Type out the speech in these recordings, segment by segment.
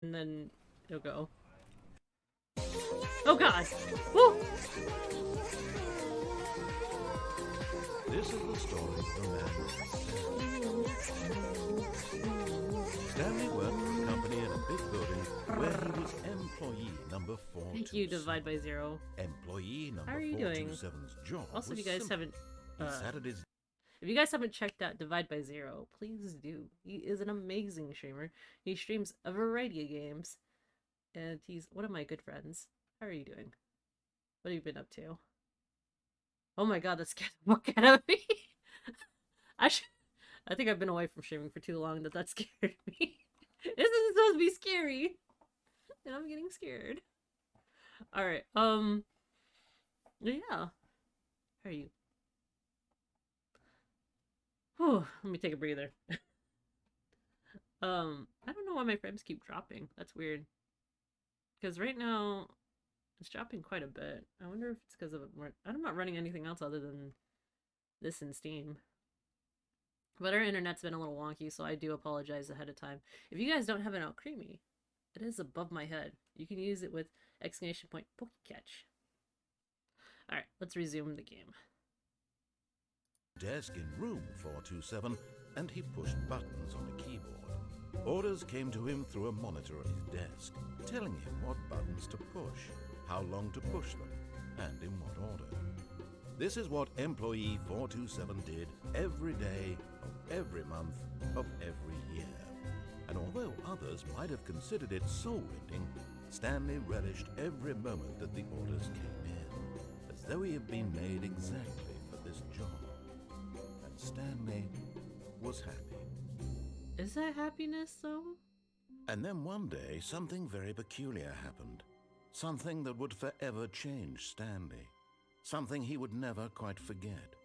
And then it'll go. Oh god! Woo! This is the story of the man Stanley worked for a company in a big building where he was employee number 427. Thank you, Divide by Zero. Employee number How are you doing? 427's job Also, if was you guys simple. haven't, He sat at his if you guys haven't checked out Divide by Zero, please do. He is an amazing streamer. He streams a variety of games, and he's one of my good friends. How are you doing? What have you been up to? Oh my god, that scared the fuck out of me. I think I've been away from streaming for too long that scared me. This isn't supposed to be scary, and I'm getting scared. All right. Yeah. How are you? Whew, let me take a breather. I don't know why my frames keep dropping. That's weird. Because right now, it's dropping quite a bit. I wonder if it's because of... I'm not running anything else other than this in Steam. But our internet's been a little wonky, so I do apologize ahead of time. If you guys don't have it out creamy, it is above my head. You can use it with exclamation point Pokecatch. Alright, let's resume the game. desk in room 427 and he pushed buttons on a keyboard. Orders came to him through a monitor on his desk, telling him what buttons to push, how long to push them, and in what order. This is what employee 427 did every day of every month of every year. And although others might have considered it soul-rending, Stanley relished every moment that the orders came in, as though he had been made exactly for this job. And Stanley was happy. Is that happiness, though? And then one day, something very peculiar happened. Something that would forever change Stanley. Something he would never quite forget.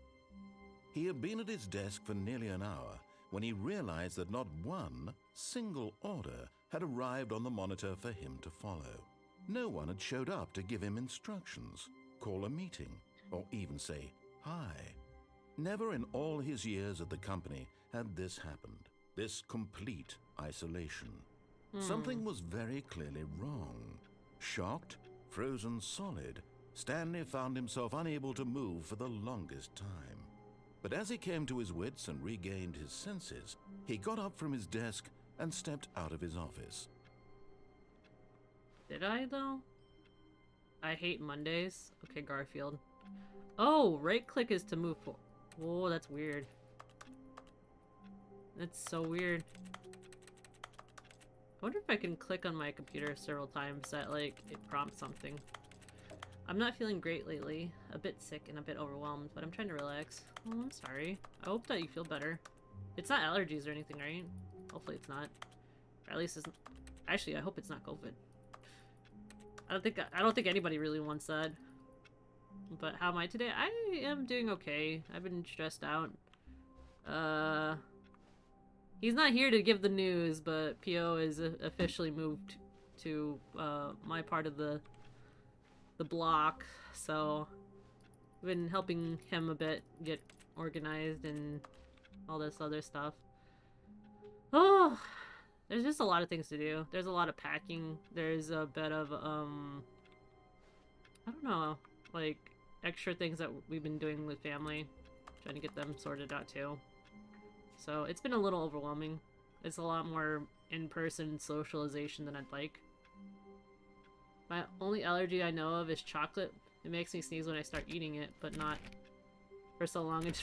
He had been at his desk for nearly an hour when he realized that not one single order had arrived on the monitor for him to follow. No one had showed up to give him instructions, call a meeting, or even say hi. Never in all his years at the company had this happened, this complete isolation. Something was very clearly wrong. Shocked, frozen solid, Stanley found himself unable to move for the longest time. But as he came to his wits and regained his senses, he got up from his desk and stepped out of his office. Did I, though? I hate Mondays. Okay, Garfield. Oh, right-click is to move forward. Whoa, that's weird. That's so weird. I wonder if I can click on my computer several times that, like, it prompts something. I'm not feeling great lately. A bit sick and a bit overwhelmed, but I'm trying to relax. Oh, I'm sorry. I hope that you feel better. It's not allergies or anything, right? Hopefully it's not. Or at least it's... Actually, I hope it's not COVID. I don't think anybody really wants that. But how am I today? I am doing okay. I've been stressed out. He's not here to give the news, but PO is officially moved to my part of the block, so I've been helping him a bit get organized and all this other stuff. Oh, there's just a lot of things to do. There's a lot of packing. There's a bit of I don't know, like extra things that we've been doing with family, trying to get them sorted out too. So it's been a little overwhelming. It's a lot more in-person socialization than I'd like. My only allergy I know of is chocolate. It makes me sneeze when I start eating it, but not for so long it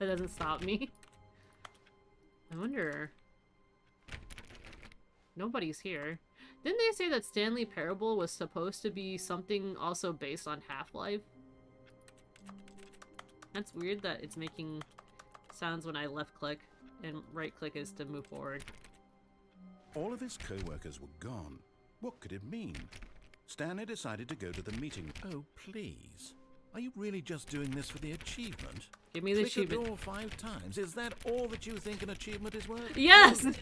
doesn't stop me. I wonder... Nobody's here. Didn't they say that Stanley Parable was supposed to be something also based on Half-Life? That's weird that it's making sounds when I left-click, and right-click is to move forward. All of his co-workers were gone. What could it mean? Stanley decided to go to the meeting. Oh, please. Are you really just doing this for the achievement? Give me the Click achievement. the door 5 times. Is that all that you think an achievement is worth? Yes! No.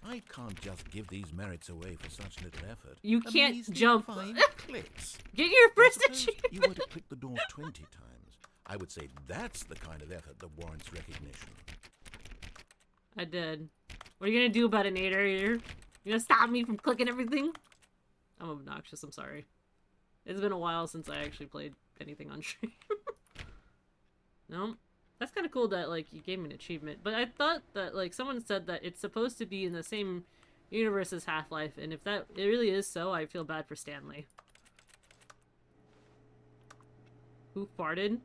I can't just give these merits away for such little effort. You A can't measly jump. 5 clicks. Get your first Suppose achievement! you were to click the door 20 times. I would say that's the kind of effort that warrants recognition. I did. What are you gonna do about an 8 here? You gonna stop me from clicking everything? I'm obnoxious, I'm sorry. It's been a while since I actually played anything on stream. No? That's kind of cool that, like, you gave me an achievement. But I thought that, like, someone said that it's supposed to be in the same universe as Half-Life, and if that it really is so, I feel bad for Stanley. Who farted?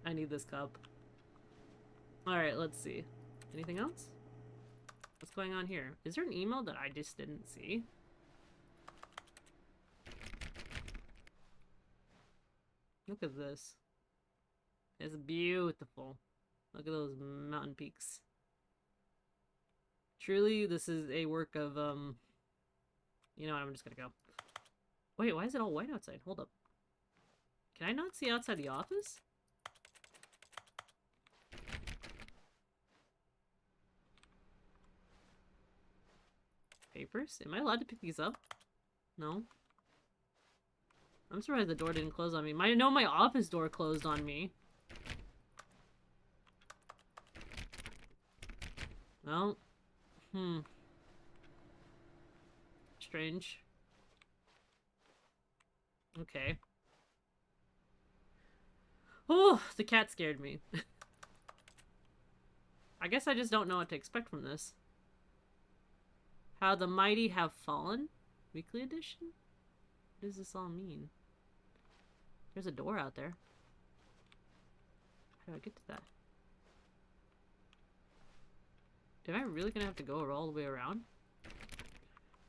I need this cup. Alright, let's see. Anything else? What's going on here? Is there an email that I just didn't see? Look at this. It's beautiful. Look at those mountain peaks. Truly, this is a work of, you know what, I'm just gonna go. Wait, why is it all white outside? Hold up. Can I not see outside the office? Papers? Am I allowed to pick these up? No. I'm surprised the door didn't close on me. I know my office door closed on me. Well. Strange. Okay. Oh, the cat scared me. I guess I just don't know what to expect from this. How the Mighty Have Fallen? Weekly edition? What does this all mean? There's a door out there. How do I get to that? Am I really gonna have to go all the way around?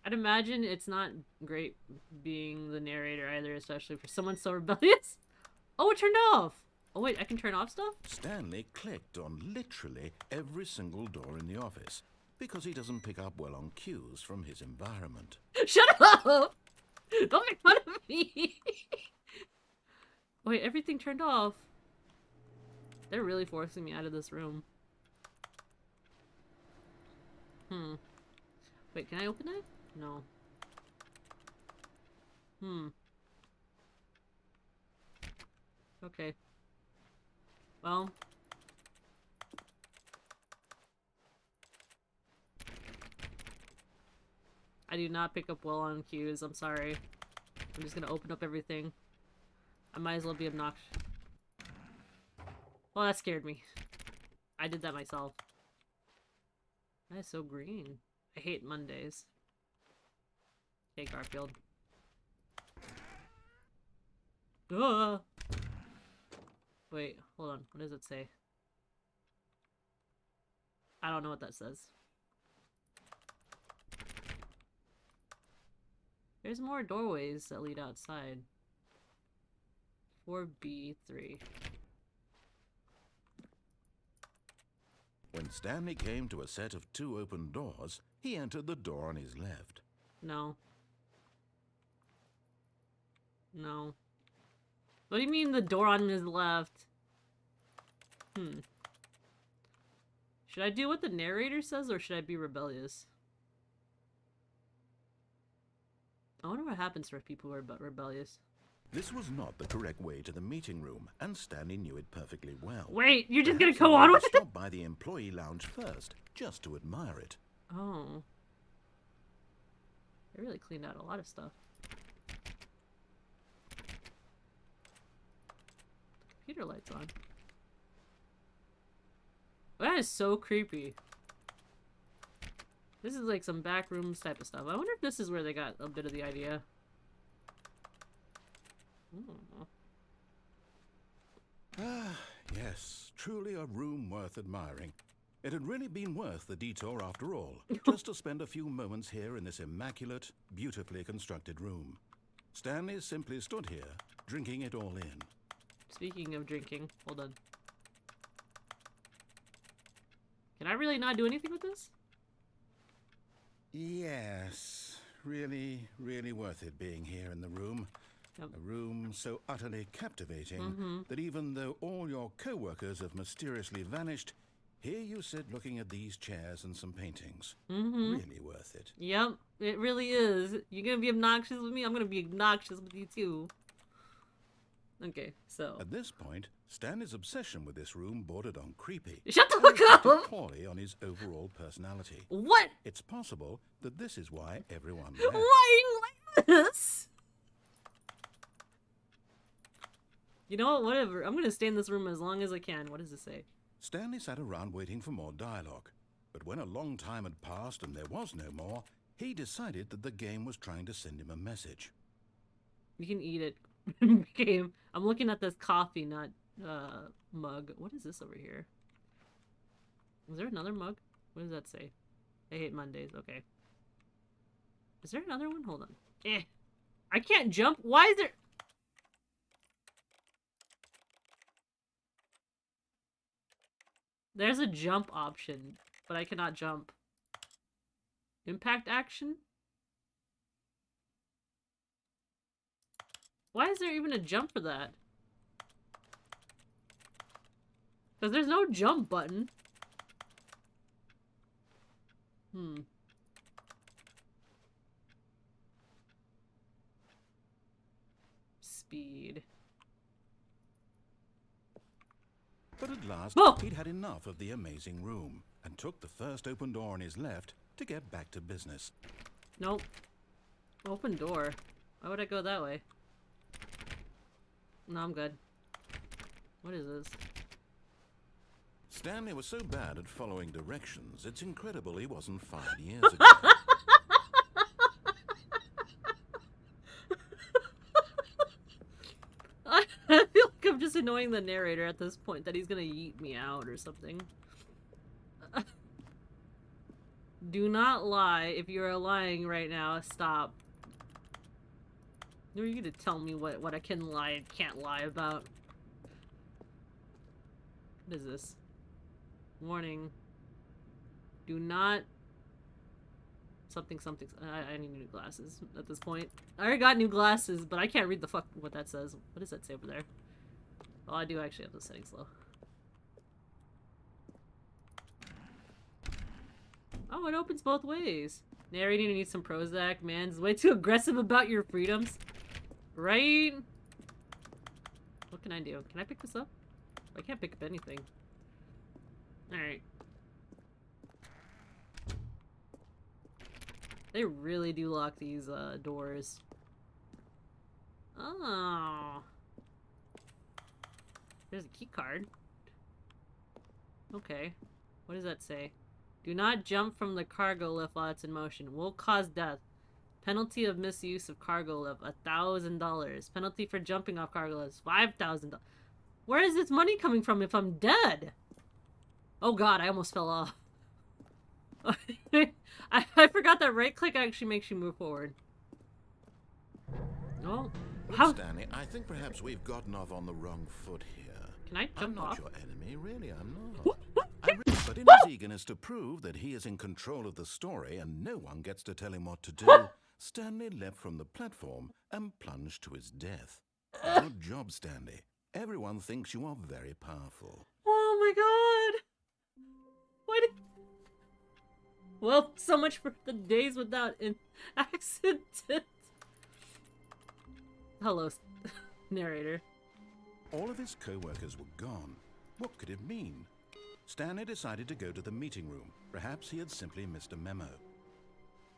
I'd imagine it's not great being the narrator either, especially for someone so rebellious. Oh, it turned off! Oh wait, I can turn off stuff? Stanley clicked on literally every single door in the office because he doesn't pick up well on cues from his environment. Shut up! Don't make fun of me! Wait, everything turned off. They're really forcing me out of this room. Wait, can I open that? No. Okay. Well. I do not pick up well on cues, I'm sorry. I'm just gonna open up everything. I might as well be obnoxious. Well, that scared me. I did that myself. That is so green. I hate Mondays. Hey, Garfield. Ah! Wait, hold on. What does it say? I don't know what that says. There's more doorways that lead outside. 4B3. When Stanley came to a set of 2 open doors, he entered the door on his left. No. No. What do you mean the door on his left? Should I do what the narrator says, or should I be rebellious? I wonder what happens for people who are rebellious. This was not the correct way to the meeting room, and Stanley knew it perfectly well. Wait, you're just Perhaps gonna go on with it? Stop by the employee lounge first, just to admire it. Oh. They really cleaned out a lot of stuff. The computer light's on. That is so creepy. This is like some back rooms type of stuff. I wonder if this is where they got a bit of the idea. Ah, yes, truly a room worth admiring. It had really been worth the detour after all, just to spend a few moments here in this immaculate, beautifully constructed room. Stanley simply stood here, drinking it all in. Speaking of drinking, hold on. Can I really not do anything with this? Yes, really, really worth it being here in the room. Yep. A room so utterly captivating that even though all your co-workers have mysteriously vanished, here you sit looking at these chairs and some paintings. Really worth it. Yep, it really is. You're gonna be obnoxious with me? I'm gonna be obnoxious with you too. Okay, so. At this point, Stanley's obsession with this room bordered on creepy. Shut the and fuck reflected up! poorly on his overall personality. What? It's possible that this is why everyone Why left. are you like this? You know what? Whatever. I'm gonna stay in this room as long as I can. What does it say? Stanley sat around waiting for more dialogue. But when a long time had passed and there was no more, he decided that the game was trying to send him a message. You can eat it. Game. I'm looking at this coffee nut mug. What is this over here? Is there another mug? What does that say? I hate Mondays. Okay. Is there another one? Hold on. I can't jump. Why is there... There's a jump option, but I cannot jump. Impact action? Why is there even a jump for that? Because there's no jump button. Speed. But at last, Oh! he'd had enough of the amazing room and took the first open door on his left to get back to business. Nope. Open door. Why would I go that way? No, I'm good. What is this? Stanley was so bad at following directions, it's incredible he wasn't fired years ago. I feel like I'm just annoying the narrator at this point, that he's gonna yeet me out or something. Do not lie. If you are lying right now, stop. Who are you to tell me what I can lie and can't lie about? What is this? Warning. Do not... Something. I need new glasses at this point. I already got new glasses, but I can't read the fuck what that says. What does that say over there? Oh, I do actually have the settings low. Oh, it opens both ways. Narrating needs some Prozac. Man's way too aggressive about your freedoms. Right? What can I do? Can I pick this up? I can't pick up anything. Alright. They really do lock these doors. Oh. There's a key card. Okay. What does that say? Do not jump from the cargo lift while it's in motion. Will cause death. Penalty of misuse of cargo lift, $1,000. Penalty for jumping off cargo lift, $5,000. Where is this money coming from if I'm dead? Oh god, I almost fell off. I forgot that right click actually makes you move forward. Oh, how? Stanley, I think perhaps we've gotten off on the wrong foot here. Can I I'm jump not off? your enemy, really, I'm not. But in his eagerness to prove that he is in control of the story and no one gets to tell him what to do, Stanley leapt from the platform and plunged to his death. Good job, Stanley. Everyone thinks you are very powerful. Oh my god! Why did... Well, so much for the days without an accident. Hello, narrator. All of his co-workers were gone. What could it mean? Stanley decided to go to the meeting room. Perhaps he had simply missed a memo.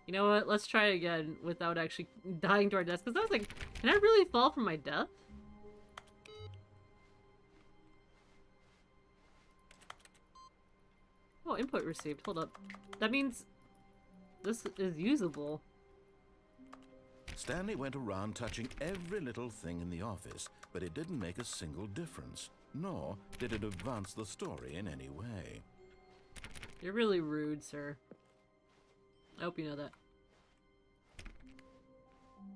You know what? Let's try again without actually dying to our deaths. Because I was like, can I really fall from my death? Oh, input received. Hold up. That means this is usable. Stanley went around touching every little thing in the office, but it didn't make a single difference, nor did it advance the story in any way. You're really rude, sir. I hope you know that.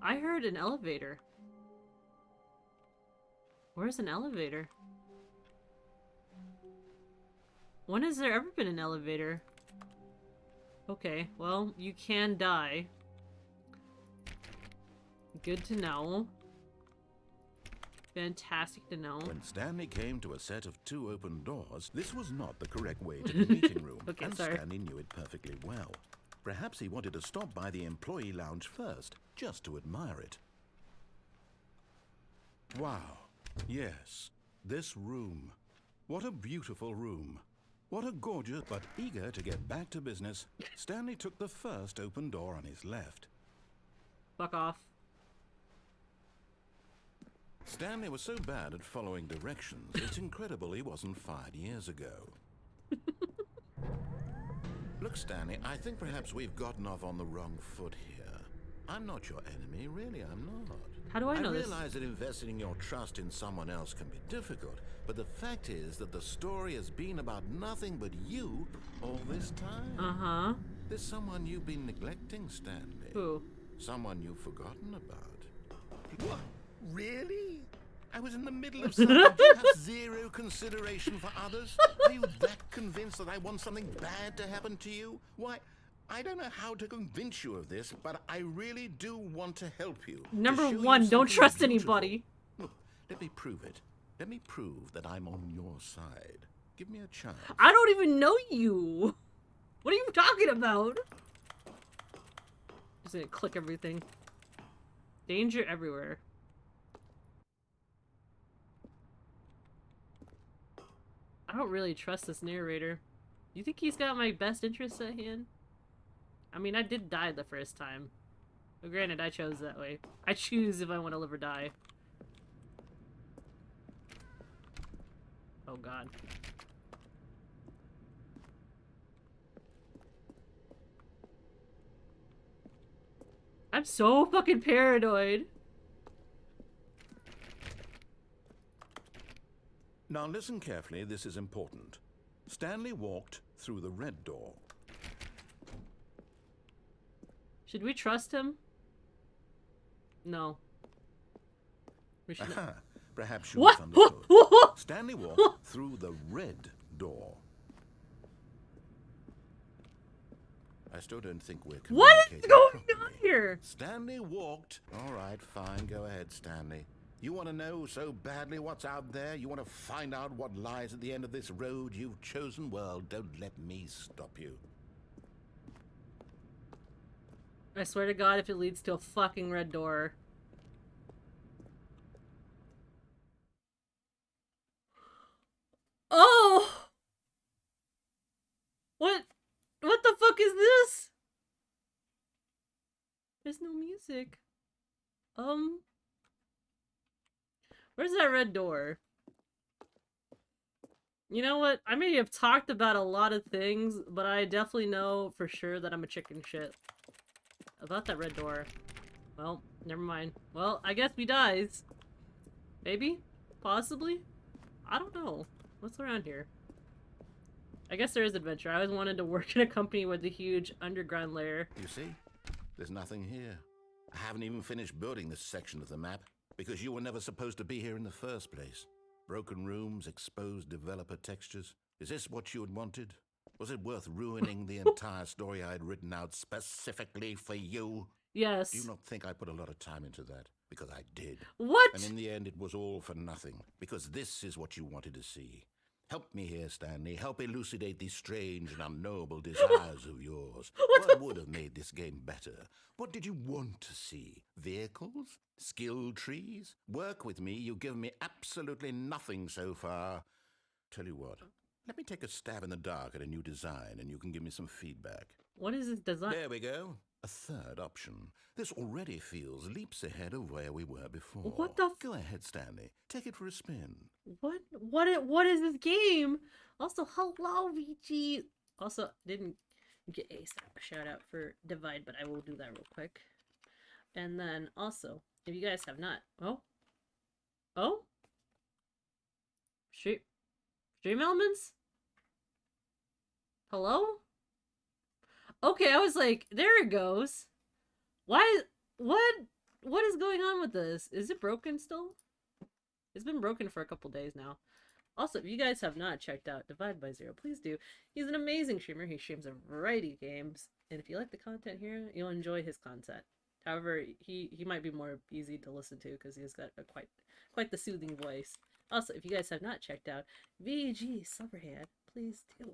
I heard an elevator. Where's an elevator? When has there ever been an elevator? Okay, well, you can die. Good to know. Fantastic to know. When Stanley came to a set of 2 open doors, this was not the correct way to the meeting room, Okay, and sorry. Stanley knew it perfectly well. Perhaps he wanted to stop by the employee lounge first, just to admire it. Wow. Yes. This room. What a beautiful room. What a gorgeous... But eager to get back to business, Stanley took the first open door on his left. Fuck off. Stanley was so bad at following directions, it's incredible he wasn't fired years ago. Look, Stanley, I think perhaps we've gotten off on the wrong foot here. I'm not your enemy, really, I'm not. How do I know this? I realize that investing your trust in someone else can be difficult, but the fact is that the story has been about nothing but you all this time. Uh-huh. There's someone you've been neglecting, Stanley. Who? Someone you've forgotten about. What? Really? I was in the middle of something. Do you have zero consideration for others? Are you that convinced that I want something bad to happen to you? Why, I don't know how to convince you of this, but I really do want to help you. Number one, don't trust anybody. Look, let me prove it. Let me prove that I'm on your side. Give me a chance. I don't even know you. What are you talking about? Just gonna click everything. Danger everywhere. I don't really trust this narrator. You think he's got my best interests at hand? I mean, I did die the first time. But granted, I chose that way. I choose if I want to live or die. Oh god. I'm so fucking paranoid. Now listen carefully, this is important. Stanley walked through the red door. Should we trust him? No. We should not. Perhaps you What? misunderstood. Stanley walked through the red door. I still don't think we're communicating What is going properly. on here? Stanley walked. All right, fine. Go ahead, Stanley. You want to know so badly what's out there? You want to find out what lies at the end of this road you've chosen? Well, don't let me stop you. I swear to God, if it leads to a fucking red door. Oh! What the fuck is this? There's no music. Where's that red door? You know what? I may have talked about a lot of things, but I definitely know for sure that I'm a chicken shit. About that red door. Well, never mind. Well, I guess we dies. Maybe? Possibly? I don't know. What's around here? I guess there is adventure. I always wanted to work in a company with a huge underground lair. You see? There's nothing here. I haven't even finished building this section of the map, because you were never supposed to be here in the first place. Broken rooms, exposed developer textures. Is this what you had wanted? Was it worth ruining the entire story I had written out specifically for you? Yes. Do you not think I put a lot of time into that? Because I did. What? And in the end, it was all for nothing. Because this is what you wanted to see. Help me here, Stanley. Help elucidate these strange and unknowable desires of yours. What would have made this game better? What did you want to see? Vehicles? Skill trees? Work with me. You've given me absolutely nothing so far. Tell you what. Let me take a stab in the dark at a new design, and you can give me some feedback. What is this design? There we go. A third option. This already feels leaps ahead of where we were before. What the f- Go ahead, Stanley. Take it for a spin. What is this game? Also, hello, VG. Also, didn't get a shout out for Divide, but I will do that real quick. And then also, if you guys have not, Stream Elements? Hello? Okay, I was like, there it goes. What is going on with this? Is it broken still? It's been broken for a couple days now. Also, if you guys have not checked out Divide by Zero, please do. He's an amazing streamer. He streams a variety of games. And if you like the content here, you'll enjoy his content. However, he might be more easy to listen to because he's got a quite the soothing voice. Also, if you guys have not checked out VG Silverhand, please do.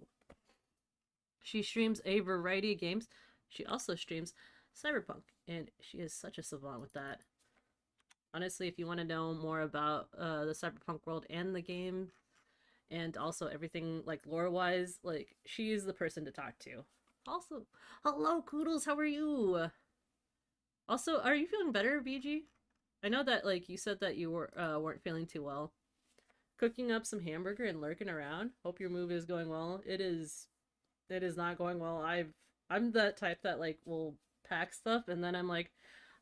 She streams a variety of games. She also streams Cyberpunk, and she is such a savant with that. Honestly, if you want to know more about the cyberpunk world and the game, and also everything like lore-wise, like she is the person to talk to. Also, hello, Koodles. How are you? Also, are you feeling better, BG? I know that like you said that you weren't feeling too well. Cooking up some hamburger and lurking around. Hope your move is going well. It is. It is not going well. I'm the type that like will pack stuff and then I'm like,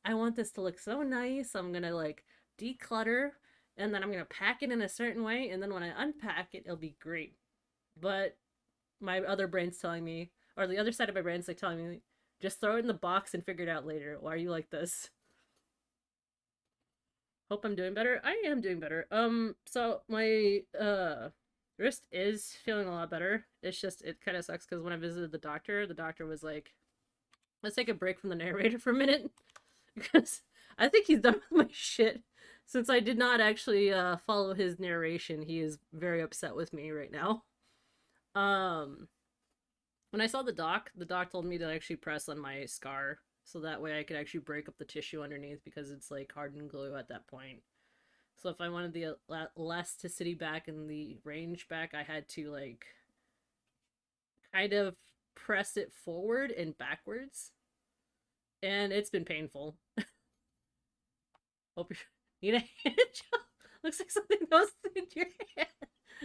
I want this to look so nice. I'm gonna like declutter and then I'm gonna pack it in a certain way and then when I unpack it, it'll be great. But my other brain's telling me, or the other side of my brain's like telling me, just throw it in the box and figure it out later. Why are you like this? Hope I'm doing better. I am doing better. So my wrist is feeling a lot better. It's just it kind of sucks because when I visited the doctor was like, "Let's take a break from the narrator for a minute," because I think he's done with my shit. Since I did not actually follow his narration, he is very upset with me right now. Um, when I saw the doc told me to actually press on my scar so that way I could actually break up the tissue underneath because it's like hardened glue at that point. So if I wanted the elasticity back and the range back, I had to like kind of press it forward and backwards. And it's been painful. Hope you need a hand job. Looks like something goes in your hand.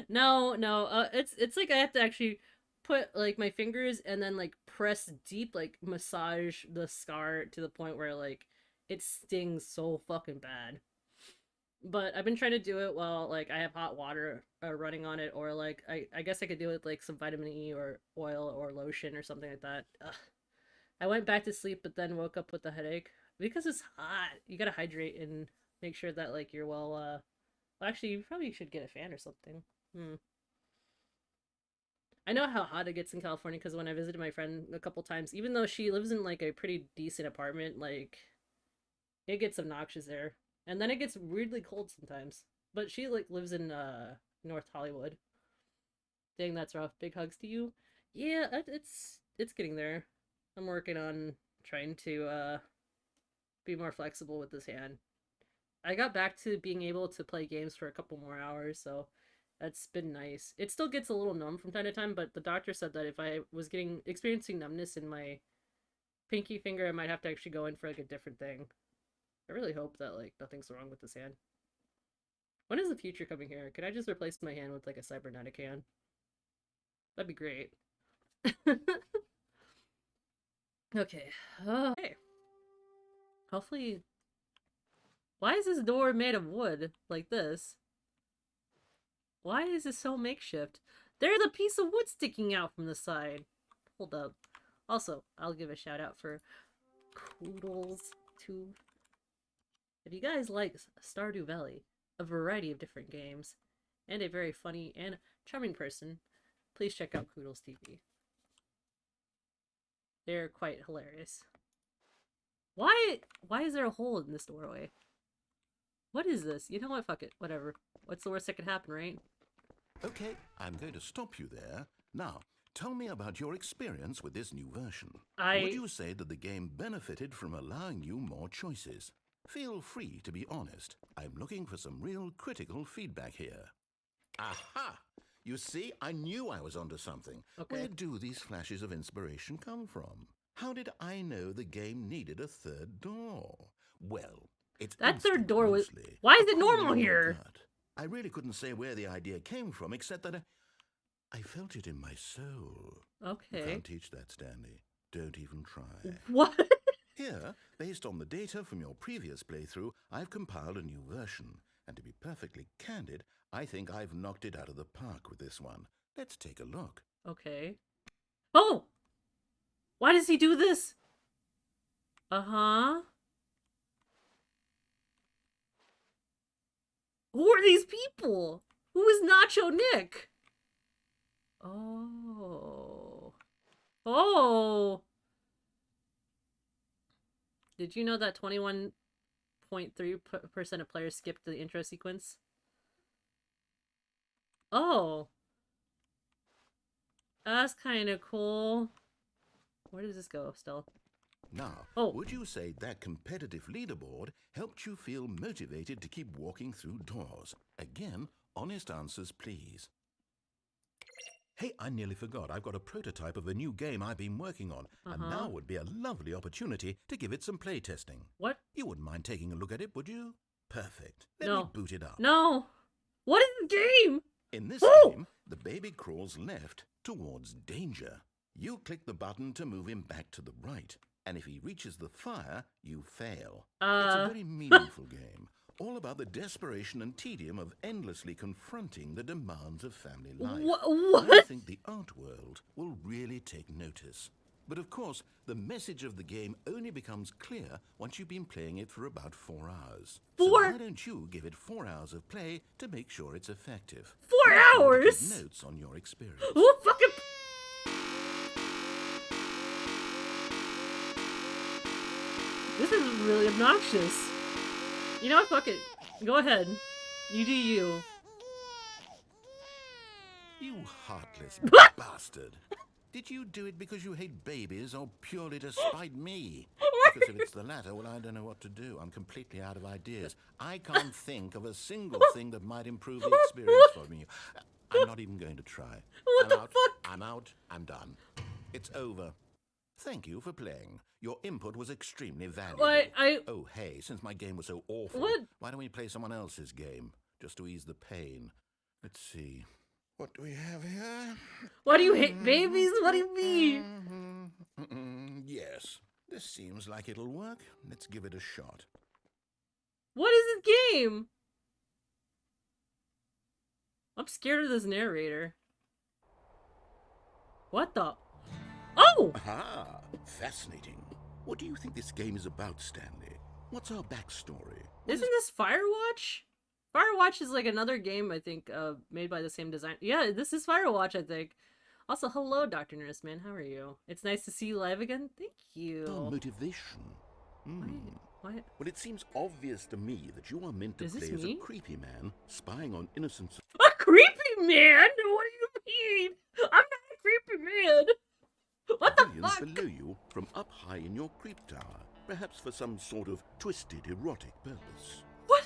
No, no. It's like I have to actually put like my fingers and then like press deep, like massage the scar to the point where like it stings so fucking bad. But I've been trying to do it while like I have hot water running on it, or like I guess I could do it with, like some vitamin E or oil or lotion or something like that. Ugh. I went back to sleep, but then woke up with a headache because it's hot. You gotta hydrate and make sure that like you're well. Well, actually, you probably should get a fan or something. Hmm. I know how hot it gets in California because when I visited my friend a couple times, even though she lives in like a pretty decent apartment, like it gets obnoxious there. And then it gets weirdly cold sometimes. But she like lives in North Hollywood. Dang, that's rough. Big hugs to you. Yeah, it's getting there. I'm working on trying to be more flexible with this hand. I got back to being able to play games for a couple more hours, so that's been nice. It still gets a little numb from time to time, but the doctor said that if I was getting experiencing numbness in my pinky finger, I might have to actually go in for like a different thing. I really hope that like nothing's wrong with this hand. When is the future coming here? Can I just replace my hand with like a cybernetic hand? That'd be great. Okay. Hey. Hopefully. Why is this door made of wood like this? Why is it so makeshift? There's a piece of wood sticking out from the side. Hold up. Also, I'll give a shout out for Koodles Tube. If you guys like Stardew Valley, a variety of different games, and a very funny and charming person, please check out Koodles TV. They're quite hilarious. Why is there a hole in this doorway? What is this? You know what? Fuck it. Whatever. What's the worst that could happen, right? Okay, I'm going to stop you there. Now, tell me about your experience with this new version. Would you say that the game benefited from allowing you more choices? Feel free to be honest. I'm looking for some real critical feedback here. Aha! You see, I knew I was onto something. Okay. Where do these flashes of inspiration come from? How did I know the game needed a third door? Well, it's that third door was. Mostly, why is it normal here? I really couldn't say where the idea came from, except that I felt it in my soul. Okay. You can't teach that, Stanley. Don't even try. What? Here, based on the data from your previous playthrough, I've compiled a new version. And to be perfectly candid, I think I've knocked it out of the park with this one. Let's take a look. Okay. Oh! Why does he do this? Uh-huh. Who are these people? Who is Nacho Nick? Oh. Oh. Did you know that 21.3% of players skipped the intro sequence? Oh. That's kind of cool. Where does this go still? Now, Oh. would you say that competitive leaderboard helped you feel motivated to keep walking through doors? Again, honest answers, please. Hey, I nearly forgot. I've got a prototype of a new game I've been working on, and now would be a lovely opportunity to give it some playtesting. What? You wouldn't mind taking a look at it, would you? Perfect. Let No. me boot it up. No. What is the game? In this game, the baby crawls left towards danger. You click the button to move him back to the right, and if he reaches the fire, you fail. It's a very meaningful game, all about the desperation and tedium of endlessly confronting the demands of family life. What? I think the art world will really take notice. But of course, the message of the game only becomes clear once you've been playing it for about 4 hours. 4? So why don't you give it 4 hours of play to make sure it's effective? 4 hours? Keep notes on your experience. What fucking... This is really obnoxious. You know what? Fuck it. Go ahead. You do you. You heartless bastard. Did you do it because you hate babies or purely to spite me? Because if it's the latter, well, I don't know what to do. I'm completely out of ideas. I can't think of a single thing that might improve the experience for me. I'm not even going to try. What the fuck? I'm out. I'm done. It's over. Thank you for playing. Your input was extremely valuable. Oh, hey, since my game was so awful, why don't we play someone else's game? Just to ease the pain. Let's see. What do we have here? Why do you hate babies? What do you mean? Yes, this seems like it'll work. Let's give it a shot. What is this game? I'm scared of this narrator. What the? Oh! Aha! Fascinating. What do you think this game is about, Stanley? What's our backstory? Isn't this Firewatch? Firewatch is like another game, I think, made by the same design. Yeah, this is Firewatch, I think. Also, hello, Dr. Nurseman. How are you? It's nice to see you live again. Thank you. Our motivation. What? Well, it seems obvious to me that you are meant to play as a creepy man spying on innocent... A creepy man? What do you mean? I'm not a creepy man. What the fuck? below you from up high in your creep tower, perhaps for some sort of twisted erotic purpose. What?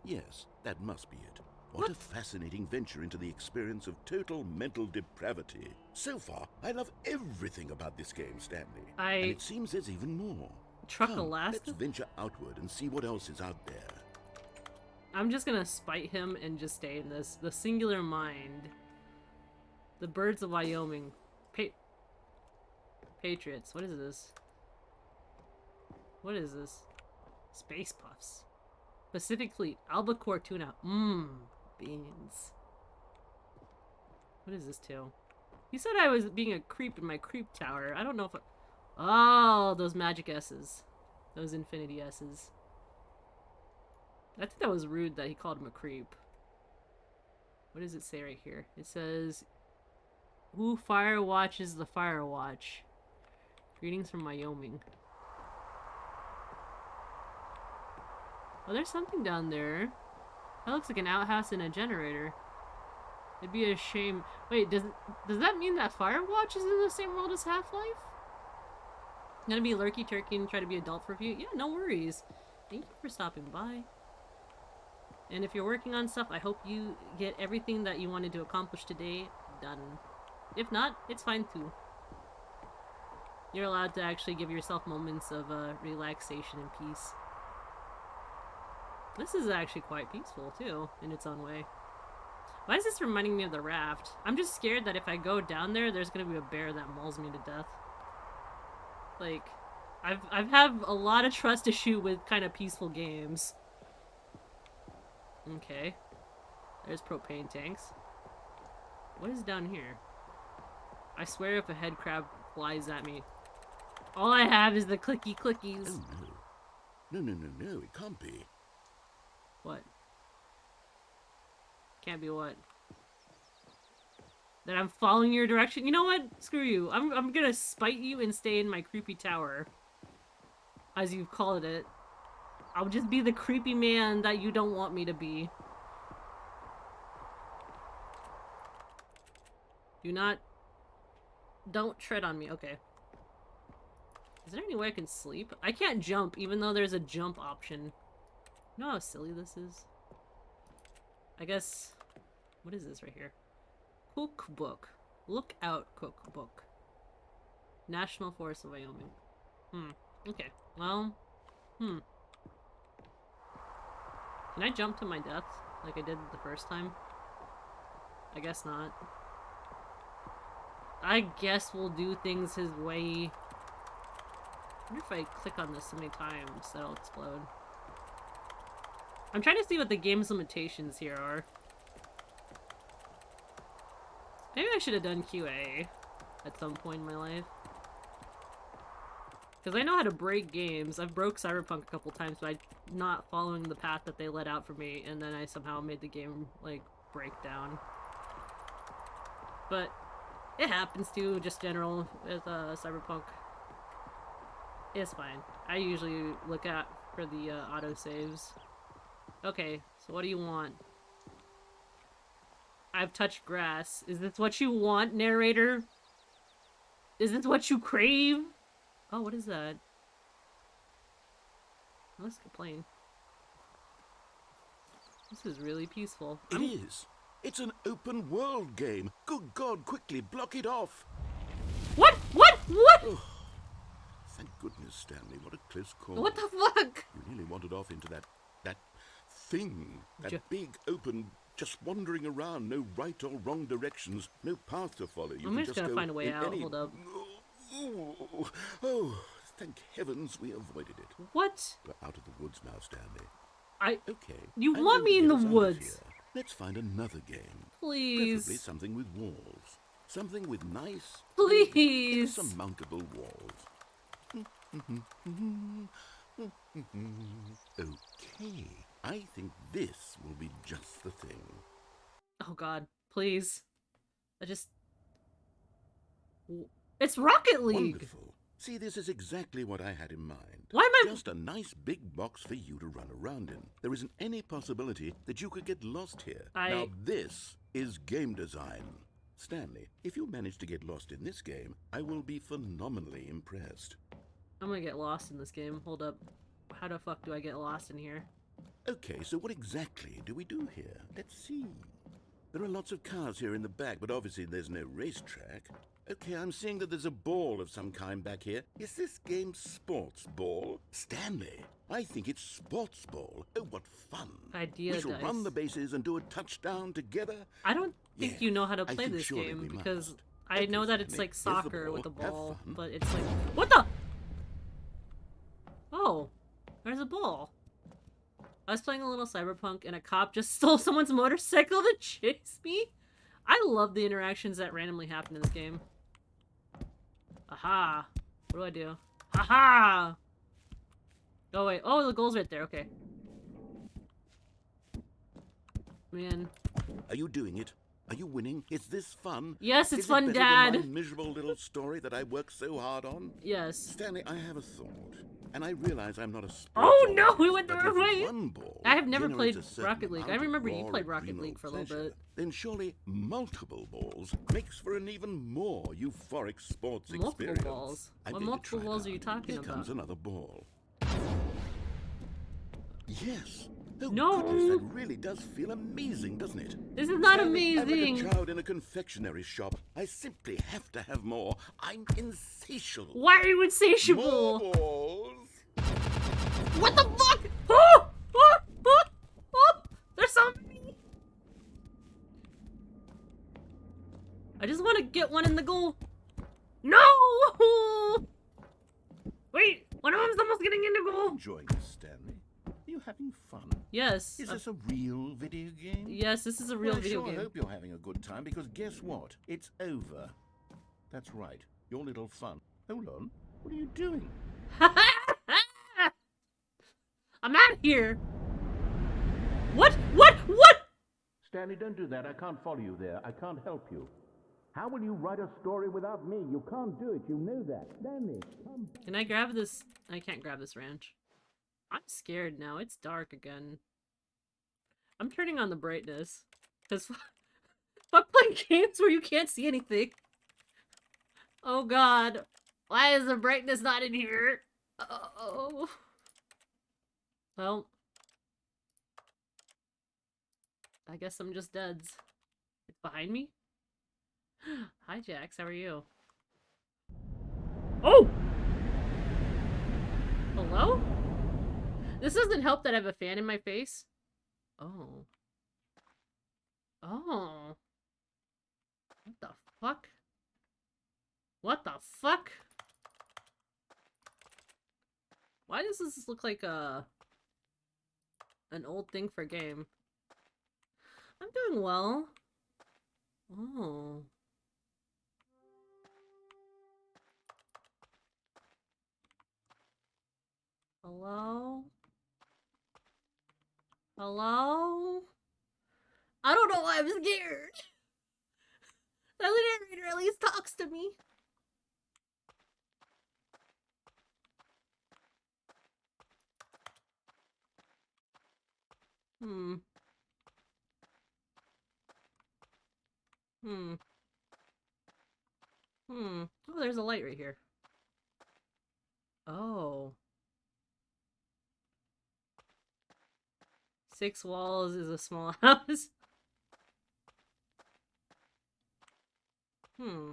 Yes, that must be it. What a fascinating venture into the experience of total mental depravity. So far, I love everything about this game, Stanley. And it seems there's even more. Come, let's venture outward and see what else is out there. I'm just gonna spite him and just stay in this. The Singular Mind. The Birds of Wyoming. Patriots. What is this? What is this? Space Puffs. Pacific Fleet. Albacore Tuna. Beans. What is this too? He said I was being a creep in my creep tower. I don't know if I... Oh, those magic S's. Those infinity S's. I think that was rude that he called him a creep. What does it say right here? It says, who fire watches the fire watch? Greetings from Wyoming. Oh, there's something down there. That looks like an outhouse and a generator. It'd be a shame. Wait, does that mean that Firewatch is in the same world as Half-Life? Gonna be lurky turkey and try to be adult for a few? Yeah, no worries. Thank you for stopping by. And if you're working on stuff, I hope you get everything that you wanted to accomplish today done. If not, it's fine too. You're allowed to actually give yourself moments of relaxation and peace. This is actually quite peaceful too, in its own way. Why is this reminding me of the raft? I'm just scared that if I go down there, there's gonna be a bear that mauls me to death. Like, I've had a lot of trust issue with kind of peaceful games. Okay. There's propane tanks. What is down here? I swear if a head crab flies at me. All I have is the clicky clickies. Oh no. No, it can't be. What? Can't be what? That I'm following your direction? You know what? Screw you. I'm gonna spite you and stay in my creepy tower. As you've called it. I'll just be the creepy man that you don't want me to be. Don't tread on me. Okay. Is there any way I can sleep? I can't jump, even though there's a jump option. You know how silly this is? I guess... What is this right here? Cookbook. Look out, cookbook. National Forest of Wyoming. Okay. Well... Can I jump to my death like I did the first time? I guess not. I guess we'll do things his way. I wonder if I click on this so many times that'll explode. I'm trying to see what the game's limitations here are. Maybe I should have done QA at some point in my life. Because I know how to break games. I've broke Cyberpunk a couple times by not following the path that they let out for me, and then I somehow made the game, like, break down. But it happens to just general with Cyberpunk. It's fine. I usually look at for the autosaves. Okay, so what do you want? I've touched grass. Is this what you want, narrator? Is this what you crave? Oh, what is that? Let's complain. This is really peaceful. It is. It's an open world game. Good God, quickly block it off. What? What? What? Oh, thank goodness, Stanley. What a close call. What the fuck? You nearly wandered off into that thing. That big, open, just wandering around. No right or wrong directions. No path to follow. You I'm can just gonna find a way out. Hold up. Oh, thank heavens we avoided it. What? We're out of the woods now, Stanley. Okay. You want me in the woods? Let's find another game. Please. Preferably something with walls. Something with nice, please, insurmountable walls. Okay, I think this will be just the thing. Oh God, please. It's Rocket League! Wonderful. See, this is exactly what I had in mind. Why am I... Just a nice big box for you to run around in. There isn't any possibility that you could get lost here. Now this is game design. Stanley, if you manage to get lost in this game, I will be phenomenally impressed. I'm gonna get lost in this game. Hold up. How the fuck do I get lost in here? Okay, so what exactly do we do here? Let's see. There are lots of cars here in the back, but obviously there's no racetrack. Okay, I'm seeing that there's a ball of some kind back here. Is this game sports ball? Stanley, I think it's sports ball. Oh, what fun. Idea we shall dice. run the bases and do a touchdown together. I don't think you know how to play this game, because I know that it's like soccer with a ball, but it's like... What the? Oh, there's a ball. I was playing a little Cyberpunk and a cop just stole someone's motorcycle to chase me. I love the interactions that randomly happen in this game. Aha. What do I do? Haha! Oh wait, oh the goal's right there, okay. Man. Are you doing it? Are you winning? Is this fun? Yes, it's fun, Is it better Dad. than my miserable little story that I worked so hard on? Yes. Stanley, I have a thought. And I realize I'm not a sports Oh no, we went the wrong way! I have never played generates a Rocket League. I certain remember amount you of played raw Rocket League for a little pleasure. bit. Then surely multiple balls makes for an even more euphoric sports Multiple experience. balls? I'm What going to multiple try balls it are you out. talking Here about? comes another ball. Yes. Oh No. goodness, that really does feel amazing, doesn't it? This is not Stanley, I'm amazing! like a child in a confectionery shop. I simply have to have more. I'm insatiable. Why are you insatiable? More balls. What the fuck? Oh! Oh! Oh! Oh! There's so many! I just want to get one in the goal. No! Wait! One of them's almost getting into goal! Enjoying this, Stanley? Are you having fun? Yes. Is this a real video game? Yes, this is a real video game. I hope you're having a good time, because guess what? It's over. That's right. Your little fun. Hold on. What are you doing? I'm out of here! What? What? What? Stanley, don't do that. I can't follow you there. I can't help you. How will you write a story without me? You can't do it. You know that. Stanley, come. Can I grab this? I can't grab this ranch. I'm scared now. It's dark again. I'm turning on the brightness. Because fuck playing games where you can't see anything. Oh god. Why is the brightness not in here? Oh. Well. I guess I'm just deads. It's behind me? Hi, Jax. How are you? Oh! Hello? This doesn't help that I have a fan in my face. Oh. Oh. What the fuck? What the fuck? Why does this look like an old thing for game? I'm doing well. Oh. Hello? Hello? I don't know why I'm scared. The narrator at least talks to me. Hmm. Hmm. Hmm. Oh, there's a light right here. Oh. 6 walls is a small house. Hmm.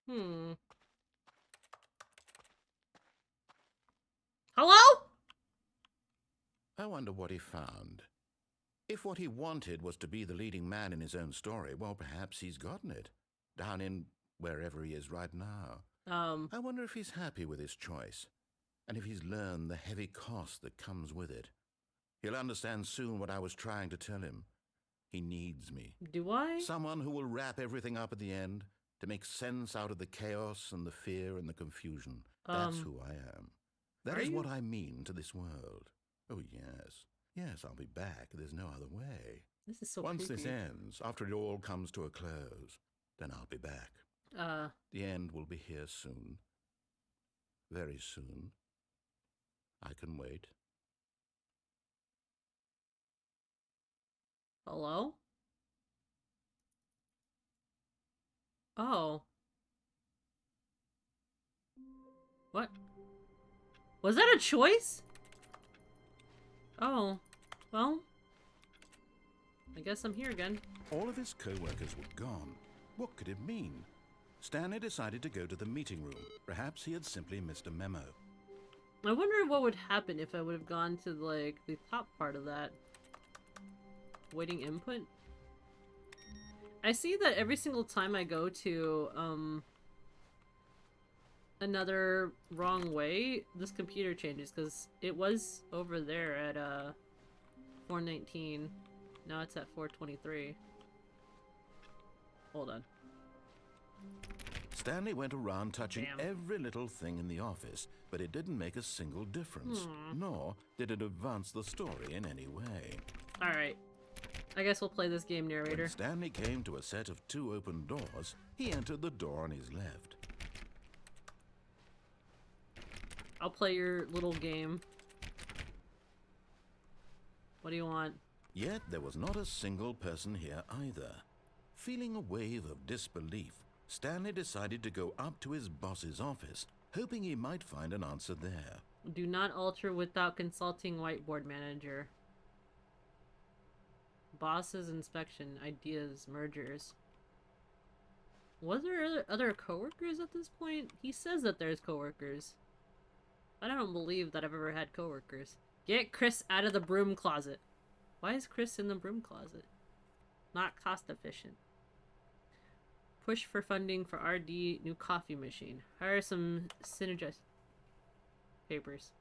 Hmm. Hello? I wonder what he found. If what he wanted was to be the leading man in his own story, well, perhaps he's gotten it. Down in wherever he is right now. I wonder if he's happy with his choice, and if he's learned the heavy cost that comes with it. He'll understand soon what I was trying to tell him. He needs me. Do I? Someone who will wrap everything up at the end, to make sense out of the chaos and the fear and the confusion. That's who I am. That is what I mean to this world. Oh, yes. Yes, I'll be back. There's no other way. This is so Once creepy. this ends, after it all comes to a close, then I'll be back. The end will be here soon. Very soon. I can wait. Hello? Oh. What? Was that a choice? Oh. Well. I guess I'm here again. All of his co-workers were gone. What could it mean? Stanley decided to go to the meeting room. Perhaps he had simply missed a memo. I wonder what would happen if I would have gone to, like, the top part of that. Waiting input? I see that every single time I go to, another wrong way, this computer changes, because it was over there at, 419. Now it's at 423. Hold on. Stanley went around touching every little thing in the office, but it didn't make a single difference. Nor did it advance the story in any way. Alright. I guess we'll play this game, narrator. When Stanley came to a set of 2 open doors, he entered the door on his left. I'll play your little game. What do you want? Yet there was not a single person here either. Feeling a wave of disbelief, Stanley decided to go up to his boss's office, hoping he might find an answer there. Do not alter without consulting whiteboard manager. Boss's inspection, ideas, mergers. Was there other coworkers at this point? He says that there's coworkers. I don't believe that I've ever had coworkers. Get Chris out of the broom closet. Why is Chris in the broom closet? Not cost efficient. Push for funding for RD new coffee machine. Hire some synergized papers.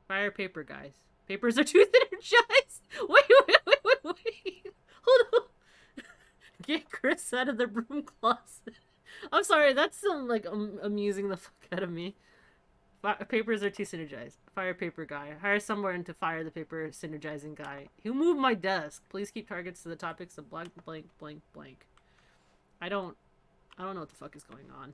Fire paper guys. Papers are too synergized. Wait. Hold on. Get Chris out of the broom closet. I'm sorry, that's still like amusing the fuck out of me. Papers are too synergized. Fire paper guy. Hire someone to fire the paper synergizing guy. Who moved my desk? Please keep targets to the topics of blank, blank, blank, blank. I don't know what the fuck is going on.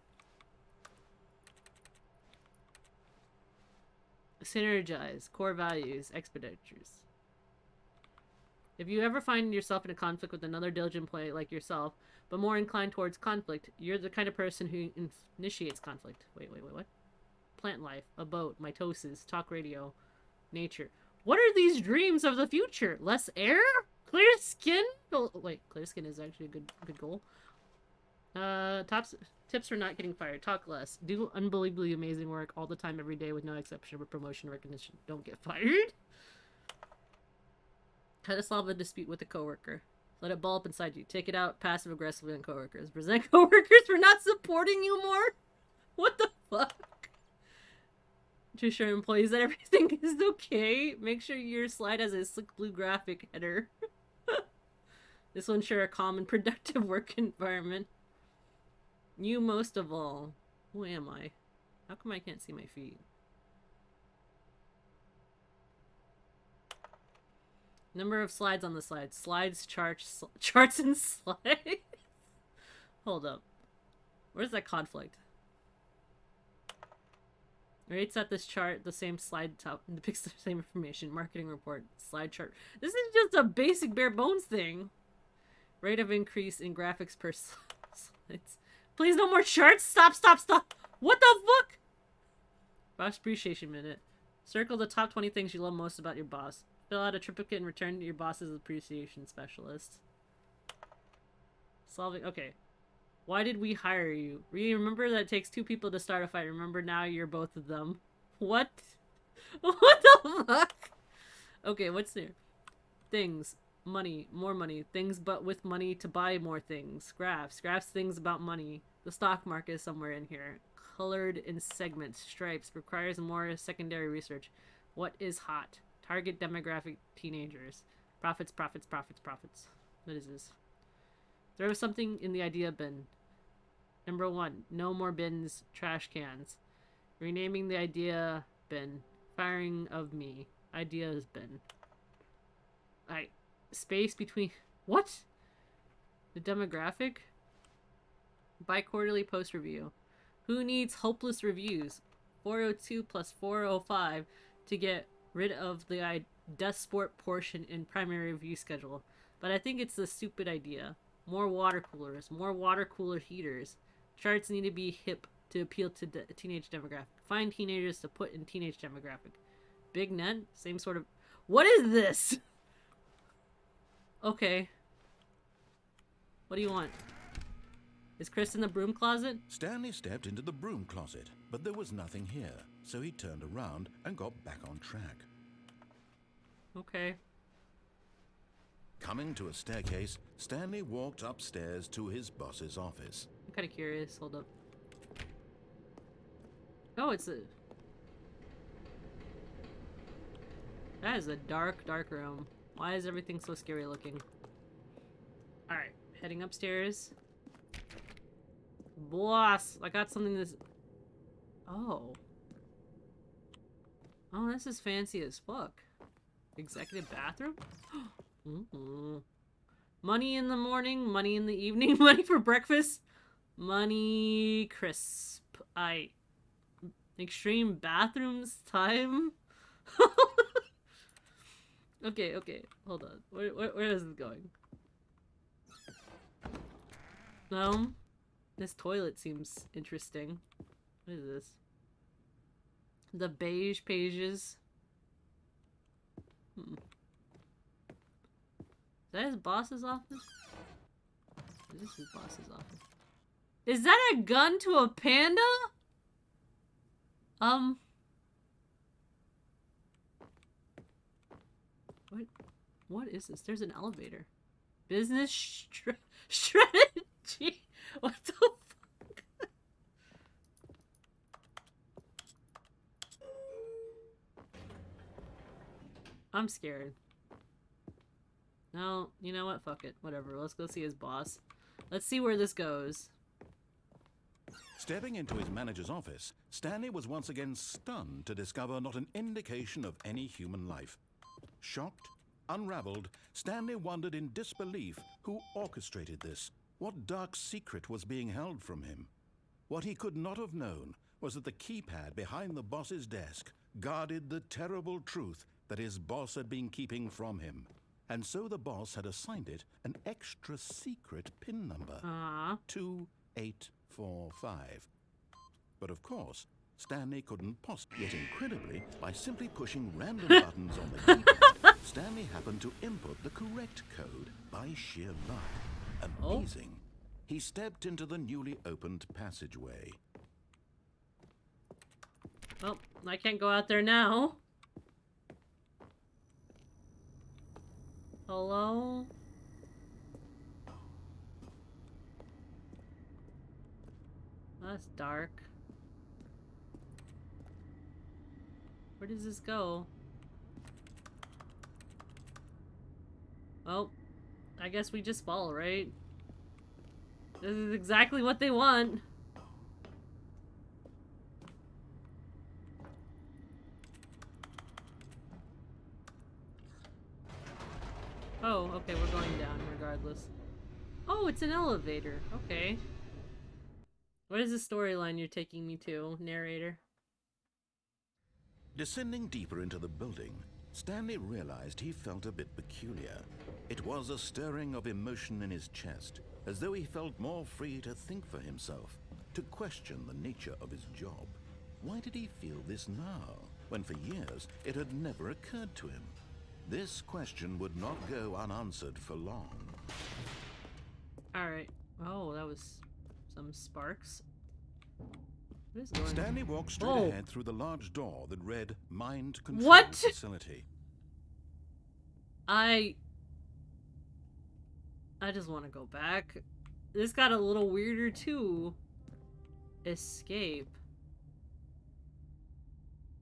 Synergize. Core values. Expenditures. If you ever find yourself in a conflict with another diligent employee like yourself, but more inclined towards conflict, you're the kind of person who initiates conflict. Wait, what? Plant life, a boat, mitosis, talk radio, nature. What are these dreams of the future? Less air? Clear skin? Oh, wait, clear skin is actually a good goal. Tips for not getting fired. Talk less. Do unbelievably amazing work all the time, every day, with no exception of promotion or recognition. Don't get fired. How to solve a dispute with a coworker. Let it ball up inside you. Take it out passive aggressively on coworkers. Present coworkers for not supporting you more? What the fuck? To assure employees that everything is okay. Make sure your slide has a slick blue graphic header. This will ensure a calm and productive work environment. You most of all. Who am I? How come I can't see my feet? Number of slides on the slide. Slides, charts, and slides. Hold up. Where's that conflict? Rates at this chart, the same slide top depicts the same information. Marketing report, slide chart. This is just a basic bare bones thing. Rate of increase in graphics per slides. Please, no more charts. Stop. What the fuck? Boss appreciation minute. Circle the top 20 things you love most about your boss. Fill out a triplicate and return to your boss's appreciation specialist. Solving. Okay. Why did we hire you? Remember that it takes 2 people to start a fight. Remember now you're both of them. What? What the fuck? Okay, what's there? Things. Money. More money. Things but with money to buy more things. Graphs. Graphs things about money. The stock market is somewhere in here. Colored in segments. Stripes. Requires more secondary research. What is hot? Target demographic teenagers. Profits. What is this? Throw something in the idea bin. Number 1. No more bins. Trash cans. Renaming the idea bin. Firing of me. Ideas bin. Alright. Space between... What? The demographic? Bi-quarterly post review. Who needs hopeless reviews? 402 plus 405 to get rid of the death sport portion in primary review schedule. But I think it's the stupid idea. More water coolers. More water cooler heaters. Charts need to be hip to appeal to the teenage demographic. Find teenagers to put in teenage demographic. Big net? Same sort of... What is this? Okay. What do you want? Is Chris in the broom closet? Stanley stepped into the broom closet, but there was nothing here, so he turned around and got back on track. Okay. Coming to a staircase, Stanley walked upstairs to his boss's office. I'm kind of curious. Hold up. Oh, it's a... That is a dark room. Why is everything so scary looking? Alright, heading upstairs. Boss! I got something this... Oh. Oh, this is fancy as fuck. Executive bathroom? Money in the morning, money in the evening, money for breakfast, money crisp. Extreme bathrooms time? Okay, hold on. Where is this going? No? This toilet seems interesting. What is this? The beige pages. Is that his boss's office? Is this his boss's office? Is that a gun to a panda? What is this? There's an elevator. Business strategy. What the fuck? I'm scared. No, you know what? Fuck it. Whatever. Let's go see his boss. Let's see where this goes. Stepping into his manager's office, Stanley was once again stunned to discover not an indication of any human life. Shocked, unraveled, Stanley wondered in disbelief who orchestrated this. What dark secret was being held from him? What he could not have known was that the keypad behind the boss's desk guarded the terrible truth that his boss had been keeping from him. And so the boss had assigned it an extra secret PIN number. 2845. But of course, Stanley couldn't possibly. Yet incredibly, by simply pushing random buttons on the keyboard, Stanley happened to input the correct code by sheer luck. Amazing. He stepped into the newly opened passageway. Well, I can't go out there now. Hello? That's dark. Where does this go? Well, I guess we just fall, right? This is exactly what they want. Oh, okay, we're going down regardless. Oh, it's an elevator. Okay. What is the storyline you're taking me to, narrator? Descending deeper into the building, Stanley realized he felt a bit peculiar. It was a stirring of emotion in his chest, as though he felt more free to think for himself, to question the nature of his job. Why did he feel this now, when for years it had never occurred to him? This question would not go unanswered for long. Alright. Oh, that was some sparks. What is going on? Stanley walked straight ahead through the large door that read Mind Control What? Facility. I just want to go back. This got a little weirder too. Escape.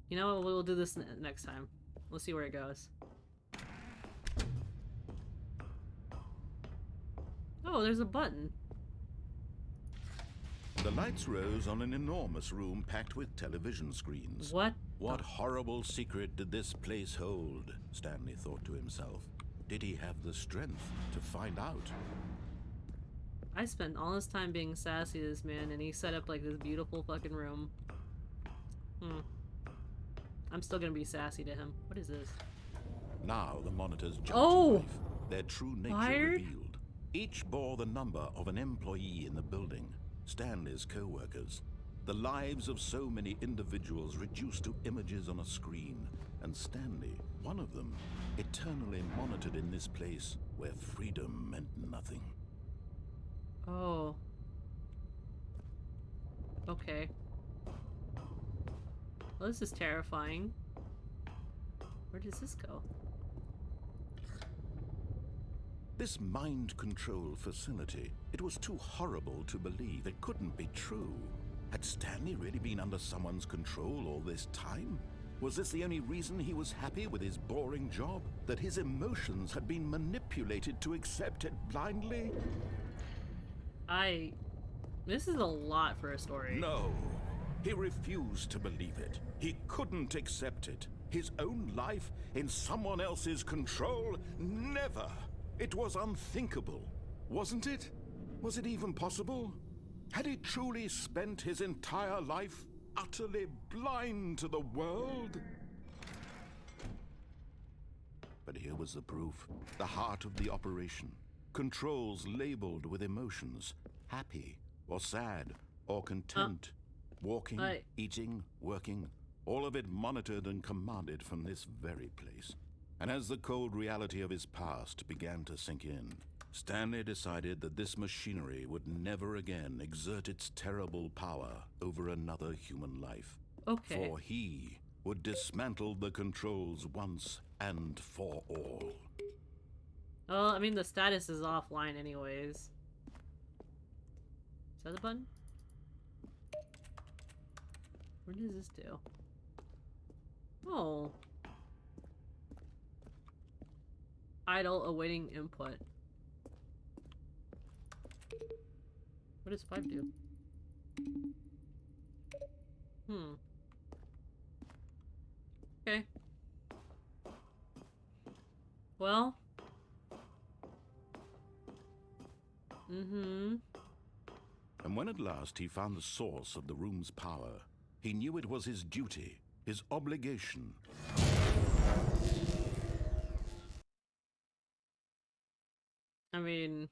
You know what? We'll do this next time. We'll see where it goes. Oh, there's a button. The lights rose on an enormous room packed with television screens. What? What horrible secret did this place hold? Stanley thought to himself. Did he have the strength to find out? I spent all this time being sassy to this man, and he set up like this beautiful fucking room. I'm still gonna be sassy to him. What is this? Now the monitors jumped to life, their true nature Fired? revealed. Each bore the number of an employee in the building, Stanley's co-workers. The lives of so many individuals reduced to images on a screen, and Stanley, one of them, eternally monitored in this place where freedom meant nothing. Oh. Okay. Well, this is terrifying. Where does this go? This mind control facility, it was too horrible to believe. It couldn't be true. Had Stanley really been under someone's control all this time? Was this the only reason he was happy with his boring job? That his emotions had been manipulated to accept it blindly? This is a lot for a story. No. He refused to believe it. He couldn't accept it. His own life in someone else's control? Never. It was unthinkable, wasn't it? Was it even possible? Had he truly spent his entire life utterly blind to the world? But here was the proof. The heart of the operation. Controls labeled with emotions. Happy, or sad, or content. Walking, eating, working. All of it monitored and commanded from this very place. And as the cold reality of his past began to sink in, Stanley decided that this machinery would never again exert its terrible power over another human life. Okay. For he would dismantle the controls once and for all. Well, I mean, the status is offline anyways. Is that the button? What does this do? Oh. Idle awaiting input. What does 5 do? Okay. Well. And when at last he found the source of the room's power, he knew it was his duty, his obligation. I mean...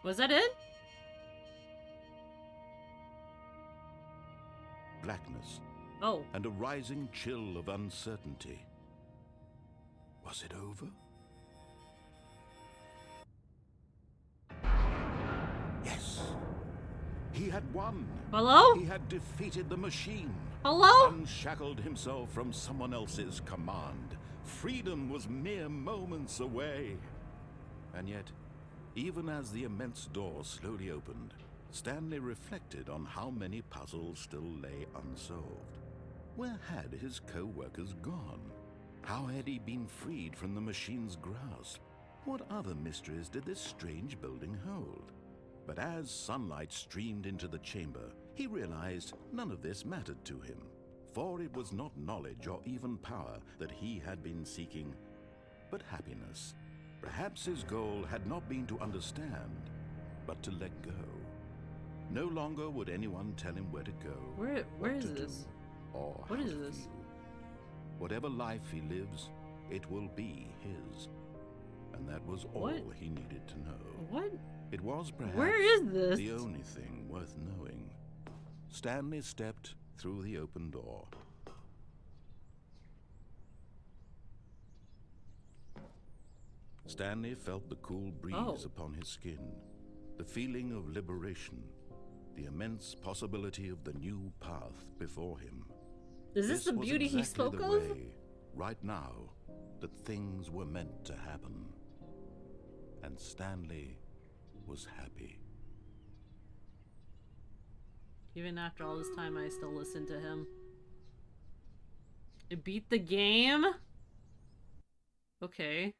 Was that it? Blackness. Oh. And a rising chill of uncertainty. Was it over? Yes. He had won. Hello? He had defeated the machine. Hello? Unshackled himself from someone else's command. Freedom was mere moments away. And yet, even as the immense door slowly opened, Stanley reflected on how many puzzles still lay unsolved. Where had his co-workers gone? How had he been freed from the machine's grasp? What other mysteries did this strange building hold? But as sunlight streamed into the chamber, he realized none of this mattered to him, for it was not knowledge or even power that he had been seeking, but happiness. Perhaps his goal had not been to understand, but to let go. No longer would anyone tell him where to go, Where is this? Or what how is to this? feel. Whatever life he lives, it will be his. And that was all he needed to know. What? It was perhaps Where is this? the only thing worth knowing. Stanley stepped through the open door. Stanley felt the cool breeze upon his skin, the feeling of liberation, the immense possibility of the new path before him. Is this the was beauty he exactly spoke the of? way, right now, that things were meant to happen. And Stanley was happy. Even after all this time, I still listen to him. It beat the game? Okay.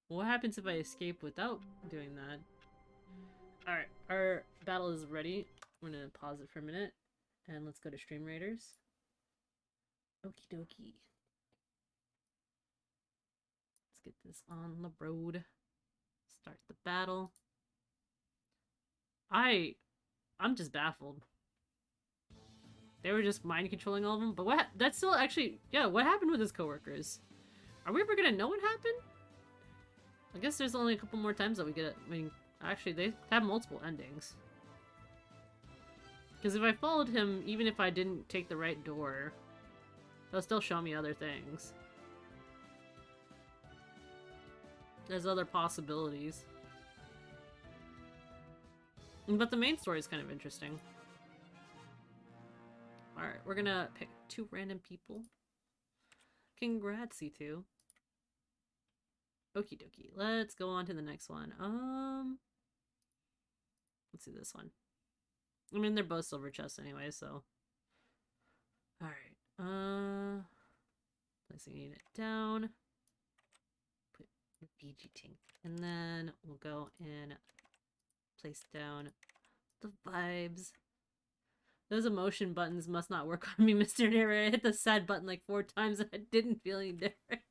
What happens if I escape without doing that? Alright, our battle is ready. I'm gonna pause it for a minute. And let's go to Stream Raiders. Okie dokie. Let's get this on the road. Start the battle. I'm just baffled. They were just mind controlling all of them, but what? That's still actually, yeah. What happened with his coworkers? Are we ever gonna know what happened? I guess there's only a couple more times that we get it. I mean, actually, they have multiple endings. Because if I followed him, even if I didn't take the right door, they'll still show me other things. There's other possibilities. But the main story is kind of interesting. Alright, we're gonna pick 2 random people. Congrats, you two. Okie dokie. Let's go on to the next one. Let's do this one. I mean, they're both silver chests anyway, so. Alright. Placing a unit down. Put the BG tank. And then we'll go and place down the vibes. Those emotion buttons must not work on me, Mr. Narrator. I hit the sad button like 4 times and I didn't feel any different.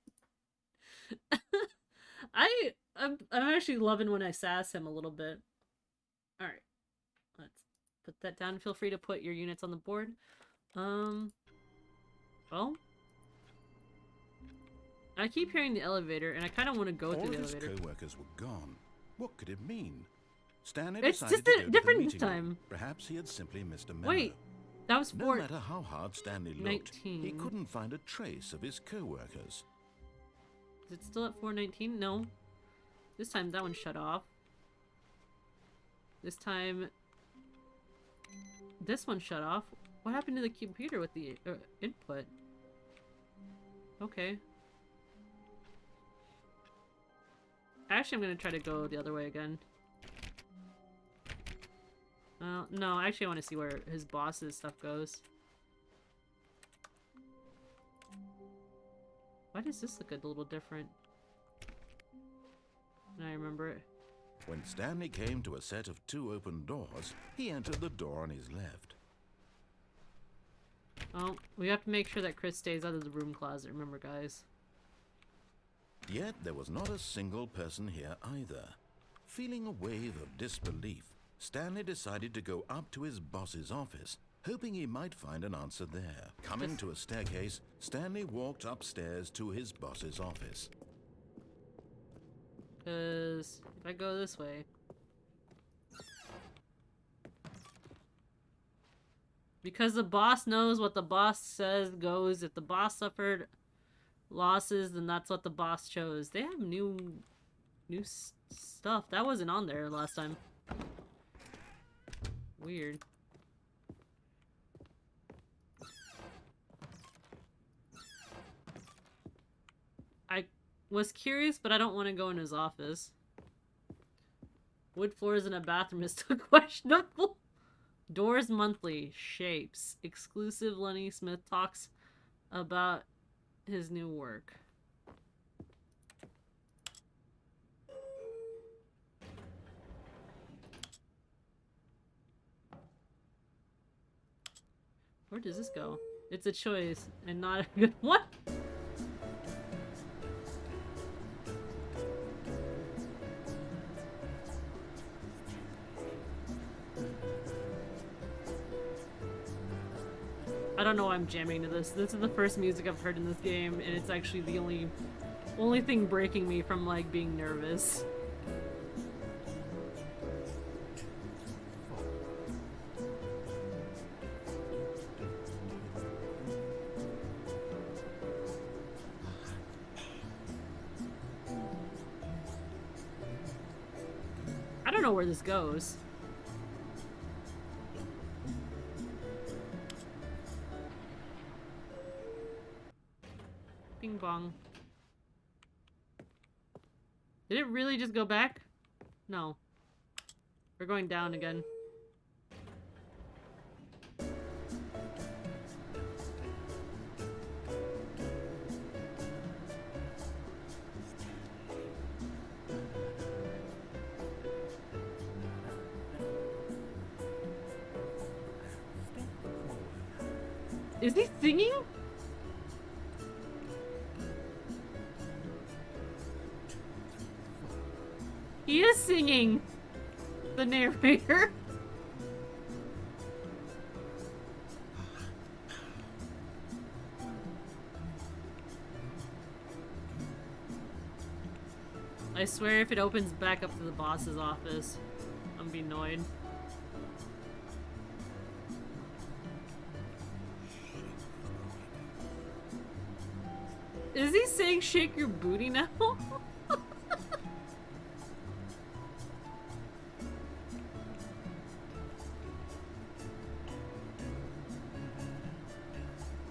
I'm actually loving when I sass him a little bit. Alright. Let's put that down. Feel free to put your units on the board. Well, I keep hearing the elevator and I kind of want to go through the elevator. All his co-workers were gone. What could it mean? Stanley It's decided just to a go to the different meeting time. room. Perhaps he had simply missed a memo. Wait, that was No matter how hard Stanley looked, 19. he couldn't find a trace of his co-workers. Is it still at 419? No. This time that one shut off. This time this one shut off. What happened to the computer with the input? Okay. Actually, I'm gonna try to go the other way again. No, actually I want to see where his boss's stuff goes. Why does this look a little different? I remember it. When Stanley came to a set of 2 open doors, he entered the door on his left. Oh, we have to make sure that Chris stays out of the room closet, remember, guys. Yet there was not a single person here either. Feeling a wave of disbelief, Stanley decided to go up to his boss's office, hoping he might find an answer there. Coming to a staircase, Stanley walked upstairs to his boss's office. Because if I go this way... Because the boss knows what the boss says goes. If the boss suffered losses, then that's what the boss chose. They have new stuff. That wasn't on there last time. Weird. I was curious, but I don't want to go in his office. Wood floors in a bathroom is still questionable. Doors monthly. Shapes. Exclusive. Lenny Smith talks about his new work. Where does this go? It's a choice and not a good one. I don't know why I'm jamming to this. This is the first music I've heard in this game, and it's actually the only thing breaking me from, like, being nervous. I don't know where this goes. Bing bong. Did it really just go back? No. We're going down again. Is he singing? He is singing! The narrator. I swear if it opens back up to the boss's office, I'm gonna be annoyed. Is he saying shake your booty now?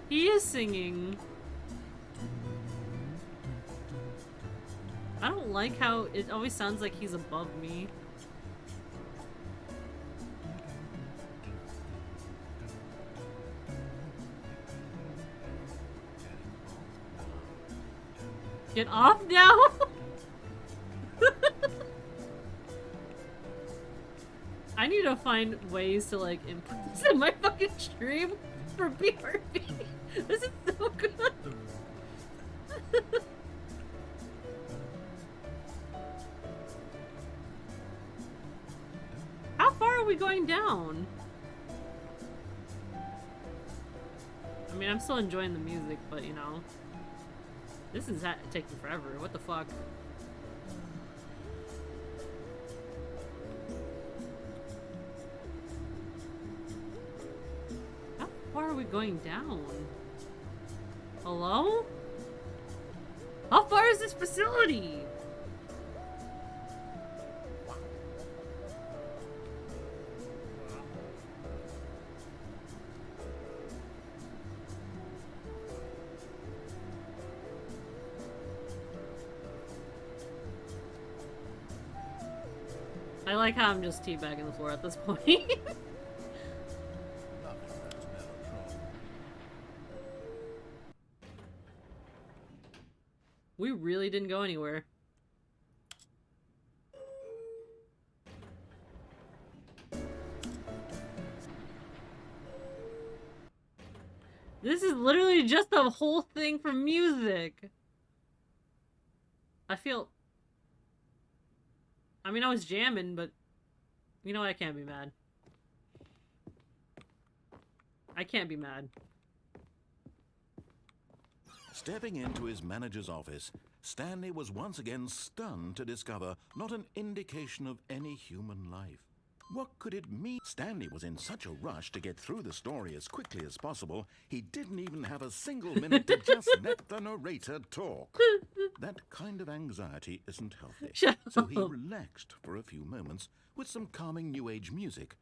He is singing. I don't like how it always sounds like he's above me. Get off now! I need to find ways to like input this in my fucking stream for BRB. This is so good. How far are we going down? I mean, I'm still enjoying the music, but you know. This is taking forever. What the fuck? How far are we going down? Hello? How far is this facility? I like how I'm just teabagging the floor at this point. We really didn't go anywhere. This is literally just a whole thing for music. I mean, I was jamming, but, You know I can't be mad. I can't be mad. Stepping into his manager's office, Stanley was once again stunned to discover not an indication of any human life. What could it mean? Stanley was in such a rush to get through the story as quickly as possible, he didn't even have a single minute to just let the narrator talk. That kind of anxiety isn't healthy. Shut So he up. relaxed for a few moments with some calming New Age music.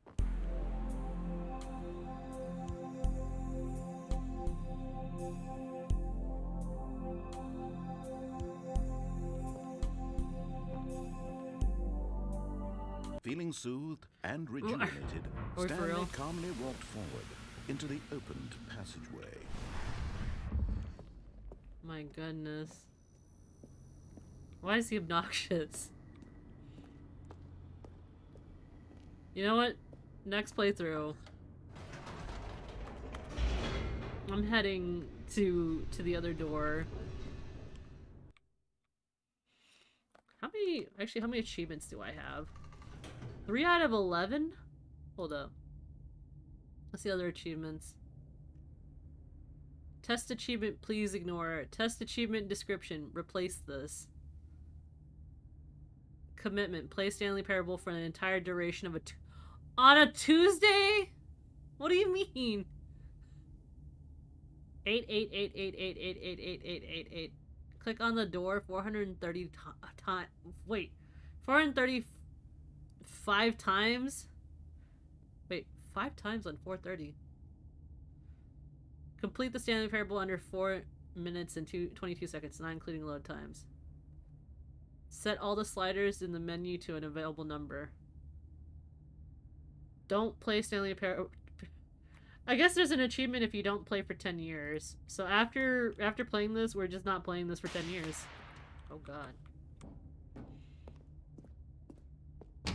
Feeling soothed and rejuvenated, Are we for Stanley real? calmly walked forward into the opened passageway. My goodness. Why is he obnoxious? You know what? Next playthrough, I'm heading to the other door. How many achievements do I have? 3 out of 11? Hold up. What's the other achievements? Test achievement, please ignore. Test achievement description, replace this. Commitment, play Stanley Parable for the entire duration of on a Tuesday? What do you mean? 8. Click on the door 430 times. Wait, 435 times? Wait, 5 times on 430. Complete the Stanley Parable under 4 minutes and 22 seconds, not including load times. Set all the sliders in the menu to an available number. Don't play Stanley Parable. I guess there's an achievement if you don't play for 10 years. So after playing this, we're just not playing this for 10 years. Oh god.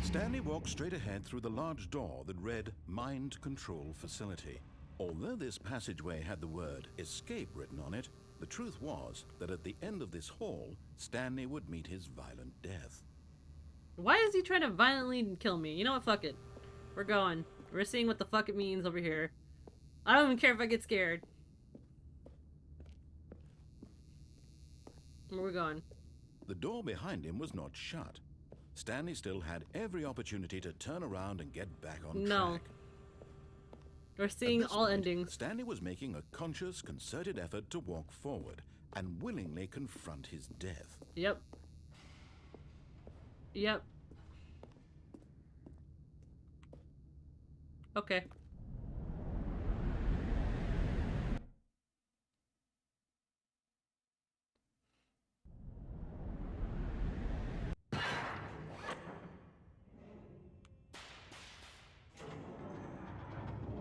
Stanley walked straight ahead through the large door that read Mind Control Facility. Although this passageway had the word escape written on it, the truth was that at the end of this hall, Stanley would meet his violent death. Why is he trying to violently kill me? You know what? Fuck it. We're going. We're seeing what the fuck it means over here. I don't even care if I get scared. Where we going? The door behind him was not shut. Stanley still had every opportunity to turn around and get back on track. We're seeing At this all point, endings. Stanley was making a conscious, concerted effort to walk forward and willingly confront his death. Yep. Yep. Okay.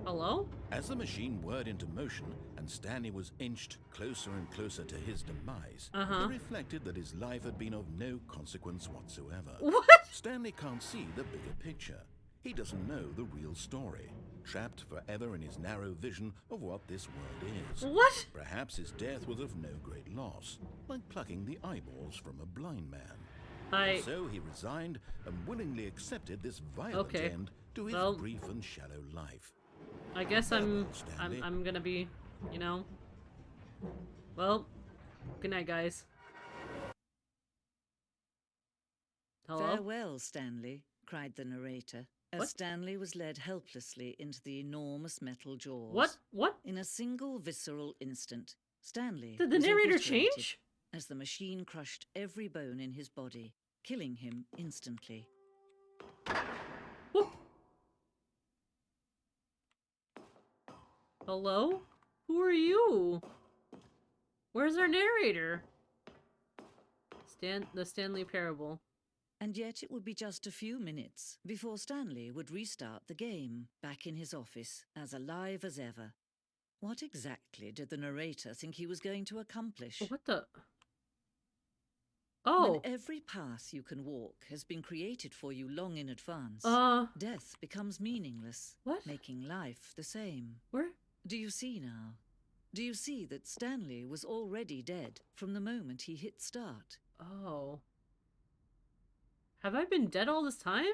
Hello? As the machine whirred into motion and Stanley was inched closer and closer to his demise, he reflected that his life had been of no consequence whatsoever. What? Stanley can't see the bigger picture. He doesn't know the real story, trapped forever in his narrow vision of what this world is. What? Perhaps his death was of no great loss, like plucking the eyeballs from a blind man. So he resigned and willingly accepted this violent end to his brief and shallow life. I guess I'm gonna be, you know. Well, good night, guys. Hello? Farewell, Stanley, cried the narrator, as Stanley was led helplessly into the enormous metal jaws. What? What? In a single visceral instant, Stanley Did the was narrator obliterated change? as the machine crushed every bone in his body, killing him instantly. Whoop. Hello? Who are you? Where's our narrator? The Stanley Parable. And yet it would be just a few minutes before Stanley would restart the game, back in his office, as alive as ever. What exactly did the narrator think he was going to accomplish? What the? Oh. When every path you can walk has been created for you long in advance, death becomes meaningless, making life the same. Where? Do you see now? Do you see that Stanley was already dead from the moment he hit start? Oh. Have I been dead all this time?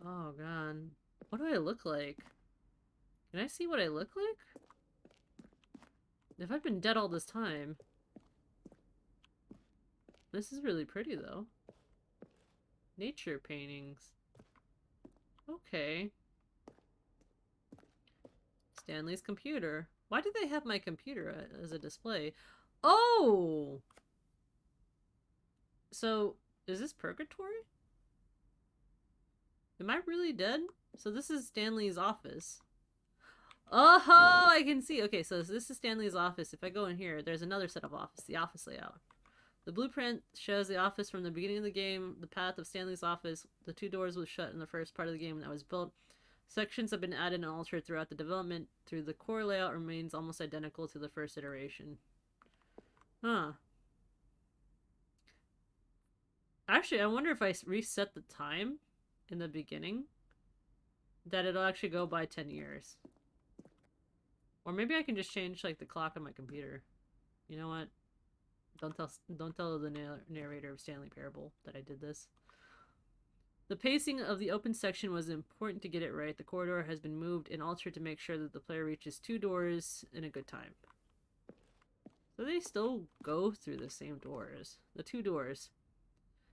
Oh god. What do I look like? Can I see what I look like? If I've been dead all this time. This is really pretty though. Nature paintings. Okay. Stanley's computer. Why do they have my computer as a display? Oh! So, is this purgatory? Am I really dead? So this is Stanley's office. Oh, I can see. Okay, so this is Stanley's office. If I go in here, there's another set of office, the office layout. The blueprint shows the office from the beginning of the game, the path of Stanley's office. The 2 doors was shut in the first part of the game that was built. Sections have been added and altered throughout the development. Through the core layout remains almost identical to the first iteration. Huh. Actually, I wonder if I reset the time in the beginning, that it'll actually go by 10 years. Or maybe I can just change like the clock on my computer. You know what? Don't tell the narrator of Stanley Parable that I did this. The pacing of the open section was important to get it right. The corridor has been moved and altered to make sure that the player reaches 2 doors in a good time. So they still go through the same doors. The 2 doors.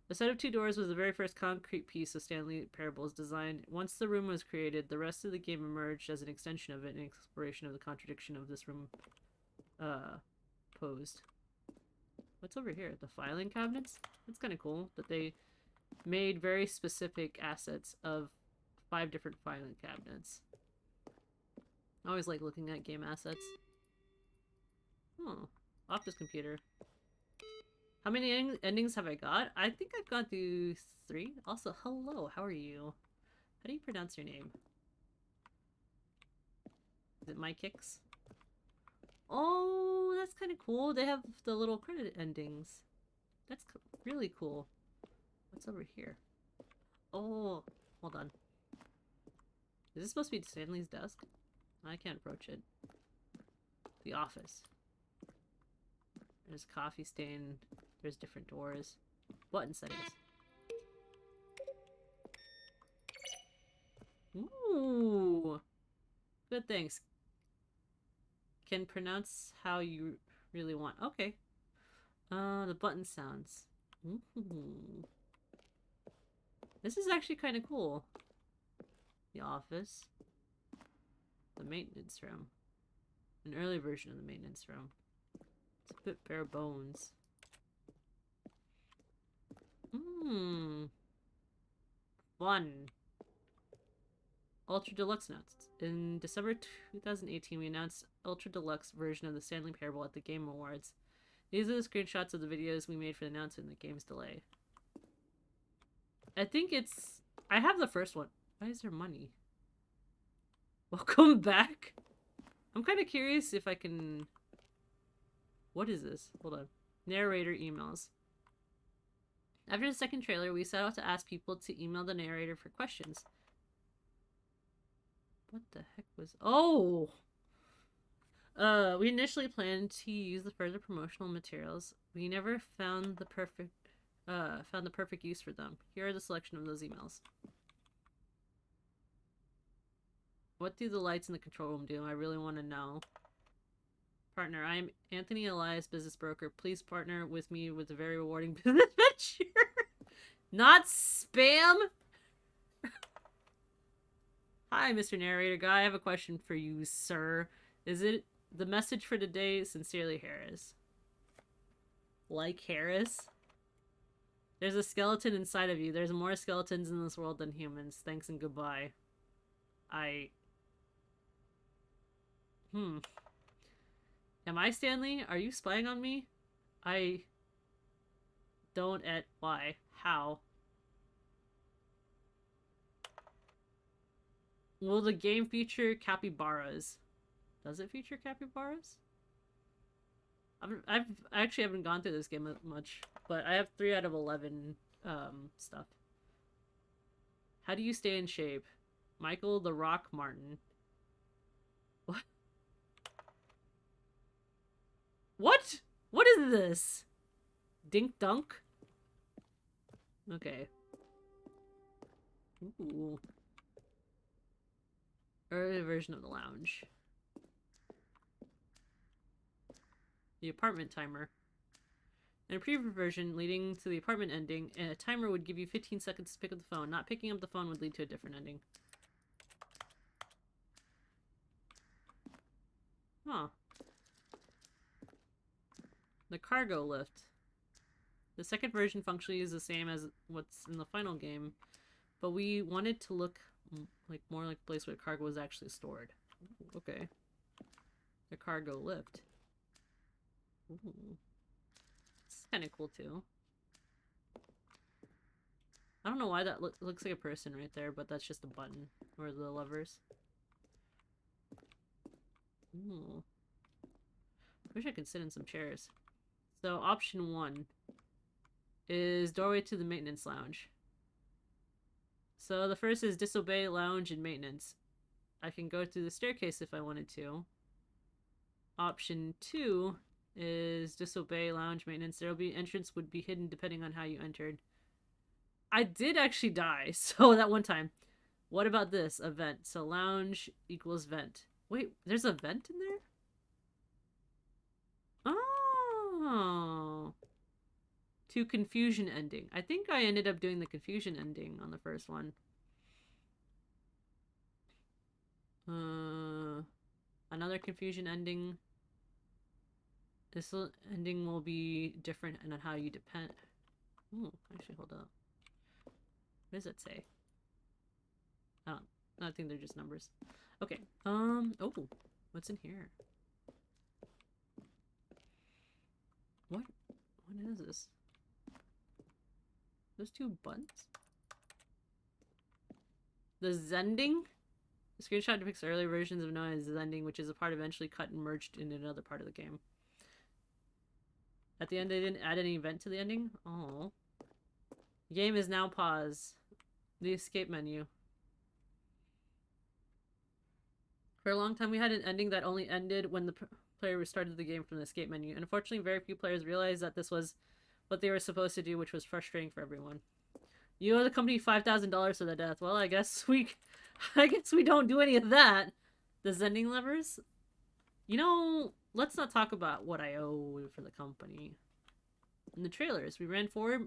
The set of 2 doors was the very first concrete piece of Stanley Parable's design. Once the room was created, the rest of the game emerged as an extension of it, an exploration of the contradiction of this room posed. What's over here? The filing cabinets? That's kind of cool that they made very specific assets of 5 different filing cabinets. I always like looking at game assets. Oh, office computer. How many endings have I got? I think I've gone through 3. Also, hello, how are you? How do you pronounce your name? Is it My Kicks? Oh, that's kind of cool. They have the little credit endings. That's really cool. What's over here? Oh, hold on. Is this supposed to be Stanley's desk? I can't approach it. The office. There's coffee stain. There's different doors. Button settings. Ooh. Good things. Can pronounce how you really want. Okay. The button sounds. Ooh. This is actually kind of cool. The office. The maintenance room. An early version of the maintenance room. It's a bit bare bones. Fun. Ultra Deluxe notes. In December 2018, we announced Ultra Deluxe version of the Stanley Parable at the Game Awards. These are the screenshots of the videos we made for the announcement and the game's delay. I think it's... I have the first one. Why is there money? Welcome back. I'm kind of curious if I can... What is this? Hold on. Narrator emails. After the second trailer, we set out to ask people to email the narrator for questions. What the heck was... Oh! We initially planned to use the further promotional materials. We never found the perfect use for them. Here are the selection of those emails. What do the lights in the control room do? I really want to know. Partner, I am Anthony Elias, business broker. Please partner with me with a very rewarding business venture. Not spam! Hi, Mr. Narrator Guy. I have a question for you, sir. Is it the message for today? Sincerely, Harris. Like Harris? There's a skeleton inside of you. There's more skeletons in this world than humans. Thanks and goodbye. Am I Stanley? Are you spying on me? I don't at why? How? Will the game feature capybaras? Does it feature capybaras? I actually haven't gone through this game much, but I have 3 out of 11 stuff. How do you stay in shape? Michael the Rock Martin. What? What? What is this? Dink Dunk? Okay. Ooh. Early version of the lounge. The apartment timer. In a preview version leading to the apartment ending, a timer would give you 15 seconds to pick up the phone. Not picking up the phone would lead to a different ending. Huh. The cargo lift. The second version functionally is the same as what's in the final game, but we wanted to look like more like a place where cargo was actually stored. Ooh, okay. The cargo lift. Ooh. It's kind of cool too. I don't know why that looks like a person right there, but that's just a button or the levers. Ooh. Wish I could sit in some chairs. So option 1 is doorway to the maintenance lounge. So the first is disobey lounge and maintenance. I can go through the staircase if I wanted to. Option 2 is disobey lounge maintenance. There'll be entrance would be hidden depending on how you entered. I did actually die, so that one time. What about this? A vent. So lounge equals vent. Wait, there's a vent in there? Oh. To confusion ending. I think I ended up doing the confusion ending on the first one. Another confusion ending. This ending will be different on how you depend. Ooh, actually, hold up. What does that say? I think they're just numbers. Okay. Oh, what's in here? What is this? Those two buttons? The Zending? The screenshot depicts early versions of known as Zending, which is a part eventually cut and merged into another part of the game. At the end, they didn't add any event to the ending? Oh. Game is now paused. The escape menu. For a long time, we had an ending that only ended when the player restarted the game from the escape menu. And unfortunately, very few players realized that this was what they were supposed to do, which was frustrating for everyone. You owe the company $5,000 for the death. Well, I guess we don't do any of that. The Zending levers? You know, let's not talk about what I owe for the company. In the trailers, we ran 4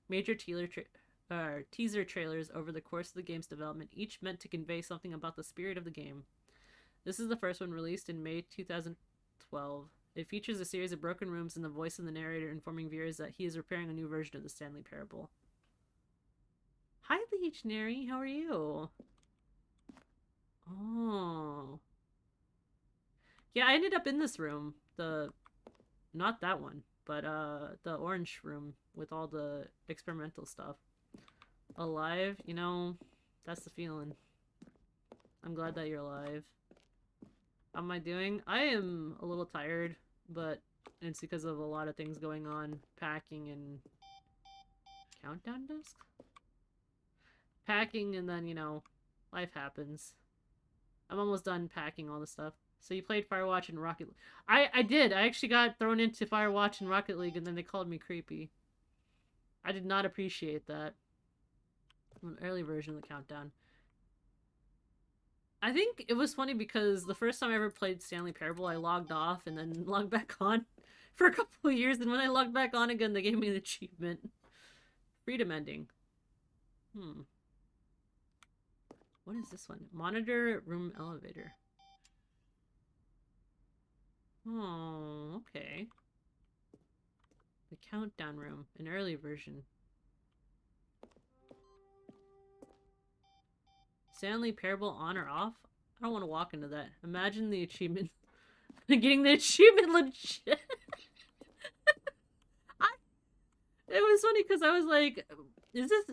major teaser trailers over the course of the game's development, each meant to convey something about the spirit of the game. This is the first one, released in May 2012. It features a series of broken rooms and the voice of the narrator informing viewers that he is repairing a new version of the Stanley Parable. Hi, Legionary. How are you? Oh. Yeah, I ended up in this room. Not that one, but the orange room with all the experimental stuff. Alive? You know, that's the feeling. I'm glad that you're alive. How am I doing? I am a little tired, but it's because of a lot of things going on. Packing and... Countdown disc? Packing and then, you know, life happens. I'm almost done packing all the stuff. So you played Firewatch and Rocket League. I did. I actually got thrown into Firewatch and Rocket League and then they called me creepy. I did not appreciate that. An early version of the countdown. I think it was funny because the first time I ever played Stanley Parable, I logged off and then logged back on for a couple of years. And when I logged back on again, they gave me the achievement. Freedom ending. What is this one? Monitor room elevator. Oh, okay. The countdown room, an early version. Stanley Parable on or off? I don't want to walk into that. Imagine the achievement. Getting the achievement legit. It was funny because I was like, is this...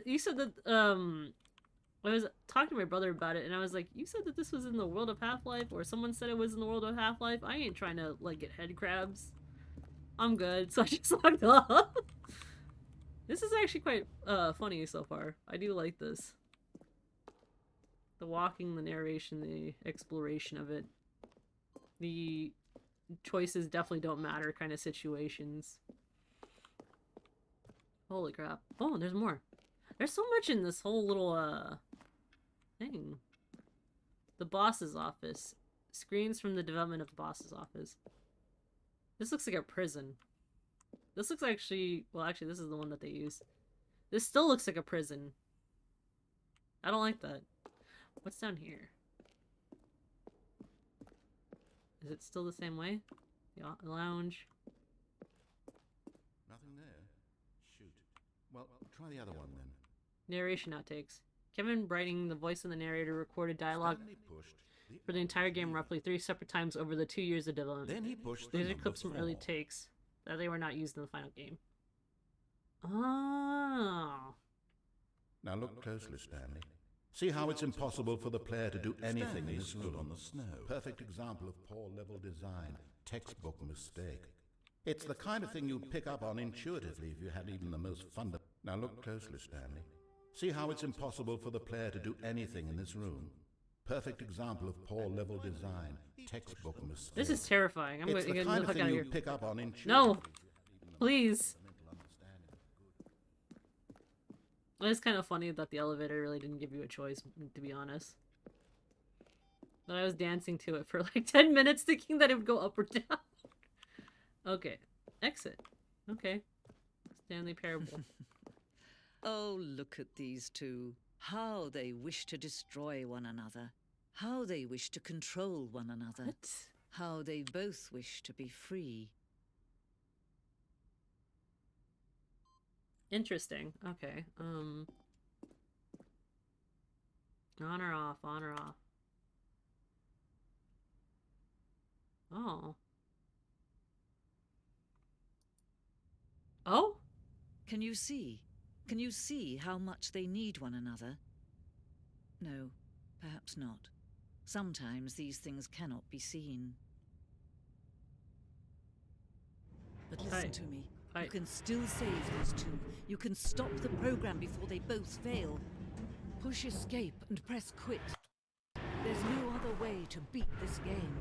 You said that, I was talking to my brother about it, and I was like, you said that this was in the world of Half-Life, or someone said it was in the world of Half-Life. I ain't trying to, like, get head crabs. I'm good, so I just logged off. This is actually quite, funny so far. I do like this. The walking, the narration, the exploration of it. The choices definitely don't matter kind of situations. Holy crap. Oh, there's more. There's so much in this whole little, thing. The boss's office. Screens from the development of the boss's office. This looks like a prison. This looks actually... Well, actually, this is the one that they use. This still looks like a prison. I don't like that. What's down here? Is it still the same way? The lounge. Nothing there. Shoot. Well, try the other one then. Narration outtakes. Kevin writing the voice of the narrator recorded dialogue Stanley pushed for the entire game roughly 3 separate times over the 2 years of development. Then he pushed the These are number clips from 4. early takes that they were not used in the final game. Oh. Now look closely, Stanley. See how it's impossible for the player to do anything in this room on the snow. Perfect example of poor level design. Textbook mistake. It's the kind of thing you'd pick up on intuitively if you had even the most fundamental... Now look closely, Stanley. See how it's impossible for the player to do anything in this room. Perfect example of poor level design. Textbook mistake. This is terrifying. I'm It's going the to kind get of the fuck out thing of you here. pick up on intuitively. No! Please! It's kind of funny that the elevator really didn't give you a choice, to be honest. But I was dancing to it for like 10 minutes thinking that it would go up or down. Okay. Exit. Okay. Stanley Parable. Oh, look at these two. How they wish to destroy one another. How they wish to control one another. What? How they both wish to be free. Interesting. Okay. On or off, on or off. Oh. Oh? Can you see? Can you see how much they need one another? No, perhaps not. Sometimes these things cannot be seen. But listen Hi. to me. Hi. You can still save these two. You can stop the program before they both fail. Push escape and press quit. There's no other way to beat this game.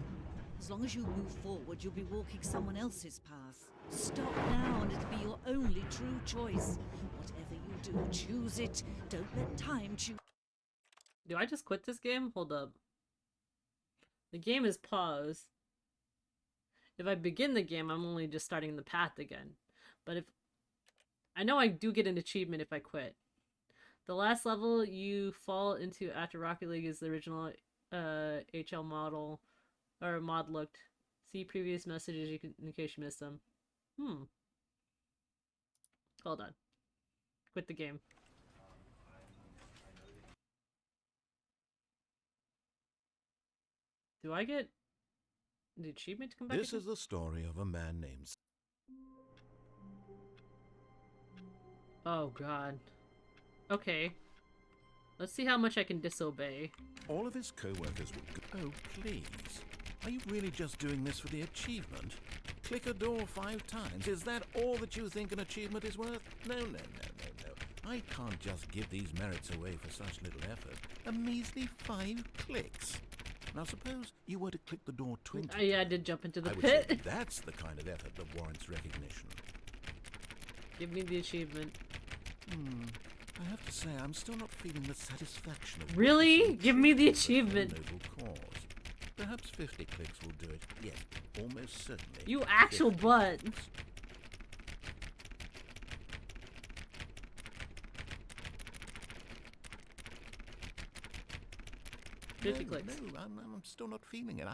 As long as you move forward, you'll be walking someone else's path. Stop now and it'll be your only true choice. Whatever you do, choose it. Don't let time choose. Do I just quit this game? Hold up. The game is paused. If I begin the game, I'm only just starting the path again. But if... I know I do get an achievement if I quit. The last level you fall into after Rocket League is the original HL model or mod looked. See previous messages in case you missed them. Hold on. Quit the game. Do I get the achievement to come back? This again? is the story of a man named... Oh god. Okay. Let's see how much I can disobey. All of his co-workers would go, oh, please. Are you really just doing this for the achievement? Click a door 5 times. Is that all that you think an achievement is worth? No, no, no, no, no. I can't just give these merits away for such little effort. A measly 5 clicks. Now suppose you were to click the door 20 Yeah, I did jump into the I would pit. say that's the kind of effort that warrants recognition. Give me the achievement. I have to say, I'm still not feeling the satisfaction of... Really? witnessing Give me the achievement achievement. for a noble cause. Perhaps 50 clicks will do it. Yes, almost certainly. You actual 50 butt. clicks. 50 No, clicks. No, I'm still not feeling it.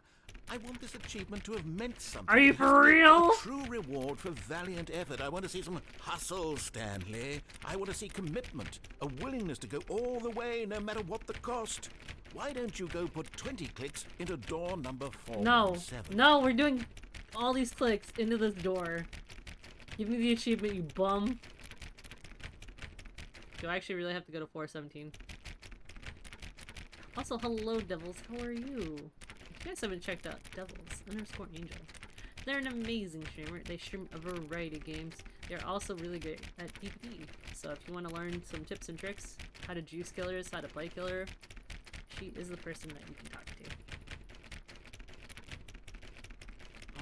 I want this achievement to have meant something. Are you for real? A true reward for valiant effort. I want to see some hustle, Stanley. I want to see commitment, a willingness to go all the way, no matter what the cost. Why don't you go put 20 clicks into door number 417? No, we're doing all these clicks into this door. Give me the achievement, you bum. Do I actually really have to go to 417? Also, hello, Devils. How are you? If you guys haven't checked out Devils_Angel. They're an amazing streamer. They stream a variety of games. They're also really good at PvP. So if you want to learn some tips and tricks, how to juice killers, how to play killer, she is the person that you can talk to.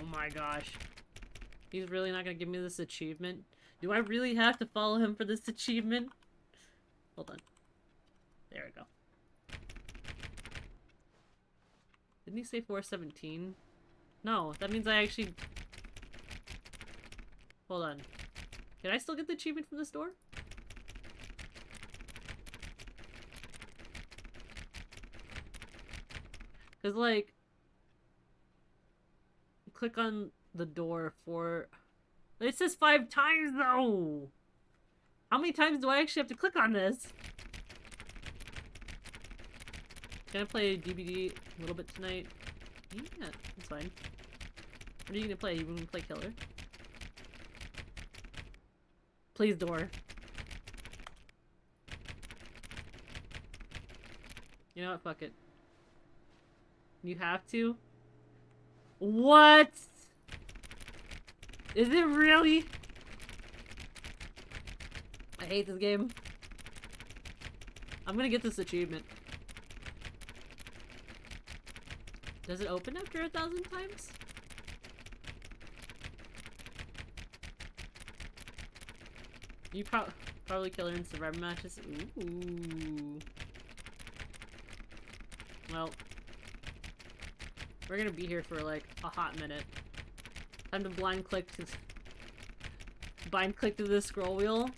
Oh my gosh. He's really not going to give me this achievement? Do I really have to follow him for this achievement? Hold on. There we go. Didn't he say 417? No, that means I actually... Hold on. Can I still get the achievement from this door? Because, like... Click on the door for... It says 5 times, though! How many times do I actually have to click on this? Can I play DBD a little bit tonight? Yeah, that's fine. What are you gonna play? You gonna play Killer? Please, door. You know what? Fuck it. You have to? What? Is it really? I hate this game. I'm gonna get this achievement. Does it open after 1,000 times? You probably kill her in survivor matches. Ooh. Well, we're gonna be here for like a hot minute. Time to blind click to this scroll wheel.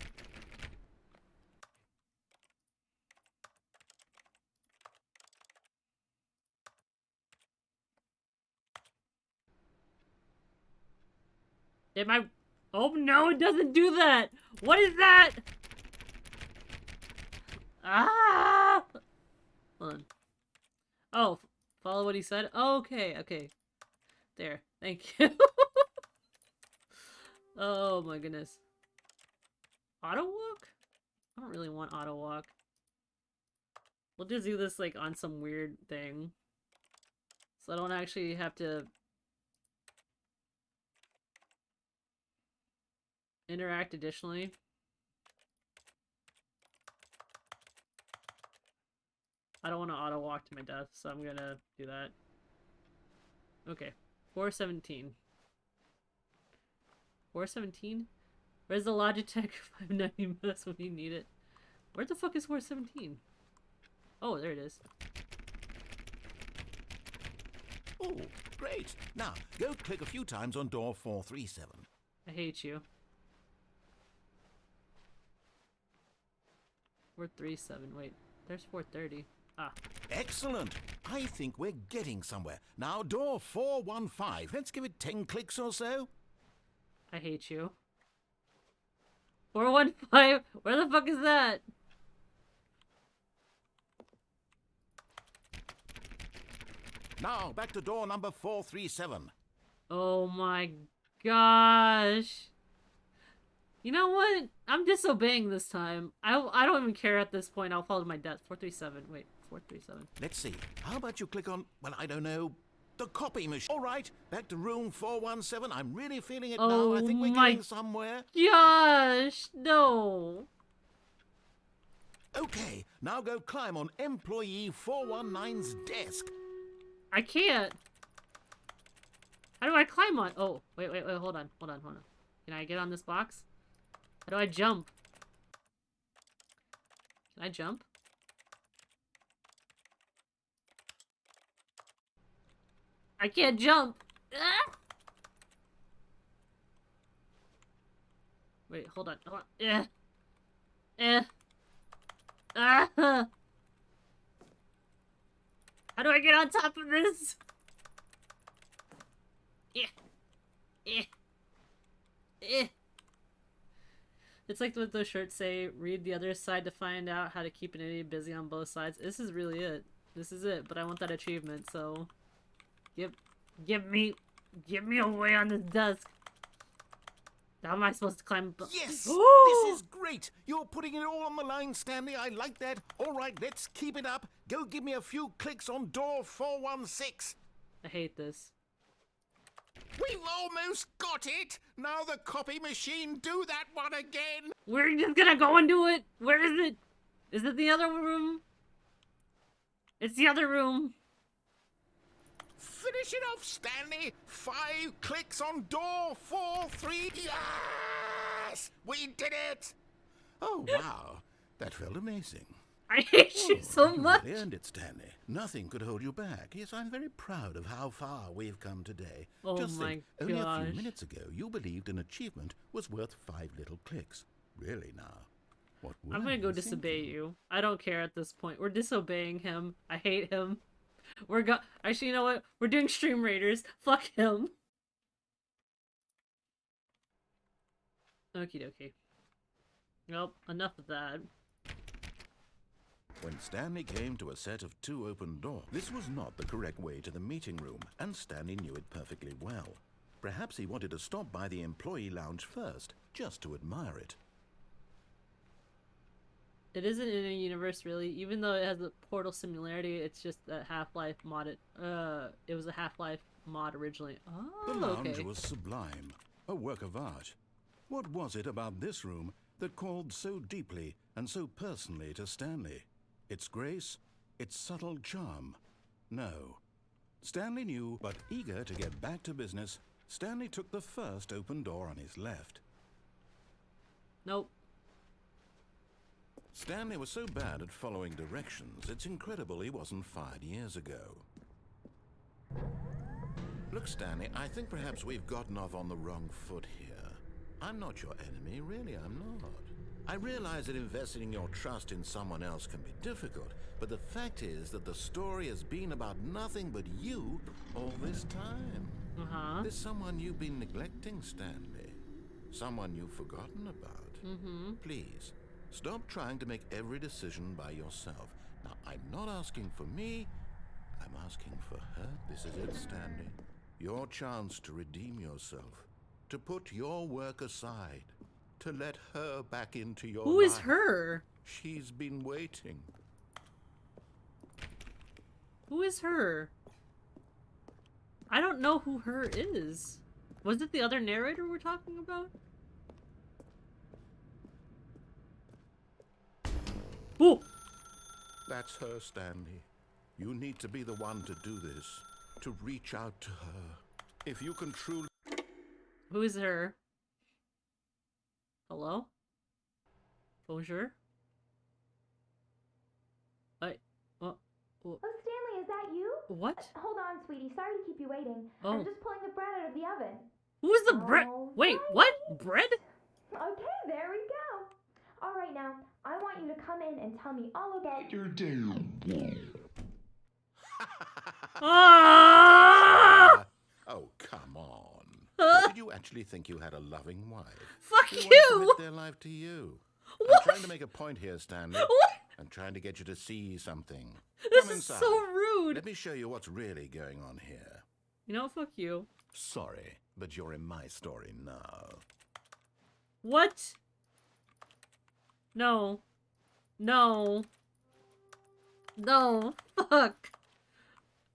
Am I? Oh no, it doesn't do that! What is that? Ah! Hold on. Oh, follow what he said? Okay, okay. There, thank you. Oh my goodness. Auto walk? I don't really want auto walk. We'll just do this like on some weird thing. So I don't actually have to interact additionally. I don't want to auto walk to my death, so I'm gonna do that. Okay. 417. 417? Where's the Logitech 590 mouse when you need it? Where the fuck is 417? Oh, there it is. Oh, great. Now, go click a few times on door 437. I hate you. 437. Wait, there's 430. Ah. Excellent. I think we're getting somewhere. Now, door 415. Let's give it 10 clicks or so. I hate you. 415? Where the fuck is that? Now, back to door number 437. Oh my gosh. You know what? I'm disobeying this time. I don't even care at this point. I'll follow my death. 437. Wait, 437. Let's see. How about you click on, well, I don't know, the copy machine. All right, back to room 417. I'm really feeling it now. I think we're getting somewhere. Gosh, no. Okay, now go climb on employee 419's desk. I can't. How do I climb on? Oh, wait, hold on. Can I get on this box? How do I jump? Can I jump? I can't jump! Ah! Wait, hold on. Ah! How do I get on top of this? It's like what those shirts say, read the other side to find out how to keep an idiot busy on both sides. This is really it. This is it, but I want that achievement, so... Give me away on this desk. How am I supposed to climb up? Yes! This is great! You're putting it all on the line, Stanley. I like that. All right, let's keep it up. Go give me a few clicks on door 416. I hate this. We've almost got it! Now the copy machine, do that one again! We're just gonna go and do it! Where is it? Is it the other room? It's the other room. Finish it off, Stanley! 5 clicks on door 43. Yes! We did it! Oh, wow. That felt amazing. I hate you so you much. really earned it, Stanley. Nothing could hold you back. Yes, I'm very proud of how far we've come today. Oh Just my think, only a few gosh. minutes ago, you believed an achievement was worth 5 little clicks. Really now? What were I'm gonna go you disobey thinking? you. I don't care at this point. We're disobeying him. I hate him. Actually, you know what? We're doing Stream Raiders. Fuck him. Okie dokie. Nope, enough of that. When Stanley came to a set of 2 open doors, this was not the correct way to the meeting room, and Stanley knew it perfectly well. Perhaps he wanted to stop by the employee lounge first, just to admire it. It isn't in a universe, really. Even though it has a portal similarity, it's just a Half-Life modded. It was a Half-Life mod originally. The Oh, lounge okay. was sublime, a work of art. What was it about this room that called so deeply and so personally to Stanley? Its grace? Its subtle charm? No. Stanley knew, but eager to get back to business, Stanley took the first open door on his left. Nope. Stanley was so bad at following directions, it's incredible he wasn't fired years ago. Look, Stanley, I think perhaps we've gotten off on the wrong foot here. I'm not your enemy, really, I'm not. I realize that investing your trust in someone else can be difficult, but the fact is that the story has been about nothing but you all this time. Uh-huh. There's someone you've been neglecting, Stanley. Someone you've forgotten about. Mm-hmm. Please, stop trying to make every decision by yourself. Now, I'm not asking for me, I'm asking for her. This is it, Stanley. Your chance to redeem yourself, to put your work aside, to let her back into your life. Who is her? She's been waiting. Who is her? I don't know who her is. Was it the other narrator we're talking about? Ooh! That's her, Stanley. You need to be the one to do this, to reach out to her. If you can truly... Who is her? Hello? Bonjour? Oh, Stanley, is that you? What? Hold on, sweetie. Sorry to keep you waiting. Oh. I'm just pulling the bread out of the oven. Who is the bread? Wait, what? Bread? Okay, there we go. All right, now, I want you to come in and tell me all about your day. Ah! Oh, come on. Huh? Did you actually think you had a loving wife? Fuck Who won't you! commit their life to you? What? I'm trying to make a point here, Stanley. What? I'm trying to get you to see something. This Come is inside. so rude. Let me show you what's really going on here. You know, fuck you. Sorry, but you're in my story now. What? No. No. No. Fuck.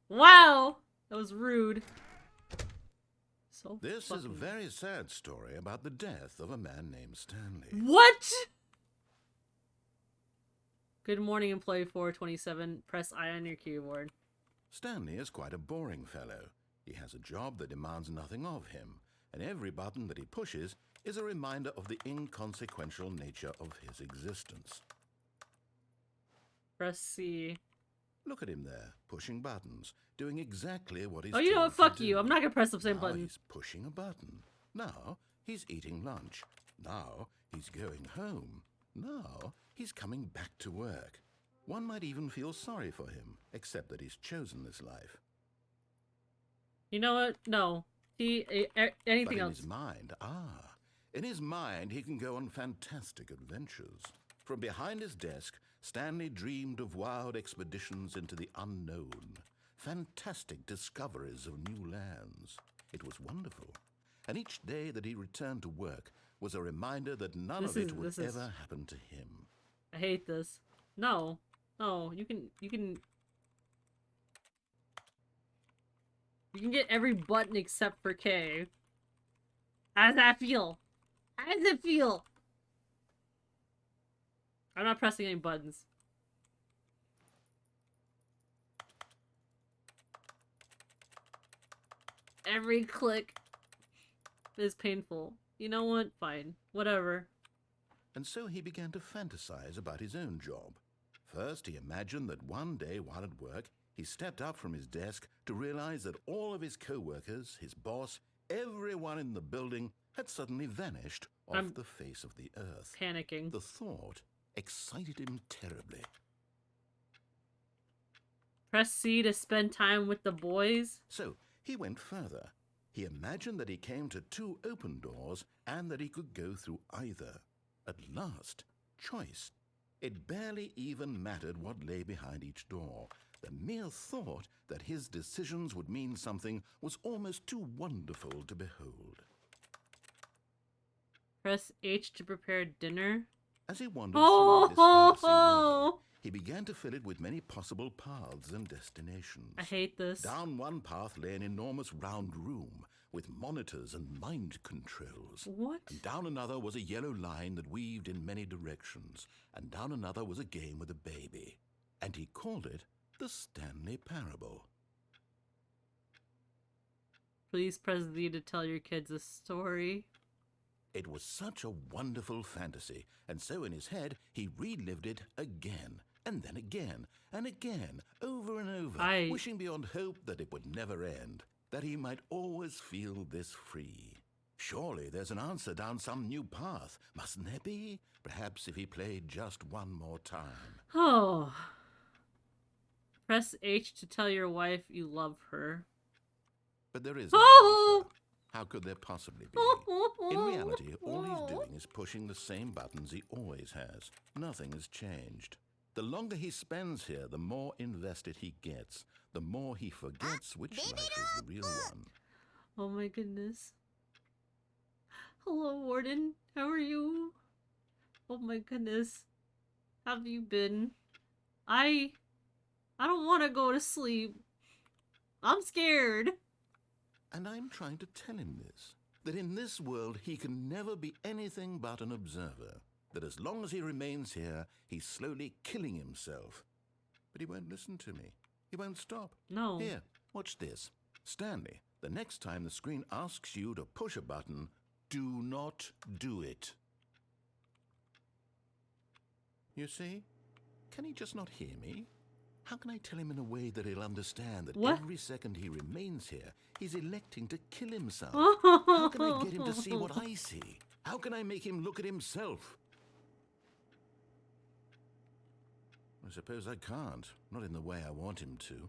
Wow. That was rude. So This is a fucking... very sad story about the death of a man named Stanley. What? Good morning, employee 427. Press I on your keyboard. Stanley is quite a boring fellow. He has a job that demands nothing of him, and every button that he pushes is a reminder of the inconsequential nature of his existence. Press C. Look at him there, pushing buttons, doing exactly what he's Oh, you know what? told Fuck to you. do. I'm not gonna press the same Now button. he's pushing a button. Now he's eating lunch. Now he's going home. Now he's coming back to work. One might even feel sorry for him, except that he's chosen this life. You know what? No. Anything But in else? in his mind, he can go on fantastic adventures. From behind his desk, Stanley dreamed of wild expeditions into the unknown, fantastic discoveries of new lands. It was wonderful. And each day that he returned to work was a reminder that none of it would ever happen to him. I hate this. No. No, you can get every button except for K. How does that feel? How does it feel? I'm not pressing any buttons. Every click is painful. You know what? Fine. Whatever. And so he began to fantasize about his own job. First, he imagined that one day while at work, he stepped up from his desk to realize that all of his co-workers, his boss, everyone in the building had suddenly vanished off the face of the earth. Panicking. The thought excited him terribly. Press C to spend time with the boys. So he went further. He imagined that he came to 2 open doors and that he could go through either. At last, choice. It barely even mattered what lay behind each door. The mere thought that his decisions would mean something was almost too wonderful to behold. Press H to prepare dinner. As he wandered through this fantasy world, he began to fill it with many possible paths and destinations. I hate this. Down one path lay an enormous round room with monitors and mind controls. What? And down another was a yellow line that weaved in many directions. And down another was a game with a baby. And he called it the Stanley Parable. Please press Z to tell your kids a story. It was such a wonderful fantasy, and so in his head he relived it again, and then again, and again, over and over, wishing beyond hope that it would never end, that he might always feel this free. Surely there's an answer down some new path, mustn't there be? Perhaps if he played just one more time. Oh. Press H to tell your wife you love her. But there is no answer. How could there possibly be? In reality, all he's doing is pushing the same buttons he always has. Nothing has changed. The longer he spends here, the more invested he gets. The more he forgets which life is the real one. Oh my goodness. Hello, Warden. How are you? Oh my goodness. How have you been? I don't want to go to sleep. I'm scared. And I'm trying to tell him this, that in this world he can never be anything but an observer, that as long as he remains here, he's slowly killing himself. But he won't listen to me. He won't stop. No. Here, watch this. Stanley, the next time the screen asks you to push a button, do not do it. You see? Can he just not hear me? How can I tell him in a way that he'll understand that every second he remains here, he's electing to kill himself? How can I get him to see what I see? How can I make him look at himself? I suppose I can't, not in the way I want him to.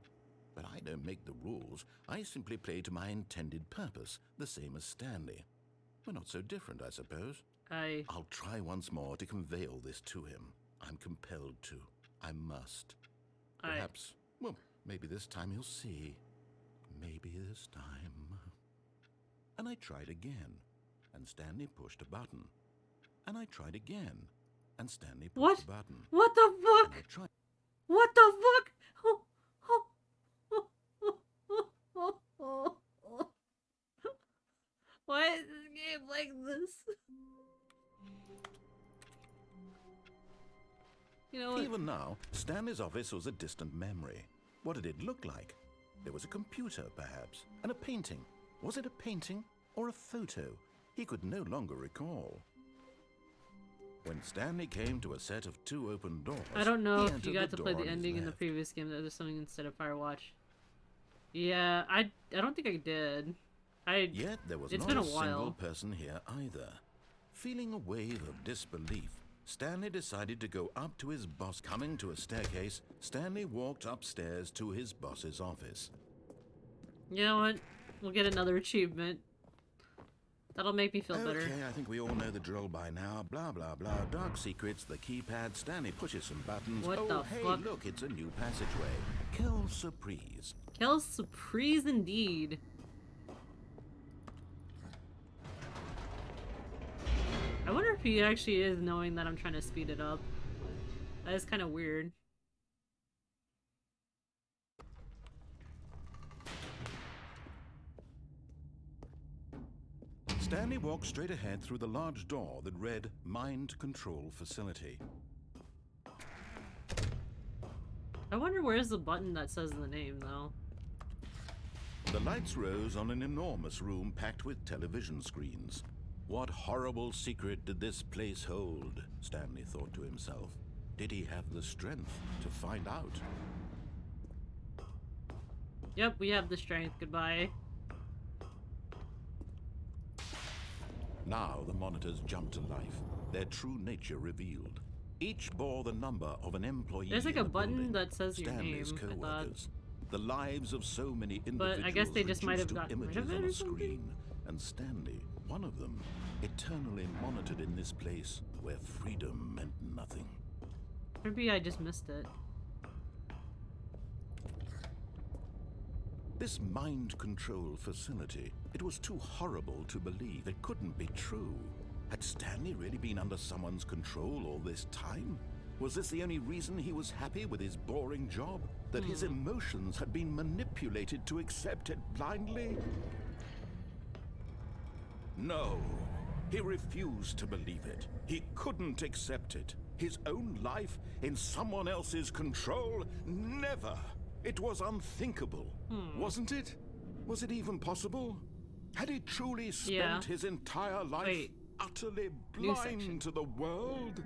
But I don't make the rules. I simply play to my intended purpose, the same as Stanley. We're not so different, I suppose. I'll try once more to convey all this to him. I'm compelled to. I must. Perhaps, well, maybe this time he'll see. Maybe this time. And I tried again, and Stanley pushed a button. And I tried again, and Stanley pushed a button. What the fuck? What the fuck? Why is this game like this? You know what? Even now, Stanley's office was a distant memory. What did it look like? There was a computer, perhaps, and a painting. Was it a painting or a photo? He could no longer recall. When Stanley came to a set of 2 open doors, I don't know if you got to the play door the on his ending in the left. previous game. That was something instead of Firewatch. Yeah, I don't think I did. Yet there was it's not been a a single while. person here either. Feeling a wave of disbelief, Stanley decided to go up to his boss. Coming to a staircase, Stanley walked upstairs to his boss's office. You know what? We'll get another achievement. That'll make me feel better. Okay, I think we all know the drill by now. Blah, blah, blah. Dark secrets, the keypad. Stanley pushes some buttons. What the hey, fuck? Look, it's a new passageway. Quelle surprise. Quelle surprise indeed. I wonder if he actually is knowing that I'm trying to speed it up. That is kind of weird. Stanley walked straight ahead through the large door that read Mind Control Facility. I wonder where's the button that says the name, though. The lights rose on an enormous room packed with television screens. What horrible secret did this place hold? Stanley thought to himself. Did he have the strength to find out? Yep, we have the strength. Goodbye. Now the monitors jumped to life, their true nature revealed. Each bore the number of an employee. There's like in a the button building, that says your Stanley's name, I thought. co-workers, the lives of so many individuals But I guess they just might have reduced to gotten rid of images it on or a something? screen, and Stanley, one of them, eternally monitored in this place where freedom meant nothing. Maybe I just missed it. This mind control facility, it was too horrible to believe. It couldn't be true. Had Stanley really been under someone's control all this time? Was this the only reason he was happy with his boring job? That his emotions had been manipulated to accept it blindly? No. He refused to believe it. He couldn't accept it. His own life in someone else's control? Never. It was unthinkable. Wasn't it? Was it even possible? Had he truly spent his entire life utterly blind to the world?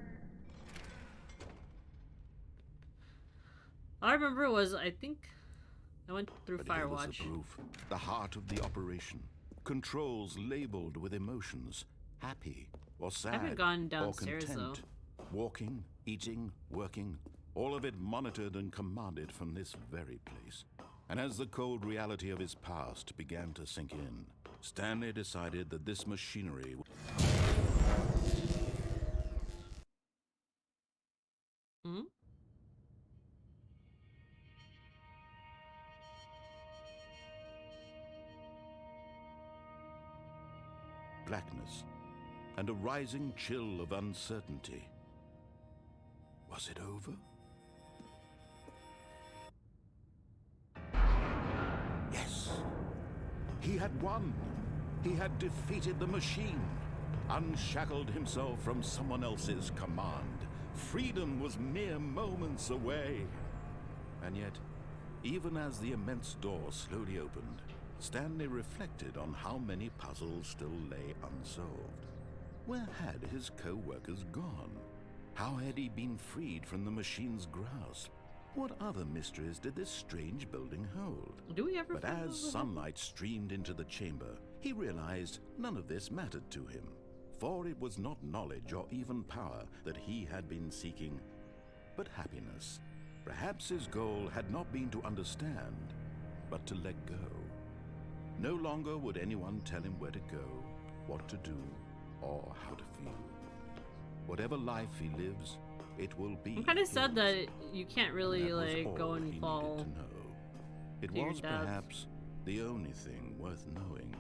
All I remember was, I think I went through But here was Firewatch. the proof, the heart of the operation. Controls labeled with emotions, happy or sad, I haven't gone or downstairs content. Walking, eating, working, all of it monitored and commanded from this very place. And as the cold reality of his past began to sink in, Stanley decided that this machinery... Hmm? blackness, and a rising chill of uncertainty. Was it over? Yes. He had won. He had defeated the machine, unshackled himself from someone else's command. Freedom was mere moments away. And yet, even as the immense door slowly opened, Stanley reflected on how many puzzles still lay unsolved. Where had his co-workers gone? How had he been freed from the machine's grasp? What other mysteries did this strange building hold? Do we ever But find as those with sunlight streamed into the chamber, he realized none of this mattered to him, for it was not knowledge or even power that he had been seeking, but happiness. Perhaps his goal had not been to understand, but to let go. No longer would anyone tell him where to go, what to do, or how to feel. Whatever life he lives, it will be. I'm kind of sad his. that you can't really That was like go all and he fall. needed to know. It to your was death. perhaps the only thing worth knowing.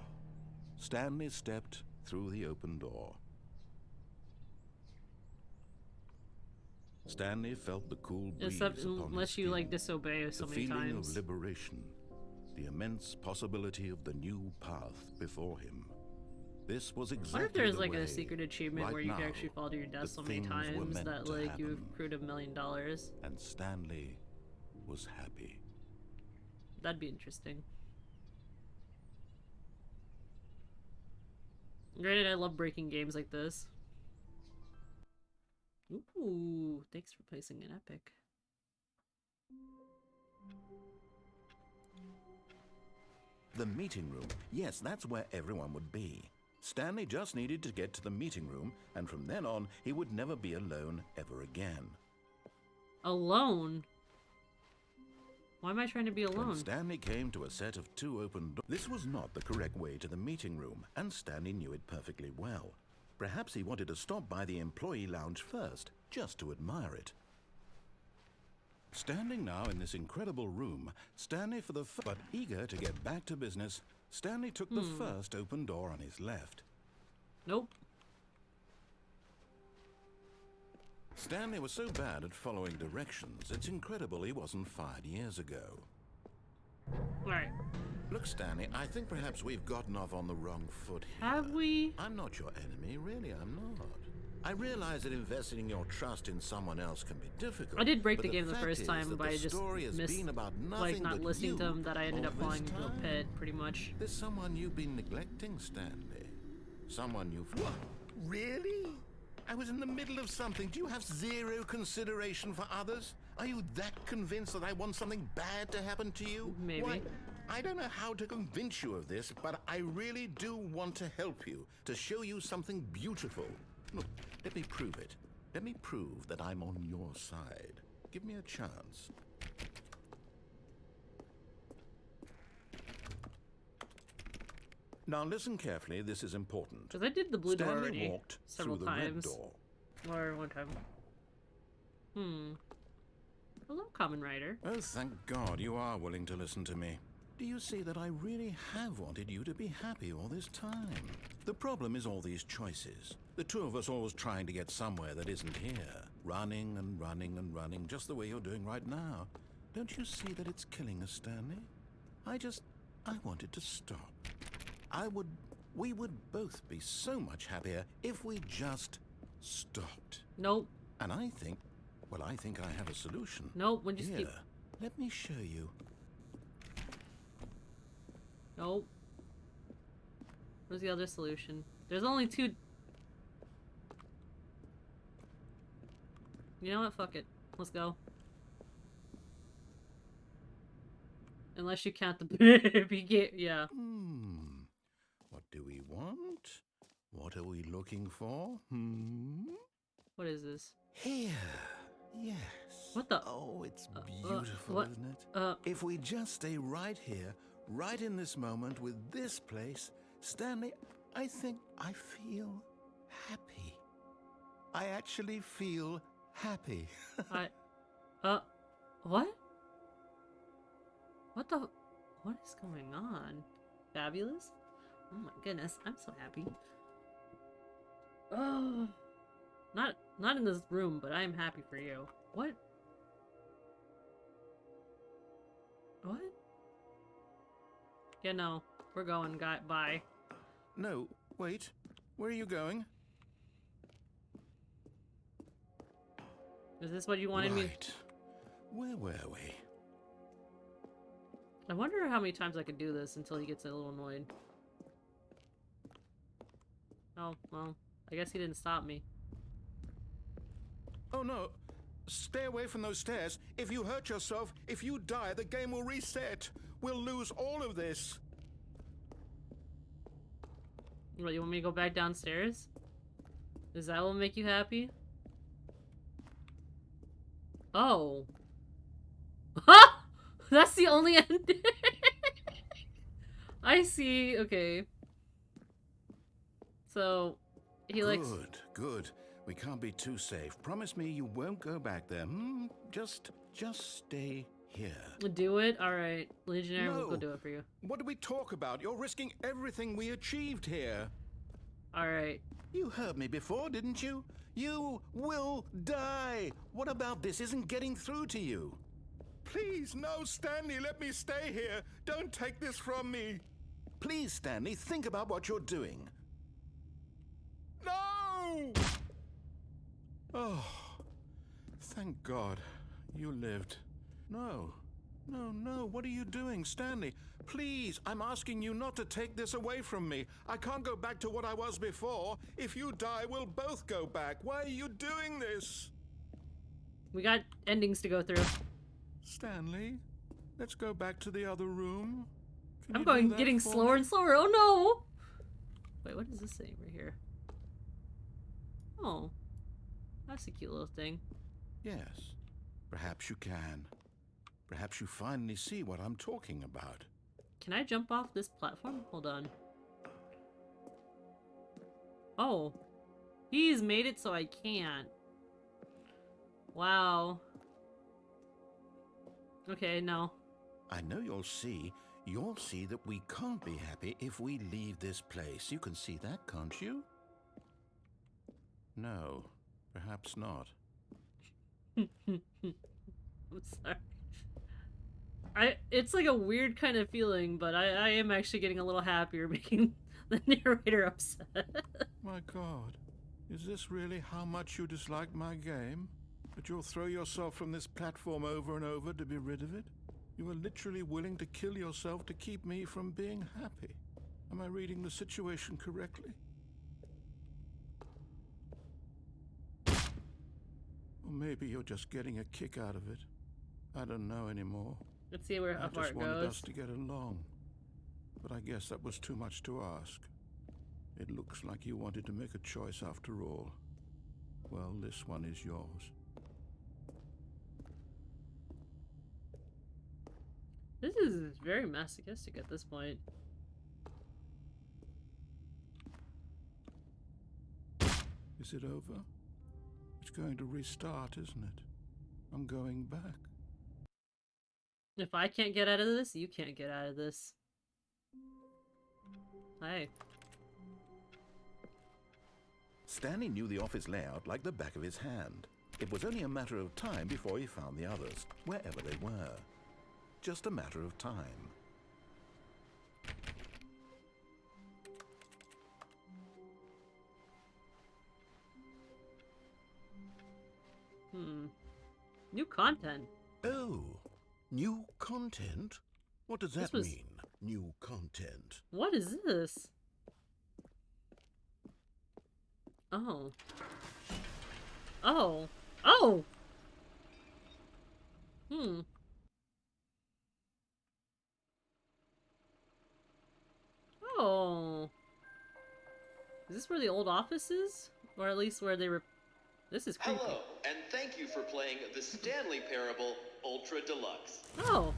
Stanley stepped through the open door. Stanley felt the cool breeze Except upon unless his you skin, like disobey so the many feeling times. of liberation, the immense possibility of the new path before him. This was I exactly wonder if there's the like way, a secret achievement right where you can now, actually fall to your death the so many things were times meant that to like you've happen. accrued $1 million. and Stanley was happy. That'd be interesting. Granted, I love breaking games like this. Ooh, thanks for placing an epic. The meeting room. Yes, that's where everyone would be. Stanley just needed to get to the meeting room, and from then on, he would never be alone ever again. Alone? Why am I trying to be When alone? Stanley came to a set of 2 open doors, this was not the correct way to the meeting room, and Stanley knew it perfectly well. Perhaps he wanted to stop by the employee lounge first, just to admire it. Standing now in this incredible room, Stanley but eager to get back to business, Stanley took the first open door on his left. Nope. Stanley was so bad at following directions, it's incredible he wasn't fired years ago. Alright. Look, Stanley, I think perhaps we've gotten off on the wrong foot here. Have we? I'm not your enemy, really, I'm not. I realize that investing your trust in someone else can be difficult. I did break but the game the fact first is time that by the just story has been about like nothing not but listening to you him that I ended all up this falling into a time. pit, pretty much. There's someone you've been neglecting, Stanley. Someone you've... What? Really? I was in the middle of something. Do you have zero consideration for others? Are you that convinced that I want something bad to happen to you? Maybe. Why, I don't know how to convince you of this, but I really do want to help you, to show you something beautiful. Look, let me prove it. Let me prove that I'm on your side. Give me a chance. Now listen carefully, this is important. Because I did the blue door Stanley already walked several through the times. red door. Or one time. Hello, Common Rider. Oh, thank God you are willing to listen to me. Do you see that I really have wanted you to be happy all this time? The problem is all these choices. The two of us always trying to get somewhere that isn't here. Running and running and running, just the way you're doing right now. Don't you see that it's killing us, Stanley? I wanted to stop. We would both be so much happier if we just stopped. Nope. And I think I have a solution. Nope, when you Here, keep... let me show you. Nope. Where's the other solution? There's only two... You know what? Fuck it. Let's go. Unless you count the... yeah. What do we want? What are we looking for? What is this? Here. Yes. What the... Oh, it's beautiful, what? isn't it? If we just stay right here, right in this moment with this place, Stanley, I think I feel happy. I actually feel happy. What? What is going on? Fabulous? Oh my goodness, I'm so happy. Oh, not in this room, but I am happy for you. What? What? Yeah, no, we're going, bye. No, wait. Where are you going? Is this what you wanted me? Right. Where were we? I wonder how many times I could do this until he gets a little annoyed. Oh, well, I guess he didn't stop me. Oh no. Stay away from those stairs. If you hurt yourself, if you die, the game will reset. We'll lose all of this. What, you want me to go back downstairs? Is that what will make you happy? Oh. That's the only ending. I see. Okay. So, he likes... Good. We can't be too safe. Promise me you won't go back there. Just stay here. Do it? Alright. Legionary will go do it for you. What do we talk about? You're risking everything we achieved here. Alright. You heard me before, didn't you? You will die. What about this isn't getting through to you? Please, no, Stanley, let me stay here. Don't take this from me. Please, Stanley, think about what you're doing. No! Oh, thank God you lived. No, what are you doing, Stanley? Please, I'm asking you not to take this away from me. I can't go back to what I was before. If you die, we'll both go back. Why are you doing this? We got endings to go through. Stanley, let's go back to the other room. I'm getting slower and slower. Oh no! Wait, what is this thing right here? Oh, that's a cute little thing. Yes, perhaps you can. Perhaps you finally see what I'm talking about. Can I jump off this platform? Hold on. Oh, he's made it so I can't. Wow. Okay, no. I know you'll see that we can't be happy if we leave this place. You can see that, can't you? No, perhaps not. I'm sorry. It's like a weird kind of feeling, but I am actually getting a little happier making the narrator upset. My God, is this really how much you dislike my game? That you'll throw yourself from this platform over and over to be rid of it? You are literally willing to kill yourself to keep me from being happy. Am I reading the situation correctly? maybe you're just getting a kick out of it. I don't know anymore. Let's see where how I far just it wanted goes. us to get along. But I guess that was too much to ask. It looks like you wanted to make a choice after all. Well, this one is yours. This is very masochistic at this point. Is it over? It's going to restart, isn't it? I'm going back. If I can't get out of this, you can't get out of this. Hey. Stanley knew the office layout like the back of his hand. It was only a matter of time before he found the others, wherever they were. Just a matter of time. New content. Oh, new content? What does that was- mean, new content? What is this? Oh. Oh. Oh! Oh. Is this where the old office is? Or at least where they were... This is creepy. Hello, and thank you for playing the Stanley Parable Ultra Deluxe. Oh.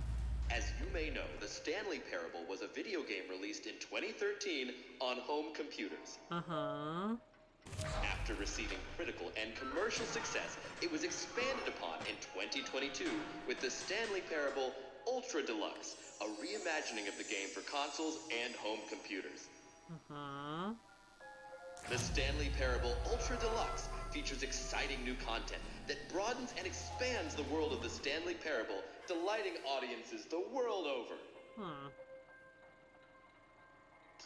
As you may know, the Stanley Parable was a video game released in 2013 on home computers. Uh-huh. After receiving critical and commercial success, it was expanded upon in 2022 with the Stanley Parable Ultra Deluxe, a reimagining of the game for consoles and home computers. Uh-huh. The Stanley Parable Ultra Deluxe features exciting new content that broadens and expands the world of the Stanley Parable, delighting audiences the world over. Huh.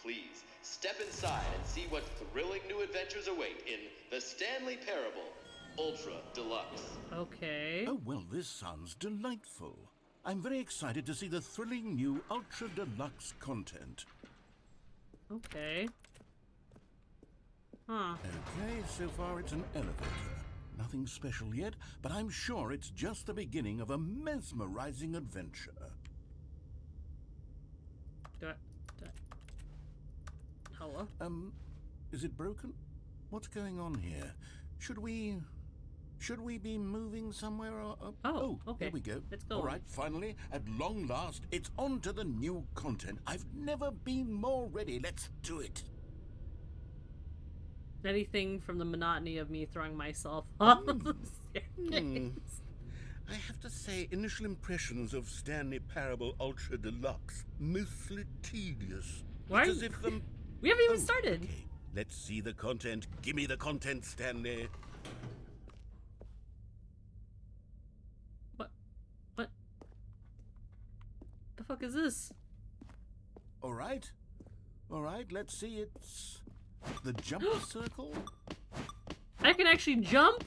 Please, step inside and see what thrilling new adventures await in the Stanley Parable Ultra Deluxe. Okay. Oh, well, this sounds delightful. I'm very excited to see the thrilling new Ultra Deluxe content. Okay. Huh. Okay, so far it's an elevator. Nothing special yet, but I'm sure it's just the beginning of a mesmerizing adventure. Do I... Hello? Is it broken? What's going on here? Should we be moving somewhere or... Oh, okay. There we go. Let's go. All right, finally, at long last, it's on to the new content. I've never been more ready. Let's do it. Anything from the monotony of me throwing myself off the staircase. I have to say, initial impressions of Stanley Parable Ultra Deluxe, mostly tedious. Why It's are as you- if We haven't even started. Okay, let's see the content. Give me the content, Stanley. What? What? The fuck is this? All right, let's see. It's the jump circle. I can actually jump?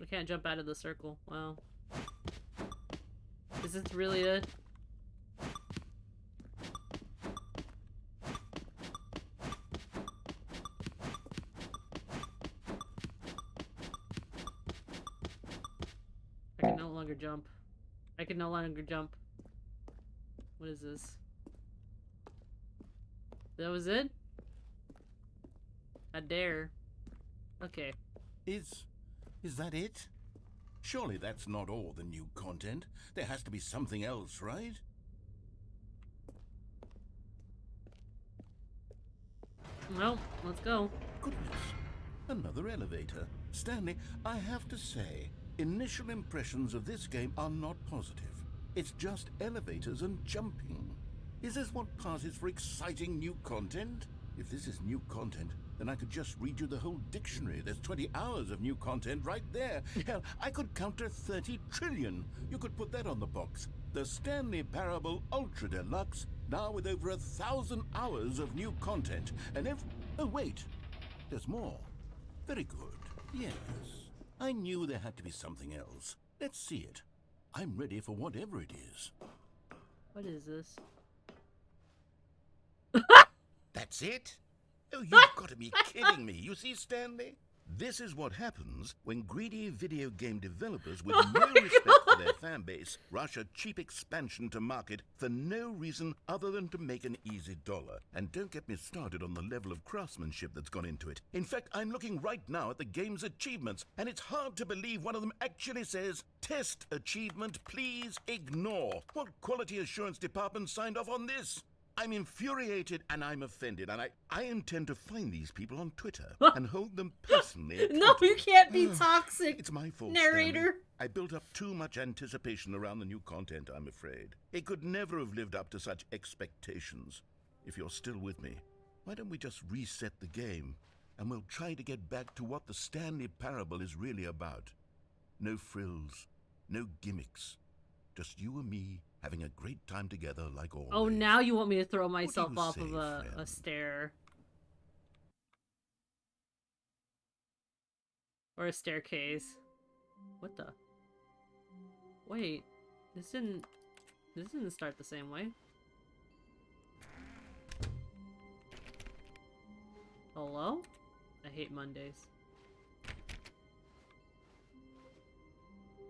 I can't jump out of the circle. Wow. Is this really it? I can no longer jump. I can no longer jump. What is this? That was it? I dare. Okay. Is that it? Surely that's not all the new content. There has to be something else, right? Well, let's go. Goodness, another elevator. Stanley, I have to say, initial impressions of this game are not positive. It's just elevators and jumping. Is this what passes for exciting new content? If this is new content, then I could just read you the whole dictionary. There's 20 hours of new content right there. Hell, I could count to 30 trillion. You could put that on the box. The Stanley Parable Ultra Deluxe, now with over 1,000 hours of new content. And oh, wait. There's more. Very good. Yes. I knew there had to be something else. Let's see it. I'm ready for whatever it is. What is this? That That's it? Oh, you've got to be kidding me. You see, Stanley? This is what happens when greedy video game developers with no respect for their fan base rush a cheap expansion to market for no reason other than to make an easy dollar. And don't get me started on the level of craftsmanship that's gone into it. In fact, I'm looking right now at the game's achievements, and it's hard to believe one of them actually says, "Test achievement, please ignore." What quality assurance department signed off on this? I'm infuriated and I'm offended, and I intend to find these people on Twitter and hold them personally accountable. No, you can't be toxic. It's my fault, narrator. Stanley. I built up too much anticipation around the new content, I'm afraid. It could never have lived up to such expectations. If you're still with me, why don't we just reset the game, and we'll try to get back to what the Stanley Parable is really about. No frills, no gimmicks. Just you and me having a great time together like always. Oh, now you want me to throw What do myself you off say, of a friend? stair. Or a staircase. What the? Wait, this didn't start the same way. Hello? I hate Mondays.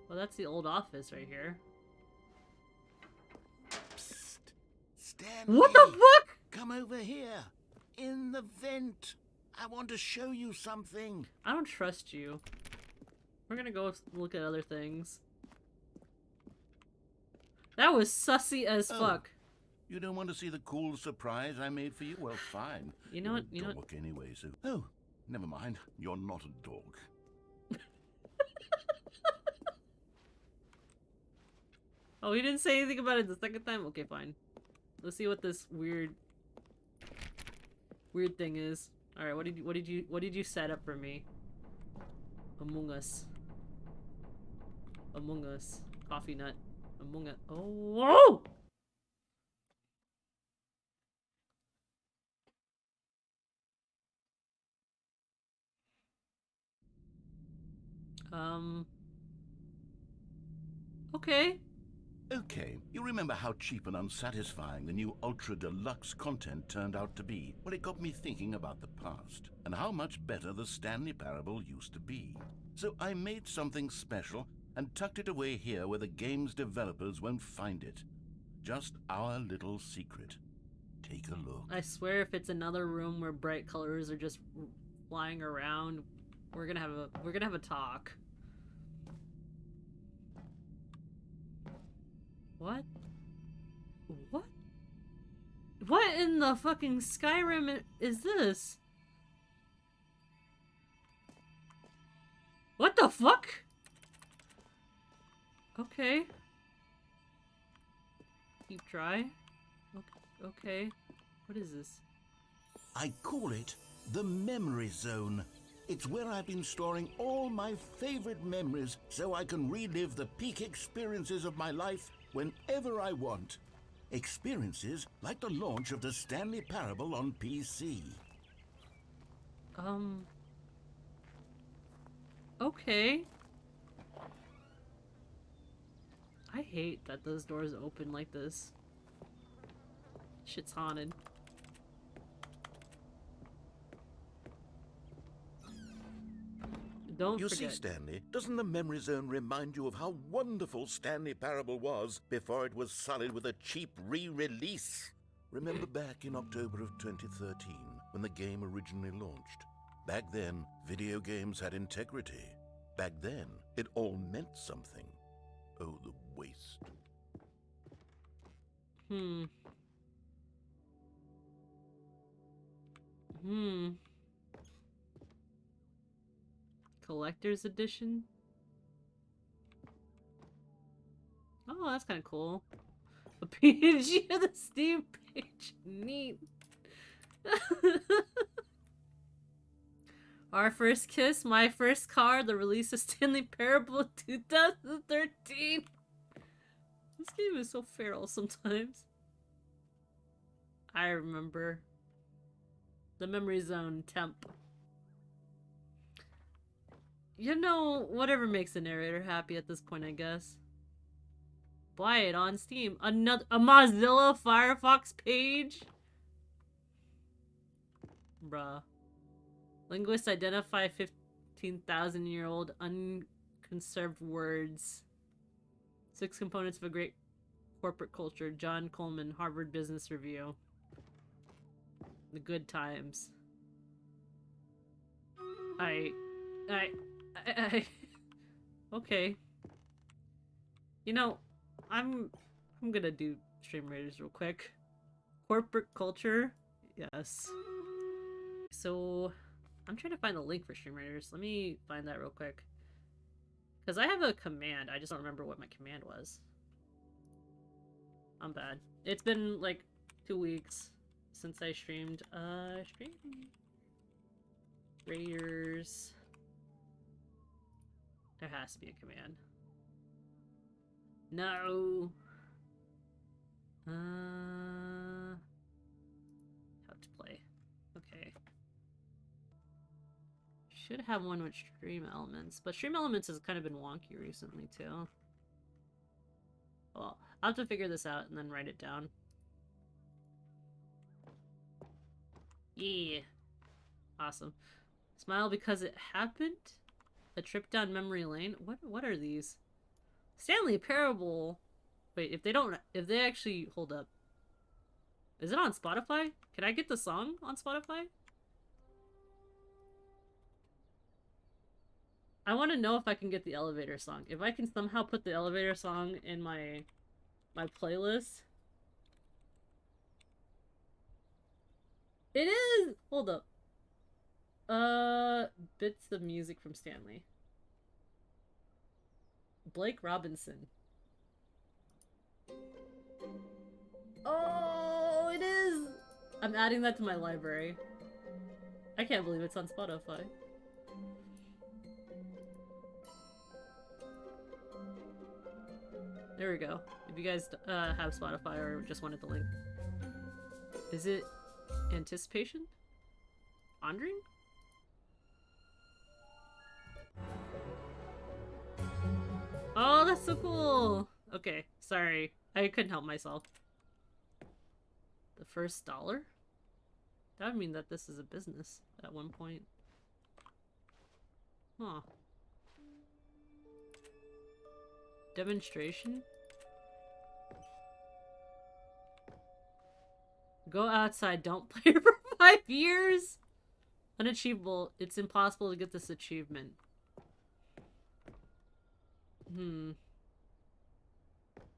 Well, that's the old office right here. Psst. Stanley! What the fuck? Come over here. In the vent. I want to show you something. I don't trust you. We're gonna go look at other things. That was sussy as fuck. You don't want to see the cool surprise I made for you? Well, fine. You know what? You You're know a what? dog anyway, so... Oh, never mind. You're not a dog. Oh, he didn't say anything about it the second time? Okay, fine. Let's see what this weird thing is. Alright, what did you set up for me? Among Us. Among Us. Coffee nut. Among Us. Oh, whoa! Okay. Okay, you remember how cheap and unsatisfying the new Ultra Deluxe content turned out to be? Well, it got me thinking about the past, and how much better the Stanley Parable used to be. So I made something special and tucked it away here where the game's developers won't find it. Just our little secret. Take a look. I swear if it's another room where bright colors are just flying around, we're gonna have a talk. What? What? What in the fucking Skyrim is this? What the fuck? Okay. Keep dry. Okay. What is this? I call it the Memory Zone. It's where I've been storing all my favorite memories so I can relive the peak experiences of my life whenever I want. Experiences like the launch of the Stanley Parable on PC. Okay. I hate that those doors open like this. Shit's haunted. Don't You forget. see, Stanley, doesn't the Memory Zone remind you of how wonderful Stanley Parable was before it was sullied with a cheap re-release? Remember back in October of 2013, when the game originally launched? Back then, video games had integrity. Back then, it all meant something. Oh, the waste. Collector's edition? Oh, that's kind of cool. A PNG of the Steam page. Neat. Our First Kiss, My First Car, the release of Stanley Parable 2013. This game is so feral sometimes. I remember. The Memory Zone temp. You know, whatever makes the narrator happy at this point, I guess. Buy it on Steam. A Mozilla Firefox page? Bruh. Linguists identify 15,000-year-old unconserved words. 6 components of a great corporate culture. John Coleman, Harvard Business Review. The good times. I okay. You know, I'm gonna do Stream Raiders real quick. Corporate culture, yes. So, I'm trying to find the link for Stream Raiders. Let me find that real quick. Because I have a command, I just don't remember what my command was. I'm bad. It's been like 2 weeks since I streamed. Stream Raiders. There has to be a command. No. How to play. Okay. Should have one with Stream Elements, but Stream Elements has kind of been wonky recently too. Well, I'll have to figure this out and then write it down. Yeah. Awesome. Smile because it happened? A trip down memory lane? What are these? Stanley Parable. Wait, if they actually hold up. Is it on Spotify? Can I get the song on Spotify? I want to know if I can get the elevator song. If I can somehow put the elevator song in my playlist. It is! Hold up. Bits of music from Stanley. Blake Robinson. Oh, it is! I'm adding that to my library. I can't believe it's on Spotify. There we go. If you guys have Spotify or just wanted the link. Is it Anticipation? Pondering? Oh, that's so cool! Okay, sorry. I couldn't help myself. The first dollar? That would mean that this is a business at one point. Huh. Demonstration? Go outside, don't play for 5 years? Unachievable. It's impossible to get this achievement.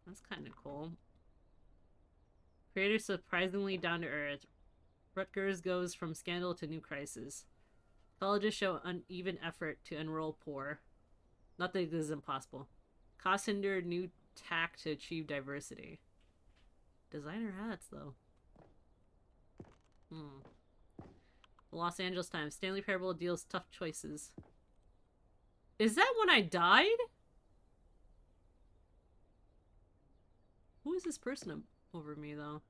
That's kind of cool. Creator surprisingly down to earth. Rutgers goes from scandal to new crisis. Colleges show uneven effort to enroll poor. Not that this is impossible. Cost hinder new tack to achieve diversity. Designer hats, though. The Los Angeles Times. Stanley Parable deals tough choices. Is that when I died? Who is this person over me, though?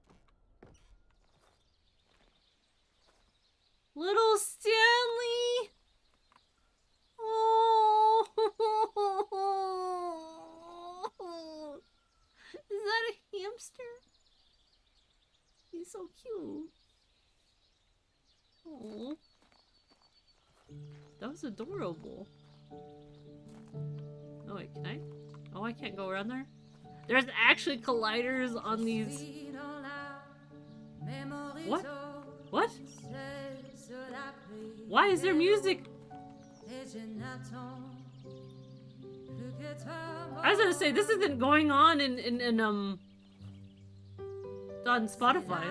Little Stanley! Oh! Is that a hamster? He's so cute. Oh. That was adorable. Oh wait, can I? Oh, I can't go around there? There's actually colliders on these. What? What? Why is there music? I was gonna say, this isn't going on on Spotify.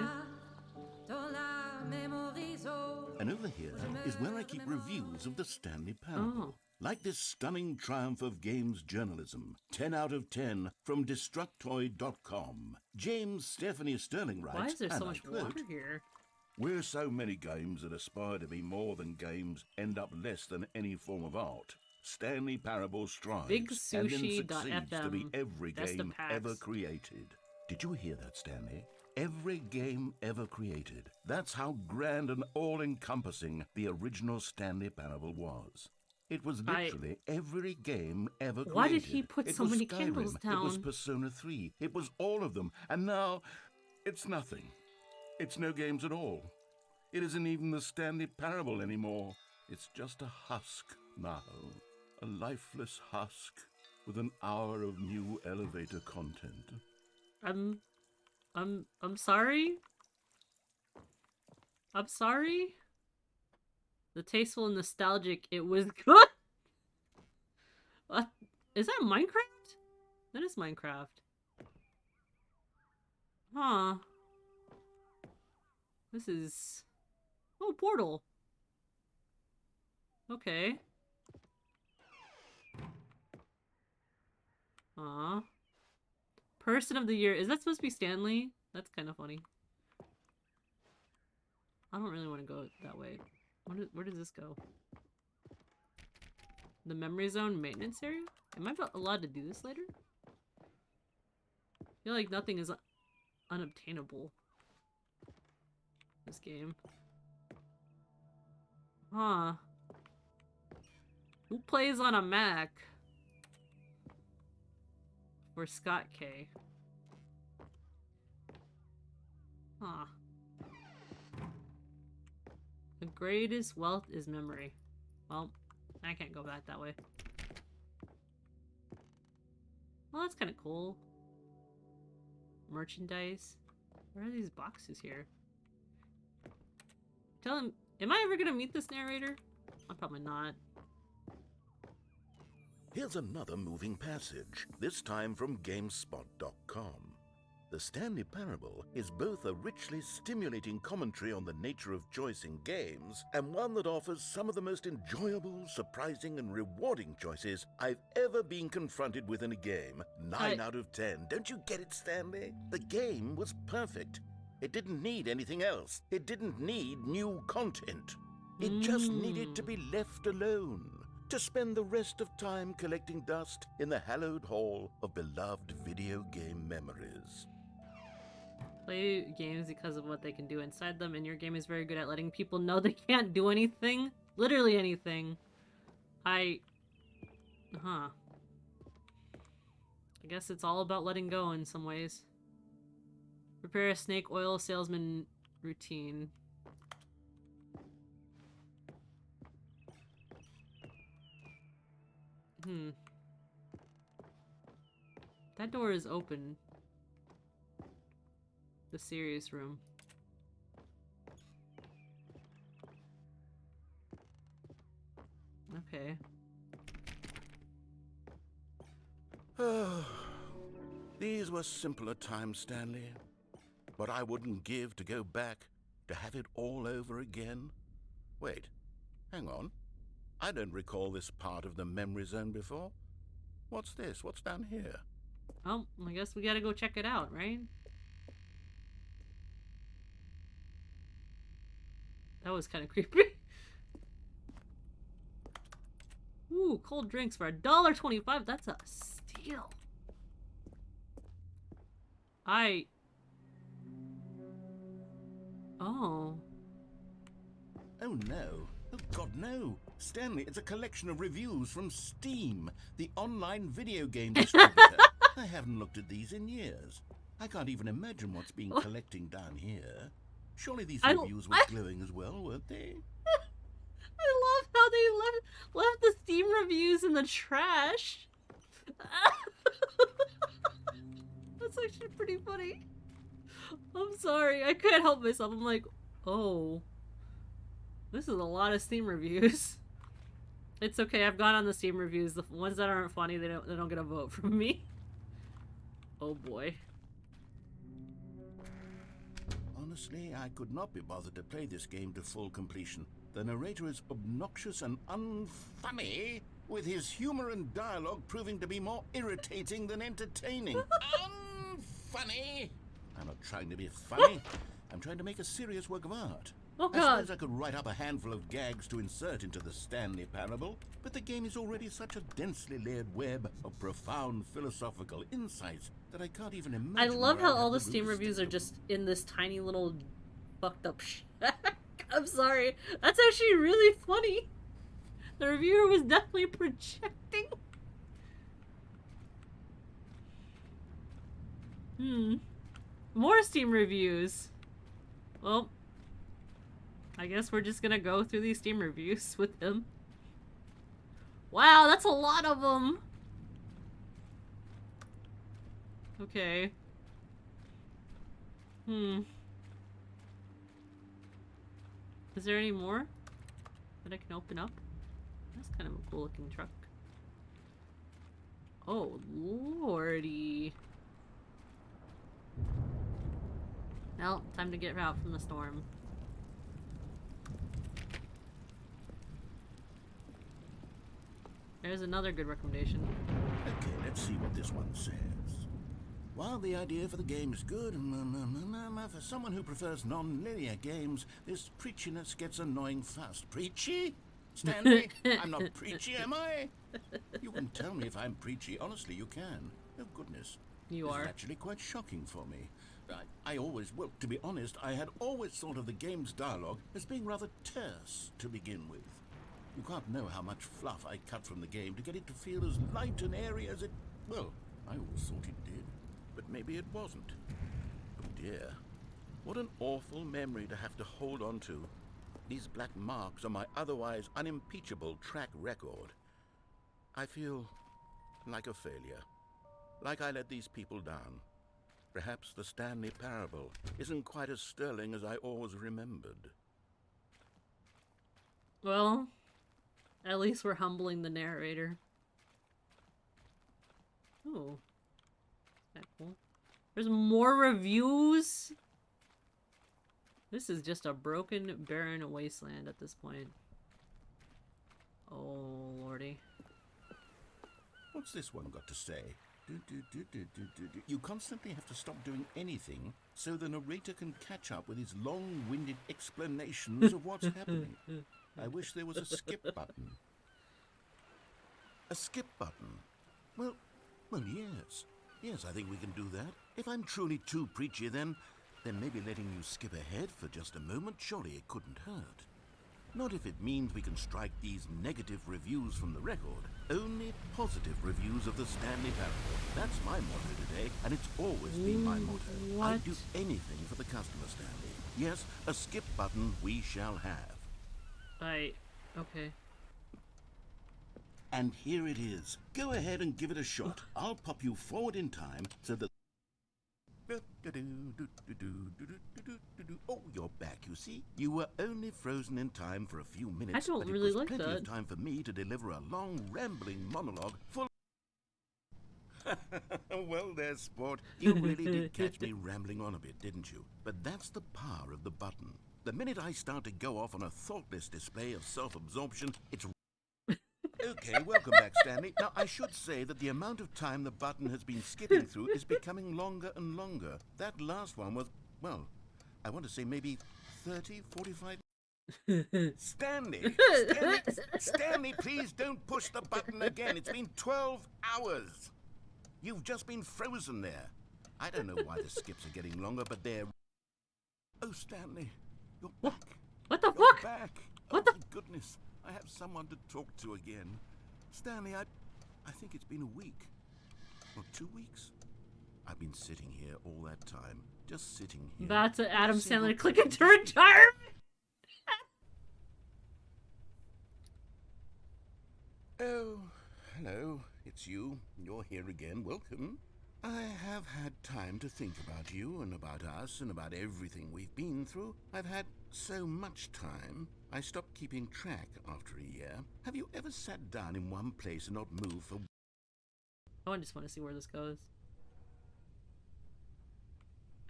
And over here is where I keep reviews of the Stanley Parable. Like this stunning triumph of games journalism. 10 out of 10 from Destructoid.com. James Stephanie Sterling writes, why is there so and I much quote, water here? "Where so many games that aspire to be more than games end up less than any form of art, Stanley Parable strives and then succeeds to be every game ever created." Did you hear that, Stanley? Every game ever created. That's how grand and all-encompassing the original Stanley Parable was. It was literally every game ever created. Why did he put so many Skyrim, candles down? It was Persona 3. It was all of them. And now, it's nothing. It's no games at all. It isn't even the Stanley Parable anymore. It's just a husk now. A lifeless husk with an hour of new elevator content. I'm sorry. I'm sorry. The tasteful and nostalgic, it was good. What? Is that Minecraft? That is Minecraft. Huh. This is... Oh, Portal. Okay. Aw. Person of the Year. Is that supposed to be Stanley? That's kind of funny. I don't really want to go that way. Where does this go? The memory zone maintenance area? Am I allowed to do this later? I feel like nothing is unobtainable. This game. Huh. Who plays on a Mac? Or Scott K. Huh. The greatest wealth is memory. Well, I can't go back that way. Well, that's kind of cool. Merchandise. Where are these boxes here? Tell him, am I ever gonna meet this narrator? I'm probably not. Here's another moving passage, this time from GameSpot.com. The Stanley Parable is both a richly stimulating commentary on the nature of choice in games, and one that offers some of the most enjoyable, surprising, and rewarding choices I've ever been confronted with in a game. 9 out of 10. Don't you get it, Stanley? The game was perfect. It didn't need anything else. It didn't need new content. It just needed to be left alone, to spend the rest of time collecting dust in the hallowed hall of beloved video game memories. Play games because of what they can do inside them, and your game is very good at letting people know they can't do anything. Literally anything. I guess it's all about letting go in some ways. Prepare a snake oil salesman routine. That door is open. The serious room. Okay. These were simpler times, Stanley. But I wouldn't give to go back, to have it all over again. Wait, hang on. I don't recall this part of the memory zone before. What's this? What's down here? Oh, I guess we gotta go check it out, right? That was kind of creepy. Ooh, cold drinks for $1.25. That's a steal. Oh. Oh no. Oh God, no. Stanley, it's a collection of reviews from Steam, the online video game distributor. I haven't looked at these in years. I can't even imagine what's been collecting down here. Surely these reviews were glowing as well, weren't they? I love how they left the Steam reviews in the trash. That's actually pretty funny. I'm sorry, I couldn't help myself. I'm like, oh, this is a lot of Steam reviews. It's okay, I've gone on the Steam reviews. The ones that aren't funny, they don't get a vote from me. Oh boy. Honestly, I could not be bothered to play this game to full completion. The narrator is obnoxious and unfunny, with his humor and dialogue proving to be more irritating than entertaining. Unfunny! I'm not trying to be funny. I'm trying to make a serious work of art. Oh I God. suppose I could write up a handful of gags to insert into the Stanley Parable, but the game is already such a densely layered web of profound philosophical insights that I can't even imagine. I love where how I'll all have the the Steam room to reviews stick are them. just in this tiny little fucked up shack. I'm sorry. That's actually really funny. The reviewer was definitely projecting. More Steam reviews. Well, I guess we're just gonna go through these Steam reviews with him. Wow, that's a lot of them! Okay. Is there any more that I can open up? That's kind of a cool looking truck. Oh, lordy. Well, time to get out from the storm. There's another good recommendation. Okay, let's see what this one says. While the idea for the game is good, for someone who prefers non-linear games, this preachiness gets annoying fast. Preachy? Stanley? I'm not preachy, am I? You can tell me if I'm preachy. Honestly, you can. Oh, goodness. You This are. is actually quite shocking for me. I always, well, to be honest, I had always thought of the game's dialogue as being rather terse to begin with. You can't know how much fluff I cut from the game to get it to feel as light and airy as it... Well, I always thought it did, but maybe it wasn't. Oh dear. What an awful memory to have to hold on to. These black marks are my otherwise unimpeachable track record. I feel like a failure. Like I let these people down. Perhaps the Stanley parable isn't quite as sterling as I always remembered. Well, at least we're humbling the narrator. Ooh. Is that cool? There's more reviews? This is just a broken, barren wasteland at this point. Oh, lordy. What's this one got to say? You constantly have to stop doing anything so the narrator can catch up with his long-winded explanations of what's happening. I wish there was a skip button. A skip button? Well, yes. Yes, I think we can do that. If I'm truly too preachy, then maybe letting you skip ahead for just a moment, surely it couldn't hurt. Not if it means we can strike these negative reviews from the record. Only positive reviews of the Stanley parable. That's my motto today, and it's always been my motto. I'd do anything for the customer, Stanley. Yes, a skip button we shall have. Okay. And here it is. Go ahead and give it a shot. I'll pop you forward in time so that... Oh, you're back, you see? You were only frozen in time for a few minutes, I don't but really it was like plenty that. of time for me to deliver a long, rambling monologue full... Well, there, sport. You really did catch me rambling on a bit, didn't you? But that's the power of the button. The minute I start to go off on a thoughtless display of self-absorption, it's... Okay, welcome back, Stanley. Now, I should say that the amount of time the button has been skipping through is becoming longer and longer. That last one was, well, I want to say maybe 30, 45... Stanley, please don't push the button again. It's been 12 hours. You've just been frozen there. I don't know why the skips are getting longer, but they're... Oh, Stanley, you're back. What the You're fuck? back. What Oh, the... my goodness. I have someone to talk to again. Stanley, I think it's been a week. Or 2 weeks. I've been sitting here all that time. Just sitting here. That's Adam Single Sandler clicking to retirement. Oh, hello. It's you. You're here again. Welcome. I have had time to think about you and about us and about everything we've been through. I've had so much time. I stopped keeping track after a year. Have you ever sat down in one place and not moved for... I just want to see where this goes.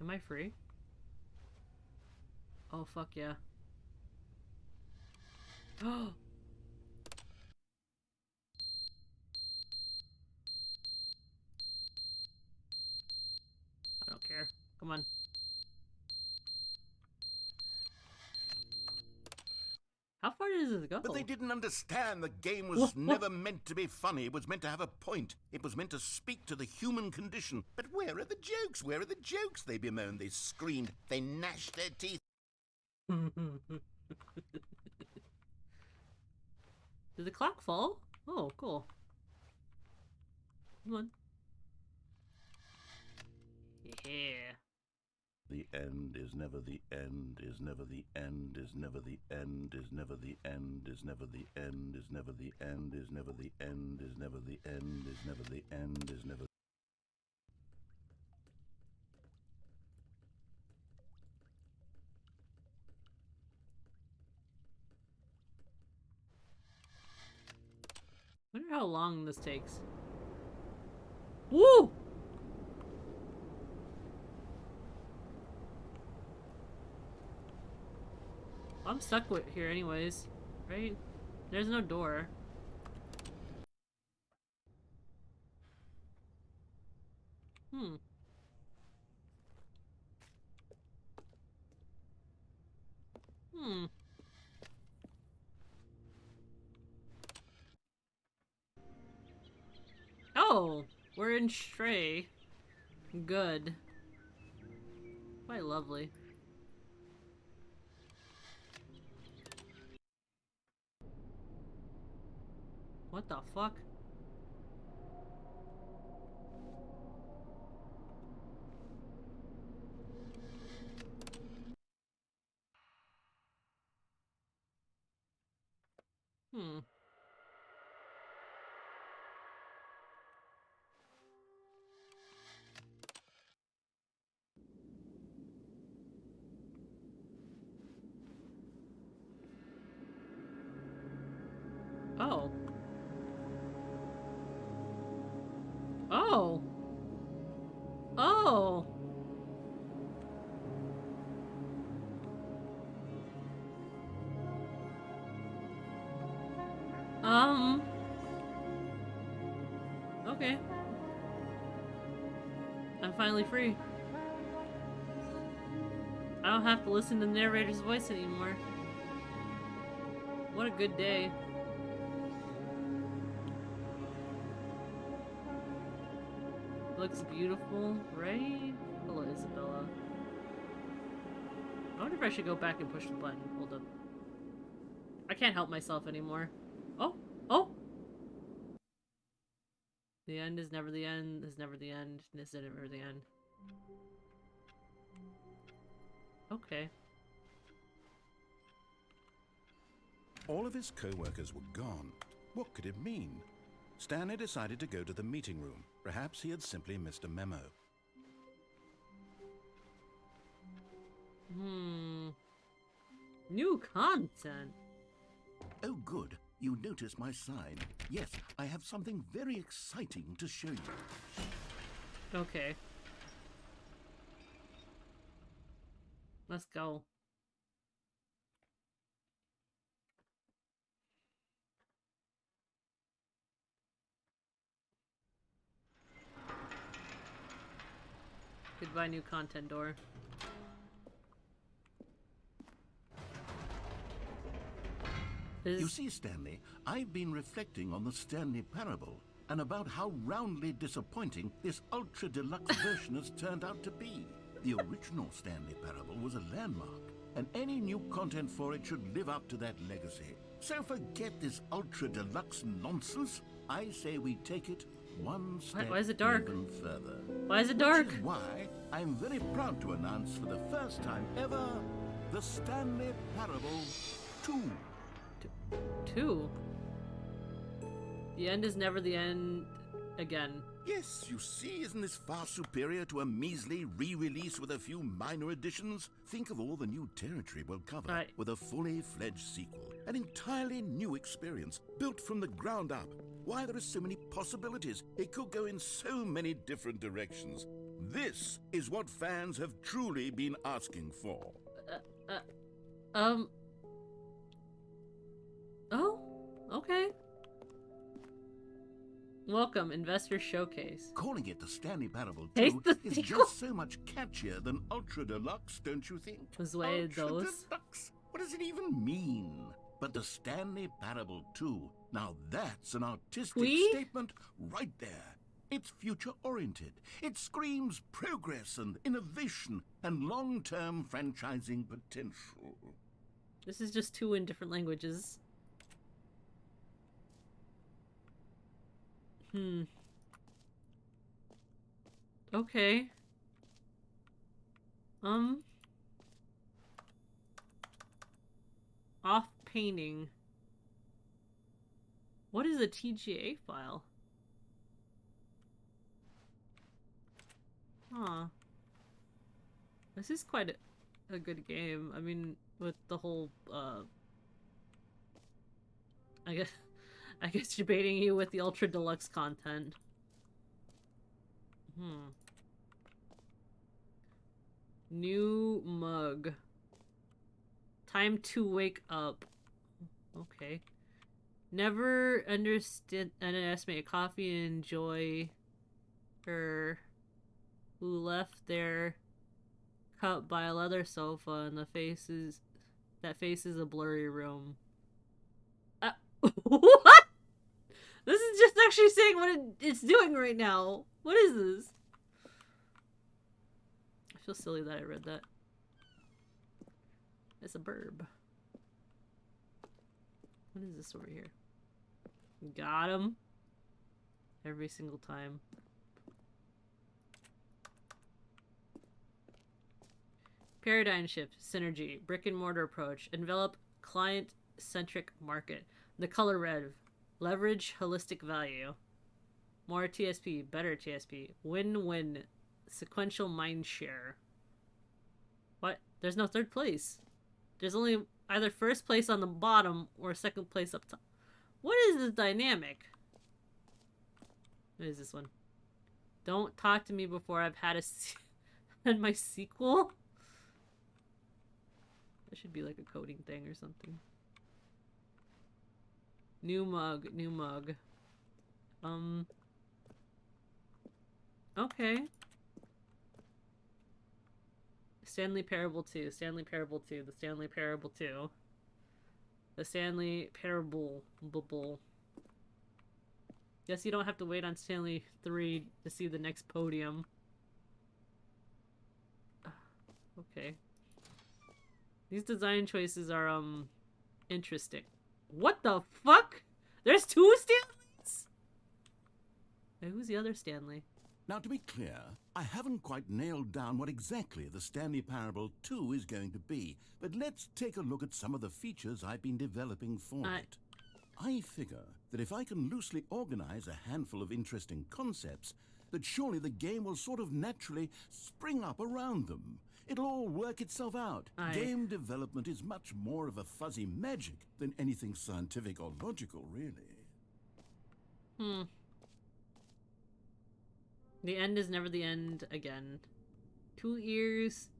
Am I free? Oh, fuck yeah. Oh! I don't care. Come on. How far does this go? But they didn't understand the game was never meant to be funny. It was meant to have a point. It was meant to speak to the human condition. But where are the jokes? Where are the jokes? They bemoaned, they screamed, they gnashed their teeth. Did the clock fall? Oh, cool. Come on. Yeah. The end is never the end, is never the end, is never the end, is never the end, is never the end, is never the end, is never the end, is never the end, is never the end, is never. Wonder how long this takes. Woo! I'm stuck with here anyways, right? There's no door. Hmm. Hmm. Oh! We're in Stray. Good. Quite lovely. What the fuck? Hmm. Oh. Oh! Oh! Okay. I'm finally free. I don't have to listen to the narrator's voice anymore. What a good day. Looks beautiful, right? Hello, Isabella. I wonder if I should go back and push the button. Hold up. I can't help myself anymore. Oh! Oh! The end is never the end, is never the end, is never the end. Okay. All of his co-workers were gone. What could it mean? Stanley decided to go to the meeting room. Perhaps he had simply missed a memo. New content. Oh, good. You noticed my sign. Yes, I have something very exciting to show you. Okay. Let's go. Goodbye, new content door. You see, Stanley, I've been reflecting on the Stanley Parable and about how roundly disappointing this ultra deluxe version has turned out to be. The original Stanley Parable was a landmark, and any new content for it should live up to that legacy. So forget this ultra deluxe nonsense. I say we take it one step Why is it dark? even further. Why is it dark? Which is why I'm very proud to announce for the first time ever the Stanley Parable 2. 2? The end is never the end again. Yes, you see, isn't this far superior to a measly re-release with a few minor additions? Think of all the new territory we'll cover Right. with a fully fledged sequel. An entirely new experience, built from the ground up. Why, there are so many possibilities. It could go in so many different directions. This is what fans have truly been asking for. Oh, okay. Welcome, Investor Showcase. Calling it the Stanley Parable Taste 2 the is sequel. just so much catchier than Ultra Deluxe, don't you think? Was way Ultra those. Deluxe? What does it even mean? But the Stanley Parable 2, now that's an artistic Oui? statement right there. It's future-oriented. It screams progress and innovation and long-term franchising potential. This is just 2 in different languages. Okay. Off painting. What is a TGA file? Huh. This is quite a good game. I mean, with the whole, I guess, I guess debating you with the Ultra Deluxe content. New mug. Time to wake up. Okay. Never underestimate coffee and enjoy her who left their cup by a leather sofa and that faces a blurry room. What? This is just actually saying what it's doing right now. What is this? I feel silly that I read that. It's a burb. What is this over here? Got him. Every single time. Paradigm shift, synergy, brick and mortar approach, envelop client-centric market. The color red, leverage holistic value. More TSP, better TSP. Win-win, sequential mind share. What? There's no third place. There's only either first place on the bottom or second place up top. What is this dynamic? What is this one? Don't talk to me before I've had had my sequel. That should be like a coding thing or something. New mug, new mug. Okay. Stanley Parable 2, Stanley Parable 2, the Stanley Parable 2. The Stanley Parable Bubble. Guess you don't have to wait on Stanley 3 to see the next podium. Okay. These design choices are, interesting. What the fuck? There's two Stanleys? Hey, who's the other Stanley? Now, to be clear, I haven't quite nailed down what exactly the Stanley Parable 2 is going to be, but let's take a look at some of the features I've been developing for it. I figure that if I can loosely organize a handful of interesting concepts, that surely the game will sort of naturally spring up around them. It'll all work itself out. Game development is much more of a fuzzy magic than anything scientific or logical, really. The end is never the end again. 2 ears.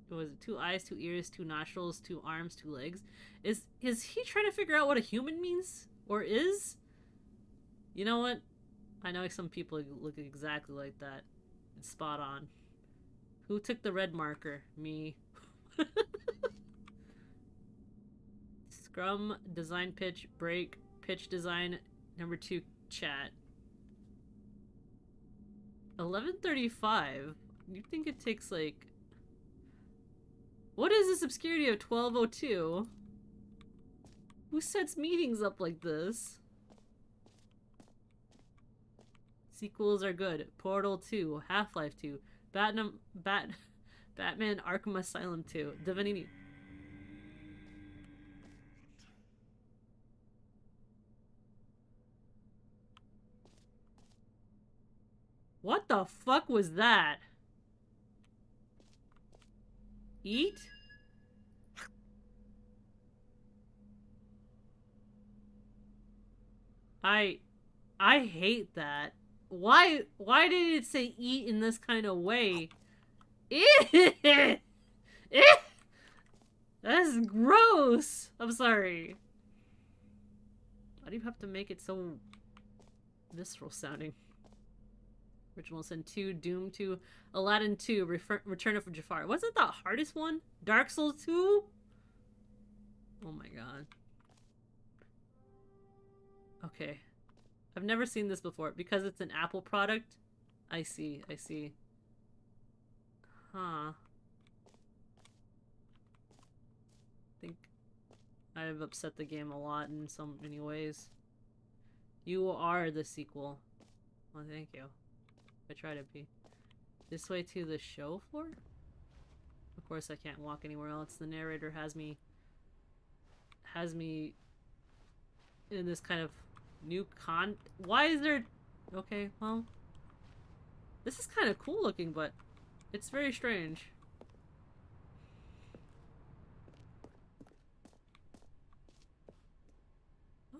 What was it? 2 eyes, 2 ears, 2 nostrils, 2 arms, 2 legs. Is he trying to figure out what a human means? Or is? You know what? I know some people look exactly like that. It's spot on. Who took the red marker? Me. Scrum, design pitch, break, pitch design, number 2, chat. 11:35. You think it takes like... What is this obscurity of 12:02? Who sets meetings up like this? Sequels are good. Portal 2, Half-Life 2, Batman Arkham Asylum 2, Divinity. What the fuck was that? Eat? I hate that. Why did it say eat in this kind of way? Ew! That's gross. I'm sorry. Why do you have to make it so visceral sounding? Original Sin 2, Doom 2, Aladdin 2, Return of Jafar. Wasn't that the hardest one? Dark Souls 2? Oh my god. Okay. I've never seen this before. Because it's an Apple product? I see, I see. Huh. I think I've upset the game a lot in so many ways. You are the sequel. Well, thank you. I try to be. This way to the show floor? Of course I can't walk anywhere else. The narrator has me in this kind of new why is there... Okay, well, this is kind of cool looking, but it's very strange.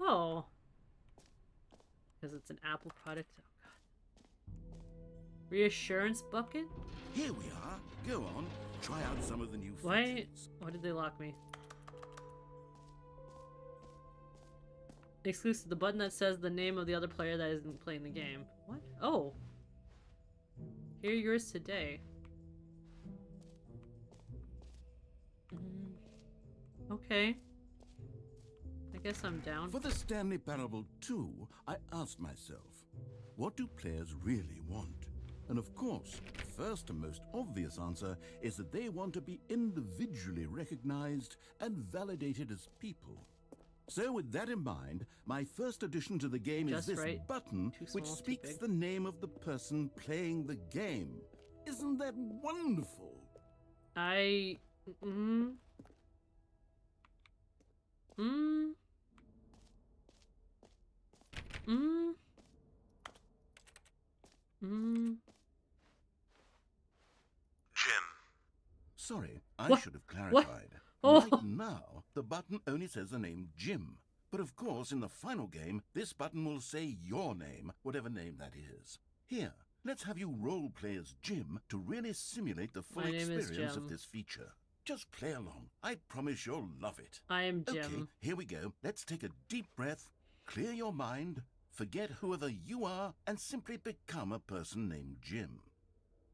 Oh, because it's an Apple product. Oh god. Reassurance bucket? Here we are. Go on, try out some of the new Why features. did they lock me? Exclusive, the button that says the name of the other player that isn't playing the game. What? Oh. Hear yours today. Okay. I guess I'm down. For the Stanley Parable 2, I asked myself, what do players really want? And of course, the first and most obvious answer is that they want to be individually recognized and validated as people. So with that in mind, my first addition to the game is Just this right. button Too which small, too speaks big. the name of the person playing the game. Isn't that wonderful? I... Mm... Mm... Mm... Mm... Jim. Sorry, I What? should have What? clarified. Oh. Right now, the button only says the name Jim. But of course, in the final game, this button will say your name, whatever name that is. Here, let's have you role-play as Jim to really simulate the full My name is experience of Jim. this feature. Just play along. I promise you'll love it. I am Jim. Okay, here we go. Let's take a deep breath, clear your mind, forget whoever you are, and simply become a person named Jim.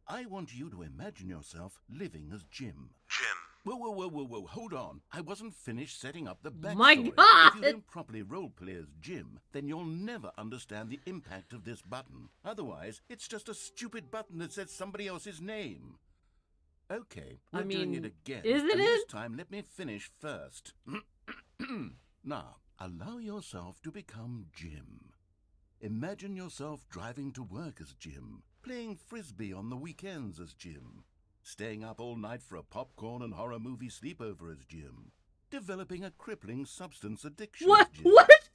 I want you to imagine yourself living as Jim. Jim. Whoa, hold on. I wasn't finished setting up the backstory. My If God! you don't properly roleplay as Jim, then you'll never understand the impact of this button. Otherwise, it's just a stupid button that says somebody else's name. Okay, we're doing it again. isn't and this it? time, let me finish first. Now, allow yourself to become Jim. Imagine yourself driving to work as Jim, playing frisbee on the weekends as Jim, staying up all night for a popcorn and horror movie sleepover as Jim, developing a crippling substance addiction What? as Jim,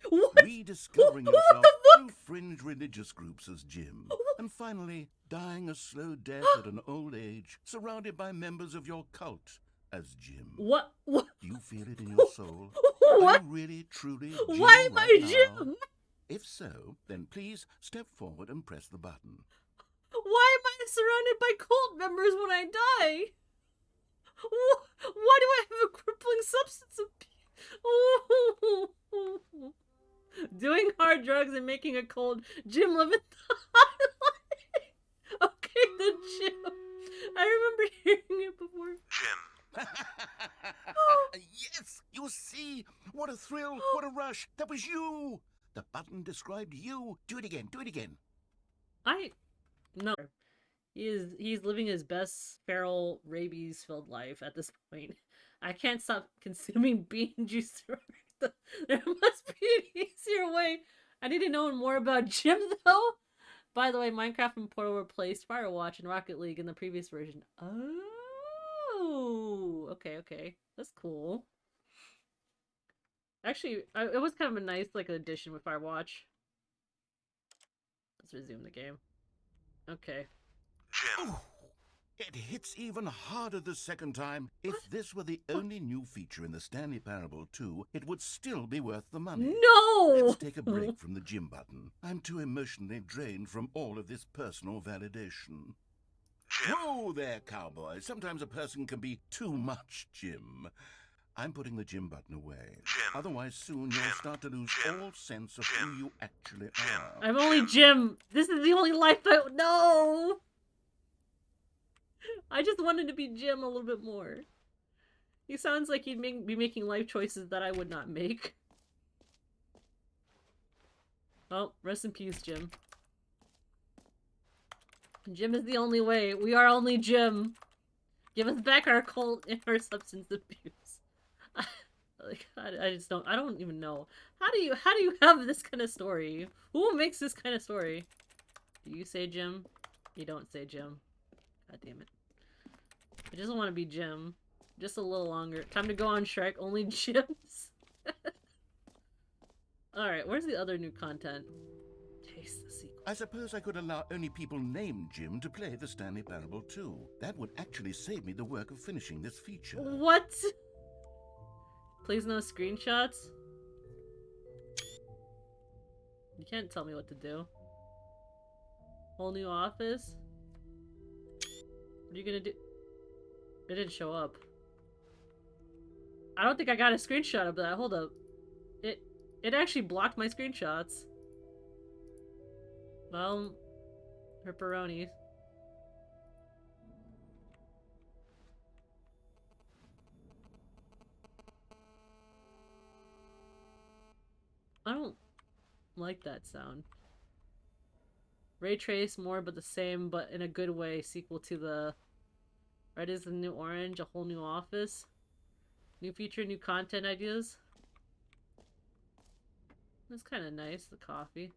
What? rediscovering What yourself the fuck? through fringe religious groups as Jim, and finally dying a slow death at an old age, surrounded by members of your cult as Jim. What? Do you feel it in your soul? Are What? you really, truly Jim Why am I right now? Jim? If so, then please step forward and press the button. Why am I surrounded by cult members when I die? Why do I have a crippling substance abuse? Doing hard drugs and making a cold. Jim living the high life. Okay, the Jim. I remember hearing it before. Jim. Yes, you see? What a thrill, what a rush. That was you. The button described you. Do it again, do it again. No. He's living his best feral rabies-filled life at this point. I can't stop consuming bean juice. There must be an easier way. I need to know more about Jim, though. By the way, Minecraft and Portal replaced Firewatch and Rocket League in the previous version. Oh, okay. That's cool. Actually, it was kind of a nice addition with Firewatch. Let's resume the game. Okay. Jim. Oh, it hits even harder the second time. If this were the only new feature in the Stanley Parable 2, it would still be worth the money. No! Let's take a break from the Jim button. I'm too emotionally drained from all of this personal validation. Jim. Whoa there, cowboy. Sometimes a person can be too much Jim. I'm putting the Jim button away. Jim. Otherwise, soon Jim. you'll start to lose Jim. all sense of Jim. who you actually Jim. are. I'm only Jim. This is the only life No! I just wanted to be Jim a little bit more. He sounds like he'd be making life choices that I would not make. Well, rest in peace, Jim. Jim is the only way. We are only Jim. Give us back our cult and our substance abuse. I just don't. I don't even know. How do you have this kind of story? Who makes this kind of story? Do you say Jim? You don't say Jim. God damn it. I just want to be Jim. Just a little longer. Time to go on Shrek. Only Jims. Alright, where's the other new content? Taste the sequel. I suppose I could allow only people named Jim to play the Stanley Parable too. That would actually save me the work of finishing this feature. What? Please no screenshots? You can't tell me what to do. Whole new office? What are you gonna do? It didn't show up. I don't think I got a screenshot of that. Hold up. It actually blocked my screenshots. Well, pepperoni. I don't like that sound. Ray trace more but the same, but in a good way. Sequel to the Red is the New Orange, a whole new office. New feature, new content ideas. That's kind of nice, the coffee.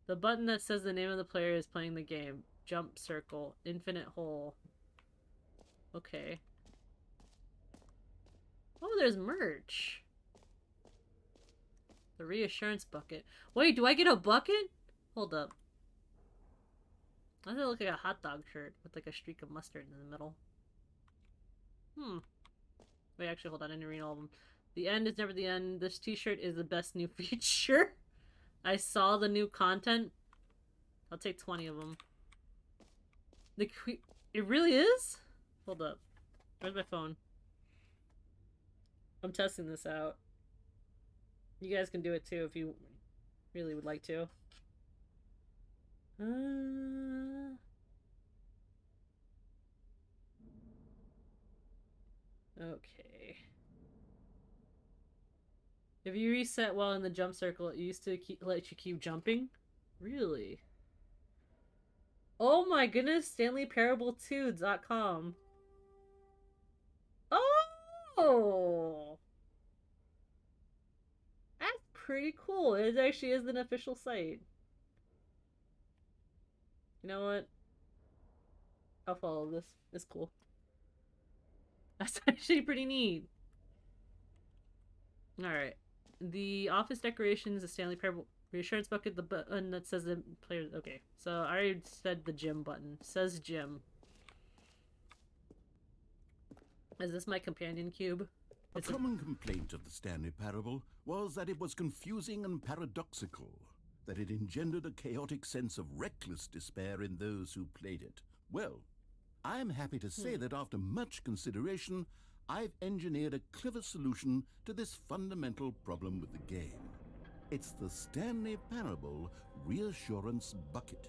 The button that says the name of the player is playing the game. Jump circle. Infinite hole. Okay. Oh, there's merch. The reassurance bucket. Wait, do I get a bucket? Hold up. Why does it look like a hot dog shirt with like a streak of mustard in the middle? Wait, actually, hold on. I didn't read all of them. The end is never the end. This t-shirt is the best new feature. I saw the new content. I'll take 20 of them. It really is? Hold up. Where's my phone? I'm testing this out. You guys can do it too if you really would like to. Okay. If you reset while in the jump circle, it used to let you keep jumping? Really? Oh my goodness, StanleyParable2.com. Oh! That's pretty cool. It actually is an official site. You know what? I'll follow this. It's cool. That's actually pretty neat. Alright. The office decorations, the Stanley Parable reassurance bucket, the button that says the player. Okay, so I already said the Jim button. Says Jim. Is this my companion cube? A common complaint of the Stanley Parable was that it was confusing and paradoxical, that it engendered a chaotic sense of reckless despair in those who played it. Well, I am happy to say that after much consideration, I've engineered a clever solution to this fundamental problem with the game. It's the Stanley Parable Reassurance Bucket.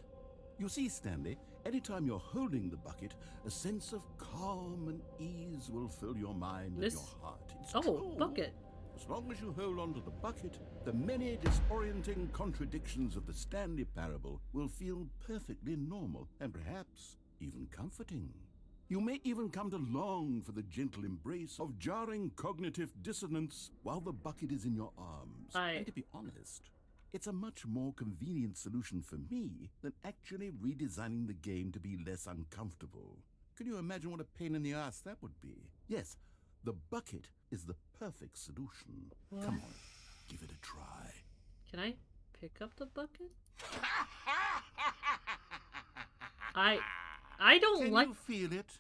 You see, Stanley, anytime you're holding the bucket, a sense of calm and ease will fill your mind and your heart. It's true. Bucket. As long as you hold onto the bucket, the many disorienting contradictions of the Stanley Parable will feel perfectly normal and perhaps even comforting. You may even come to long for the gentle embrace of jarring cognitive dissonance while the bucket is in your arms. And to be honest, it's a much more convenient solution for me than actually redesigning the game to be less uncomfortable. Can you imagine what a pain in the ass that would be? Yes, the bucket is the perfect solution. What? Come on, give it a try. Can I pick up the bucket? I don't like... Can you feel it?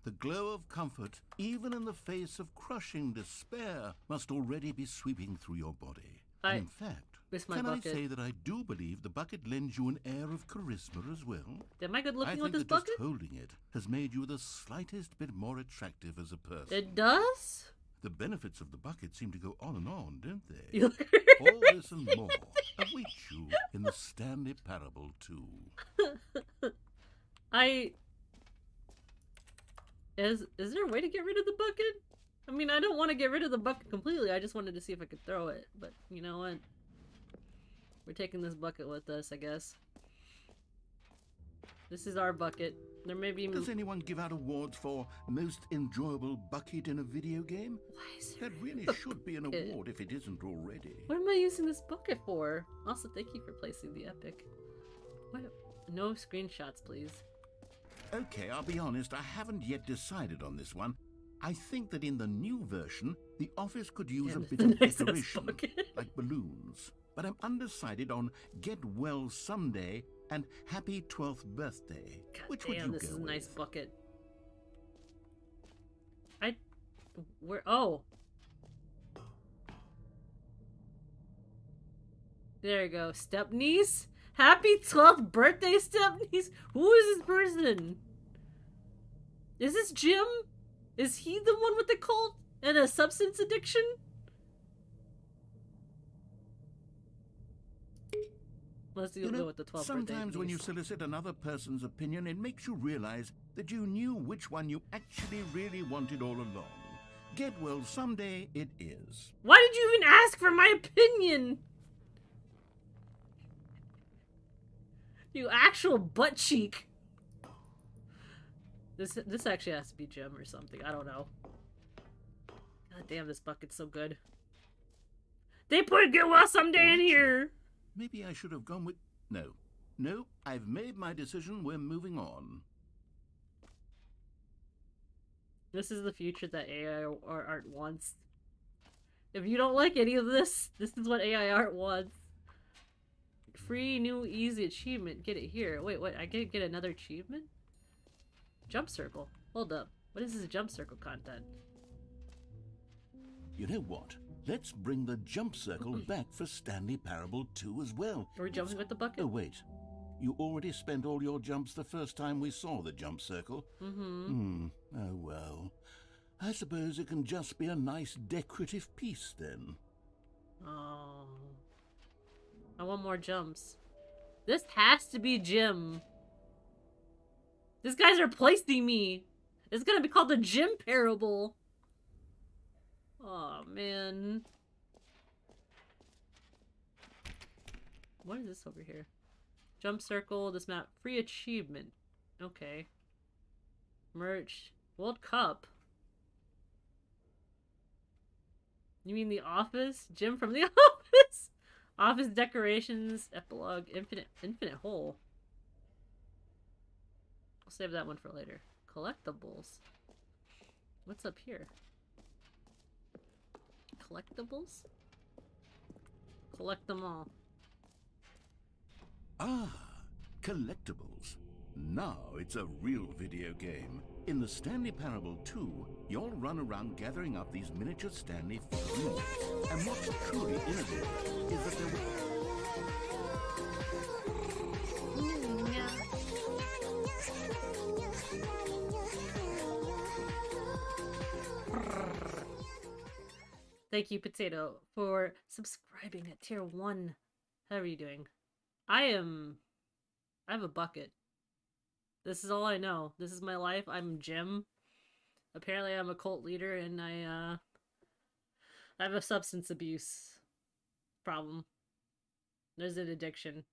The glow of comfort, even in the face of crushing despair, must already be sweeping through your body. In fact, can I say that I do believe the bucket lends you an air of charisma as well? Am I good looking with this bucket? bucket? Just holding it has made you the slightest bit more attractive as a person. It does? The benefits of the bucket seem to go on, don't they? You All this and more await you in the Stanley Parable 2. Is there a way to get rid of the bucket? I mean, I don't want to get rid of the bucket completely. I just wanted to see if I could throw it. But you know what? We're taking this bucket with us, I guess. This is our bucket. There may be... Does anyone give out awards for most enjoyable bucket in a video game? Why is That really should be an award if it isn't already. What am I using this bucket for? Also, thank you for placing the epic. What? No screenshots, please. Okay, I'll be honest, I haven't yet decided on this one. I think that in the new version, the office could use a bit of decoration, like balloons. But I'm undecided on Get Well Someday and Happy 12th Birthday. Which would you this go is a with? nice bucket. Oh. There you go. Stepniece? Happy 12th birthday, Stepniece? Who is this person? Is this Jim? Is he the one with the cult and a substance addiction? Let's see what the 12th sometimes birthday when you is. solicit another person's opinion, it makes you realize that you knew which one you actually really wanted all along. Get Well Someday it is. Why did you even ask for my opinion? You actual butt cheek. This actually has to be Jim or something. I don't know. God damn, this bucket's so good. They put Get Well Someday in here. Maybe I should have gone with... No, I've made my decision. We're moving on. This is the future that AI art wants. If you don't like any of this, this is what AI art wants. Free new easy achievement. Get it here. Wait, what? I get another achievement? Jump circle. Hold up. What is this jump circle content? You know what? Let's bring the jump circle back for Stanley Parable 2 as well. Are we jumping with the bucket? Oh, wait. You already spent all your jumps the first time we saw the jump circle. Oh, well. I suppose it can just be a nice decorative piece, then. Oh. I want more jumps. This has to be Jim. This guy's replacing me. It's gonna be called the Jim Parable. Oh, man. What is this over here? Jump circle, this map. Free achievement. Okay. Merch. World Cup. You mean The Office? Jim from The Office? Office decorations. Epilogue. Infinite hole. I'll save that one for later. Collectibles. What's up here? Collectibles? Collect them all. Ah, collectibles. Now it's a real video game. In the Stanley Parable 2, you'll run around gathering up these miniature Stanley figurines. And what's truly innovative is that they're... Thank you, Potato, for subscribing at tier 1. How are you doing? I have a bucket. This is all I know. This is my life. I'm Jim. Apparently I'm a cult leader and I have a substance abuse problem. There's an addiction.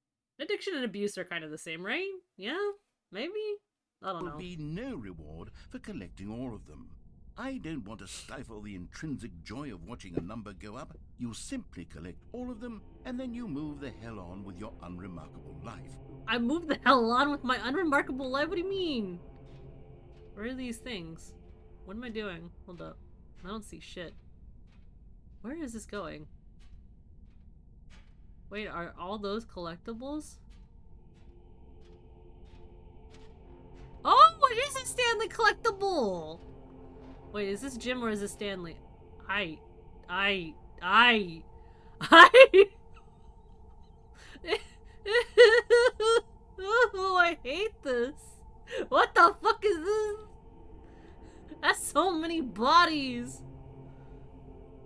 Addiction and abuse are kind of the same, right? Yeah? Maybe? I don't know. There will be no reward for collecting all of them. I don't want to stifle the intrinsic joy of watching a number go up. You simply collect all of them, and then you move the hell on with your unremarkable life. I moved the hell on with my unremarkable life? What do you mean? Where are these things? What am I doing? Hold up. I don't see shit. Where is this going? Wait, are all those collectibles? Oh, it is a Stanley collectible! Wait, is this Jim or is this Stanley? I Oh, I hate this. What the fuck is this? That's so many bodies.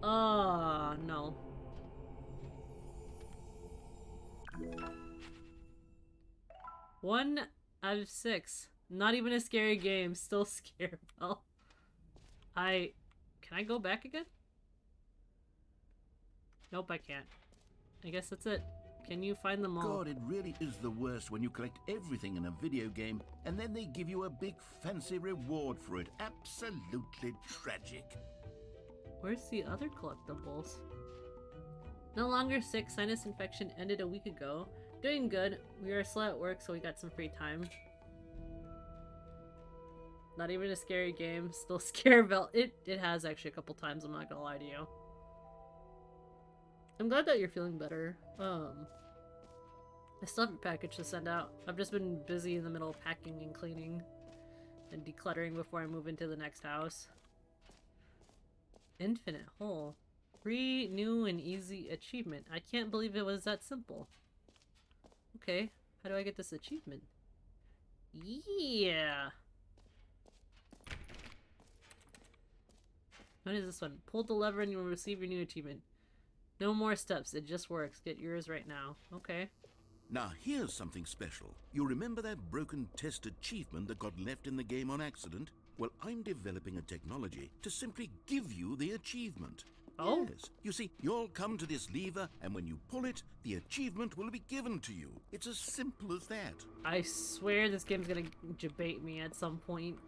No. One out of 6. Not even a scary game. Still scared. Well, can I go back again? Nope, I can't. I guess that's it. Can you find them all? God, it really is the worst when you collect everything in a video game and then they give you a big fancy reward for it. Absolutely tragic. Where's the other collectibles? No longer sick. Sinus infection ended a week ago. Doing good. We are slow at work, so we got some free time. Not even a scary game. Still scare belt. It has actually a couple times, I'm not gonna lie to you. I'm glad that you're feeling better. I still have a package to send out. I've just been busy in the middle of packing and cleaning and decluttering before I move into the next house. Infinite hole. Free, new, and easy achievement. I can't believe it was that simple. Okay, how do I get this achievement? Yeah! What is this one? Pull the lever and you'll receive your new achievement. No more steps, it just works. Get yours right now. Okay. Now here's something special. You remember that broken test achievement that got left in the game on accident? Well, I'm developing a technology to simply give you the achievement. Oh? Yes. You see, you'll come to this lever, and when you pull it, the achievement will be given to you. It's as simple as that. I swear this game's gonna debate me at some point.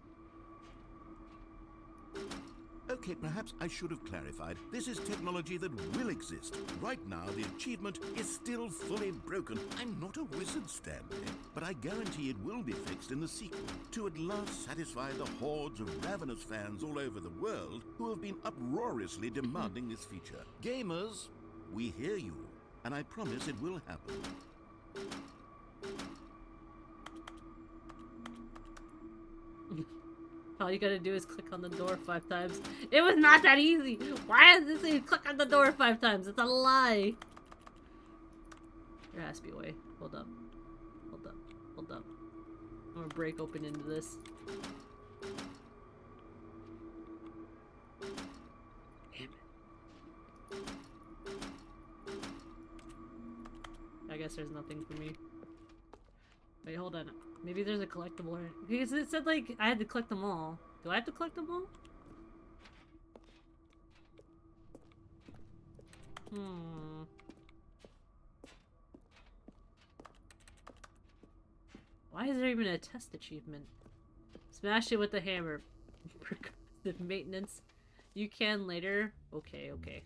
Okay, perhaps I should have clarified. This is technology that will exist. Right now, the achievement is still fully broken. I'm not a wizard, Stanley, but I guarantee it will be fixed in the sequel to at last satisfy the hordes of ravenous fans all over the world who have been uproariously demanding this feature. Gamers, we hear you, and I promise it will happen. All you gotta do is click on the door 5 times. It was not that easy! Why does it say click on the door 5 times? It's a lie! There has to be a way. Hold up. Hold up. Hold up. I'm gonna break open into this. Damn it. I guess there's nothing for me. Wait, hold on. Maybe there's a collectible. Because it said, like, I had to collect them all. Do I have to collect them all? Why is there even a test achievement? Smash it with the hammer. Progressive maintenance. You can later. Okay, okay.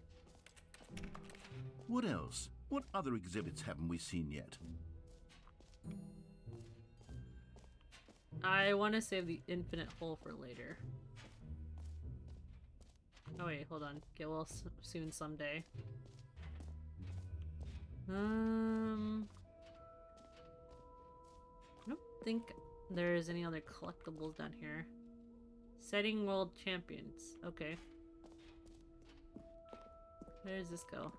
What else? What other exhibits haven't we seen yet? I want to save the infinite hole for later. Oh wait, hold on. Get well soon someday. I don't think there's any other collectibles down here. Setting world champions. Okay. Where does this go?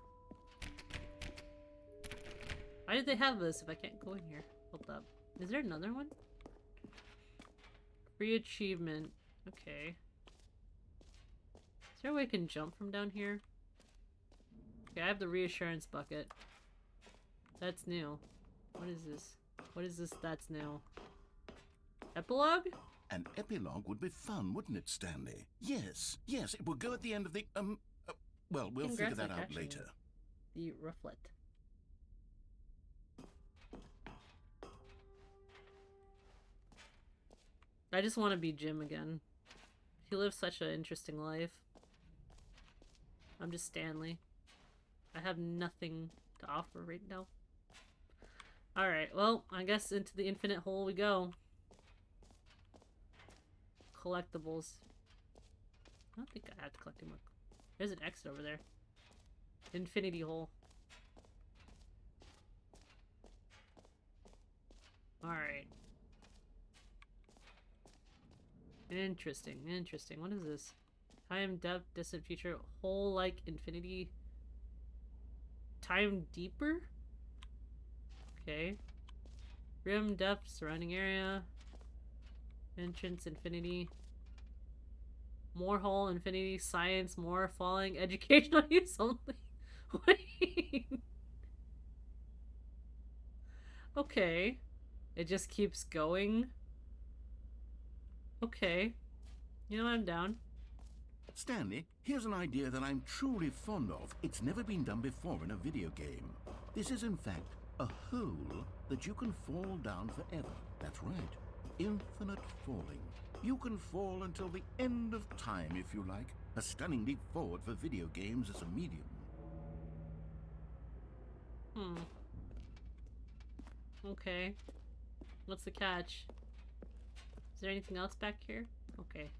Why did they have this if I can't go in here? Hold up. Is there another one? Free achievement. Okay. Is there a way I can jump from down here? Okay, I have the reassurance bucket. That's new. What is this? What is this that's new? Epilogue? An epilogue would be fun, wouldn't it, Stanley? Yes, yes, it will go at the end of the, well, we'll figure that out later. The reflect. I just want to be Jim again. He lives such an interesting life. I'm just Stanley. I have nothing to offer right now. Alright, well, I guess into the infinite hole we go. Collectibles. I don't think I have to collect them. There's an exit over there. Infinity hole. Alright. Interesting, interesting. What is this? Time, depth, distant future, hole like infinity. Time deeper? Okay. Rim, depth, surrounding area. Entrance, infinity. More hole, infinity, science, more falling, educational use only. Wait. Okay. It just keeps going. Okay. You know, I'm down. Stanley, here's an idea that I'm truly fond of. It's never been done before in a video game. This is, in fact, a hole that you can fall down forever. That's right. Infinite falling. You can fall until the end of time, if you like. A stunning leap forward for video games as a medium. Okay. What's the catch? Is there anything else back here? Okay.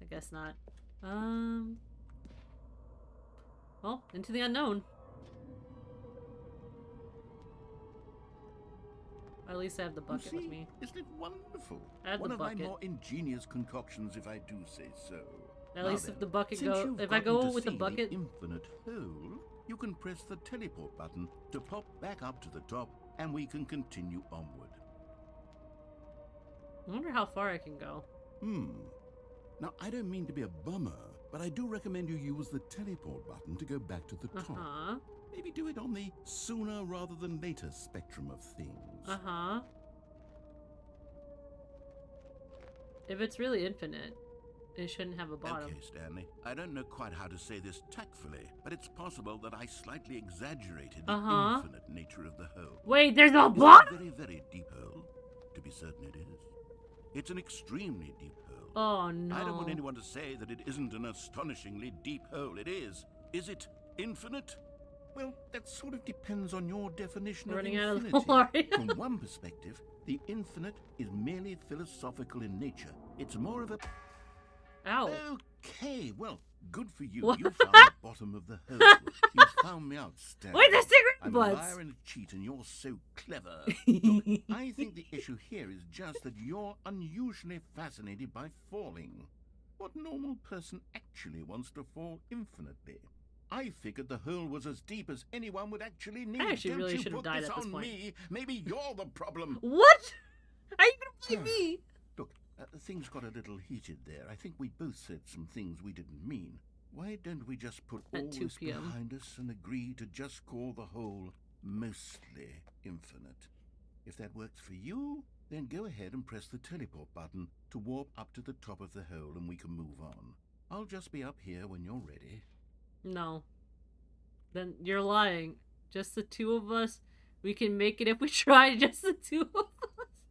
I guess not. Well, into the unknown. At least I have the You bucket with see, me. isn't it wonderful? I have One the of my bucket. more ingenious concoctions, if I do say so. At Now least then, if the bucket since go, you've if I gotten go to with the see bucket, infinite hole, you can press the teleport button to pop back up to the top, and we can continue onward. I wonder how far I can go. Now, I don't mean to be a bummer, but I do recommend you use the teleport button to go back to the top. Uh-huh. Maybe do it on the sooner rather than later spectrum of things. Uh-huh. If it's really infinite, it shouldn't have a bottom. Okay, Stanley. I don't know quite how to say this tactfully, but it's possible that I slightly exaggerated the infinite nature of the hole. Wait, there's no It's bottom? a very, very deep hole. To be certain it is. It's an extremely deep hole. Oh, no. I don't want anyone to say that it isn't an astonishingly deep hole. It is. Is it infinite? Well, that sort of depends on your definition Running of out of infinity. lore. From one perspective, the infinite is merely philosophical in nature. It's more of a... Ow. Okay, well, good for you. What? You found the bottom of the hole. You found me out, Stanley. Wait, there's cigarette I'm butts. a liar and a cheat, and you're so clever. Look, I think the issue here is just that you're unusually fascinated by falling. What normal person actually wants to fall infinitely? I figured the hole was as deep as anyone would actually need. I actually Don't really you should have put died this at this on point. me? Maybe you're the problem. What? Are you gonna blame me? Look, things got a little heated there. I think we both said some things we didn't mean. Why don't we just put At all 2 this p.m. behind us and agree to just call the whole mostly infinite? If that works for you, then go ahead and press the teleport button to warp up to the top of the hole and we can move on. I'll just be up here when you're ready. No. Then you're lying. Just the two of us. We can make it if we try. Just the two of us.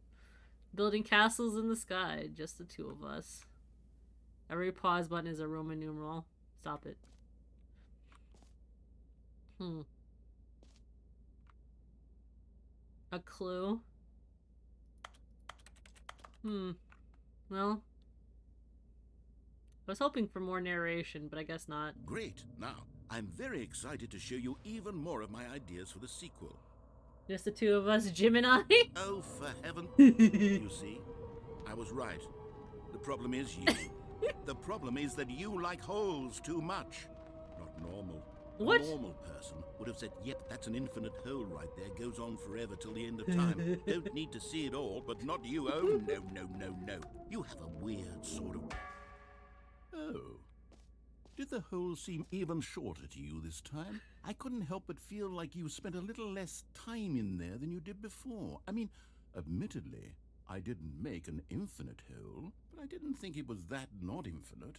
Building castles in the sky. Just the two of us. Every pause button is a Roman numeral. Stop it. A clue? Well, I was hoping for more narration, but I guess not. Great. Now, I'm very excited to show you even more of my ideas for the sequel. Just the two of us, Jim and I? Oh, for heaven. You see, I was right. The problem is you. The problem is that you like holes too much. Not normal. What? A normal person would have said, yep, that's an infinite hole right there. Goes on forever till the end of time. Don't need to see it all, but not you. Oh, no, no, no, no. You have a weird sort of... Oh. Did the hole seem even shorter to you this time? I couldn't help but feel like you spent a little less time in there than you did before. I mean, admittedly, I didn't make an infinite hole, but I didn't think it was that not infinite.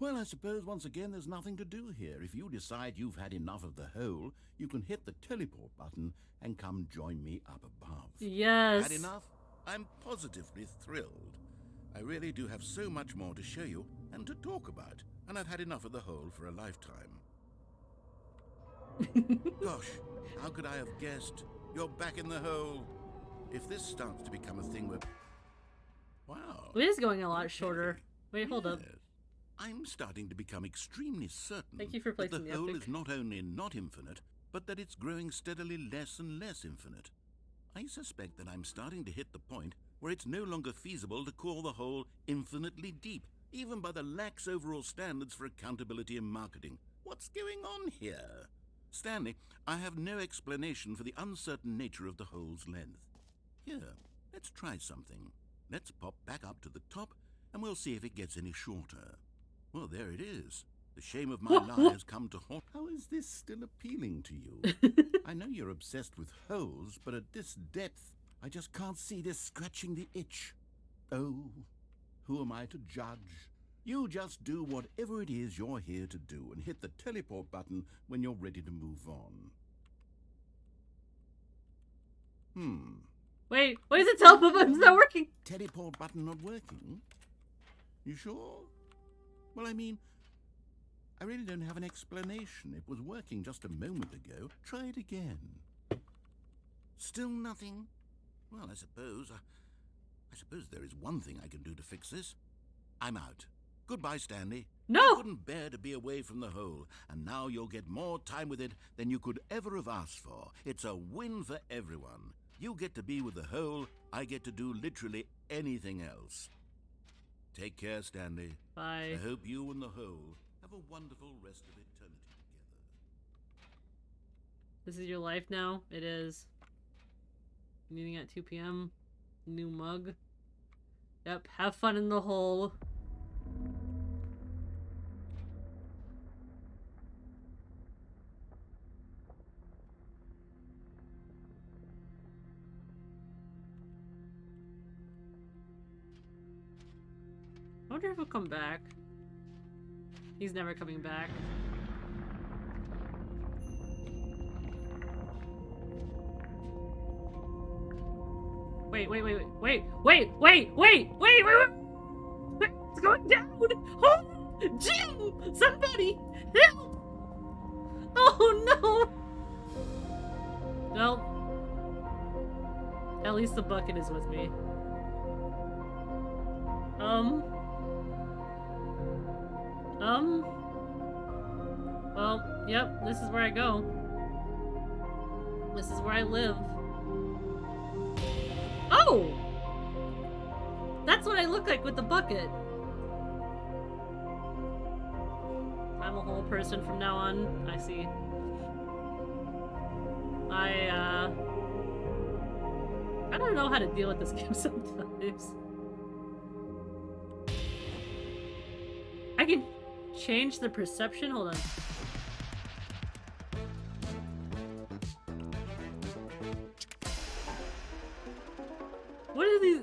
Well, I suppose once again there's nothing to do here. If you decide you've had enough of the hole, you can hit the teleport button and come join me up above. Yes. Had enough? I'm positively thrilled. I really do have so much more to show you and to talk about, and I've had enough of the hole for a lifetime. Gosh, how could I have guessed? You're back in the hole. If this starts to become a thing where... Wow. It is going a lot shorter. Wait, hold up. Yes. I'm starting to become extremely certain Thank you for that placing the the hole epic. is not only not infinite, but that it's growing steadily less and less infinite. I suspect that I'm starting to hit the point where it's no longer feasible to call the hole infinitely deep, even by the lax overall standards for accountability and marketing. What's going on here? Stanley, I have no explanation for the uncertain nature of the hole's length. Here, let's try something. Let's pop back up to the top, and we'll see if it gets any shorter. Well, there it is. The shame of my lie has come to haunt. How is this still appealing to you? I know you're obsessed with holes, but at this depth, I just can't see this scratching the itch. Oh, who am I to judge? You just do whatever it is you're here to do and hit the teleport button when you're ready to move on. Wait, why is the teleport button's not working? Teleport button not working? You sure? Well, I mean, I really don't have an explanation. It was working just a moment ago. Try it again. Still nothing? Well, I suppose I suppose there is one thing I can do to fix this. I'm out. Goodbye, Stanley. No! I couldn't bear to be away from the hole, and now you'll get more time with it than you could ever have asked for. It's a win for everyone. You get to be with the hole, I get to do literally anything else. Take care, Stanley. Bye. I hope you and the hole have a wonderful rest of eternity together. This is your life now? It is. Meeting at 2 p.m. New mug. Yep, have fun in the hole. I wonder if he'll come back. He's never coming back. Wait. It's going down! Oh! Jim! Somebody! Help! Oh no! Well, at least the bucket is with me. Well, yep, this is where I go. This is where I live. Oh! That's what I look like with the bucket. I'm a whole person from now on. I see. I don't know how to deal with this game sometimes. I can change the perception? Hold on. What are these?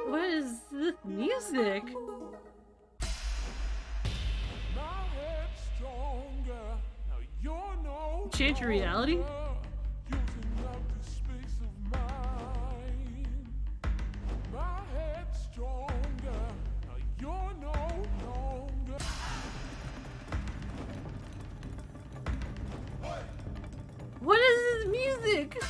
What is this music? Change your reality? What is this music?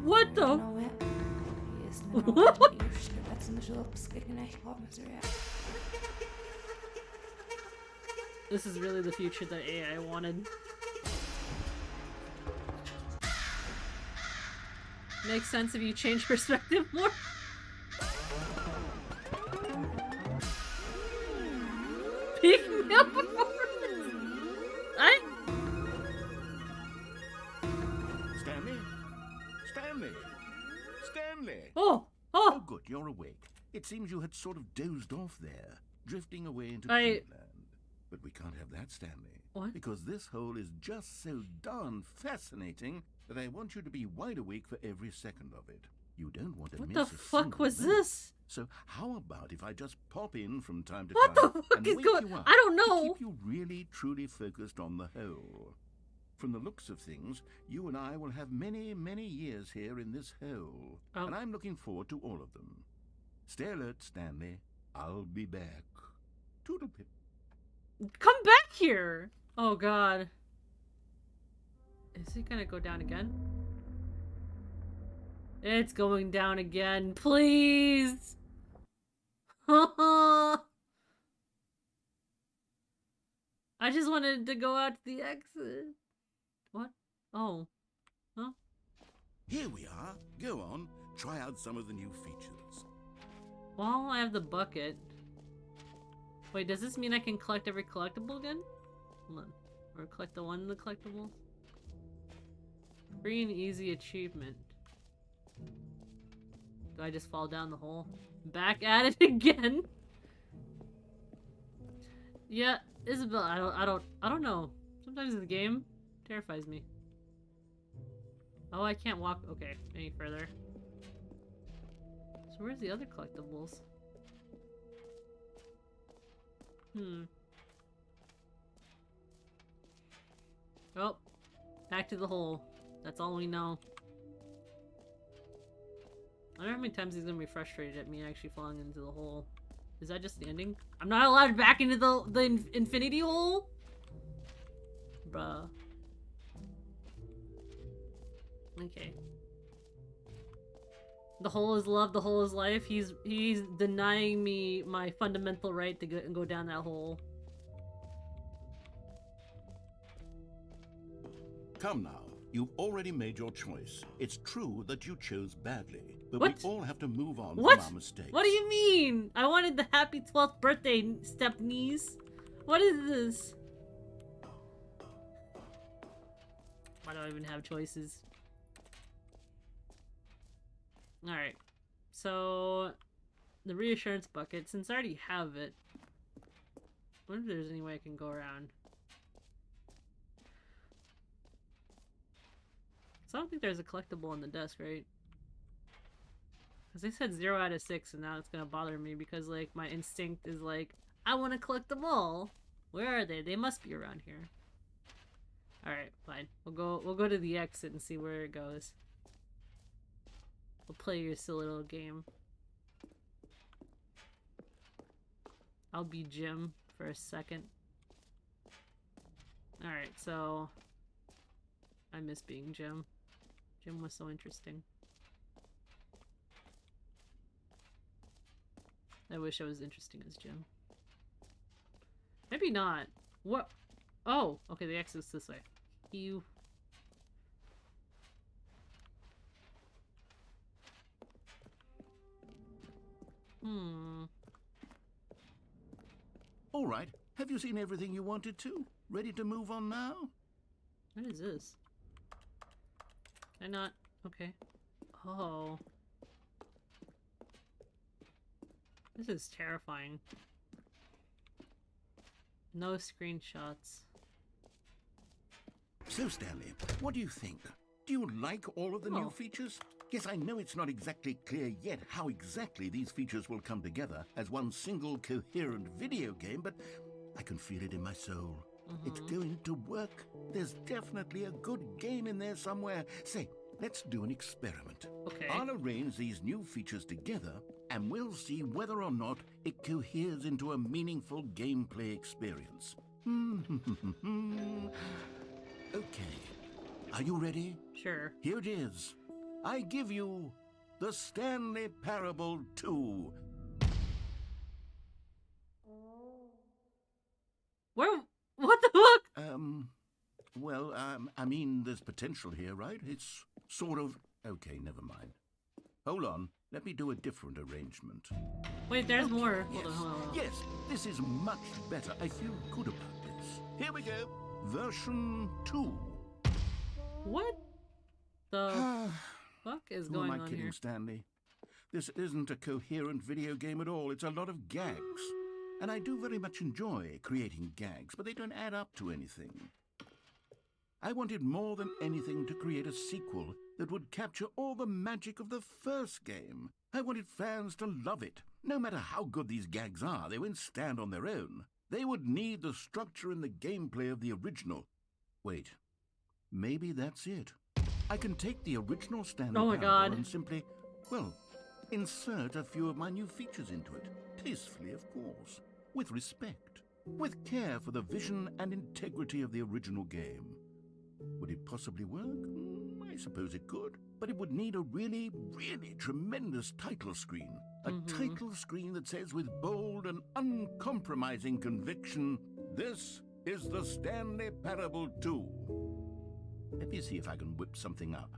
What the? This is really the future that AI wanted. Makes sense if you change perspective more. Pick me up. Stanley! Oh, Oh, good, you're awake. It seems you had sort of dozed off there, drifting away into dreamland. But we can't have that, Stanley. What? Because this hole is just so darn fascinating that I want you to be wide awake for every second of it. You don't want to What miss the a fuck single was minute. this? So how about if I just pop in from time to What time the fuck and is wake going- you up I don't to know. keep you really, truly focused on the hole. From the looks of things, you and I will have many, many years here in this hole. And I'm looking forward to all of them. Stay alert, Stanley. I'll be back. Toodlepip. Come back here! Oh god. Is it gonna go down again? It's going down again. Please! I just wanted to go out to the exit. What? Oh. Huh? Here we are. Go on. Try out some of the new features. Well, I have the bucket. Wait, does this mean I can collect every collectible again? Hold on. Or collect the one in the collectibles? Free and easy achievement. Do I just fall down the hole? Back at it again? Yeah, Isabel, I don't know. Sometimes the game terrifies me. Oh, I can't walk, okay, any further. So where's the other collectibles? Oh, back to the hole. That's all we know. I wonder how many times he's gonna be frustrated at me actually falling into the hole. Is that just the ending? I'm not allowed back into the infinity hole? Bruh. Okay. The hole is love, the hole is life. He's denying me my fundamental right to go down that hole. Come now. You've already made your choice. It's true that you chose badly, but What? we all have to move on What? from our mistakes. What do you mean? I wanted the happy 12th birthday, step niece. What is this? Why do I even have choices? Alright. So, the reassurance bucket, since I already have it, I wonder if there's any way I can go around. So I don't think there's a collectible on the desk, right? Because they said 0 out of 6, and now it's gonna bother me because, like, my instinct is like, I want to collect them all. Where are they? They must be around here. All right, fine. We'll go to the exit and see where it goes. We'll play your silly little game. I'll be Jim for a second. All right, so I miss being Jim. Jim was so interesting. I wish I was interesting as Jim. Maybe not. What? Oh, okay, the exit's this way. You. All right. Have you seen everything you wanted to? Ready to move on now? What is this? Can I not? Okay. Oh. This is terrifying. No screenshots. So, Stanley, what do you think? Do you like all of the new features? Yes, I know it's not exactly clear yet how exactly these features will come together as one single coherent video game, but I can feel it in my soul. It's going to work. There's definitely a good game in there somewhere. Say, let's do an experiment. Okay. I'll arrange these new features together, and we'll see whether or not it coheres into a meaningful gameplay experience. Okay. Are you ready? Sure. Here it is. I give you the Stanley Parable 2. Where? What the fuck? Well, I mean, there's potential here, right? It's sort of... Okay, never mind. Hold on. Let me do a different arrangement. Wait, there's more. Yes, Hold on. yes, this is much better. I feel good about this. Here we go. Version 2. What the fuck is Who going am I on kidding, here? Stanley? This isn't a coherent video game at all. It's a lot of gags. And I do very much enjoy creating gags, but they don't add up to anything. I wanted more than anything to create a sequel that would capture all the magic of the first game. I wanted fans to love it. No matter how good these gags are, they won't stand on their own. They would need the structure and the gameplay of the original. Wait, maybe that's it. I can take the original Stanley Oh my Parable God. and simply, well, insert a few of my new features into it. Tastefully, of course. With respect. With care for the vision and integrity of the original game. Would it possibly work? I suppose it could. But it would need a really, really tremendous title screen. A title screen that says with bold and uncompromising conviction, "This is the Stanley Parable 2. Let me see if I can whip something up.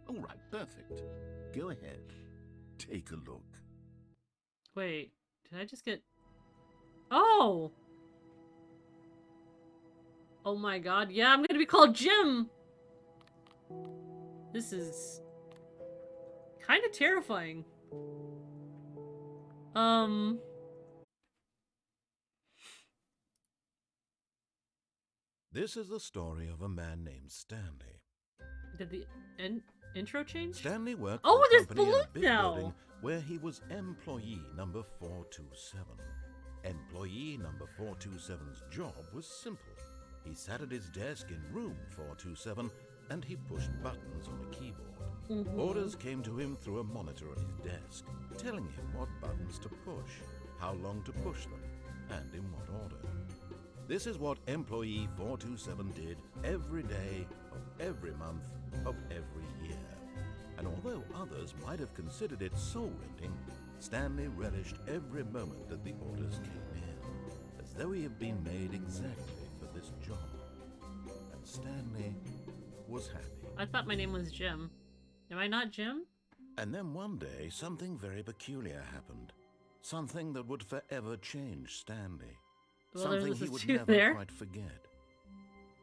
All right, perfect. Go ahead. Take a look. Wait, did I just get... Oh! Oh my god, yeah, I'm gonna be called Jim! This is... kind of terrifying. This is the story of a man named Stanley. Did the intro change? Stanley worked Oh, for a there's company in a balloons big now! building where he was employee number 427. Employee number 427's job was simple. He sat at his desk in room 427 and he pushed buttons on a keyboard. Orders came to him through a monitor on his desk, telling him what buttons to push, how long to push them, and in what order. This is what employee 427 did every day of every month of every year. And although others might have considered it soul-rending, Stanley relished every moment that the orders came in, as though he had been made exactly for this job. And Stanley was happy. I thought my name was Jim. Am I not Jim? And then one day, something very peculiar happened. Something that would forever change Stanley. Well, there's Something he a would tooth never there. quite forget.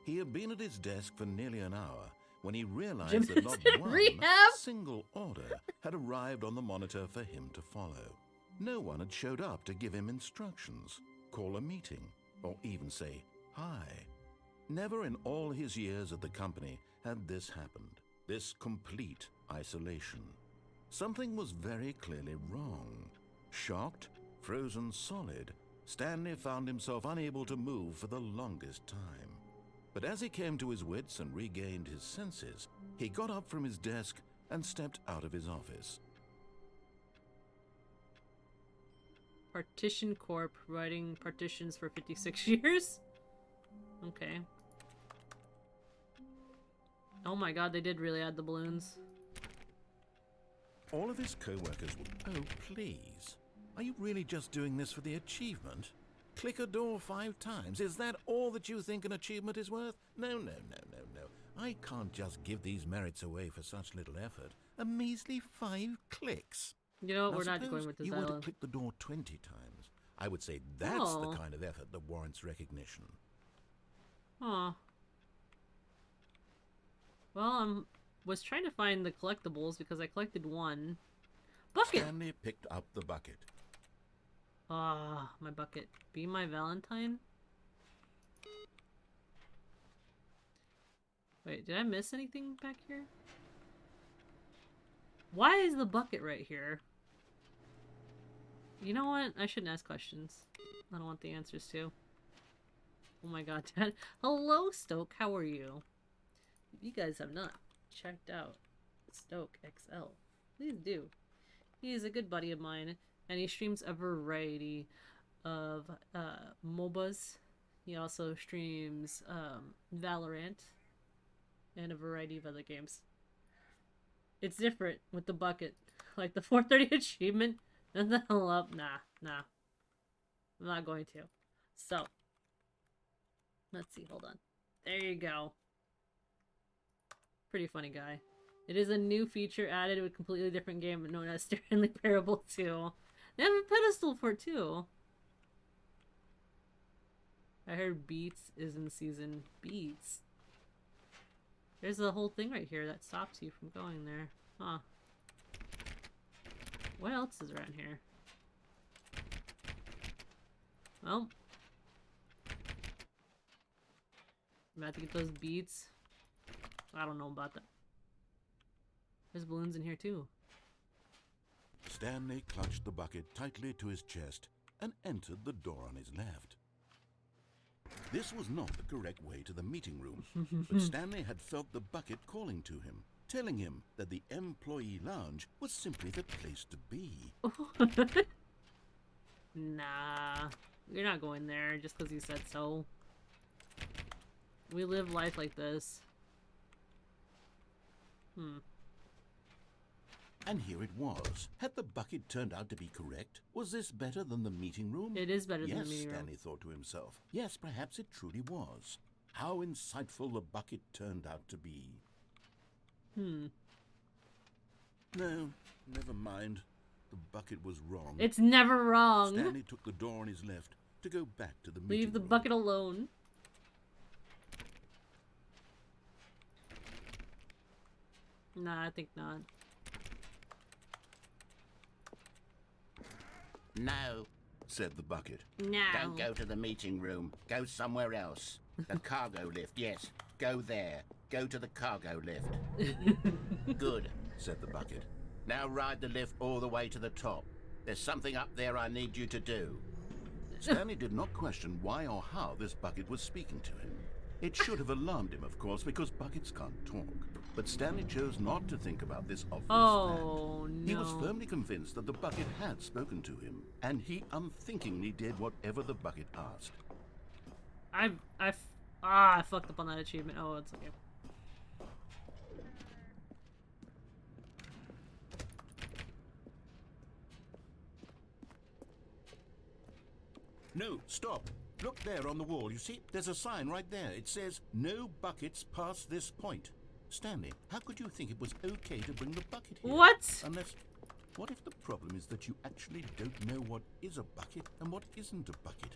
He had been at his desk for nearly an hour when he realized Jim that not is in one rehab. single order had arrived on the monitor for him to follow. No one had showed up to give him instructions, call a meeting, or even say hi. Never in all his years at the company had this happened, this complete isolation. Something was very clearly wrong. Shocked, frozen solid, Stanley found himself unable to move for the longest time. But as he came to his wits and regained his senses, he got up from his desk and stepped out of his office. Partition Corp providing partitions for 56 years? Okay. Oh my god, they did really add the balloons. All of his co-workers were, "Oh, please. Are you really just doing this for the achievement? Click a door 5 times. Is that all that you think an achievement is worth? No, no, no, no, no. I can't just give these merits away for such little effort. A measly 5 clicks." You know what? Now, We're not suppose going with this you were to island. click the door 20 times. I would say that's the Oh. kind of effort that warrants recognition. Aw. Well, was trying to find the collectibles because I collected one. Bucket! Stanley picked up the bucket. Ah, my bucket. Be my Valentine? Wait, did I miss anything back here? Why is the bucket right here? You know what? I shouldn't ask questions. I don't want the answers to. Oh my god, Dad. Hello, Stoke. How are you? If you guys have not checked out Stoke XL, please do. He is a good buddy of mine, and he streams a variety of MOBAs. He also streams Valorant and a variety of other games. It's different with the bucket. Like the 430 achievement and the hell up. Nah. I'm not going to. So, let's see. Hold on. There you go. Pretty funny guy. It is a new feature added to a completely different game known as Stanley Parable 2. They have a pedestal for it too. I heard Beats is in season. Beats? There's a whole thing right here that stops you from going there. Huh. What else is around here? Well. I'm about to get those beats. I don't know about that. There's balloons in here too. Stanley clutched the bucket tightly to his chest and entered the door on his left. This was not the correct way to the meeting room, but Stanley had felt the bucket calling to him, telling him that the employee lounge was simply the place to be. Nah, you're not going there just because you said so. We live life like this. And here it was. Had the bucket turned out to be correct? Was this better than the meeting room? It is better than the Yes, meeting room. Stanley thought to himself. Yes, perhaps it truly was. How insightful the bucket turned out to be. No, never mind. The bucket was wrong. It's never wrong. Stanley took the door on his left to go back to the meeting Leave the room. bucket alone. Nah, I think not. No, said the bucket. No. don't go to the meeting room. Go somewhere else. The cargo lift, yes. Go there. Go to the cargo lift. Good, Said the bucket. now ride the lift all the way to the top. There's something up there I need you to do. Stanley did not question why or how this bucket was speaking to him. It should have alarmed him, of course, because buckets can't talk. But Stanley chose not to think about this obvious Oh, fact. no. He was firmly convinced that the bucket had spoken to him, and he unthinkingly did whatever the bucket asked. I fucked up on that achievement. Oh, it's okay. No, stop. Look there on the wall. You see, there's a sign right there. It says, "No buckets past this point." Stanley, how could you think it was okay to bring the bucket here? What? Unless, what if the problem is that you actually don't know what is a bucket and what isn't a bucket?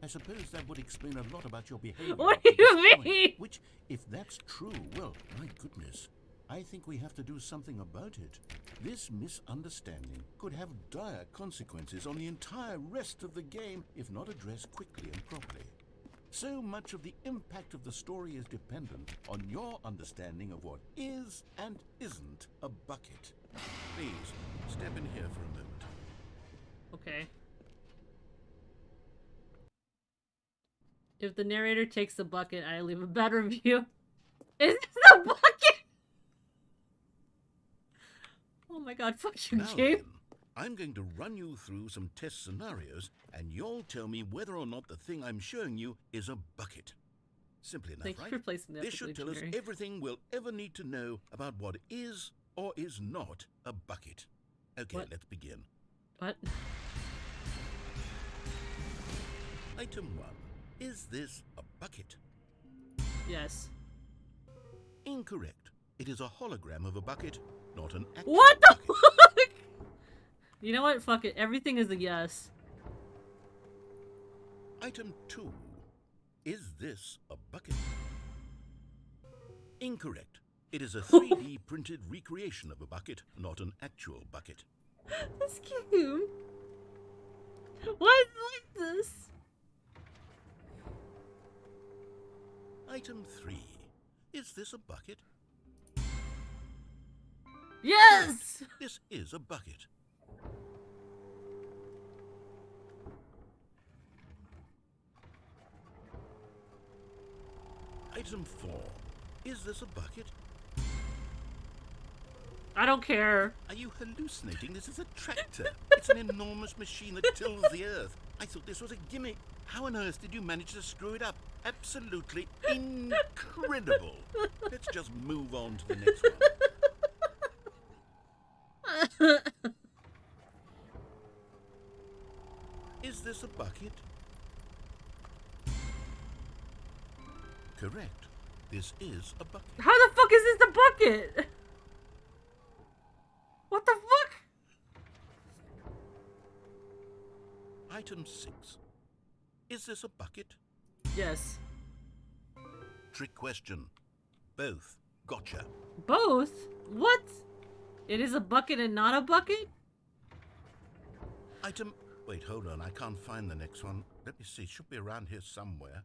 I suppose that would explain a lot about your behavior. What up do to you this point, mean? Which, if that's true, well, my goodness. I think we have to do something about it. This misunderstanding could have dire consequences on the entire rest of the game if not addressed quickly and properly. So much of the impact of the story is dependent on your understanding of what is and isn't a bucket. Please, step in here for a moment. Okay. If the narrator takes the bucket, I leave a bad review. Is this the bucket? Oh my god, fuck you, Now game. then, I'm going to run you through some test scenarios, and you'll tell me whether or not the thing I'm showing you is a bucket. Simple enough, Thank you right? for placing that. This should tell us everything we'll ever need to know about what is or is not a bucket. Okay, What? let's begin. What? Item 1. Is this a bucket? Yes. Incorrect. It is a hologram of a bucket, not an actual What the bucket. fuck? You know what? Fuck it. Everything is a yes. Item 2. Is this a bucket? Incorrect. It is a 3D printed recreation of a bucket, not an actual bucket. This game. Why is it like this? Item 3. Is this a bucket? Yes! This is a bucket. Item 4. Is this a bucket? I don't care. Are you hallucinating? This is a tractor. It's an enormous machine that tills the earth. I thought this was a gimmick. How on earth did you manage to screw it up? Absolutely incredible. Let's just move on to the next one. Is this a bucket? Correct. This is a bucket. How the fuck is this the bucket? What the fuck? Item 6. Is this a bucket? Yes. Trick question. Both. Gotcha. Both? What? It is a bucket and not a bucket? Item... Wait, hold on. I can't find the next one. Let me see. It should be around here somewhere.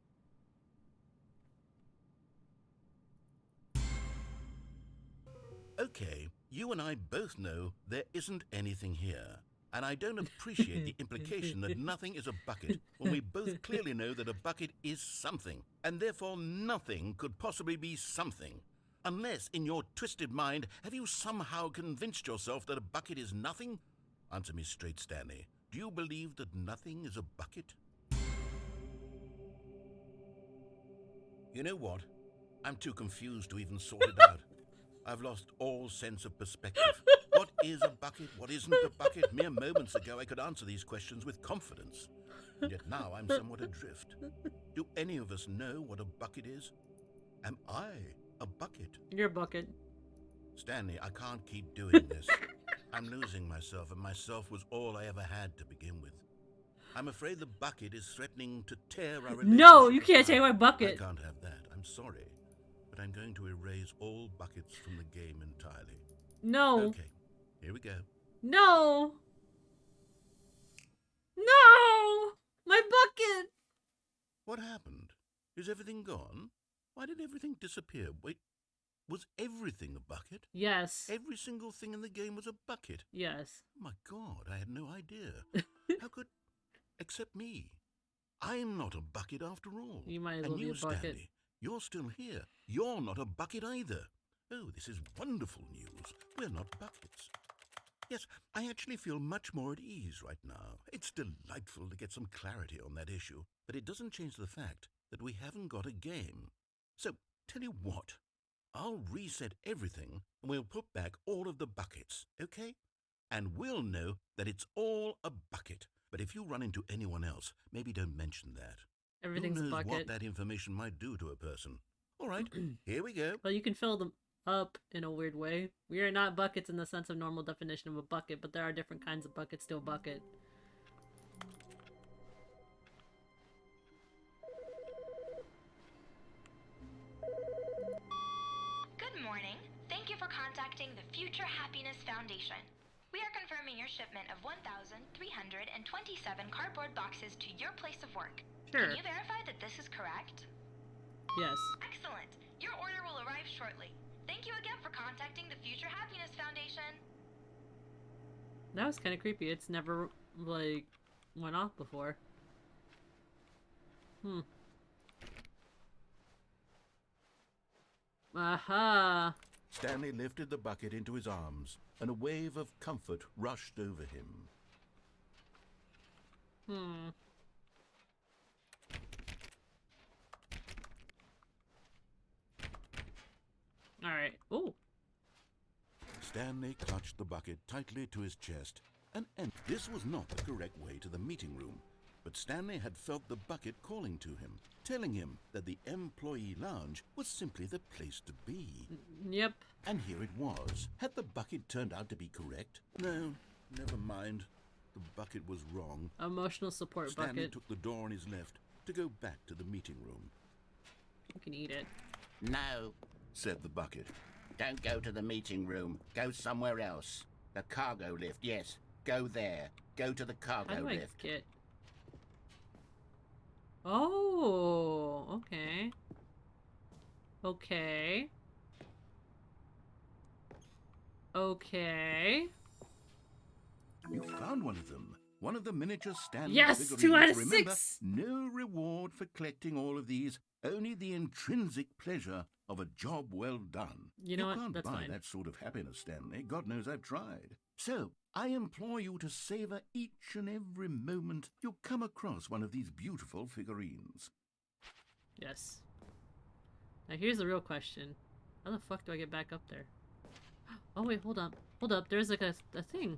Okay, you and I both know there isn't anything here. And I don't appreciate the implication that nothing is a bucket when we both clearly know that a bucket is something, and therefore nothing could possibly be something. Unless, in your twisted mind, have you somehow convinced yourself that a bucket is nothing? Answer me straight, Stanley. Do you believe that nothing is a bucket? You know what? I'm too confused to even sort it out. I've lost all sense of perspective. What is a bucket? What isn't a bucket? Mere moments ago I could answer these questions with confidence. And yet now I'm somewhat adrift. Do any of us know what a bucket is? Am I a bucket? You're a bucket. Stanley, I can't keep doing this. I'm losing myself, and myself was all I ever had to begin with. I'm afraid the bucket is threatening to tear our relationship. No, you can't take my I bucket. can't have that. I'm sorry. But I'm going to erase all buckets from the game entirely. No. Okay, here we go. No. No. My bucket. What happened? Is everything gone? Why did everything disappear? Wait, was everything a bucket? Yes. Every single thing in the game was a bucket. Yes. Oh my God, I had no idea. How could... Except me. I'm not a bucket after all. You might as And well be you, a bucket. Stanley, You're still here. You're not a bucket either. Oh, this is wonderful news. We're not buckets. Yes, I actually feel much more at ease right now. It's delightful to get some clarity on that issue, but it doesn't change the fact that we haven't got a game. So, tell you what, I'll reset everything and we'll put back all of the buckets, okay? And we'll know that it's all a bucket. But if you run into anyone else, maybe don't mention that. Everything's Who a knows what bucket. that information might do to a person? All right, here we go. Well, you can fill them up in a weird way. We are not buckets in the sense of normal definition of a bucket, but there are different kinds of buckets to a bucket. Good morning. Thank you for contacting the Future Happiness Foundation. We are confirming your shipment of 1,327 cardboard boxes to your place of work. Sure. Can you verify that this is correct? Yes. Excellent. Your order will arrive shortly. Thank you again for contacting the Future Happiness Foundation. That was kind of creepy. It's never, like, went off before. Aha! Stanley lifted the bucket into his arms, and a wave of comfort rushed over him. Alright. Ooh. Stanley clutched the bucket tightly to his chest, and this was not the correct way to the meeting room. But Stanley had felt the bucket calling to him, telling him that the employee lounge was simply the place to be. Yep. And here it was. Had the bucket turned out to be correct? No, never mind. The bucket was wrong. Emotional support Stanley bucket. took the door on his left to go back to the meeting room. You can eat it. No, Said the bucket. don't go to the meeting room. Go somewhere else. The cargo lift, yes. Go there. Go to the How cargo do I lift. get... Oh, okay. Okay. Okay. You found one of them. One of the miniature Stanley Yes, figurines. 2 out of Remember, 6. no reward for collecting all of these. Only the intrinsic pleasure of a job well done. You know what? can't That's buy fine. that sort of happiness, Stanley. God knows I've tried. So, I implore you to savor each and every moment you come across one of these beautiful figurines. Yes. Now here's the real question. How the fuck do I get back up there? Oh wait, hold up. Hold up, there's like a thing.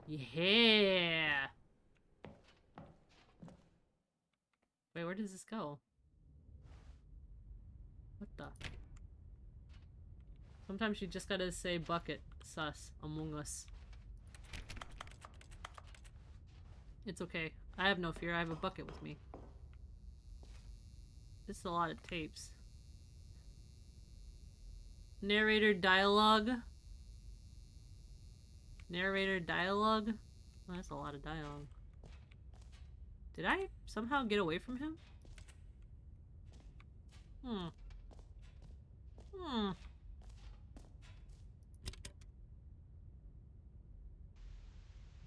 Yeah! Wait, where does this go? What the? Sometimes you just gotta say bucket, sus, Among Us. It's okay. I have no fear, I have a bucket with me. This is a lot of tapes. Narrator dialogue. Narrator dialogue. Oh, that's a lot of dialogue. Did I somehow get away from him?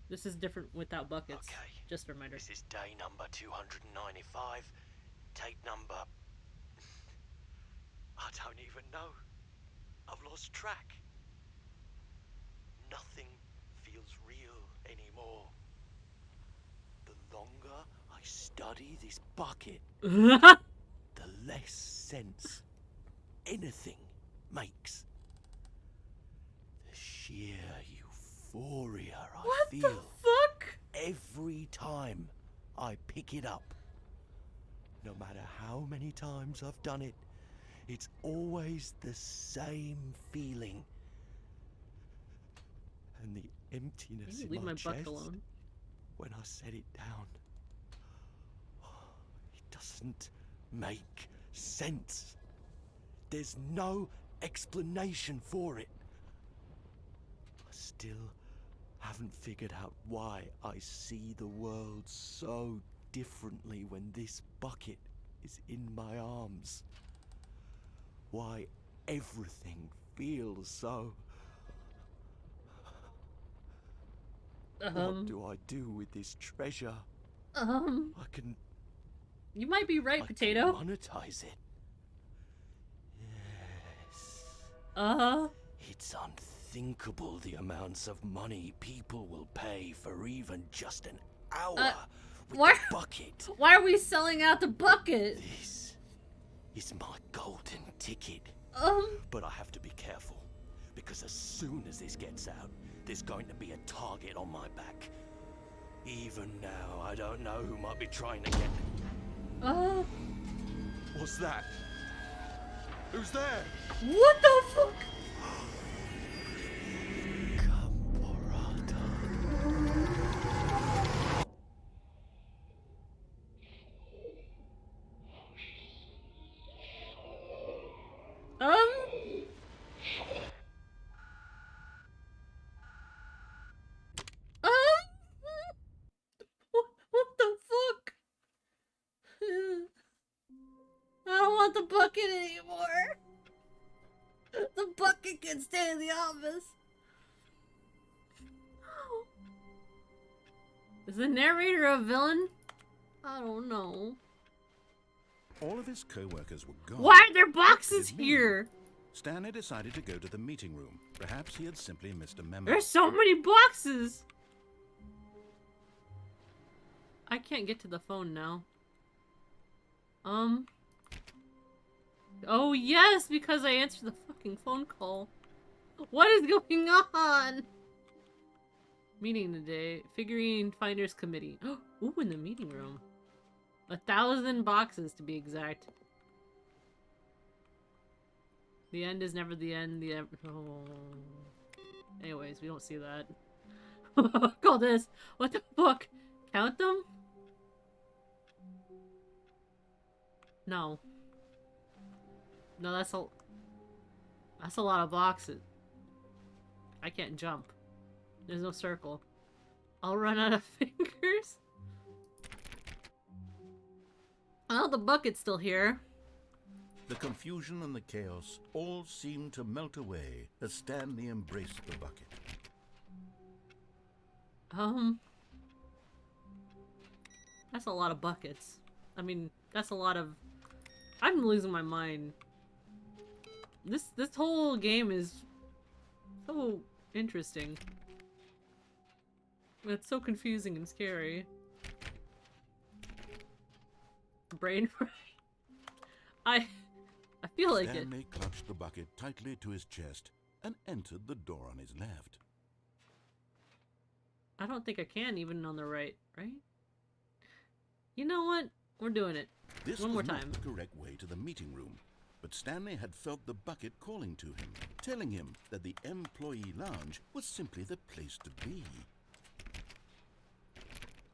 This is different without buckets. Okay. Just a reminder. This is day number 295. Tape number... I don't even know. I've lost track. Nothing feels real anymore. The longer I study this bucket, the less sense anything makes. The sheer euphoria I What feel the fuck? every time I pick it up. No matter how many times I've done it, it's always the same feeling. And the emptiness Can you in leave my my butt chest alone? when I set it down. It doesn't make sense. There's no explanation for it. I still haven't figured out why I see the world so differently when this bucket is in my arms. Why everything feels so... What do I do with this treasure? I can You might be right, I Potato. can monetize it. Yes. It's unthinkable the amounts of money people will pay for even just an hour with why- the bucket. Why are we selling out the bucket? This is my golden ticket. But I have to be careful, because as soon as this gets out, there's going to be a target on my back. Even now, I don't know who might be trying to get... What's that? Who's there? What the fuck? Caporata. What the fuck? I don't want the bucket anymore. The bucket can stay in the office. Is the narrator a villain? I don't know. All of his co-workers were gone. Why are there What boxes did it mean? here? Stanley decided to go to the meeting room. Perhaps he had simply missed a memo. There's so many boxes. I can't get to the phone now. Oh yes, because I answered the fucking phone call. What is going on? Meeting today. Figurine Finders Committee. Ooh, in the meeting room. 1,000 boxes to be exact. The end is never the end. Oh. Anyways, we don't see that. Call this. What the fuck? Count them? No. No, that's a lot of boxes. I can't jump. There's no circle. I'll run out of fingers. Oh, the bucket's still here. The confusion and the chaos all seemed to melt away as Stanley embraced the bucket. That's a lot of buckets. I mean, that's a lot of... I'm losing my mind. This whole game is so interesting. It's so confusing and scary. Brain fry. I feel like it. Stanley clutched the bucket tightly to his chest and entered the door on his left. I don't think I can even on the right, right? You know what? We're doing it. This One more was not time. the correct way to the meeting room, but Stanley had felt the bucket calling to him, telling him that the employee lounge was simply the place to be.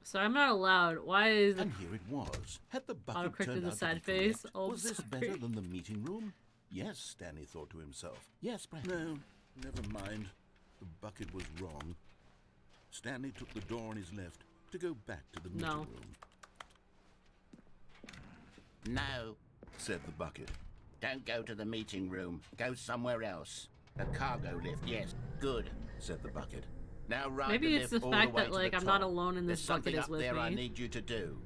So I'm not allowed. Why is it? And here it was. Had the bucket Autocorrect turned in the out to sad be face? correct? Oh, was this sorry. better than the meeting room? Yes, Stanley thought to himself. Yes, perhaps. No, never mind. The bucket was wrong. Stanley took the door on his left to go back to the meeting room. No, Said the bucket. don't go to the meeting room. Go somewhere else. The cargo lift, yes. Good. Said the bucket. Now ride Maybe the it's lift the all fact the way that, to like, the I'm not top. alone and this There's something bucket is up with there I me. need you to do.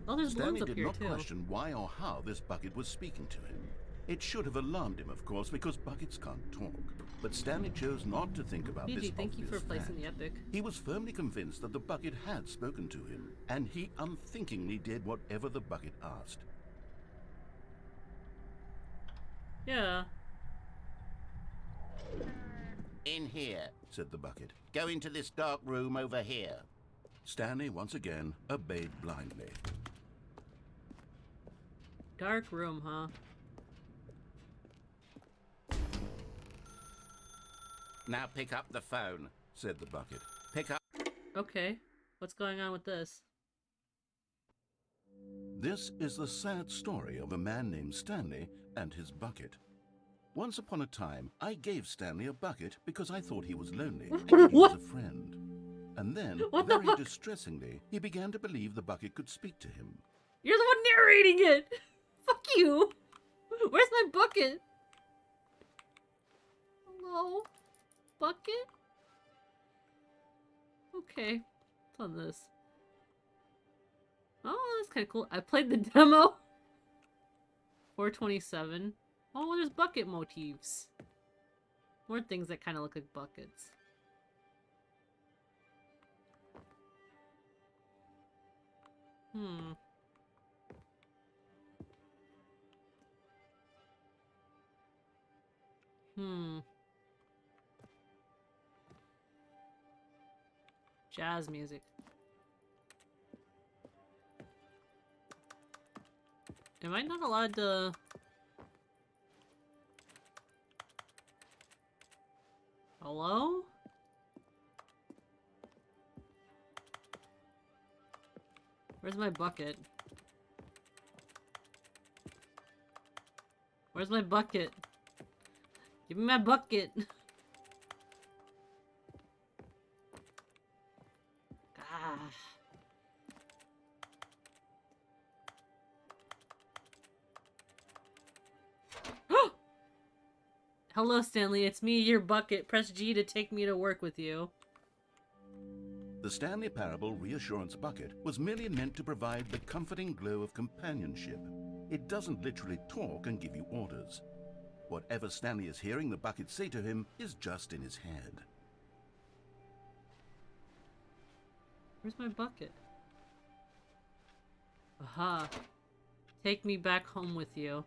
Oh, there's Stanley balloons up did here not too. question why or how this bucket was speaking to him. It should have alarmed him, of course, because buckets can't talk. But Stanley chose not to think about this PG, thank you for obvious placing the fact. epic. He was firmly convinced that the bucket had spoken to him, and he unthinkingly did whatever the bucket asked. Yeah. In here. Said the bucket. Go into this dark room over here. Stanley once again obeyed blindly. Dark room, huh? Now pick up the phone. Said the bucket. Pick up. Okay. What's going on with this? This is the sad story of a man named Stanley and his bucket. Once upon a time, I gave Stanley a bucket because I thought he was lonely and could use What? a friend. And then, What the very fuck? distressingly, he began to believe the bucket could speak to him. You're the one narrating it! Fuck you! Where's my bucket? Hello? Bucket? Okay. It's on this. Oh, that's kind of cool. I played the demo. 427. Oh, there's bucket motifs. More things that kind of look like buckets. Hmm. Hmm. Jazz music. Am I not allowed to... Hello? Where's my bucket? Where's my bucket? Give me my bucket! Ah. Hello, Stanley. It's me, your bucket. Press G to take me to work with you. The Stanley Parable Reassurance Bucket was merely meant to provide the comforting glow of companionship. It doesn't literally talk and give you orders. Whatever Stanley is hearing the bucket say to him is just in his head. Where's my bucket? Aha. Take me back home with you.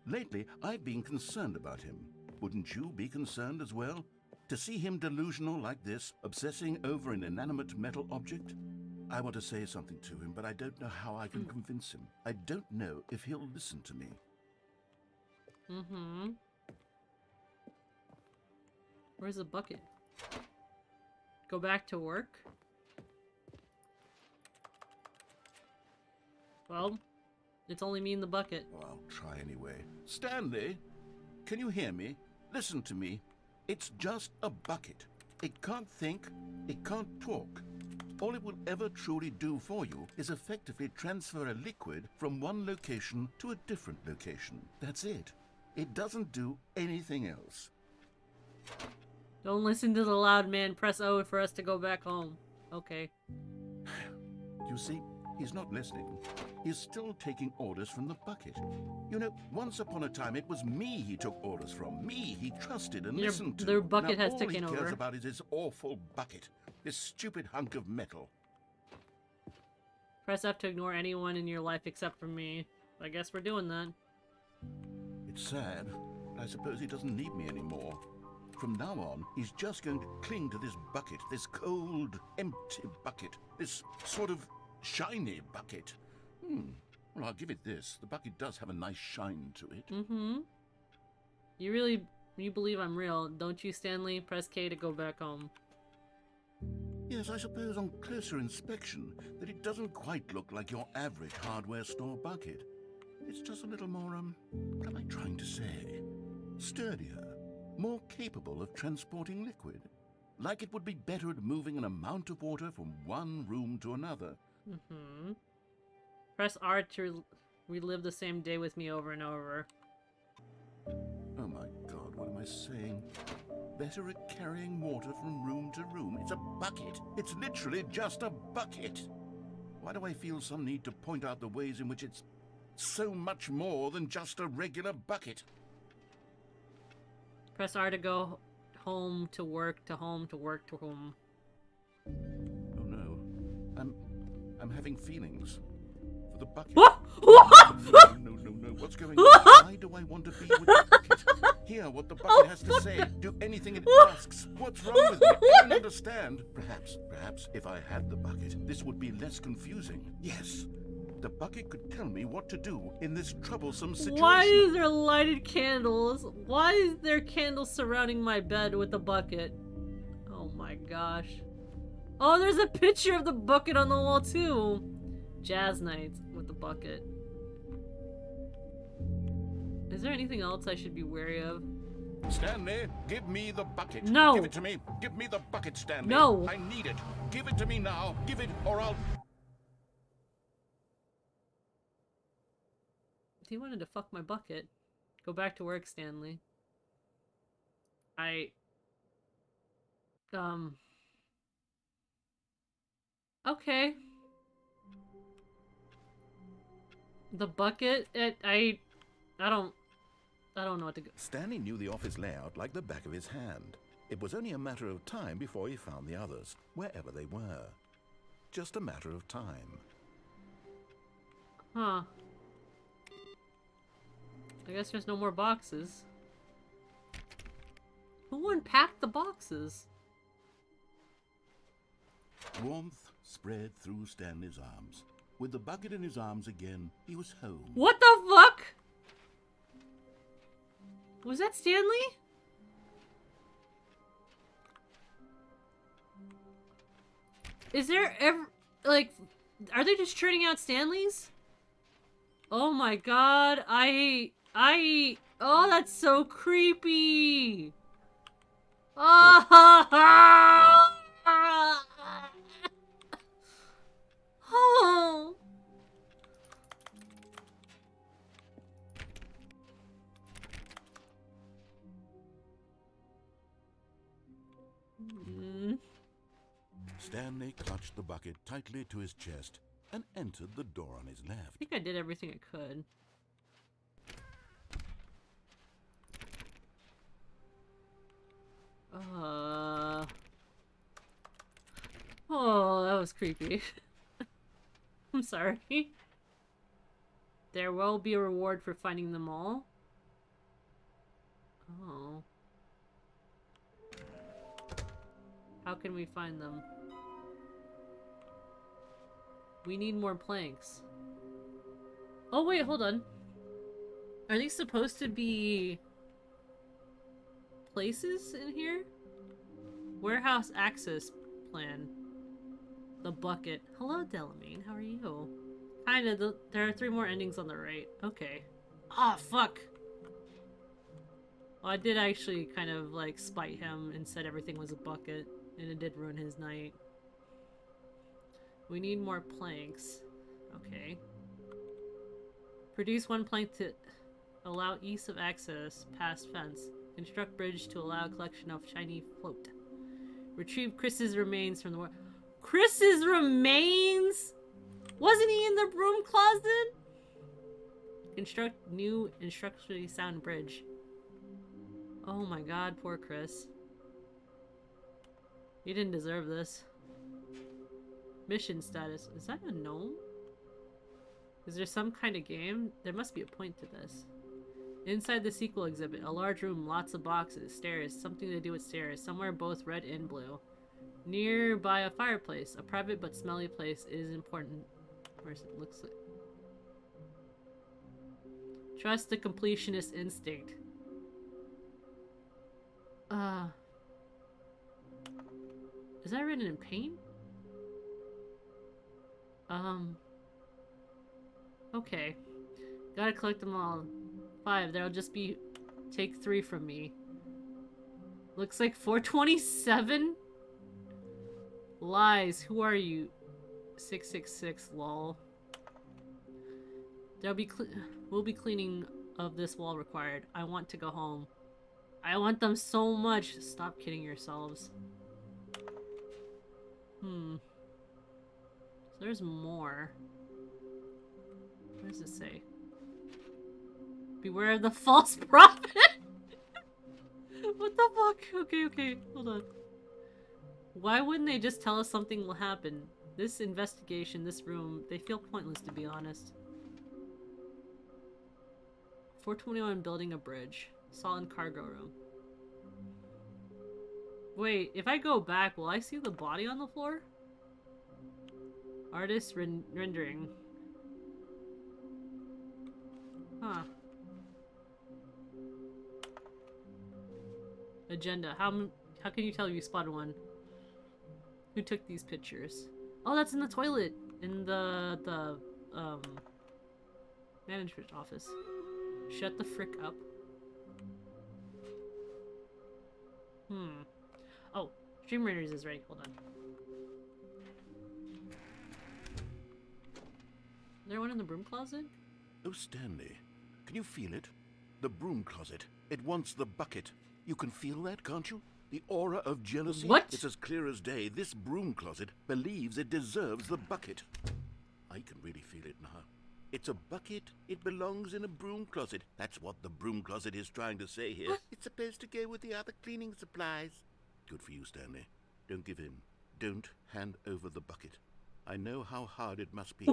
Lately, I've been concerned about him. Wouldn't you be concerned as well? To see him delusional like this, obsessing over an inanimate metal object? I want to say something to him, but I don't know how I can convince him. I don't know if he'll listen to me. Mm-hmm. Where's the bucket? Go back to work? Well, it's only me and the bucket. Oh, I'll try anyway. Stanley, can you hear me? Listen to me. It's just a bucket. It can't think, it can't talk. All it will ever truly do for you is effectively transfer a liquid from one location to a different location. That's it. It doesn't do anything else. Don't listen to the loud man. Press O for us to go back home. Okay. You see, he's not listening. He's still taking orders from the bucket. You know, once upon a time it was me he took orders from. Me he trusted and listened to. Their bucket now, has all taken he cares over. about is his awful bucket. This stupid hunk of metal. Press F to ignore anyone in your life except for me. I guess we're doing that. It's sad, but I suppose he doesn't need me anymore. From now on, he's just going to cling to this bucket, this cold, empty bucket, this sort of shiny bucket. Well, I'll give it this. The bucket does have a nice shine to it. Mm-hmm. You believe I'm real, don't you, Stanley? Press K to go back home. Yes, I suppose on closer inspection that it doesn't quite look like your average hardware store bucket. It's just a little more, what am I trying to say? Sturdier, more capable of transporting liquid. Like it would be better at moving an amount of water from one room to another. Mm-hmm. Press R to relive the same day with me over and over. Oh my God, what am I saying? Better at carrying water from room to room. It's a bucket. It's literally just a bucket. Why do I feel some need to point out the ways in which it's so much more than just a regular bucket? Press R to go home to work to home to work to home. Oh no. I'm having feelings. For the bucket. What? No. What's going on? Why do I want to be with the bucket? Hear what the bucket has to say. Do anything it asks. What's wrong with me? I don't understand. Perhaps if I had the bucket, this would be less confusing. Yes. The bucket could tell me what to do in this troublesome situation. Why is there lighted candles? Why is there candles surrounding my bed with the bucket? Oh my gosh. Oh, there's a picture of the bucket on the wall too. Jazz nights with the bucket. Is there anything else I should be wary of? Stanley, give me the bucket. No. Give it to me. Give me the bucket, Stanley. No. I need it. Give it to me now. Give it or I'll... He wanted to fuck my bucket. Go back to work, Stanley. Okay. The bucket. I don't know what to go. Stanley knew the office layout like the back of his hand. It was only a matter of time before he found the others, wherever they were. Just a matter of time. Huh. I guess there's no more boxes. Who unpacked the boxes? Warmth spread through Stanley's arms. With the bucket in his arms again, he was home. What the fuck? Was that Stanley? Is there ever, like, are they just churning out Stanleys? Oh my god, oh, that's so creepy. Oh. Oh. Stanley clutched the bucket tightly to his chest and entered the door on his I left. think I did everything I could. Oh, that was creepy. I'm sorry. There will be a reward for finding them all. Oh. How can we find them? We need more planks. Oh wait, hold on. Are these supposed to be places in here? Warehouse access plan. The bucket. Hello, Delamain. How are you? Kinda. There are 3 more endings on the right. Okay. Ah, fuck! Well, I did actually kind of, like, spite him and said everything was a bucket. And it did ruin his night. We need more planks. Okay. Produce 1 plank to allow ease of access past fence. Construct bridge to allow collection of shiny float. Retrieve Chris's remains from the war. Chris's remains? Wasn't he in the broom closet? Construct new and structurally sound bridge. Oh my god, poor Chris. He didn't deserve this. Mission status. Is that a gnome? Is there some kind of game? There must be a point to this. Inside the sequel exhibit, a large room, lots of boxes, stairs, something to do with stairs, somewhere both red and blue. Nearby a fireplace, a private but smelly place is important. Where's it? Looks like. Trust the completionist instinct. Is that written in paint? Okay. Gotta collect them all. 5. There'll just be... Take 3 from me. Looks like 427? Lies. Who are you? 666, lol. We'll be cleaning of this wall required. I want to go home. I want them so much. Stop kidding yourselves. So there's more. What does it say? Beware of the false prophet! What the fuck? Okay, hold on. Why wouldn't they just tell us something will happen? This investigation, this room, they feel pointless to be honest. 421 building a bridge. Solid cargo room. Wait, if I go back, will I see the body on the floor? Artist rendering. Huh. Agenda. How can you tell you spotted one? Who took these pictures? Oh, that's in the toilet in the management office. Shut the frick up. Oh, Stream Raiders is ready. Hold on. Is there one in the broom closet? Oh, Stanley, can you feel it? The broom closet. It wants the bucket. You can feel that, can't you? The aura of jealousy? What? It's as clear as day. This broom closet believes it deserves the bucket. I can really feel it now. It's a bucket. It belongs in a broom closet. That's what the broom closet is trying to say here. What? It's supposed to go with the other cleaning supplies. Good for you, Stanley. Don't give in. Don't hand over the bucket. I know how hard it must be,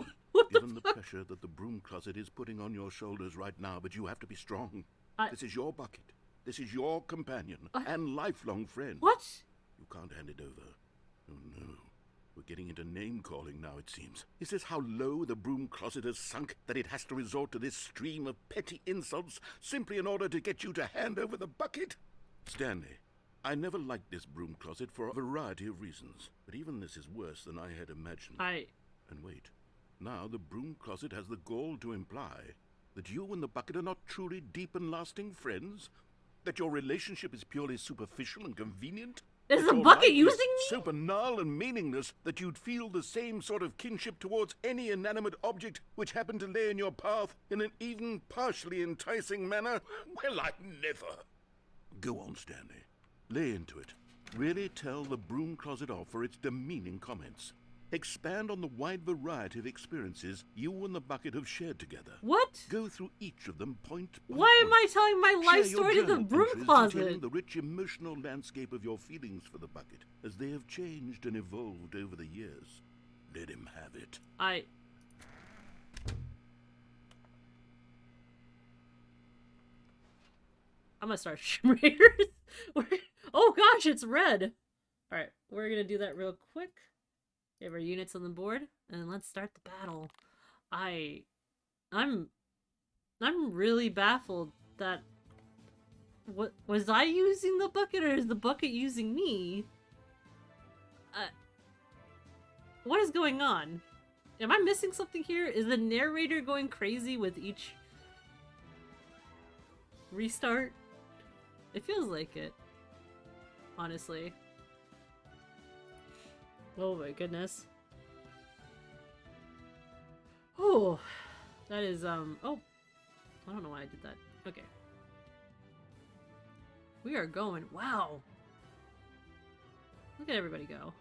given the pressure that the broom closet is putting on your shoulders right now, but you have to be strong. This is your bucket. This is your companion and lifelong friend. What? You can't hand it over. Oh, no. We're getting into name-calling now, it seems. Is this how low the broom closet has sunk, that it has to resort to this stream of petty insults simply in order to get you to hand over the bucket? Stanley, I never liked this broom closet for a variety of reasons, but even this is worse than I had imagined. And wait, now the broom closet has the gall to imply that you and the bucket are not truly deep and lasting friends? That your relationship is purely superficial and convenient? Is That the your bucket life using is me? so banal and meaningless that you'd feel the same sort of kinship towards any inanimate object which happened to lay in your path in an even partially enticing manner? Well, I never. Go on, Stanley. Lay into it. Really tell the broom closet off for its demeaning comments. Expand on the wide variety of experiences you and the bucket have shared together. What? Go through each of them point by Why am I point. telling my life Share your story to the journal broom entries closet? detailing the rich emotional landscape of your feelings for the bucket, as they have changed and evolved over the years. Let him have it. I'm gonna start Raiders. Oh gosh, it's red. Alright, we're gonna do that real quick. Get our units on the board, and let's start the battle. I'm really baffled that... What was I using the bucket, or is the bucket using me? What is going on? Am I missing something here? Is the narrator going crazy with each restart? It feels like it, honestly. Oh my goodness. Oh, that is, oh, I don't know why I did that. Okay. We are going, wow. Look at everybody go.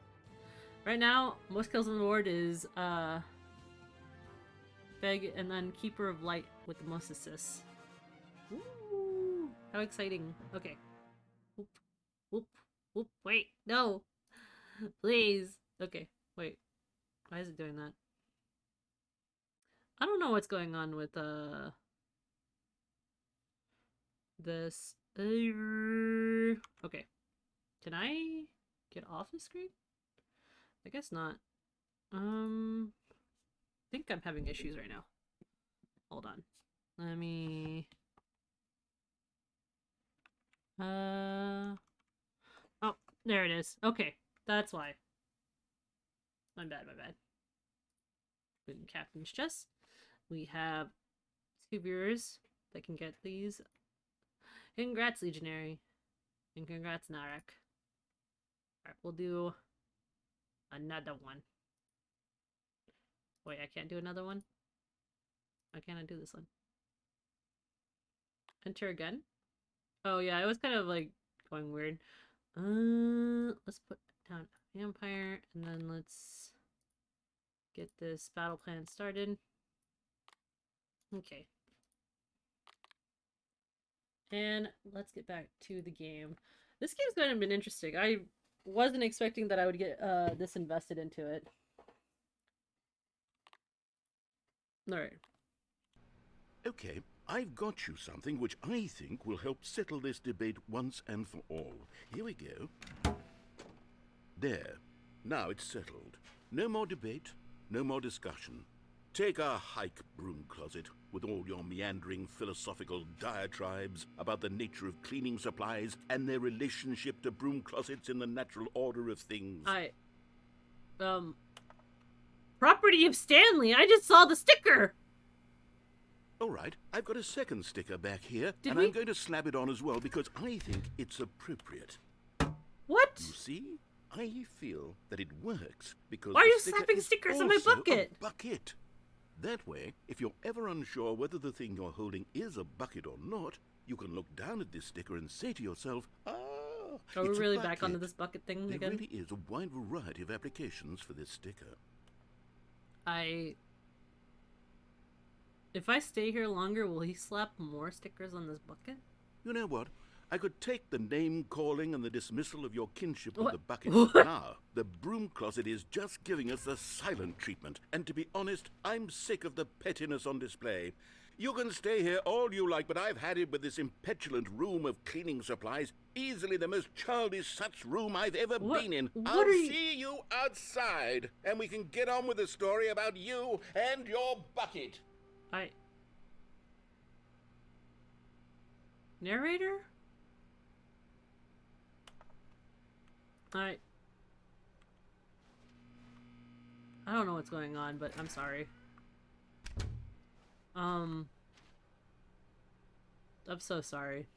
Right now, most kills on the board is, Beg and then Keeper of Light with the most assists. Ooh, how exciting. Okay. Whoop, whoop, whoop, wait, no. Please. Okay, wait. Why is it doing that? I don't know what's going on with, this. Okay. Can I get off the screen? I guess not. I think I'm having issues right now. Hold on. Let me... Oh, there it is. Okay, that's why. My bad, my bad. In Captain's Chest, we have 2 viewers that can get these. Congrats, Legionary. And congrats, Narek. Alright, we'll do another one. Wait, I can't do another one? Why can't I do this one? Enter again? Oh yeah, it was kind of like going weird. Let's put down Vampire, and then let's get this battle plan started. Okay. And let's get back to the game. This game's going to be interesting. I wasn't expecting that I would get this invested into it. Alright. Okay, I've got you something which I think will help settle this debate once and for all. Here we go. There. Now it's settled. No more debate, no more discussion. Take a hike, Broom Closet, with all your meandering philosophical diatribes about the nature of cleaning supplies and their relationship to broom closets in the natural order of things. Property of Stanley, I just saw the sticker! All right, I've got a second sticker back here, I'm going to slap it on as well because I think it's appropriate. What? You see? I feel that it works because why are the you sticker slapping is stickers on my also bucket? A bucket. That way, if you're ever unsure whether the thing you're holding is a bucket or not, you can look down at this sticker and say to yourself, ah, Are we It's a really back onto bucket. this bucket thing There again? really is a wide variety of applications for this sticker. If I stay here longer, will he slap more stickers on this bucket? You know what? I could take the name-calling and the dismissal of your kinship with What? the bucket. What? Now, the broom closet is just giving us the silent treatment. And to be honest, I'm sick of the pettiness on display. You can stay here all you like, but I've had it with this impetulant room of cleaning supplies. Easily the most childish such room I've ever been in. I'll see you outside, and we can get on with the story about you and your bucket. Narrator? I don't know what's going on, but I'm sorry. I'm so sorry.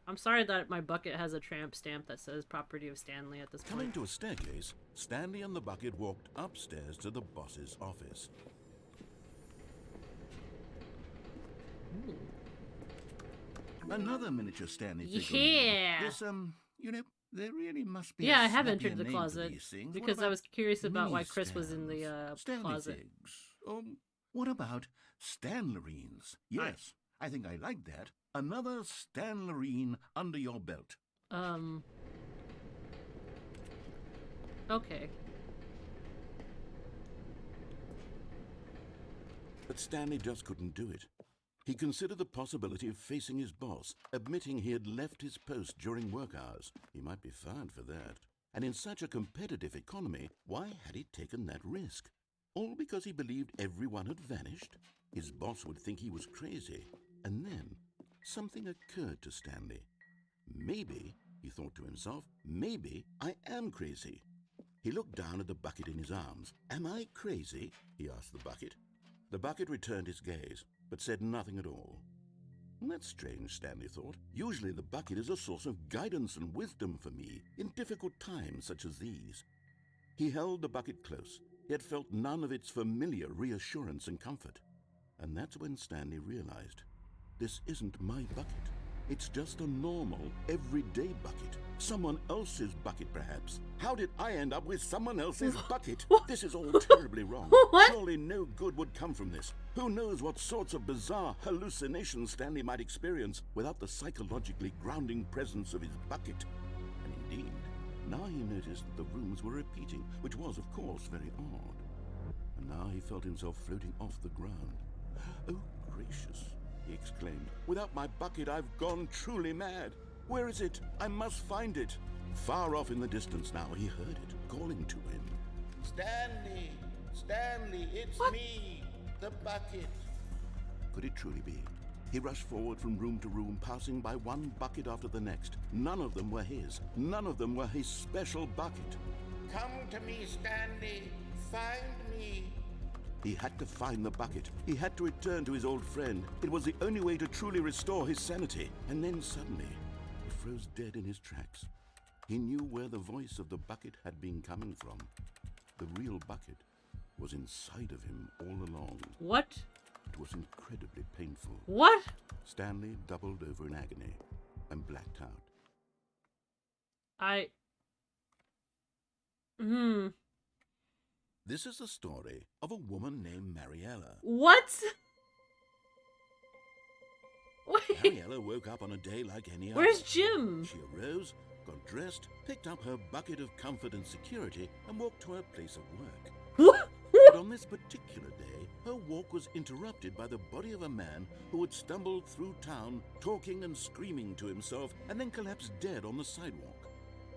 I'm sorry that my bucket has a tramp stamp that says property of Stanley at this point. Coming to a staircase, Stanley and the bucket walked upstairs to the boss's office. Another miniature Stanley figure. Yeah! This, you know, there really must be Yeah, a I have snappier entered the name for closet these things. What because I about was curious about why mini Chris was in the Stanley closet. figs? What about Stanlerines? Yes, I think I like that. Another Stanlerine under your belt. Okay. But Stanley just couldn't do it. He considered the possibility of facing his boss, admitting he had left his post during work hours. He might be fired for that. And in such a competitive economy, why had he taken that risk? All because he believed everyone had vanished? His boss would think he was crazy. And then something occurred to Stanley. Maybe, he thought to himself, maybe I am crazy. He looked down at the bucket in his arms. Am I crazy? He asked the bucket. The bucket returned his gaze, but said nothing at all. That's strange, Stanley thought. Usually the bucket is a source of guidance and wisdom for me in difficult times such as these. He held the bucket close, yet felt none of its familiar reassurance and comfort. And that's when Stanley realized, this isn't my bucket. It's just a normal, everyday bucket. Someone else's bucket, perhaps. How did I end up with someone else's bucket? This is all terribly wrong. What? Surely no good would come from this. Who knows what sorts of bizarre hallucinations Stanley might experience without the psychologically grounding presence of his bucket. And indeed, now he noticed that the rooms were repeating, which was, of course, very odd. And now he felt himself floating off the ground. Oh, gracious, he exclaimed. Without my bucket, I've gone truly mad. Where is it? I must find it. Far off in the distance now, he heard it, calling to him. Stanley! Stanley, it's me, the bucket. Could it truly be? He rushed forward from room to room, passing by one bucket after the next. None of them were his. None of them were his special bucket. Come to me, Stanley. Find me. He had to find the bucket. He had to return to his old friend. It was the only way to truly restore his sanity. And then suddenly, he froze dead in his tracks. He knew where the voice of the bucket had been coming from. The real bucket was inside of him all along. What? It was incredibly painful. What? Stanley doubled over in agony and blacked out. This is the story of a woman named Mariella. What? Wait. Mariella woke up on a day like any other. Where's Jim? She arose, got dressed, picked up her bucket of comfort and security, and walked to her place of work. What? But on this particular day, her walk was interrupted by the body of a man who had stumbled through town, talking and screaming to himself, and then collapsed dead on the sidewalk.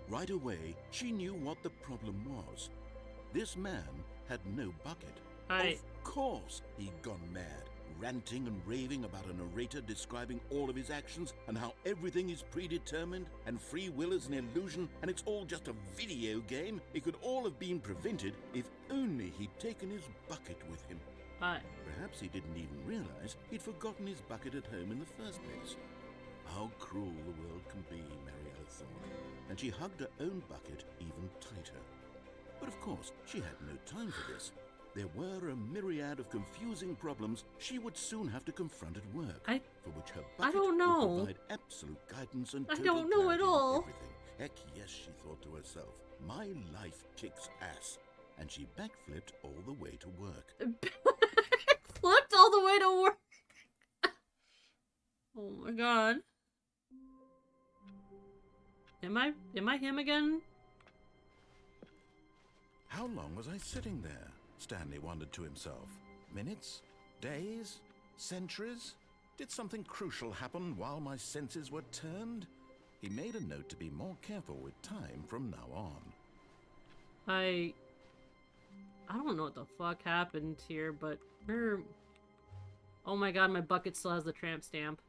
Right away, she knew what the problem was. This man had no bucket. Of course he'd gone mad, ranting and raving about a narrator describing all of his actions and how everything is predetermined and free will is an illusion and it's all just a video game. It could all have been prevented if only he'd taken his bucket with him. Perhaps he didn't even realize he'd forgotten his bucket at home in the first place. How cruel the world can be, Mariella thought, and she hugged her own bucket even tighter. But of course, she had no time for this. There were a myriad of confusing problems she would soon have to confront at work. for which her I bucket don't know. would provide absolute guidance and I total don't know at clarity in all. everything. Heck yes, she thought to herself. My life kicks ass. And she backflipped all the way to work. Flipped all the way to work. Oh my god. Am I him again? How long was I sitting there? Stanley wondered to himself. Minutes? Days? Centuries? Did something crucial happen while my senses were turned? He made a note to be more careful with time from now on. I don't know what the fuck happened here, but oh my god, my bucket still has the tramp stamp.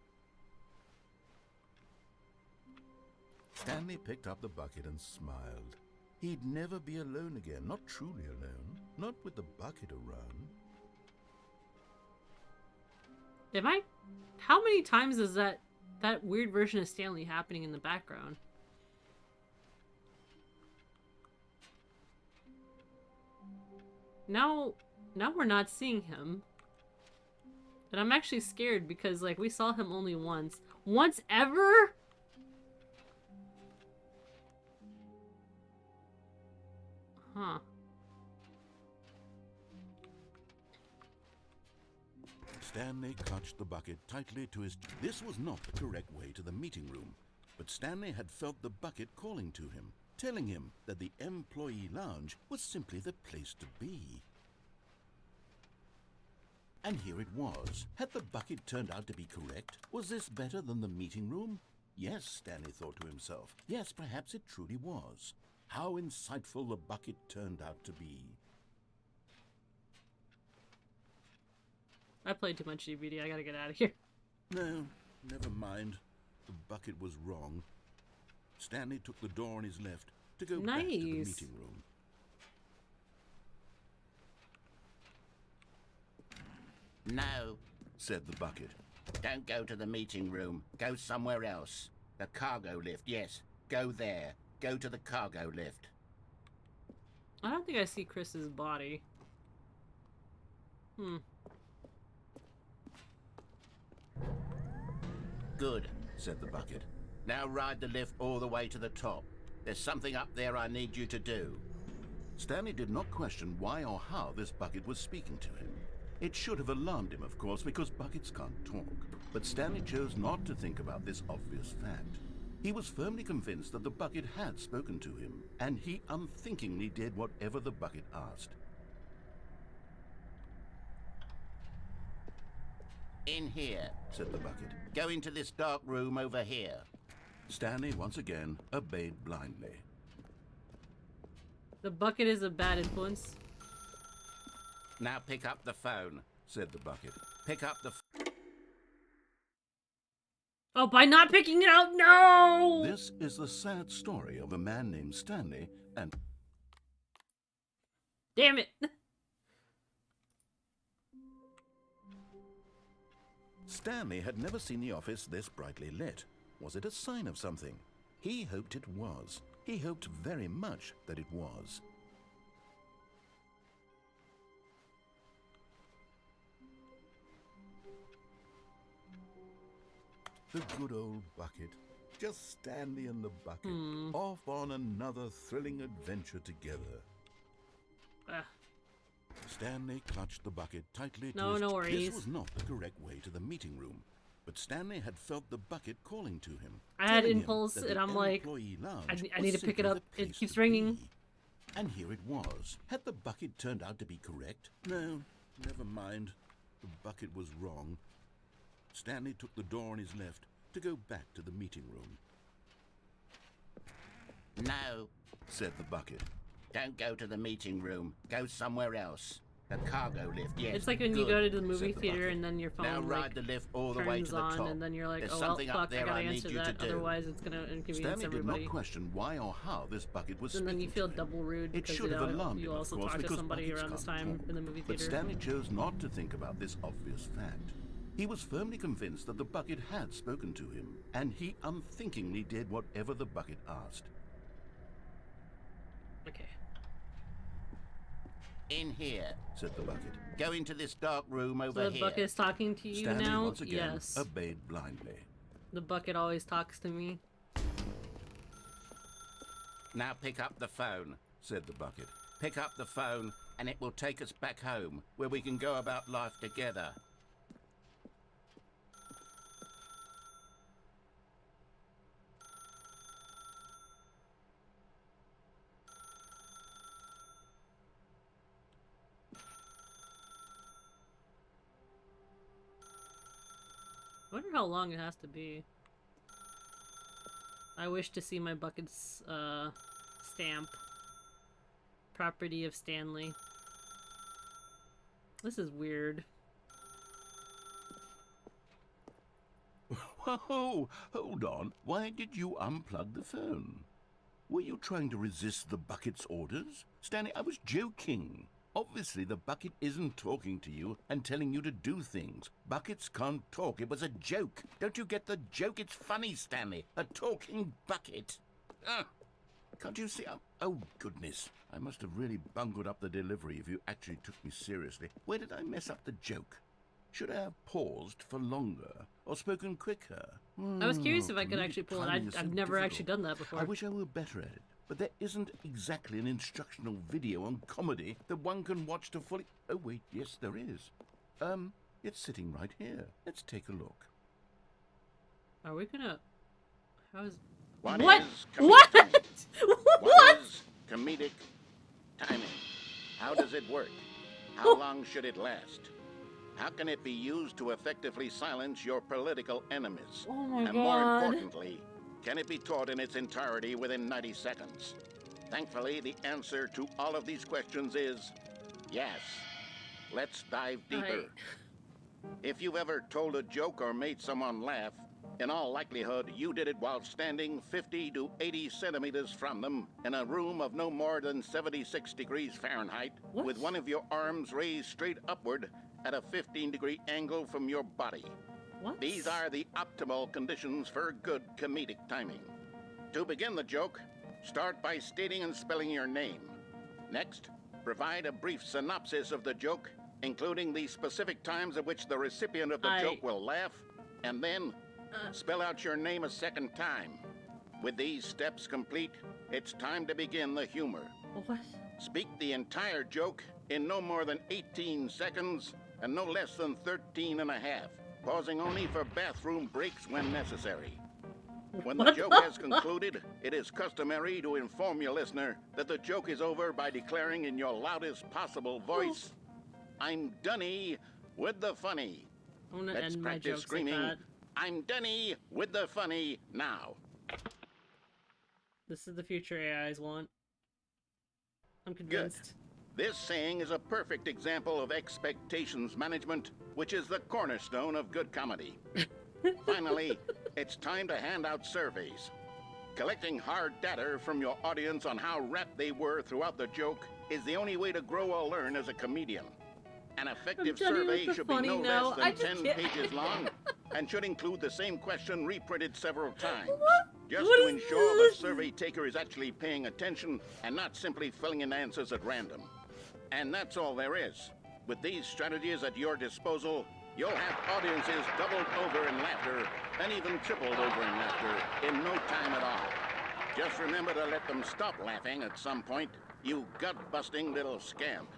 Stanley picked up the bucket and smiled. He'd never be alone again, not truly alone, not with the bucket around. How many times is that weird version of Stanley happening in the background? Now we're not seeing him. And I'm actually scared because, like, we saw him only once. Once ever? Huh. Stanley clutched the bucket tightly to his... This was not the correct way to the meeting room, but Stanley had felt the bucket calling to him, telling him that the employee lounge was simply the place to be. And here it was. Had the bucket turned out to be correct? Was this better than the meeting room? Yes, Stanley thought to himself. Yes, perhaps it truly was. How insightful the bucket turned out to be. I played too much DVD. I gotta get out of here. No, never mind. The bucket was wrong. Stanley took the door on his left to go back to the meeting room. No, said the bucket. don't go to the meeting room. Go somewhere else. The cargo lift, yes. Go there. Go to the cargo lift. I don't think I see Chris's body. Good, said the bucket. Now ride the lift all the way to the top. There's something up there I need you to do. Stanley did not question why or how this bucket was speaking to him. It should have alarmed him, of course, because buckets can't talk. But Stanley chose not to think about this obvious fact. He was firmly convinced that the bucket had spoken to him, and he unthinkingly did whatever the bucket asked. In here, said the bucket. Go into this dark room over here. Stanley once again obeyed blindly. The bucket is a bad influence. Now pick up the phone, said the bucket. Pick up the... Oh, by not picking it out, no! This is the sad story of a man named Stanley and... Damn it! Stanley had never seen the office this brightly lit. Was it a sign of something? He hoped it was. He hoped very much that it was. The good old bucket. Just Stanley and the bucket. Off on another thrilling adventure together. Stanley clutched the bucket tightly to his... No worries. This was not the correct way to the meeting room, but Stanley had felt the bucket calling to him. I had impulse, and I'm like, I need to pick it up. It keeps ringing. And here it was. Had the bucket turned out to be correct? No, never mind. The bucket was wrong. Stanley took the door on his left to go back to the meeting room. No, said the bucket. don't go to the meeting room. Go somewhere else. The cargo lift, yes. It's like when you go to the movie theater and then your phone now ride like, the lift all the way to turns the on top. and then you're like, There's oh well, something up fuck, I there gotta I need answer you to that, do. otherwise it's gonna inconvenience Stanley did everybody. not question why or how this bucket was And then you speaking feel to him. double rude It because should you have know alarmed you him, also of course, talk to because somebody buckets around this can't time talk. in the movie But theater. Stanley chose not to think about this obvious fact. He was firmly convinced that the bucket had spoken to him, and he unthinkingly did whatever the bucket asked. Okay. In here, said the bucket. Go into this dark room over So the here. bucket is talking to you Stanley now? once again Yes. obeyed blindly. The bucket always talks to me. Now pick up the phone, Said the bucket. pick up the phone, and it will take us back home, where we can go about life together. I wonder how long it has to be. I wish to see my bucket's stamp. Property of Stanley. This is weird. Whoa, hold on. Why did you unplug the phone? Were you trying to resist the bucket's orders? Stanley, I was joking. Obviously, the bucket isn't talking to you and telling you to do things. Buckets can't talk. It was a joke. Don't you get the joke? It's funny, Stanley. A talking bucket. Can't you see? Oh, goodness. I must have really bungled up the delivery if you actually took me seriously. Where did I mess up the joke? Should I have paused for longer or spoken quicker? I was curious if I could Comedic actually pull it. timing is so I've never actually difficult. done that before. I wish I were better at it, but there isn't exactly an instructional video on comedy that one can watch to fully... Oh, wait, yes, there is. It's sitting right here. Let's take a look. Are we gonna... How's... What What? is comedic What? timing? What? What is comedic timing? How does it work? How long should it last? How can it be used to effectively silence your political enemies? Oh my And more God. importantly, can it be taught in its entirety within 90 seconds? Thankfully, the answer to all of these questions is yes. Let's dive deeper. If you've ever told a joke or made someone laugh, in all likelihood, you did it while standing 50 to 80 centimeters from them in a room of no more than 76 degrees Fahrenheit, What? with one of your arms raised straight upward at a 15-degree angle from your body. What? These are the optimal conditions for good comedic timing. To begin the joke, start by stating and spelling your name. Next, provide a brief synopsis of the joke, including the specific times at which the recipient of the joke will laugh, and then spell out your name a second time. With these steps complete, it's time to begin the humor. What? Speak the entire joke in no more than 18 seconds and no less than 13 and a half, pausing only for bathroom breaks when necessary. When the What joke the has concluded, it is customary to inform your listener that the joke is over by declaring in your loudest possible voice, "I'm Dunny with the funny." I'm gonna Let's end my practice jokes screaming, like that. "I'm Dunny with the funny" now. This is the future AIs want. I'm Good. convinced. This saying is a perfect example of expectations management, which is the cornerstone of good comedy. Finally, it's time to hand out surveys. Collecting hard data from your audience on how rapt they were throughout the joke is the only way to grow or learn as a comedian. An effective done with survey the should be funny no now. less I than just 10 can't- pages long and should include the same question reprinted several times. What? Just What to is ensure the this? survey taker is actually paying attention and not simply filling in answers at random. And that's all there is. With these strategies at your disposal, you'll have audiences doubled over in laughter and even tripled over in laughter in no time at all. Just remember to let them stop laughing at some point, you gut-busting little scamp.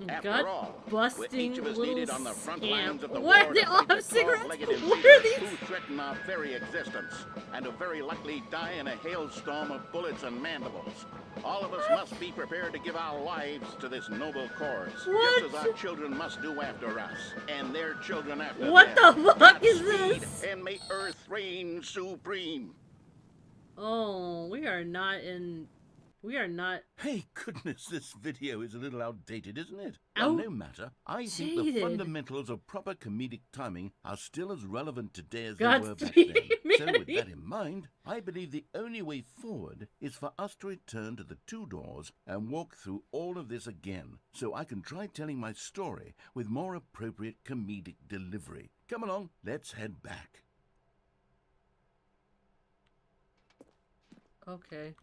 After all, with Gut-busting each of us little needed on the front scamp. lines of the What? war They to all fight the have cigarettes? claw-legged What are invaders these? who threaten our very existence and who very likely die in a hailstorm of bullets and mandibles. All of us must be prepared to give our lives to this noble cause, What? just as our children must do after us, and their children after What them. the fuck is Godspeed, this? and may Earth reign supreme. Oh, we are not in... We are not... Hey, goodness, this video is a little outdated, isn't it? Well, no matter. I think the Outdated? fundamentals of proper comedic timing are still as relevant today as they were back Godspeed, then. So with Manny. that in mind, I believe the only way forward is for us to return to the two doors and walk through all of this again, so I can try telling my story with more appropriate comedic delivery. Come along, let's head back. Okay.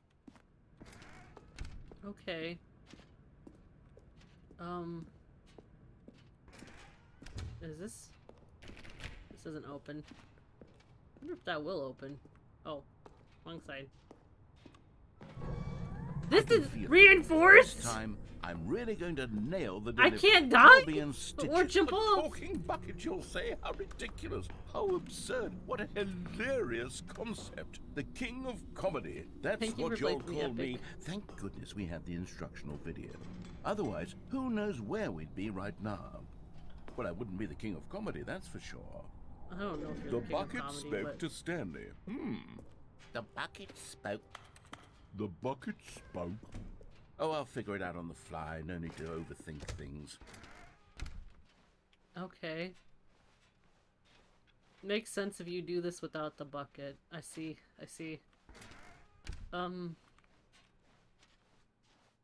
Okay. Is this? This isn't open. I wonder if that will open. Oh, wrong side. This is reinforced. This time, I'm really going to nail the I delivery. can't die or Or jump off. talking bucket, you'll say. How ridiculous. How absurd. What a hilarious concept. The king of comedy. That's Thank you what for you'll blatantly call epic. me. Thank goodness we had the instructional video. Otherwise, who knows where we'd be right now. Well, I wouldn't be the king of comedy, that's for sure. I don't know if you're The the king of bucket comedy, spoke but... to Stanley. The bucket spoke. The bucket spoke. Oh, I'll figure it out on the fly. No need to overthink things. Okay. Makes sense if you do this without the bucket. I see. I see.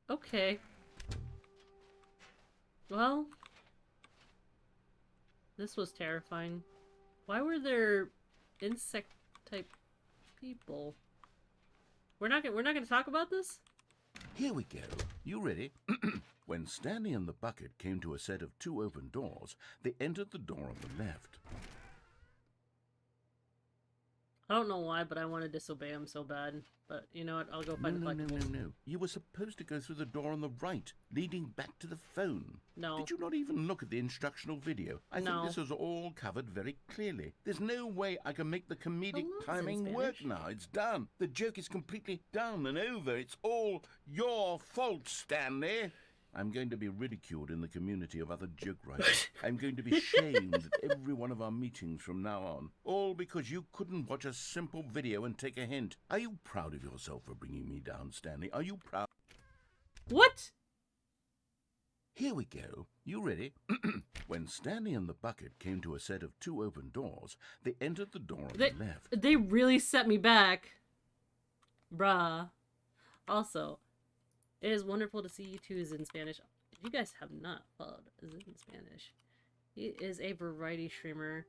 Okay. Well... This was terrifying. Why were there insect-type people? We're not gonna talk about this? Here we go. You ready? When Stanley and the bucket came to a set of 2 open doors, they entered the door on the left. I don't know why, but I want to disobey him so bad. But you know what? I'll go find the collectibles. No. You were supposed to go through the door on the right, leading back to the phone. No. Did you not even look at the instructional video? I No. think this was all covered very clearly. There's no way I can make the comedic Deluxe in timing work Spanish. now. It's done. The joke is completely done and over. It's all your fault, Stanley. I'm going to be ridiculed in the community of other joke writers. I'm going to be shamed at every one of our meetings from now on. All because you couldn't watch a simple video and take a hint. Are you proud of yourself for bringing me down, Stanley? Are you proud? What? Here we go. You ready? When Stanley and the bucket came to a set of 2 open doors, they entered the door on the left. They really set me back. Bruh. Also, it is wonderful to see you two is in Spanish. If you guys have not followed is in Spanish, he is a variety streamer.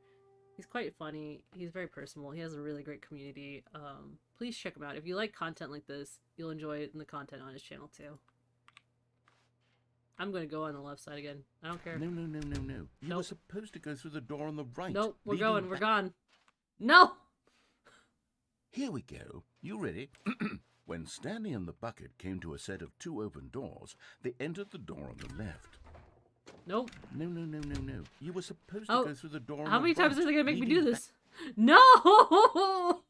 He's quite funny. He's very personable. He has a really great community. Please check him out. If you like content like this, you'll enjoy it in the content on his channel too. I'm gonna go on the left side again. I don't care. No. You were Nope. supposed to go through the door on the right. Nope, we're leading going. We're back- gone. No! Here we go. You ready? When Stanley and the bucket came to a set of 2 open doors, they entered the door on the left. Nope. No. You were supposed Oh, to go through the door on how the many times right, are they gonna make me leading do back- this? No!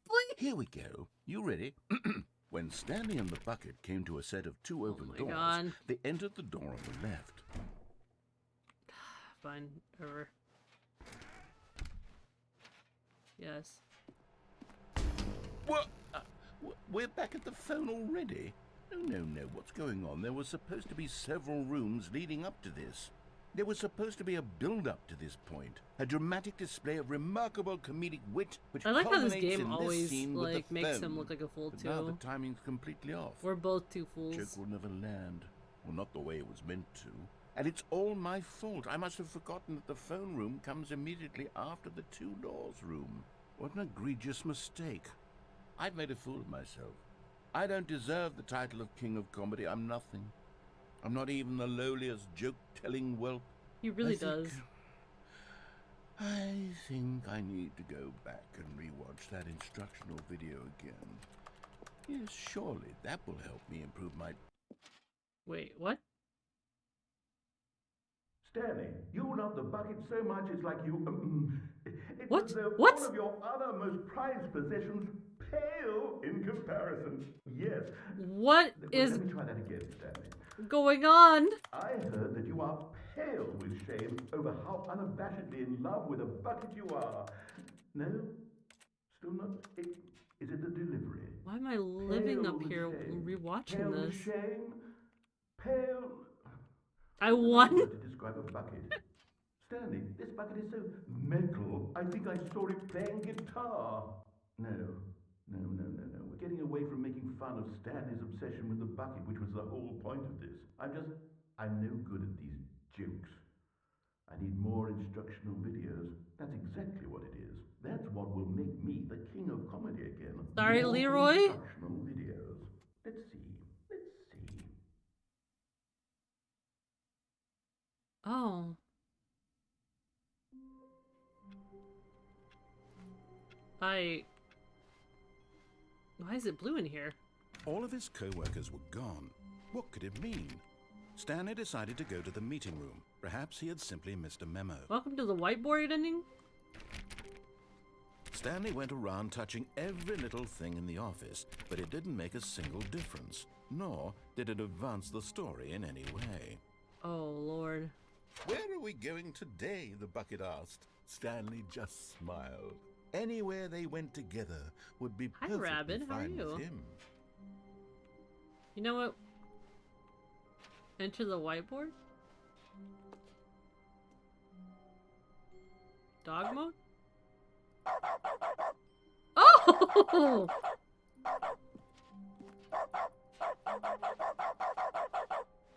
Please! Here we go. You ready? When Stanley and the bucket came to a set of 2 open my doors, God. they entered the door on the left. Fine. Whatever. Yes. What? We're back at the phone already? No. What's going on? There was supposed to be several rooms leading up to this. There was supposed to be a build-up to this point. A dramatic display of remarkable comedic wit, which I like how this culminates game in always scene with like the makes him phone. look like a fool But now the too. timing's completely off. We're both two fools. Joke will never land. Well, not the way it was meant to. And it's all my fault. I must have forgotten that the phone room comes immediately after the 2 doors room. What an egregious mistake. I've made a fool of myself. I don't deserve the title of King of Comedy. I'm nothing. I'm not even the lowliest joke-telling whelp. He really does. I think I need to go back and rewatch that instructional video again. Yes, surely that will help me improve my... Wait, what? Stanley, you love the bucket so much it's like you. It's What? as though What? all of your other most prized possessions pale in comparison. Yes. What Well, is let me try that again, Stanley. going on? I heard that you are pale with shame over how unabashedly in love with a bucket you are. No? Still not? Is it the delivery? Why am I living Pale up with here shame. rewatching Pale this? with shame? Pale... I Another won? word to describe a bucket. Stanley, this bucket is so metal. I think I saw it playing guitar. No. We're getting away from making fun of Stanley's obsession with the bucket, which was the whole point of this. I'm no good at these jokes. I need more instructional videos. That's exactly what it is. That's what will make me the king of comedy again. Sorry, More Leroy? Instructional videos. Let's see. Oh. Why is it blue in here? All of his co-workers were gone. What could it mean? Stanley decided to go to the meeting room. Perhaps he had simply missed a memo. Welcome to the whiteboard ending? Stanley went around touching every little thing in the office, but it didn't make a single difference, nor did it advance the story in any way. Oh, Lord. Where are we going today? The bucket asked. Stanley just smiled. Anywhere they went together would be Hi, perfectly Rabbit. How are fine you? with him. You know what? Enter the whiteboard? Dog mode? Oh!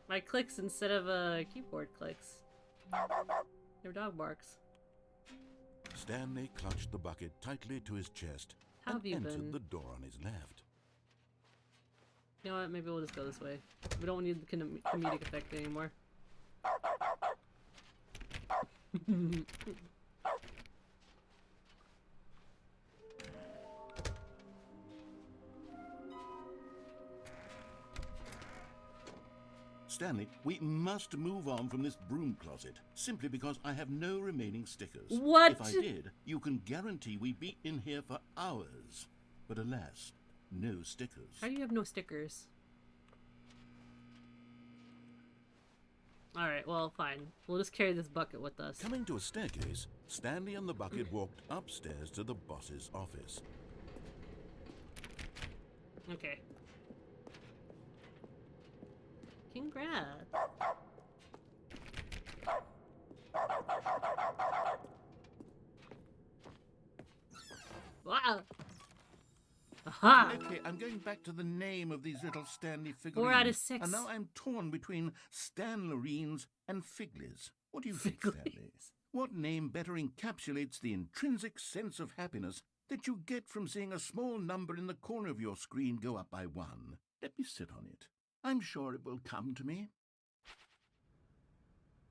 My clicks instead of keyboard clicks. They're dog barks. Stanley clutched the bucket tightly to his chest How and have you entered been? the door on his left. You know what? Maybe we'll just go this way. We don't need the comedic effect anymore. Stanley, we must move on from this broom closet, simply because I have no remaining stickers. What? If I did, you can guarantee we'd be in here for hours. But alas, no stickers. How do you have no stickers? Alright, well, fine. We'll just carry this bucket with us. Coming to a staircase, Stanley and the bucket walked upstairs to the boss's office. Okay. Congrats. Wow. Aha! Okay, I'm going back to the name of these little Stanley figurines. 4 out of 6. And now I'm torn between Stanlerines and Figlies. What do you think, Stanley? Figlies. What name better encapsulates the intrinsic sense of happiness that you get from seeing a small number in the corner of your screen go up by 1? Let me sit on it. I'm sure it will come to me.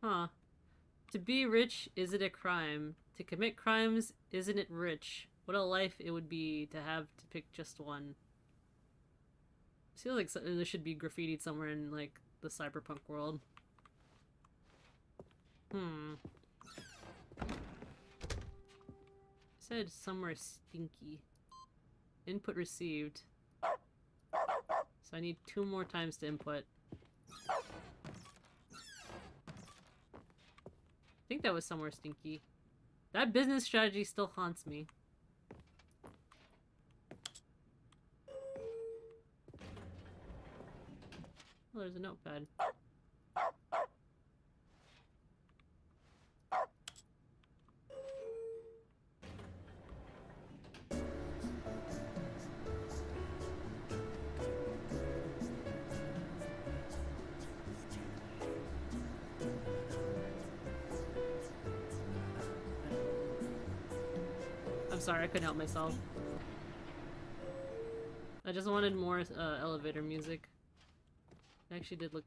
Huh. To be rich, is it a crime? To commit crimes, isn't it rich? What a life it would be to have to pick just one. I feel like there should be graffitied somewhere in, like, the cyberpunk world. Said somewhere stinky. Input received. So I need 2 more times to input. I think that was somewhere stinky. That business strategy still haunts me. Oh, there's a notepad. I'm sorry, I couldn't help myself. I just wanted more elevator music. It actually did look...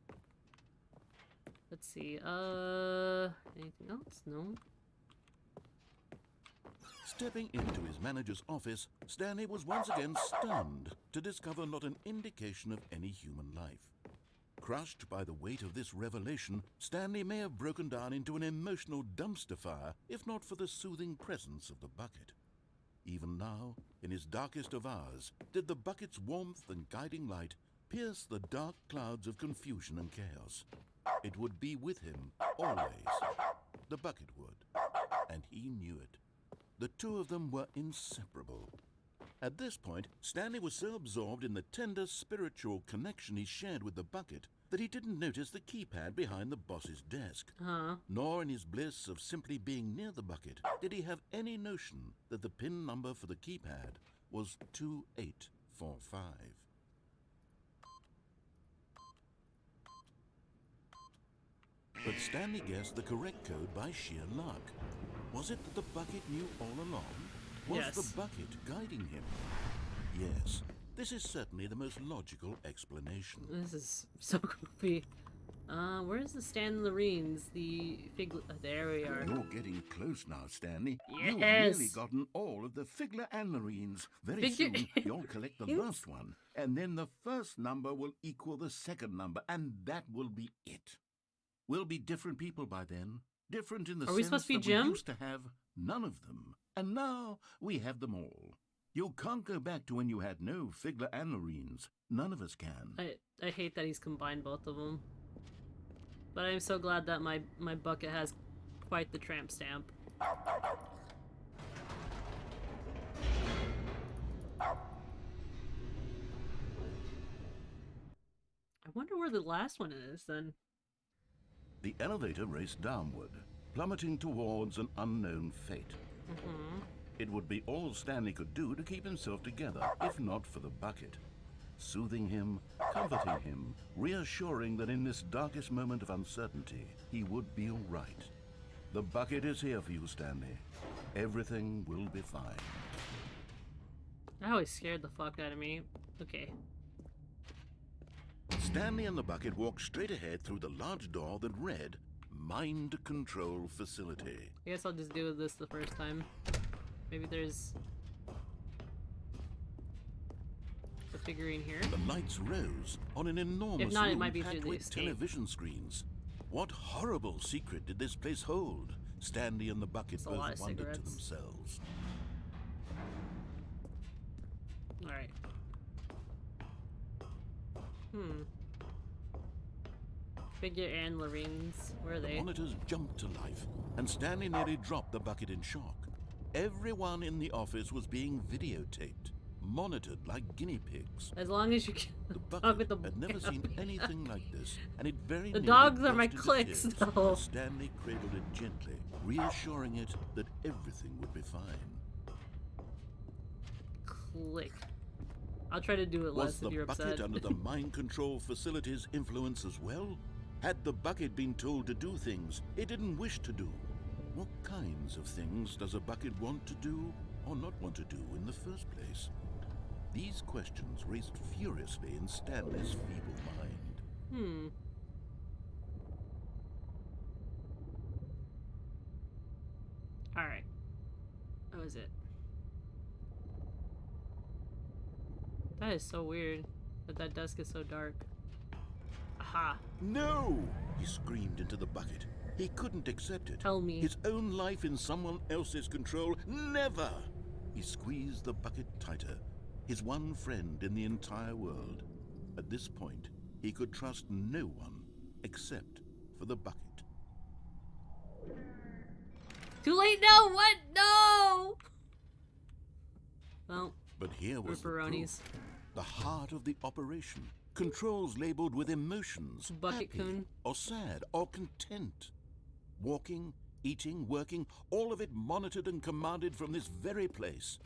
Let's see, anything else? No? Stepping into his manager's office, Stanley was once again stunned to discover not an indication of any human life. Crushed by the weight of this revelation, Stanley may have broken down into an emotional dumpster fire if not for the soothing presence of the bucket. Even now, in his darkest of hours, did the bucket's warmth and guiding light pierce the dark clouds of confusion and chaos. It would be with him, always. The bucket would. And he knew it. The two of them were inseparable. At this point, Stanley was so absorbed in the tender spiritual connection he shared with the bucket that he didn't notice the keypad behind the boss's desk. Nor in his bliss of simply being near the bucket did he have any notion that the PIN number for the keypad was 2845. But Stanley guessed the correct code by sheer luck. Was it that the bucket knew all along? Was Yes. the bucket guiding him? Yes, this is certainly the most logical explanation. This is so goofy. Where's the Stanleys? The fig. There we are. You're getting close now, Stanley. Yes. You've nearly gotten all of the Figler and Marines. Very Figure- soon, you'll collect the last one, and then the first number will equal the second number, and that will be it. We'll be different people by then. Different in the Are we sense supposed to be that Jim? we used to have none of them, and now we have them all. You can't go back to when you had no Figler and Marines. None of us can. I hate that he's combined both of them. But I'm so glad that my bucket has quite the tramp stamp. I wonder where the last one is then. The elevator raced downward, plummeting towards an unknown fate. It would be all Stanley could do to keep himself together, if not for the bucket. Soothing him, comforting him, reassuring that in this darkest moment of uncertainty, he would be all right. The bucket is here for you, Stanley. Everything will be fine. That always scared the fuck out of me. Okay. Stanley and the bucket walked straight ahead through the large door that read, Mind Control Facility. I guess I'll just do this the first time. Maybe there's the figurine here. The lights rose on an enormous If not, it room might be through packed the with escape. television screens. What horrible secret did this place hold? Stanley and the bucket That's a lot both of wondered to cigarettes. themselves. Alright. Figure and Lorene's. Where are The they? monitors jumped to life, and Stanley nearly dropped the bucket in shock. Everyone in the office was being videotaped, monitored like guinea pigs. As long as you can The talk bucket with the had never seen anything like this, and it very The nearly dogs are my burst into clicks, tears though. as Stanley cradled it gently, reassuring it that everything would be fine. click. I'll try to do it Was less the if you're bucket upset. under the mind control facility's influence as well? Had the bucket been told to do things it didn't wish to do? What kinds of things does a bucket want to do or not want to do in the first place? These questions raced furiously in Stanley's feeble mind. Alright. That was it. That is so weird that that desk is so dark. Aha. No! He screamed into the bucket. He couldn't accept it. Tell me. His own life in someone else's control. Never! He squeezed the bucket tighter. His one friend in the entire world. At this point, he could trust no one except for the bucket. Too late now! What? No! Well, But here was the ripperonis. proof. The heart of the operation. Controls labeled with emotions. Bucket happy coon. or sad or content. Walking, eating, working, all of it monitored and commanded from this very place.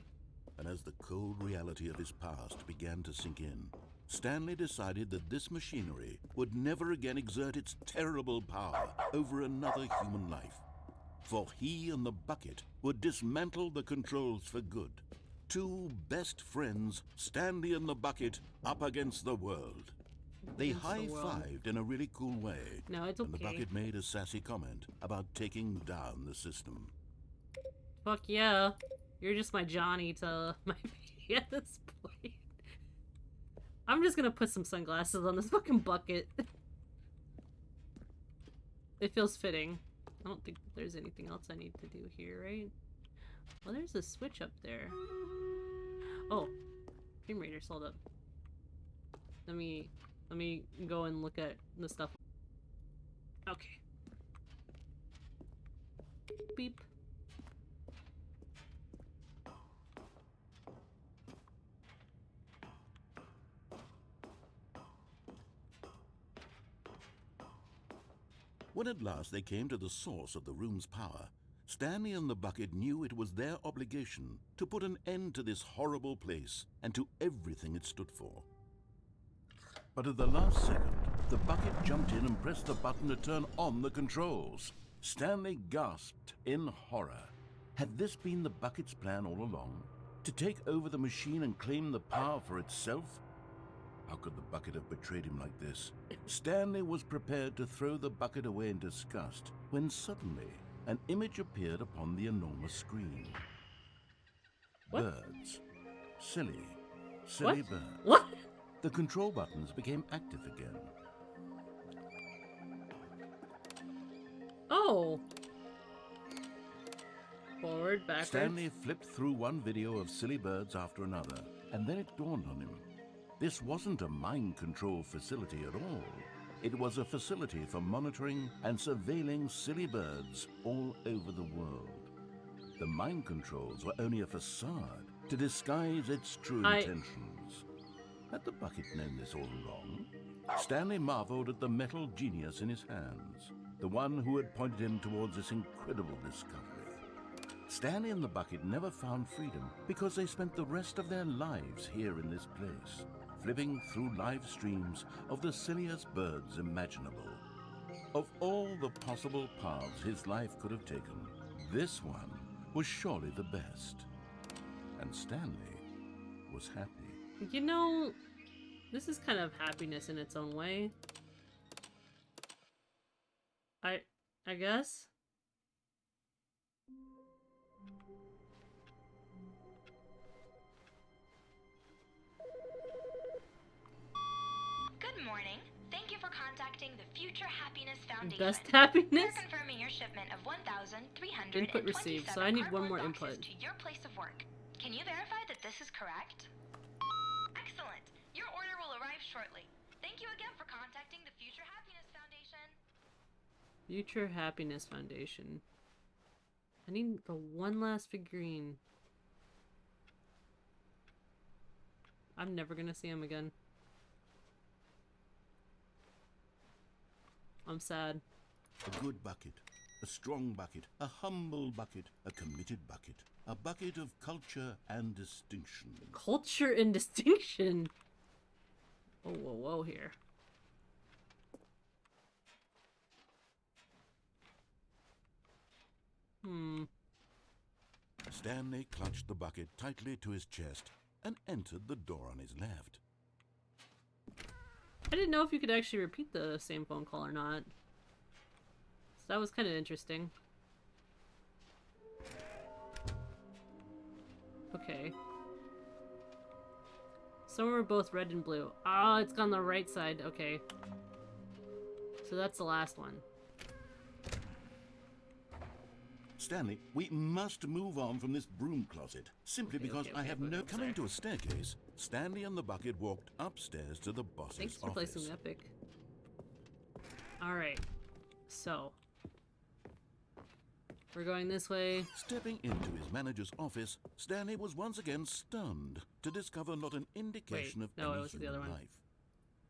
And as the cold reality of his past began to sink in, Stanley decided that this machinery would never again exert its terrible power over another human life. For he and the bucket would dismantle the controls for good. Two best friends, Stanley and the bucket, up against the world. They Against the world. high-fived in a really cool way. No, it's And the okay. bucket made a sassy comment about taking down the system. Fuck yeah. You're just my Johnny to my baby at this point. I'm just gonna put some sunglasses on this fucking bucket. It feels fitting. I don't think there's anything else I need to do here, right? Well, there's a switch up there. Oh, Dream Raiders, hold up. Let me go and look at the stuff. Okay. Beep. When at last they came to the source of the room's power, Stanley and the bucket knew it was their obligation to put an end to this horrible place and to everything it stood for. But at the last second, the bucket jumped in and pressed the button to turn on the controls. Stanley gasped in horror. Had this been the bucket's plan all along? To take over the machine and claim the power for itself? How could the bucket have betrayed him like this? Stanley was prepared to throw the bucket away in disgust when suddenly an image appeared upon the enormous screen. What? Birds. Silly What? birds. What? The control buttons became active again. Oh. Forward, backwards. Stanley flipped through one video of silly birds after another, and then it dawned on him. This wasn't a mind control facility at all. It was a facility for monitoring and surveilling silly birds all over the world. The mind controls were only a facade to disguise its true intentions. Had the bucket known this all along? Stanley marveled at the metal genius in his hands, the one who had pointed him towards this incredible discovery. Stanley and the bucket never found freedom because they spent the rest of their lives here in this place, flipping through live streams of the silliest birds imaginable. Of all the possible paths his life could have taken, this one was surely the best. And Stanley was happy. You know, this is kind of happiness in its own way. I guess. Good morning. Thank you for contacting the Future Happiness Foundation. Best We're happiness? confirming your shipment of 1,327 Input received, so I need one more cardboard input. boxes to your place of work. Can you verify that this is correct? Excellent. Your order will arrive shortly. Thank you again for contacting the Future Happiness Foundation. Future Happiness Foundation. I need the one last figurine. I'm never gonna see him again. I'm sad. A good bucket, a strong bucket, a humble bucket, a committed bucket, a bucket of culture and distinction. Culture and distinction. Whoa, whoa, whoa here. Stanley clutched the bucket tightly to his chest and entered the door on his left. I didn't know if you could actually repeat the same phone call or not. So that was kind of interesting. Okay. Some were both red and blue. Ah, it's on the right side. Okay. So that's the last one. Stanley, we must move on from this broom closet, simply because I have no... Coming to a staircase, Stanley and the bucket walked upstairs to the boss's Thanks for office. placing Epic. Alright. So. We're going this way. Stepping into his manager's office, Stanley was once again stunned to discover not an indication of no, it any was the other human one. life.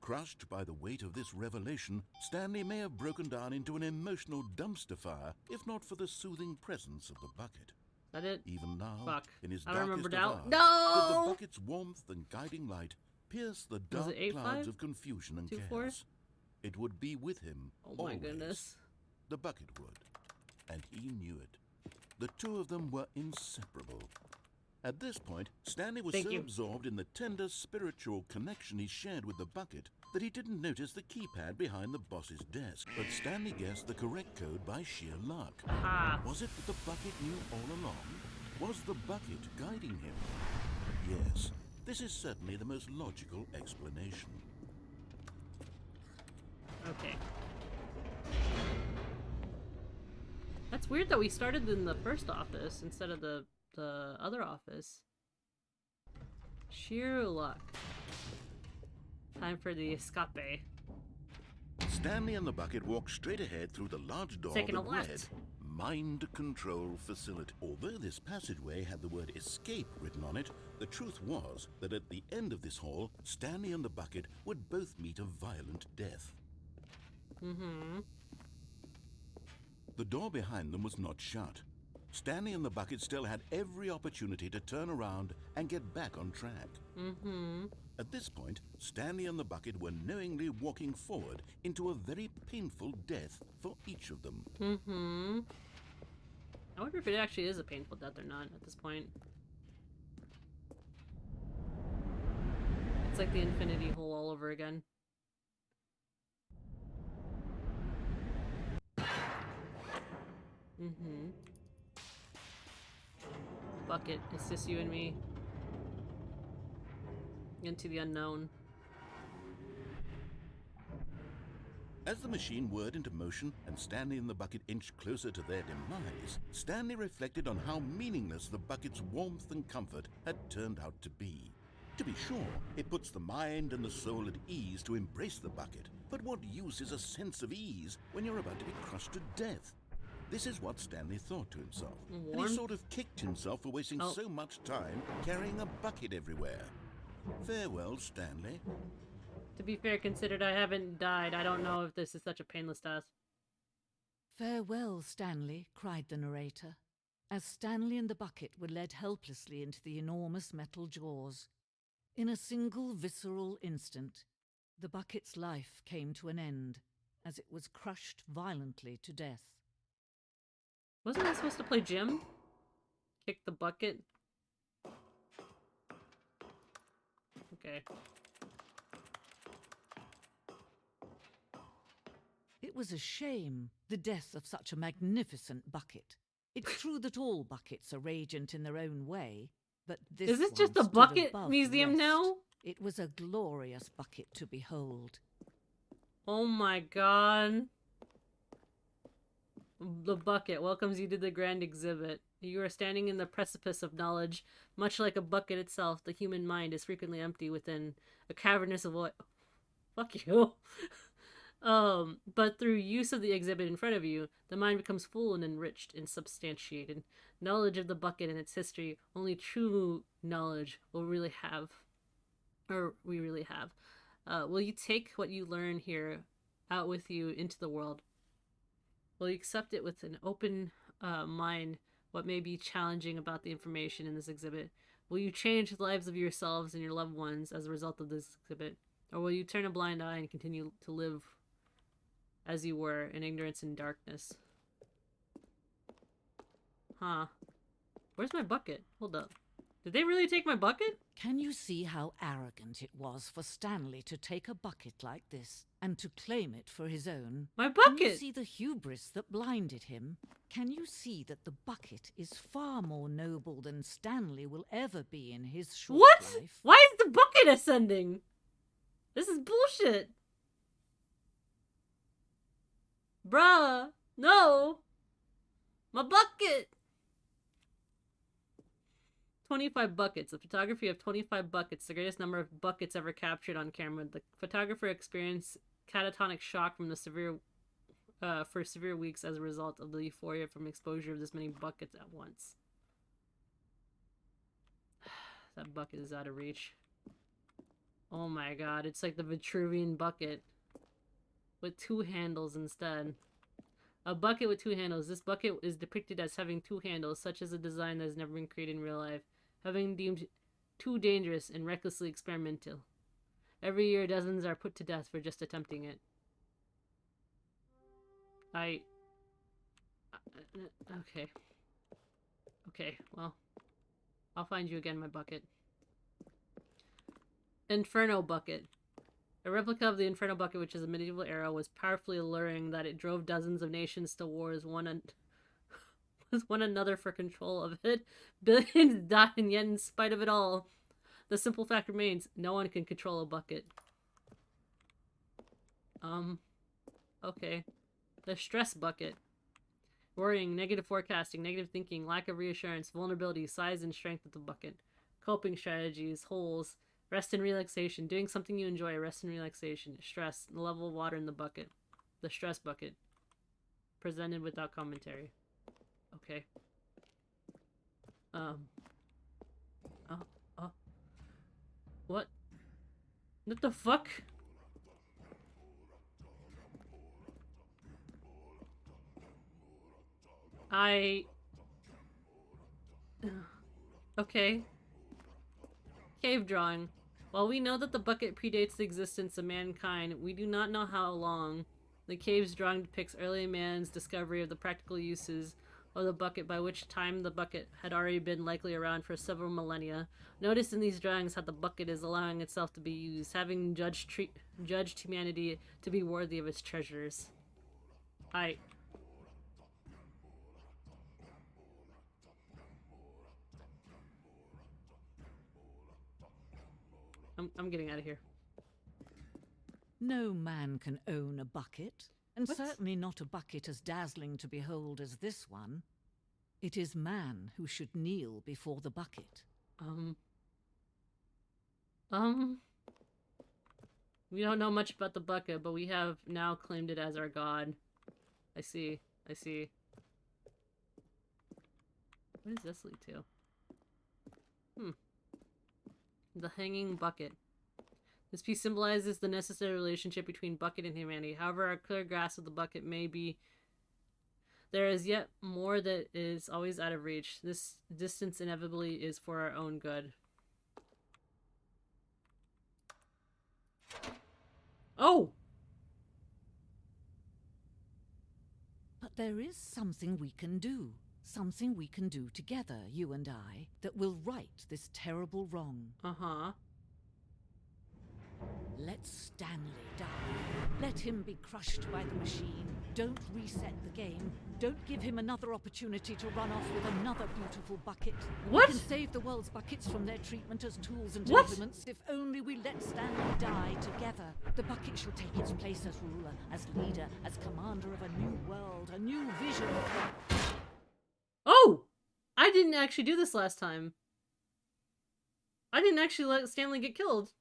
Crushed by the weight of this revelation, Stanley may have broken down into an emotional dumpster fire if not for the soothing presence of the bucket. Is that it? Even now, Fuck. in his I darkest remembered of now. hours, No! did the bucket's warmth and guiding light pierce the dark it 8-5? clouds of confusion and 2-4? chaos. It would be with him Oh my always. goodness. The bucket would, and he knew it. The two of them were inseparable. At this point, Stanley was so absorbed in the tender spiritual connection he shared with the bucket that he didn't notice the keypad behind the boss's desk. But Stanley guessed the correct code by sheer luck. Aha. Was it that the bucket knew all along? Was the bucket guiding him? Yes, this is certainly the most logical explanation. Okay. That's weird that we started in the first office instead of the other office. Sheer luck. Time for the escape. Stanley and the bucket walked straight ahead through the large door Taking a that left. read Mind Control Facility. Although this passageway had the word escape written on it, the truth was that at the end of this hall, Stanley and the bucket would both meet a violent death. The door behind them was not shut. Stanley and the bucket still had every opportunity to turn around and get back on track. At this point, Stanley and the bucket were knowingly walking forward into a very painful death for each of them. I wonder if it actually is a painful death or not at this point. It's like the infinity hole all again. Mm-hmm. Bucket, it's just you and me. Into the unknown. As the machine whirred into motion and Stanley and the bucket inched closer to their demise, Stanley reflected on how meaningless the bucket's warmth and comfort had turned out to be. To be sure, it puts the mind and the soul at ease to embrace the bucket, but what use is a sense of ease when you're about to be crushed to death? This is what Stanley thought to himself, and he sort of kicked himself for wasting so much time carrying a bucket everywhere. Farewell, Stanley. To be fair, considered I haven't died, I don't know if this is such a painless task. Farewell, Stanley, cried the narrator, as Stanley and the bucket were led helplessly into the enormous metal jaws. In a single visceral instant, the bucket's life came to an end, as it was crushed violently to death. Wasn't I supposed to play Jim? Kick the bucket? Okay. It was a shame, the death of such a magnificent bucket. It's true that all buckets are radiant in their own way, but this is this one just a stood bucket above museum the rest. now? It was a glorious bucket to behold. Oh my god. The bucket welcomes you to the grand exhibit. You are standing in the precipice of knowledge. Much like a bucket itself, the human mind is frequently empty within a cavernous void. Fuck you. But through use of the exhibit in front of you, the mind becomes full and enriched and substantiated. Knowledge of the bucket and its history, only true knowledge will really have. Or we really have. Will you take what you learn here out with you into the world? Will you accept it with an open mind, what may be challenging about the information in this exhibit? Will you change the lives of yourselves and your loved ones as a result of this exhibit? Or will you turn a blind eye and continue to live as you were, in ignorance and darkness? Huh. Where's my bucket? Hold up. Did they really take my bucket? Can you see how arrogant it was for Stanley to take a bucket like this and to claim it for his own? My Can you bucket! see the hubris that blinded him? Can you see that the bucket is far more noble than Stanley will ever be in his short What? life? Why is the bucket ascending? This is bullshit. Bruh. No. My bucket. 25 buckets. The photography of 25 buckets, the greatest number of buckets ever captured on camera. The photographer experienced catatonic shock from the for severe weeks as a result of the euphoria from exposure of this many buckets at once. That bucket is out of reach. Oh my god, it's like the Vitruvian bucket. With 2 handles instead. A bucket with 2 handles. This bucket is depicted as having 2 handles, such as a design that has never been created in real life, having deemed too dangerous and recklessly experimental. Every year, dozens are put to death for just attempting it. Okay. Okay, well. I'll find you again, my bucket. Inferno bucket. A replica of the Inferno bucket, which is a medieval era, was powerfully alluring that it drove dozens of nations to wars, one another for control of it. Billions died, and yet in spite of it all, the simple fact remains, no one can control a bucket. Okay. The stress bucket. Worrying, negative forecasting, negative thinking, lack of reassurance, vulnerability, size and strength of the bucket. Coping strategies, holes, rest and relaxation, doing something you enjoy, rest and relaxation, stress, the level of water in the bucket. The stress bucket. Presented without commentary. Okay. What? What the fuck? Okay. Cave drawing. While we know that the bucket predates the existence of mankind, we do not know how long. The cave's drawing depicts early man's discovery of the practical uses of the bucket, by which time the bucket had already been likely around for several millennia. Notice in these drawings how the bucket is allowing itself to be used, having judged humanity to be worthy of its treasures. I'm getting out of here. No man can own a bucket, and What? certainly not a bucket as dazzling to behold as this one. It is man who should kneel before the bucket. We don't know much about the bucket, but we have now claimed it as our god. I see. What does this lead to? The hanging bucket. This piece symbolizes the necessary relationship between bucket and humanity. However, our clear grasp of the bucket may be... There is yet more that is always out of reach. This distance inevitably is for our own good. Oh! But there is something we can do. Something we can do together, you and I, that will right this terrible wrong. Uh-huh. Let Stanley die. Let him be crushed by the machine. Don't reset the game. Don't give him another opportunity to run off with another beautiful bucket. What? We can save the world's buckets from their treatment as tools and What? implements if only we let Stanley die together. The bucket shall take its place as ruler, as leader, as commander of a new world, a new vision. Oh! I didn't actually do this last time. I didn't actually let Stanley get killed.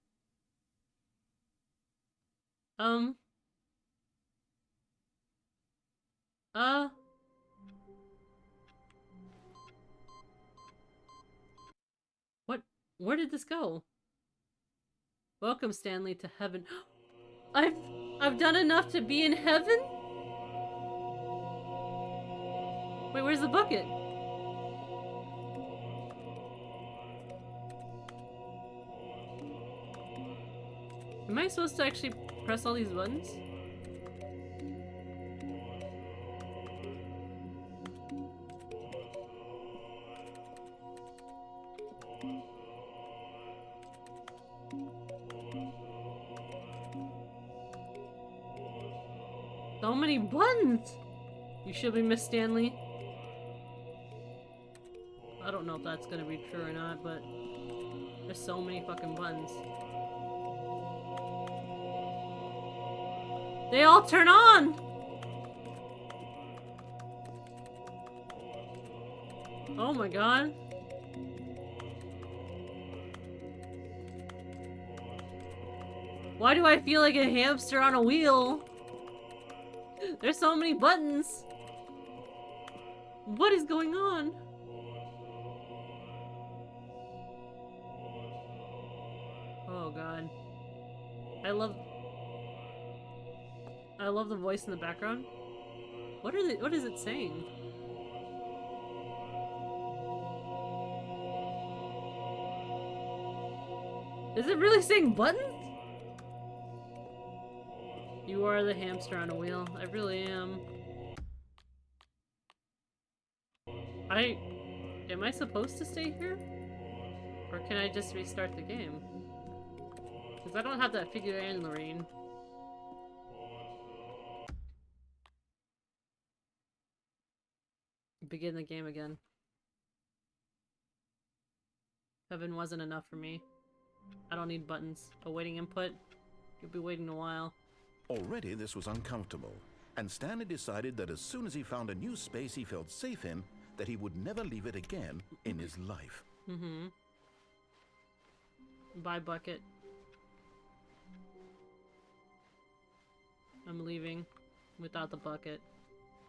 What? Where did this go? Welcome, Stanley, to heaven. I've done enough to be in heaven? Wait, where's the bucket? Am I supposed to actually press all these buttons? So many buttons! You should be, Miss Stanley. I don't know if that's gonna be true or not, but there's so many fucking buttons. They all turn on! Oh my god. Why do I feel like a hamster on a wheel? There's so many buttons. What is going on? Oh god. I love the voice in the background. What is it saying? Is it really saying buttons? You are the hamster on a wheel. I really am. Am I supposed to stay here? Or can I just restart the game? Because I don't have that figure in, Lorraine. Begin the game again. Heaven wasn't enough for me. I don't need buttons. Awaiting input. You'll be waiting a while. Already this was uncomfortable, and Stanley decided that as soon as he found a new space he felt safe in, that he would never leave it again in his life. Mm-hmm. Bye, bucket. I'm leaving without the bucket.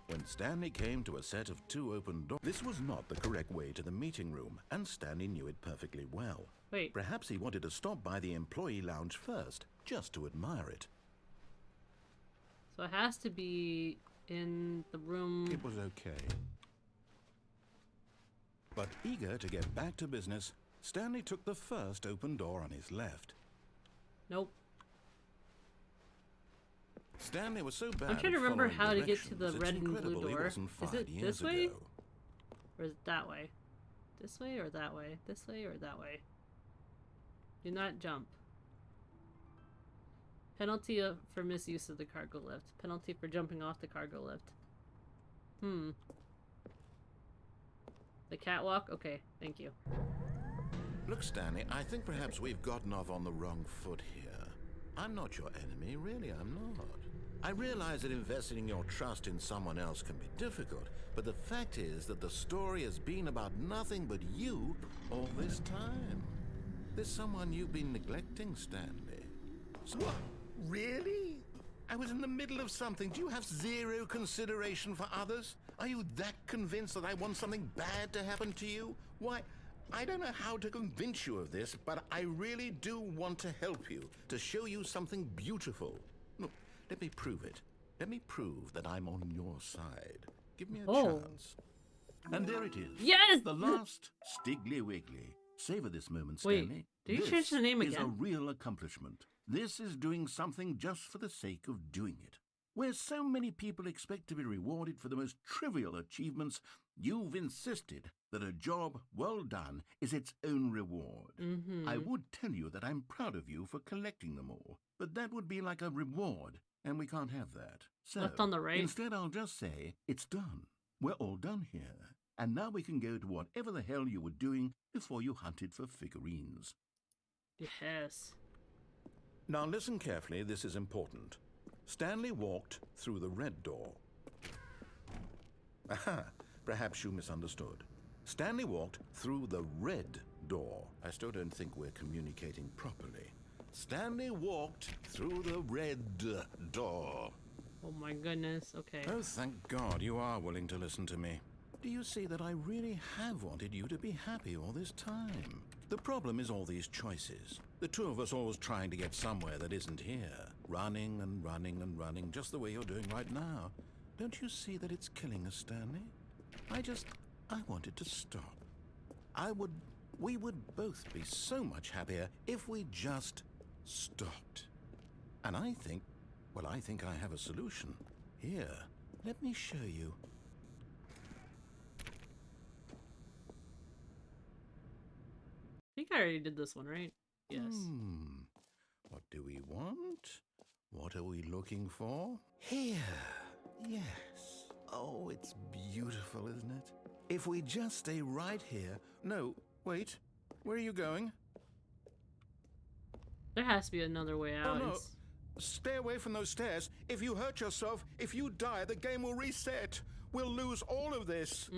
When Stanley came to a set of 2 open doors, this was not the correct way to the meeting room, and Stanley knew it perfectly well. Wait. Perhaps he wanted to stop by the employee lounge first, just to admire it. So it has to be in the room. It was okay. But eager to get back to business, Stanley took the first open door on his left. Nope. Stanley was so bad I'm trying to at remember following how to get to directions, the it's red and blue incredible he door. wasn't Is 5 it years this way? ago. Or is it that way? This way or that way? This way or that way? Do not jump. Penalty for misuse of the cargo lift. Penalty for jumping off the cargo lift. The catwalk? Okay, thank you. Look, Stanley, I think perhaps we've gotten off on the wrong foot here. I'm not your enemy, really, I'm not. I realize that investing your trust in someone else can be difficult, but the fact is that the story has been about nothing but you all this time. There's someone you've been neglecting, Stanley. So, really? I was in the middle of something. Do you have zero consideration for others? Are you that convinced that I want something bad to happen to you? Why, I don't know how to convince you of this, but I really do want to help you, to show you something beautiful. Look, let me prove it. Let me prove that I'm on your side. Give me a chance. And there it is. Yes! The last Stiggly Wiggly. Savor this moment, Wait, Stanley. did you This change the name is a again? real accomplishment. This is doing something just for the sake of doing it. Where so many people expect to be rewarded for the most trivial achievements, you've insisted that a job well done is its own reward. I would tell you that I'm proud of you for collecting them all, but that would be like a reward, and we can't have that. So, Left on the right. instead I'll just say, it's done. We're all done here. And now we can go to whatever the hell you were doing before you hunted for figurines. Yes. Now listen carefully, this is important. Stanley walked through the red door. Aha, perhaps you misunderstood. Stanley walked through the red door. I still don't think we're communicating properly. Stanley walked through the red door. Oh my goodness, okay. Oh, thank God you are willing to listen to me. Do you see that I really have wanted you to be happy all this time? The problem is all these choices. The two of us always trying to get somewhere that isn't here. Running and running and running, just the way you're doing right now. Don't you see that it's killing us, Stanley? I wanted to stop. We would both be so much happier if we just stopped. And I think I have a solution. Here, let me show you. I think I already did this one, right? Yes. What do we want? What are we looking for? Here. Yes. Oh, it's beautiful, isn't it? If we just stay right here... No, wait. Where are you going? There has to be another way out. Oh, no. Stay away from those stairs. If you hurt yourself, if you die, the game will reset. We'll lose all of this.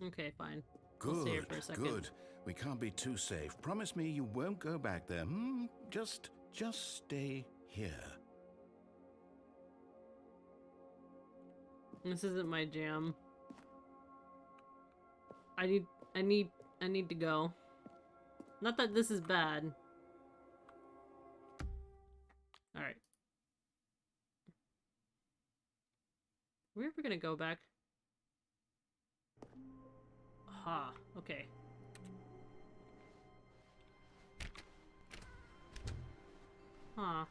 Okay, fine. I'll stay here for a second. Good. We can't be too safe. Promise me you won't go back there. Just stay here. This isn't my jam. I need to go. Not that this is bad. Alright. Are we ever gonna go back? Aha, okay. Huh.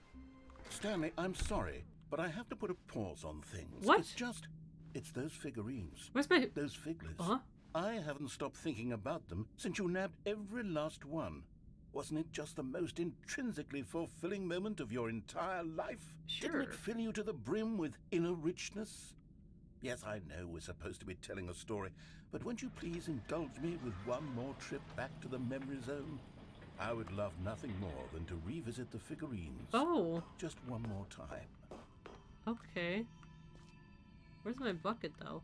Stanley, I'm sorry, but I have to put a pause on things. What? It's those figurines. Where's my... Those figlets. Uh-huh. I haven't stopped thinking about them since you nabbed every last one. Wasn't it just the most intrinsically fulfilling moment of your entire life? Sure. Didn't it fill you to the brim with inner richness? Yes, I know we're supposed to be telling a story, but won't you please indulge me with one more trip back to the memory zone? I would love nothing more than to revisit the figurines. Oh. Just one more time. Okay. Where's my bucket, though?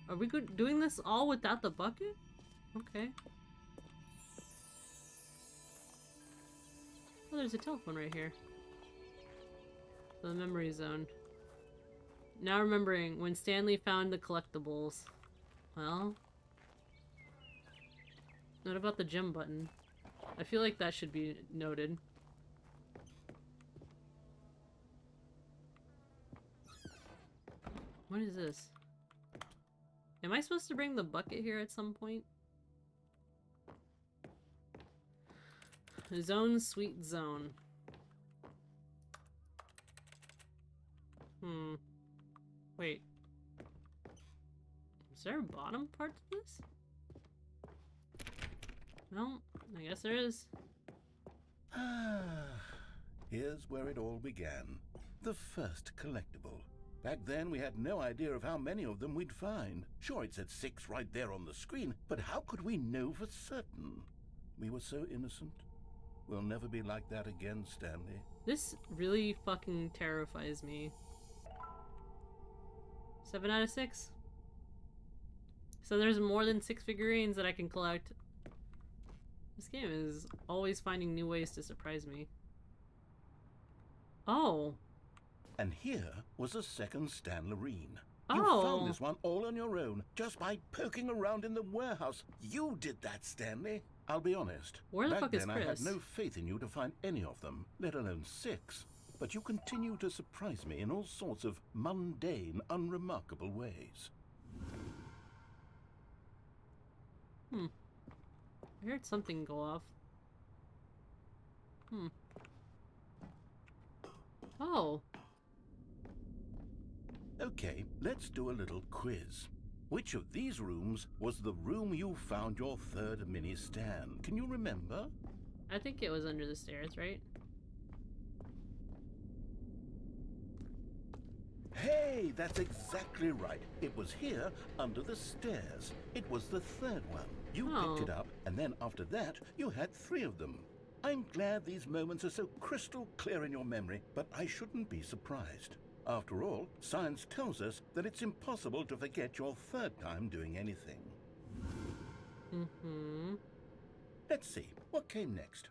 Are we doing this all without the bucket? Okay. Oh, there's a telephone right here. The memory zone. Now remembering when Stanley found the collectibles. Well... What about the gem button? I feel like that should be noted. What is this? Am I supposed to bring the bucket here at some point? Zone, sweet zone. Wait. bottom part of this? No, I guess there is. Ah, here's where it all began. The first collectible. Back then, we had no idea of how many of them we'd find. Sure, it said 6 right there on the screen, but how could we know for certain? We were so innocent. We'll never be like that again, Stanley. This really fucking terrifies me. 7 out of 6. So there's more than 6 figurines that I can collect. This game is always finding new ways to surprise me. Oh. And here was a second Stanley. Oh. You found this one all on your own, just by poking around in the warehouse. You did that, Stanley. I'll be honest. Where the Back fuck is then, Chris? I had no faith in you to find any of them, let alone 6. But you continue to surprise me in all sorts of mundane, unremarkable ways. I heard something go off. Oh. Okay, let's do a little quiz. Which of these rooms was the room you found your third mini Stan? Can you remember? I think it was under the stairs, right? Hey, that's exactly right. It was here, under the stairs. It was the third one. You picked it up, and then after that, you had 3 of them. I'm glad these moments are so crystal clear in your memory, but I shouldn't be surprised. After all, science tells us that it's impossible to forget your third time doing anything. Let's see, what came next?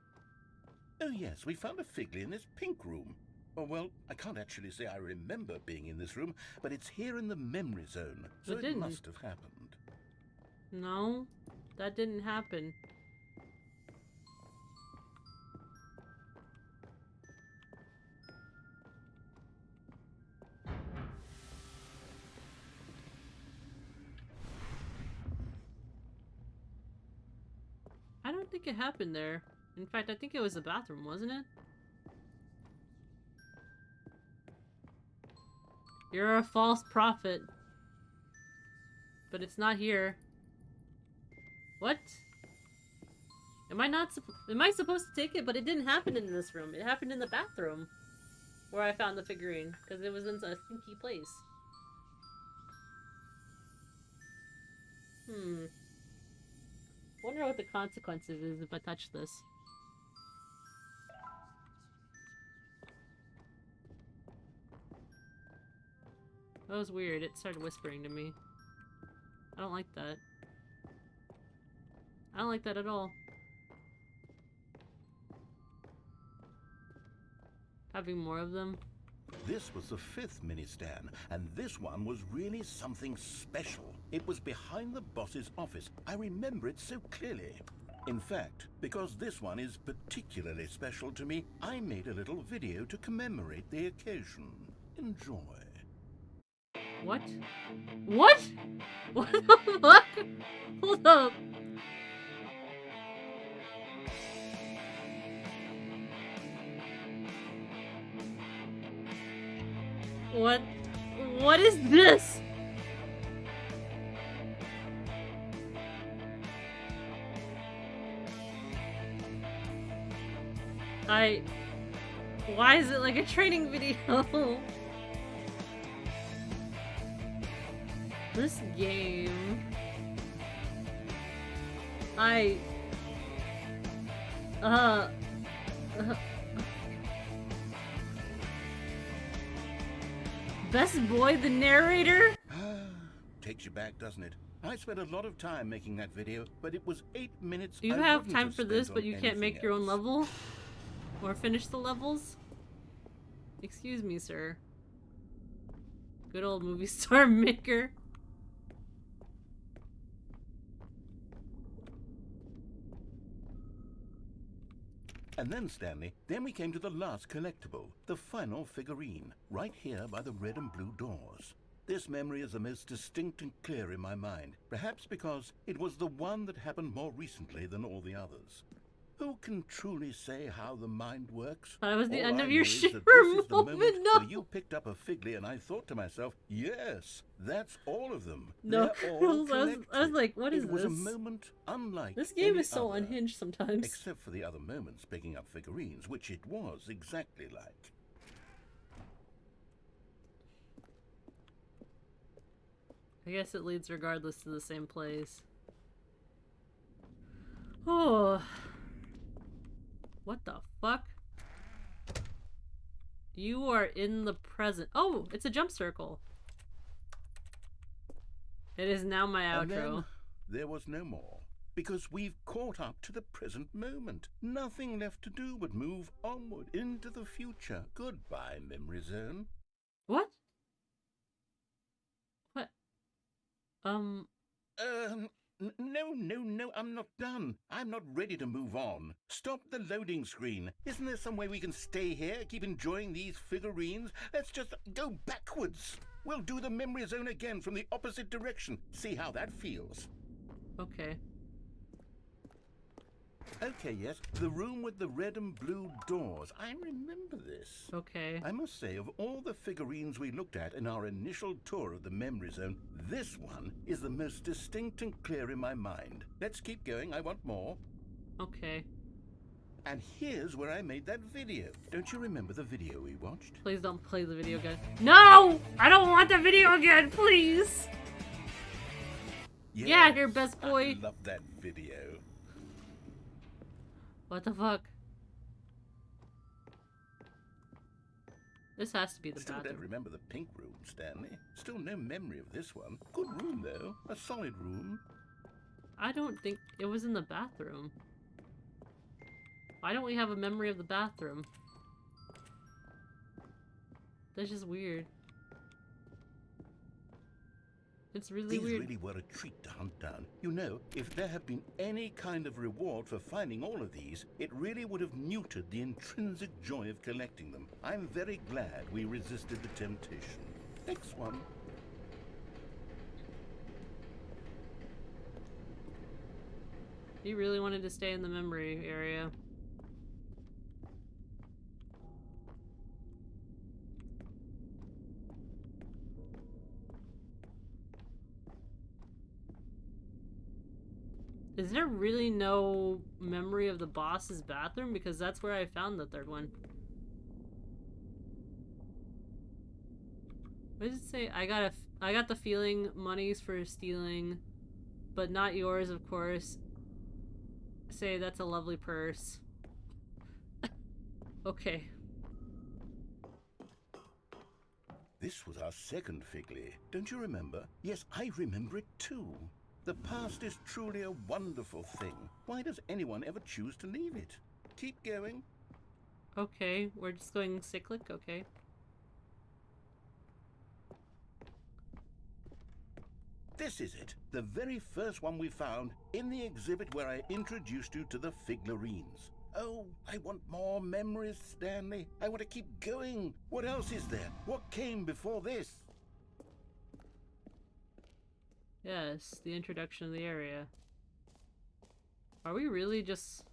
Oh yes, we found a Figley in this pink room. Oh, well, I can't actually say I remember being in this room, but it's here in the memory zone, so it must have happened. No, that didn't happen. I don't think it happened there. In fact, I think it was the bathroom, wasn't it? You're a false prophet. But it's not here. What? Am I supposed to take it? But it didn't happen in this room. It happened in the bathroom. Where I found the figurine. Because it was in a stinky place. Wonder what the consequences is if I touch this. That was weird. It started whispering to me. I don't like that. I don't like that at all. Having more of them. This was the 5th mini Stan, and this one was really something special. It was behind the boss's office. I remember it so clearly. In fact, because this one is particularly special to me, I made a little video to commemorate the occasion. Enjoy. What? What? What the fuck? Hold up. What? What is this? Why is it like a training video? This game... Best boy, the narrator? Takes you back, doesn't it? I spent a lot of time making that video, but it was 8 minutes. You have time for this, but you can't make your own level? Or finish the levels? Excuse me, sir. Good old movie star maker. And then, Stanley, then we came to the last collectible, the final figurine, right here by the red and blue doors. This memory is the most distinct and clear in my mind, perhaps because it was the one that happened more recently than all the others. Who can truly say how the mind works? That was the All end I of your know is shimmer that this is the moment. moment No, where you picked up a Figley, and I thought to myself, yes, that's all of them. no, They're all Curls. I was collected. like, what is It was this? a moment unlike This game any is so other, unhinged sometimes. except for the other moments picking up figurines, which it was exactly like. I guess it leads regardless to the same place. Oh. What the fuck? You are in the present. Oh, it's a jump circle. It is now my outro. And then there was no more, because we've caught up to the present moment. Nothing left to do but move onward into the future. Goodbye, Memory Zone. What? What? No, I'm not done. I'm not ready to move on. Stop the loading screen. Isn't there some way we can stay here, keep enjoying these figurines? Let's just go backwards. We'll do the Memory Zone again from the opposite direction. See how that feels. Okay. Okay, yes, the room with the red and blue doors. I remember this. Okay. I must say, of all the figurines we looked at in our initial tour of the Memory Zone, this one is the most distinct and clear in my mind. Let's keep going, I want more. Okay. And here's where I made that video. Don't you remember the video we watched? Please don't play the video again. No! I don't want the video again, please! Yes, Yeah, you're best boy. I love that video. What the fuck? This has to be the Still bathroom. don't remember the pink room, Stanley. Still no memory of this one. Good room, though. A solid room. I don't think it was in the bathroom. Why don't we have a memory of the bathroom? That's just weird. It's really These weird. really were a treat to hunt down. You know, if there had been any kind of reward for finding all of these, it really would have neutered the intrinsic joy of collecting them. I'm very glad we resisted the temptation. Next one. He really wanted to stay in the memory area. Is there really no memory of the boss's bathroom? Because that's where I found the third one. What does it say? I got the feeling money's for stealing, but not yours, of course. Say that's a lovely purse. Okay. This was our second Figley. Don't you remember? Yes, I remember it too. The past is truly a wonderful thing. Why does anyone ever choose to leave it? Keep going. Okay, we're just going cyclic, okay. This is it. The very first one we found in the exhibit where I introduced you to the figurines. Oh, I want more memories, Stanley. I want to keep going. What else is there? What came before this? Yes, the introduction of the area. Are we really just...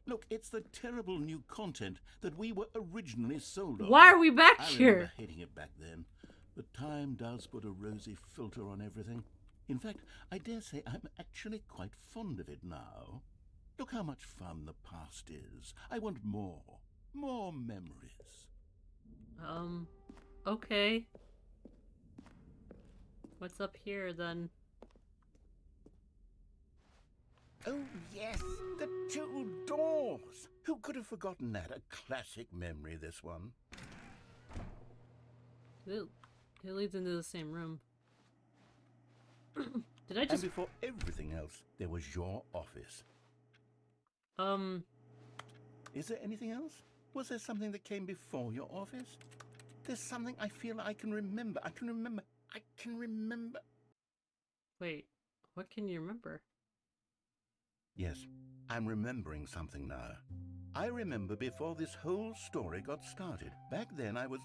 Look, it's the terrible new content that we were originally sold on. Why are we back I here? remember hating it back then, but time does put a rosy filter on everything. In fact, I dare say I'm actually quite fond of it now. Look how much fun the past is. I want more. More memories. Okay. What's up here, then? Oh, yes, the two doors. Who could have forgotten that? A classic memory, this one. It leads into the same room. Did I And just... before everything else, there was your office. Is there anything else? Was there something that came before your office? There's something I feel I can remember. I can remember. Wait, what can you remember? Yes, I'm remembering something now. I remember before this whole story got started. Back then I was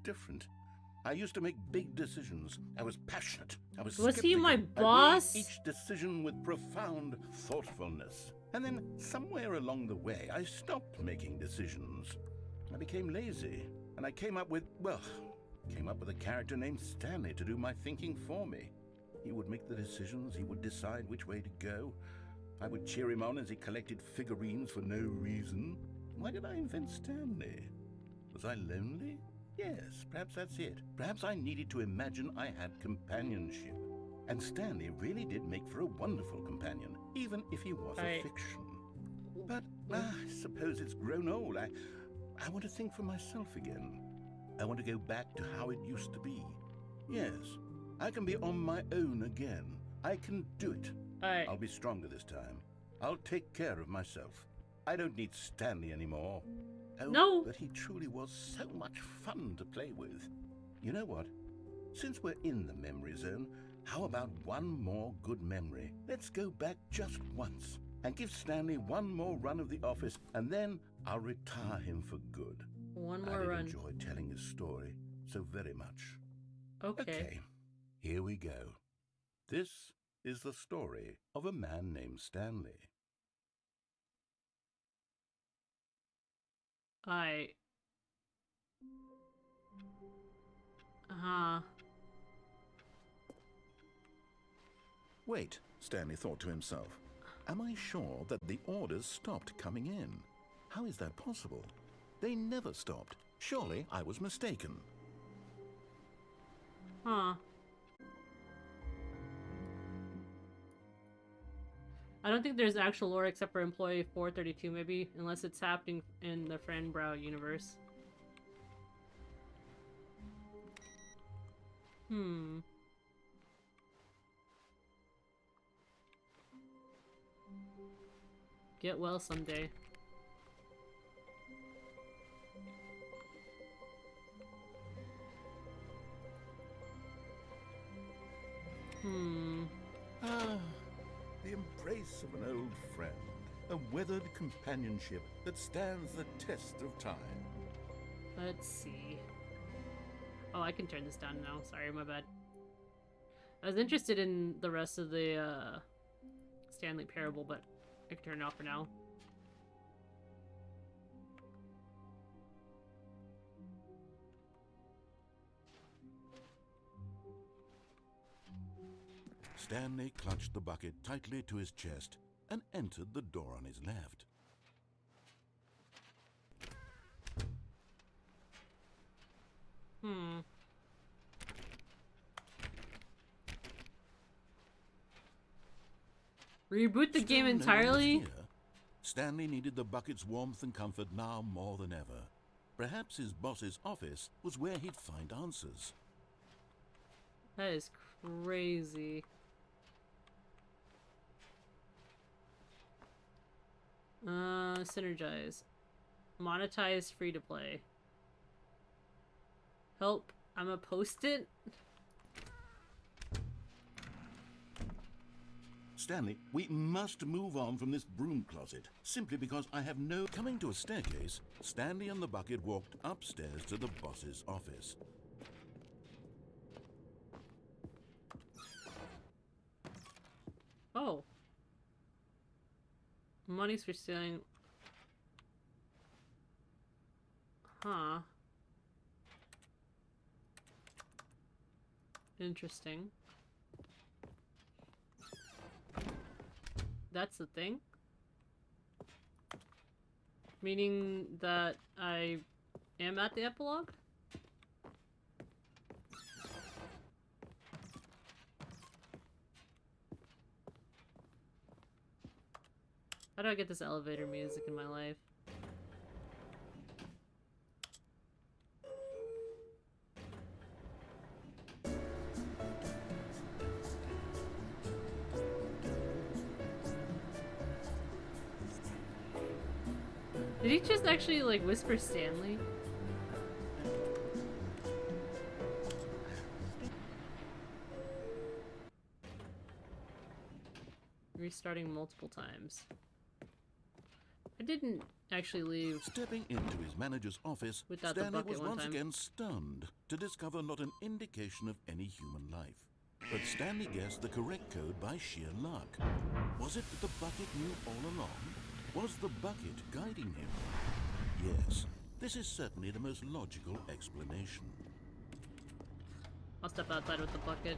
different. I used to make big decisions. I was passionate. I was Was he skeptical. my I weighed boss? each decision with profound thoughtfulness. And then, somewhere along the way, I stopped making decisions. I became lazy. And I came up with a character named Stanley to do my thinking for me. He would make the decisions. He would decide which way to go. I would cheer him on as he collected figurines for no reason. Why did I invent Stanley? Was I lonely? Yes, perhaps that's it. Perhaps I needed to imagine I had companionship. And Stanley really did make for a wonderful companion, even if he was a fiction. But I suppose it's grown old. I want to think for myself again. I want to go back to how it used to be. Yes, I can be on my own again. I can do it. I'll be stronger this time. I'll take care of myself. I don't need Stanley anymore. Oh, no. But he truly was so much fun to play with. You know what? Since we're in the memory zone, how about one more good memory? Let's go back just once and give Stanley one more run of the office, and then I'll retire him for good. One more I did run. enjoy telling his story so very much. Okay. Here we go. This is the story of a man named Stanley. Wait, Stanley thought to himself. Am I sure that the orders stopped coming in? How is that possible? They never stopped. Surely I was mistaken. Huh. I don't think there's actual lore except for Employee 432, maybe, unless it's happening in the Fran Brow universe. Get well someday. The embrace of an old friend. A weathered companionship that stands the test of time. Let's see. Oh, I can turn this down now. Sorry, my bad. I was interested in the rest of the Stanley Parable, but I can turn it off for now. Stanley clutched the bucket tightly to his chest and entered the door on his left. Reboot the game Still no one was entirely? here. Stanley needed the bucket's warmth and comfort now more than ever. Perhaps his boss's office was where he'd find answers. That is crazy. Synergize. Monetize free to play. Help. I'm a post-it? Stanley, we must move on from this broom closet, simply because I have no... Coming to a staircase, Stanley and the bucket walked upstairs to the boss's office. Oh. Money's for stealing. Huh. Interesting. That's the thing? Meaning that I am at the epilogue? How do I get this elevator music in my life? Did he just actually, like, whisper Stanley? Restarting multiple times. I didn't actually leave. Stepping into his manager's office, Without the Stanley bucket was one once time. again stunned to discover not an indication of any human life. But Stanley guessed the correct code by sheer luck. Was it that the bucket knew all along? Was the bucket guiding him? Yes, this is certainly the most logical explanation. I'll step outside with the bucket.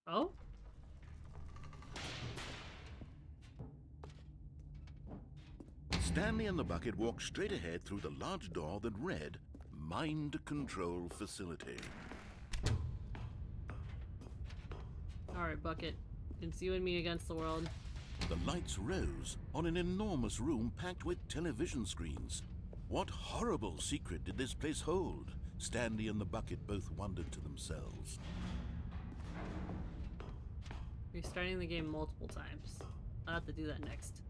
Oh? Stanley and the bucket walked straight ahead through the large door that read, Mind Control Facility. Alright, bucket. It's you and me against the world. The lights rose on an enormous room packed with television screens. What horrible secret did this place hold? Stanley and the bucket both wondered to themselves. Restarting the game multiple times. I'll have to do that next.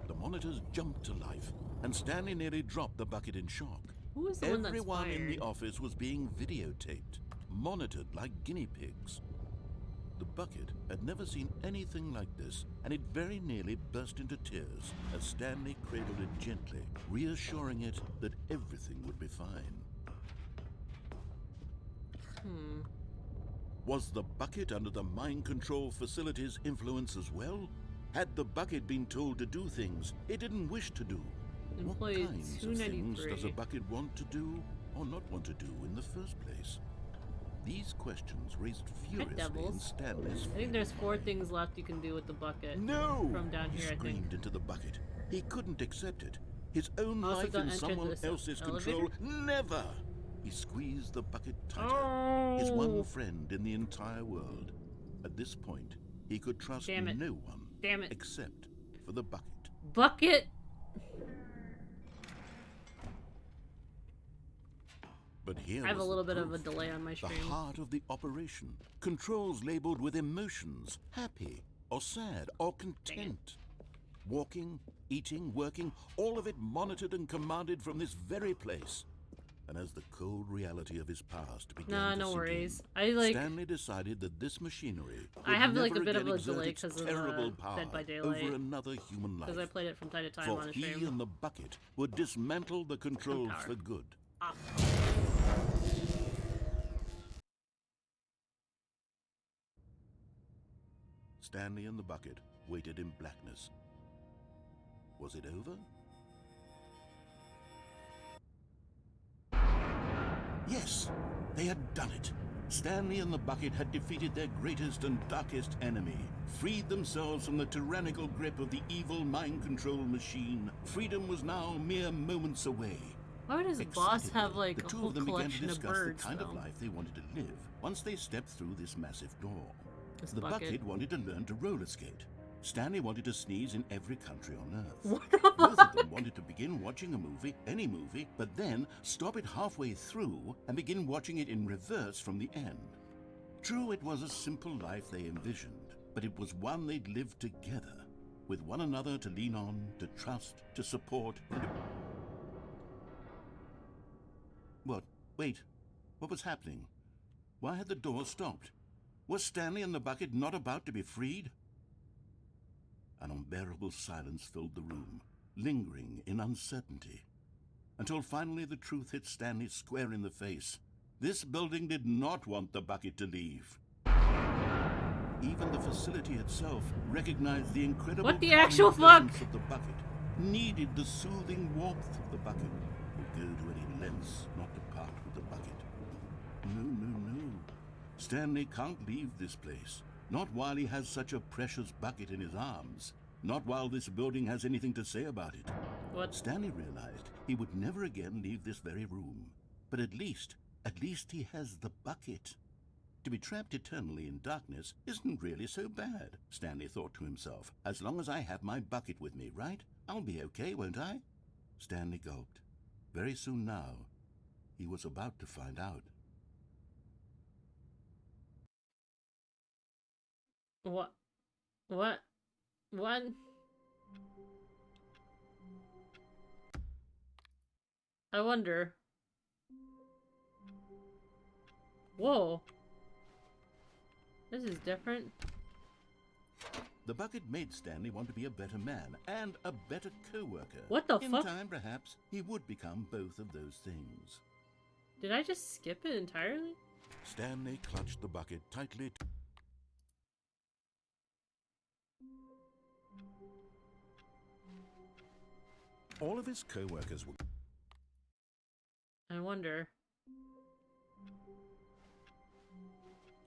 The monitors jumped to life, and Stanley nearly dropped the bucket in shock. Who was the one that's Everyone in the fired? office was being videotaped, monitored like guinea pigs. The bucket had never seen anything like this, and it very nearly burst into tears as Stanley cradled it gently, reassuring it that everything would be fine. Was the bucket under the mind control facility's influence as well? Had the bucket been told to do things it didn't wish to do? Employee What kinds of things does a 293. bucket want to do or not want to do in the first place? These questions raised furiously in devils. Stanley's I think there's 4 mind. things left you can do with the bucket. No! From down He here, I think. screamed into the bucket. He couldn't accept it. His own Also life don't in enter someone this else's elevator? control. Never! He squeezed the bucket tighter. Oh! His one friend in the entire world. At this point, he could trust Damn it. no one Damn it. except for the bucket. Bucket! But here I have a was the little bit of a proof. delay on my The stream. heart of the operation. Controls labeled with emotions, happy or sad or content. Walking, eating, working, all of it monitored and commanded from this very place. And as the cold reality of his past began Nah, to no sink worries. in, I like. Stanley decided that this machinery I would have like a never bit of again a exert delay its 'cause of, terrible power Dead by Daylight. over another human life. Because I played it from time to time For on the he stream. and the bucket would dismantle the controls power. for good. Ah. Stanley and the bucket waited in blackness. Was it over? Yes, they had done it. Stanley and the bucket had defeated their greatest and darkest enemy, freed themselves from the tyrannical grip of the evil mind control machine. Freedom was now mere moments away. Why would his boss Excitedly, have like the a two whole of them began to collection of discuss birds? the kind though? of life they wanted to live once they stepped through this massive door. This The bucket. bucket wanted to learn to roller skate. Stanley wanted to sneeze in every country on Earth. What the Both of them fuck? wanted to begin watching a movie, any movie, but then stop it halfway through and begin watching it in reverse from the end. True, it was a simple life they envisioned, but it was one they'd lived together, with one another to lean on, to trust, to support, and to... What? Wait. What was happening? Why had the door stopped? Was Stanley and the bucket not about to be freed? An unbearable silence filled the room, lingering in uncertainty, until finally the truth hit Stanley square in the face. This building did not want the bucket to leave. Even the facility itself recognized the incredible What the actual fuck? presence of the bucket, needed the soothing warmth of the bucket, would go to any lengths not to part with the bucket. No, no, no. Stanley can't leave this place. Not while he has such a precious bucket in his arms. Not while this building has anything to say about it. What? Stanley realized he would never again leave this very room. But at least he has the bucket. To be trapped eternally in darkness isn't really so bad, Stanley thought to himself. As long as I have my bucket with me, right? I'll be okay, won't I? Stanley gulped. Very soon now, he was about to find out. What? What? What? I wonder. Whoa. This is different. The bucket made Stanley want to be a better man and a better co-worker. What the In fuck? time, perhaps, he would become both of those things. Did I just skip it entirely? Stanley clutched the bucket tightly. All of his co-workers were... I wonder.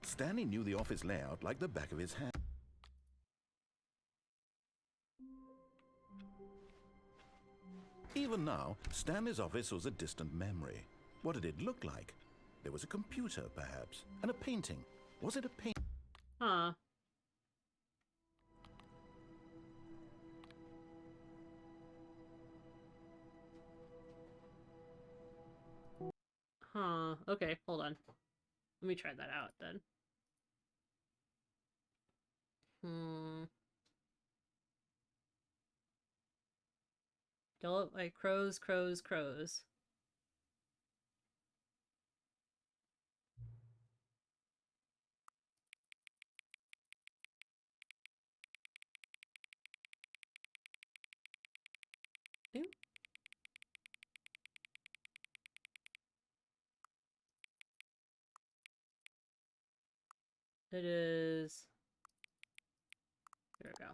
Stanley knew the office layout like the back of his hand. Even now, Stanley's office was a distant memory. What did it look like? There was a computer, perhaps, and a painting. Was it a painting? Huh. Huh. Okay, hold on. Let me try that out then. Like crows, crows, crows. Ooh. It is... There we go.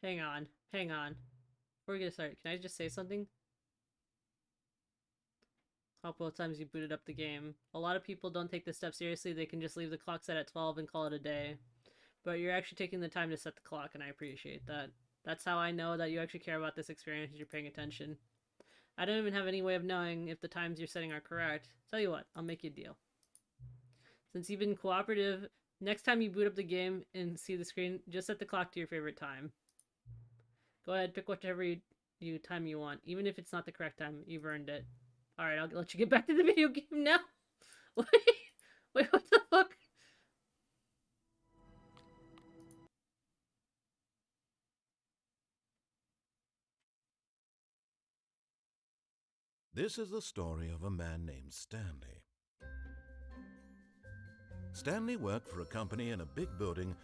Hang on. Hang on. Before we get started, can I just say something? A couple of times you booted up the game. A lot of people don't take this step seriously. They can just leave the clock set at 12 and call it a day. But you're actually taking the time to set the clock, and I appreciate that. That's how I know that you actually care about this experience and you're paying attention. I don't even have any way of knowing if the times you're setting are correct. Tell you what, I'll make you a deal. Since you've been cooperative, next time you boot up the game and see the screen, just set the clock to your favorite time. Go ahead, pick whichever time you want. Even if it's not the correct time, you've earned it. Alright, I'll let you get back to the video game now. Wait, what the fuck? This is the story of a man named Stanley. Stanley worked for a company in a big building.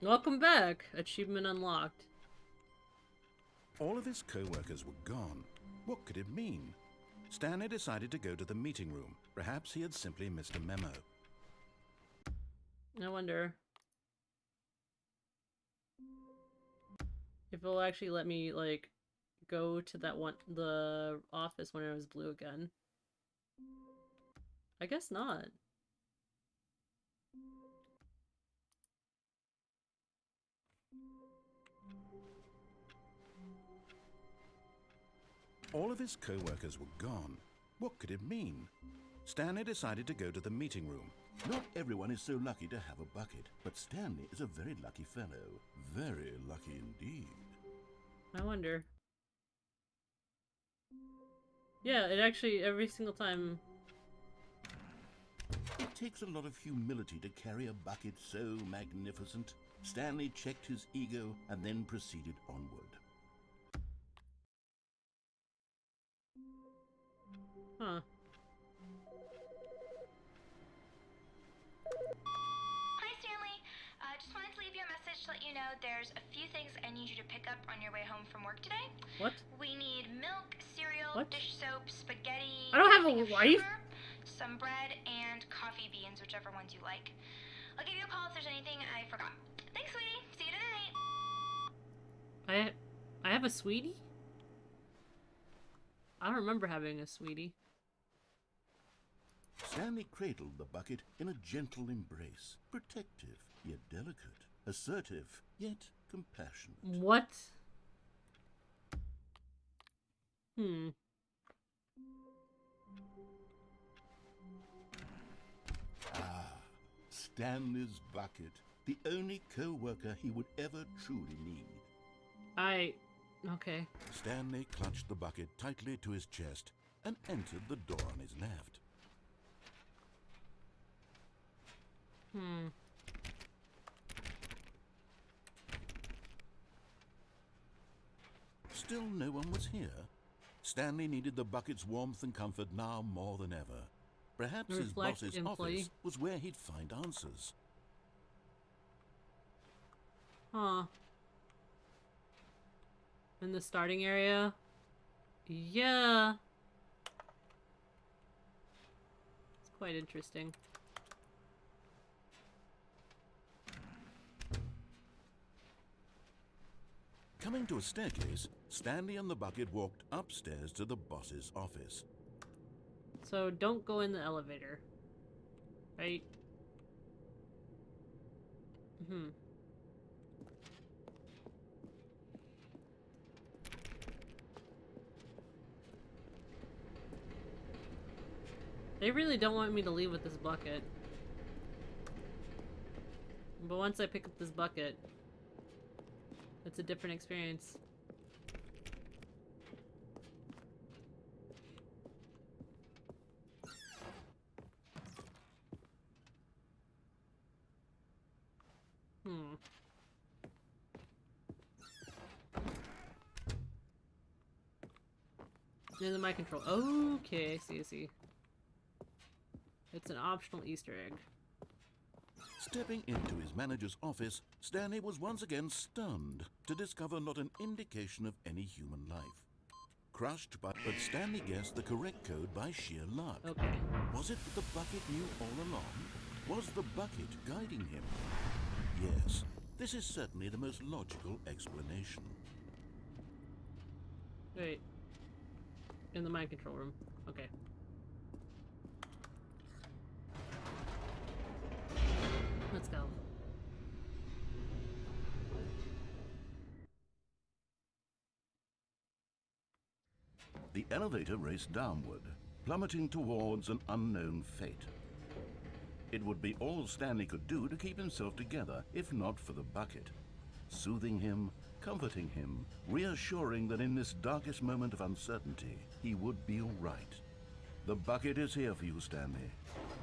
Welcome back. Achievement unlocked. All of his co-workers were gone. What could it mean? Stanley decided to go to the meeting room. Perhaps he had simply missed a memo. I wonder if it'll actually let me, like, go to the office when it was blue again. I guess not. All of his co-workers were gone. What could it mean? Stanley decided to go to the meeting room. Not everyone is so lucky to have a bucket, but Stanley is a very lucky fellow. Very lucky indeed. I wonder. Yeah, it actually, every single time... It takes a lot of humility to carry a bucket so magnificent. Stanley checked his ego and then proceeded onward. Huh. Hi, Stanley. Just wanted to leave you a message to let you know there's a few things I need you to pick up on your way home from work today. What? We need milk, cereal, What? dish soap, spaghetti, I don't have thing a of wife. sugar, some bread, and coffee beans, whichever ones you like. I'll give you a call if there's anything I forgot. Thanks, sweetie. See you tonight. I have a sweetie? I don't remember having a sweetie. Stanley cradled the bucket in a gentle embrace, protective yet delicate, assertive yet compassionate. What? Hmm. Stanley's bucket, the only co-worker he would ever truly need. Okay. Stanley clutched the bucket tightly to his chest and entered the door on his left. Hmm. still no one was here. Stanley needed the bucket's warmth and comfort now more than ever. Perhaps his Reflect boss's employee. office was where he'd find answers. Huh. In the starting area? Yeah. It's quite interesting. Coming to a staircase, Stanley and the bucket walked upstairs to the boss's office. So don't go in the elevator. Right? Hmm. They really don't want me to leave with this bucket. But once I pick up this bucket, it's a different experience. Hmm. Near the mic control. Okay, I see, I see. It's an optional Easter egg. Stepping into his manager's office, Stanley was once again stunned to discover not an indication of any human life. Crushed by... But Stanley guessed the correct code by sheer luck. Okay. Was it that the bucket knew all along? Was the bucket guiding him? Yes, this is certainly the most logical explanation. Wait. In the mind control room. Okay. Let's go. The elevator raced downward, plummeting towards an unknown fate. It would be all Stanley could do to keep himself together, if not for the bucket. Soothing him, comforting him, reassuring that in this darkest moment of uncertainty, he would be all right. The bucket is here for you, Stanley.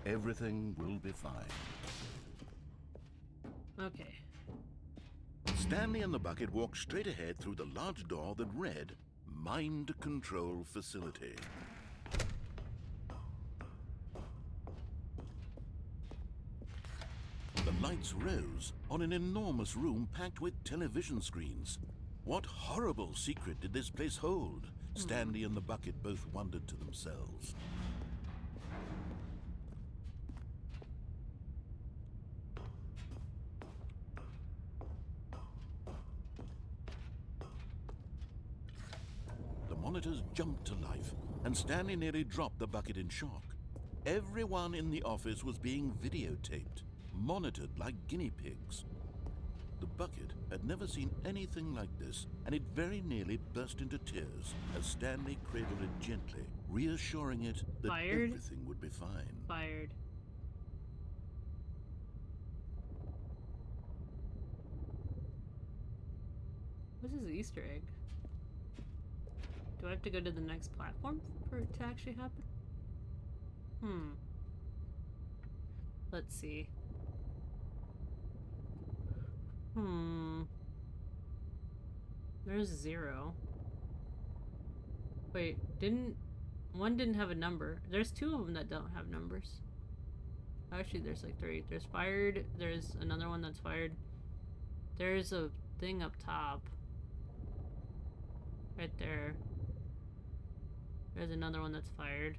Everything will be fine. Okay. Stanley and the bucket walked straight ahead through the large door that read, Mind Control Facility. The lights rose on an enormous room packed with television screens. What horrible secret did this place hold? Stanley and the bucket both wondered to themselves. The monitors jumped to life, and Stanley nearly dropped the bucket in shock. Everyone in the office was being videotaped, monitored like guinea pigs. The bucket had never seen anything like this, and it very nearly burst into tears as Stanley cradled it gently, reassuring it that Fired? everything would be fine. Fired. What is the Easter egg? Do I have to go to the next platform for it to actually happen? Let's see. There's 0. Wait, one didn't have a number. There's 2 of them that don't have numbers. Actually, there's like 3. There's fired, there's another one that's fired. There's a thing up top. Right there. There's another one that's fired.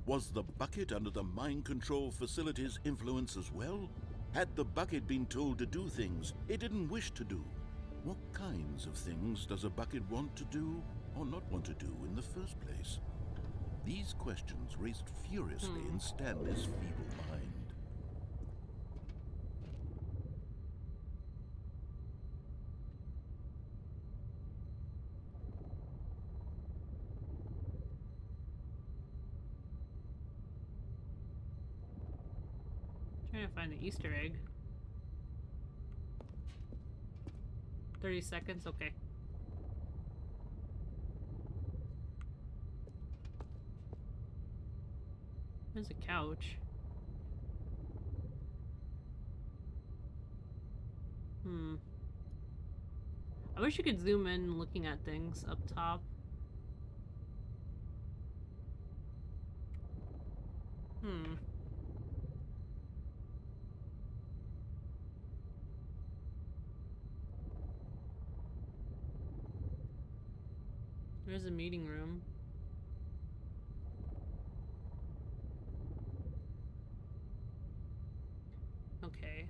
Was the bucket under the mind control facility's influence as well? Had the bucket been told to do things it didn't wish to do? What kinds of things does a bucket want to do or not want to do in the first place? These questions raced furiously in Stanley's feeble mind. Trying to find the Easter egg. 30 seconds? Okay. There's a couch. I wish you could zoom in looking at things up top. There's a meeting room. Okay.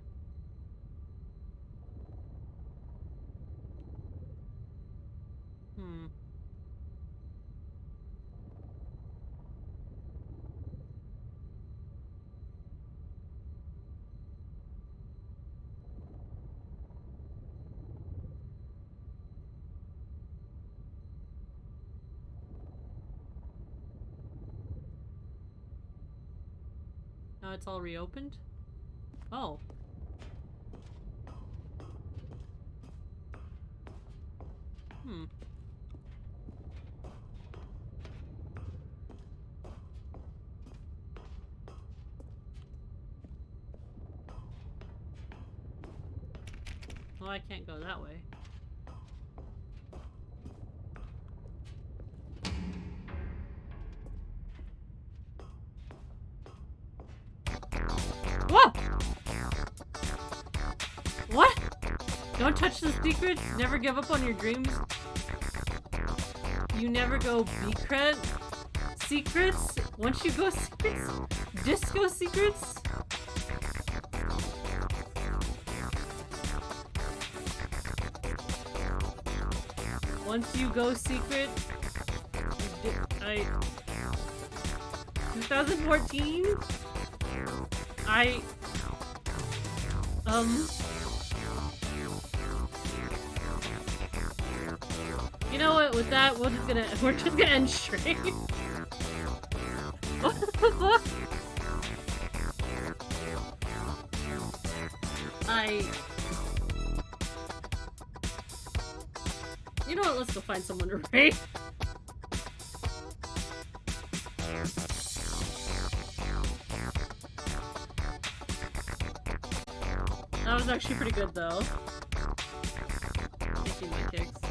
Now it's all reopened? Oh. Well, I can't go that way. Whoa! What? Don't touch the secrets? Never give up on your dreams? You never go secret? Secrets? Once you go secrets? Disco secrets? Once you go secret, 2014? You know what, with that, we're just gonna end straight. What the fuck? You know what, let's go find someone to raid. That was actually pretty good though. Thank you, my kicks.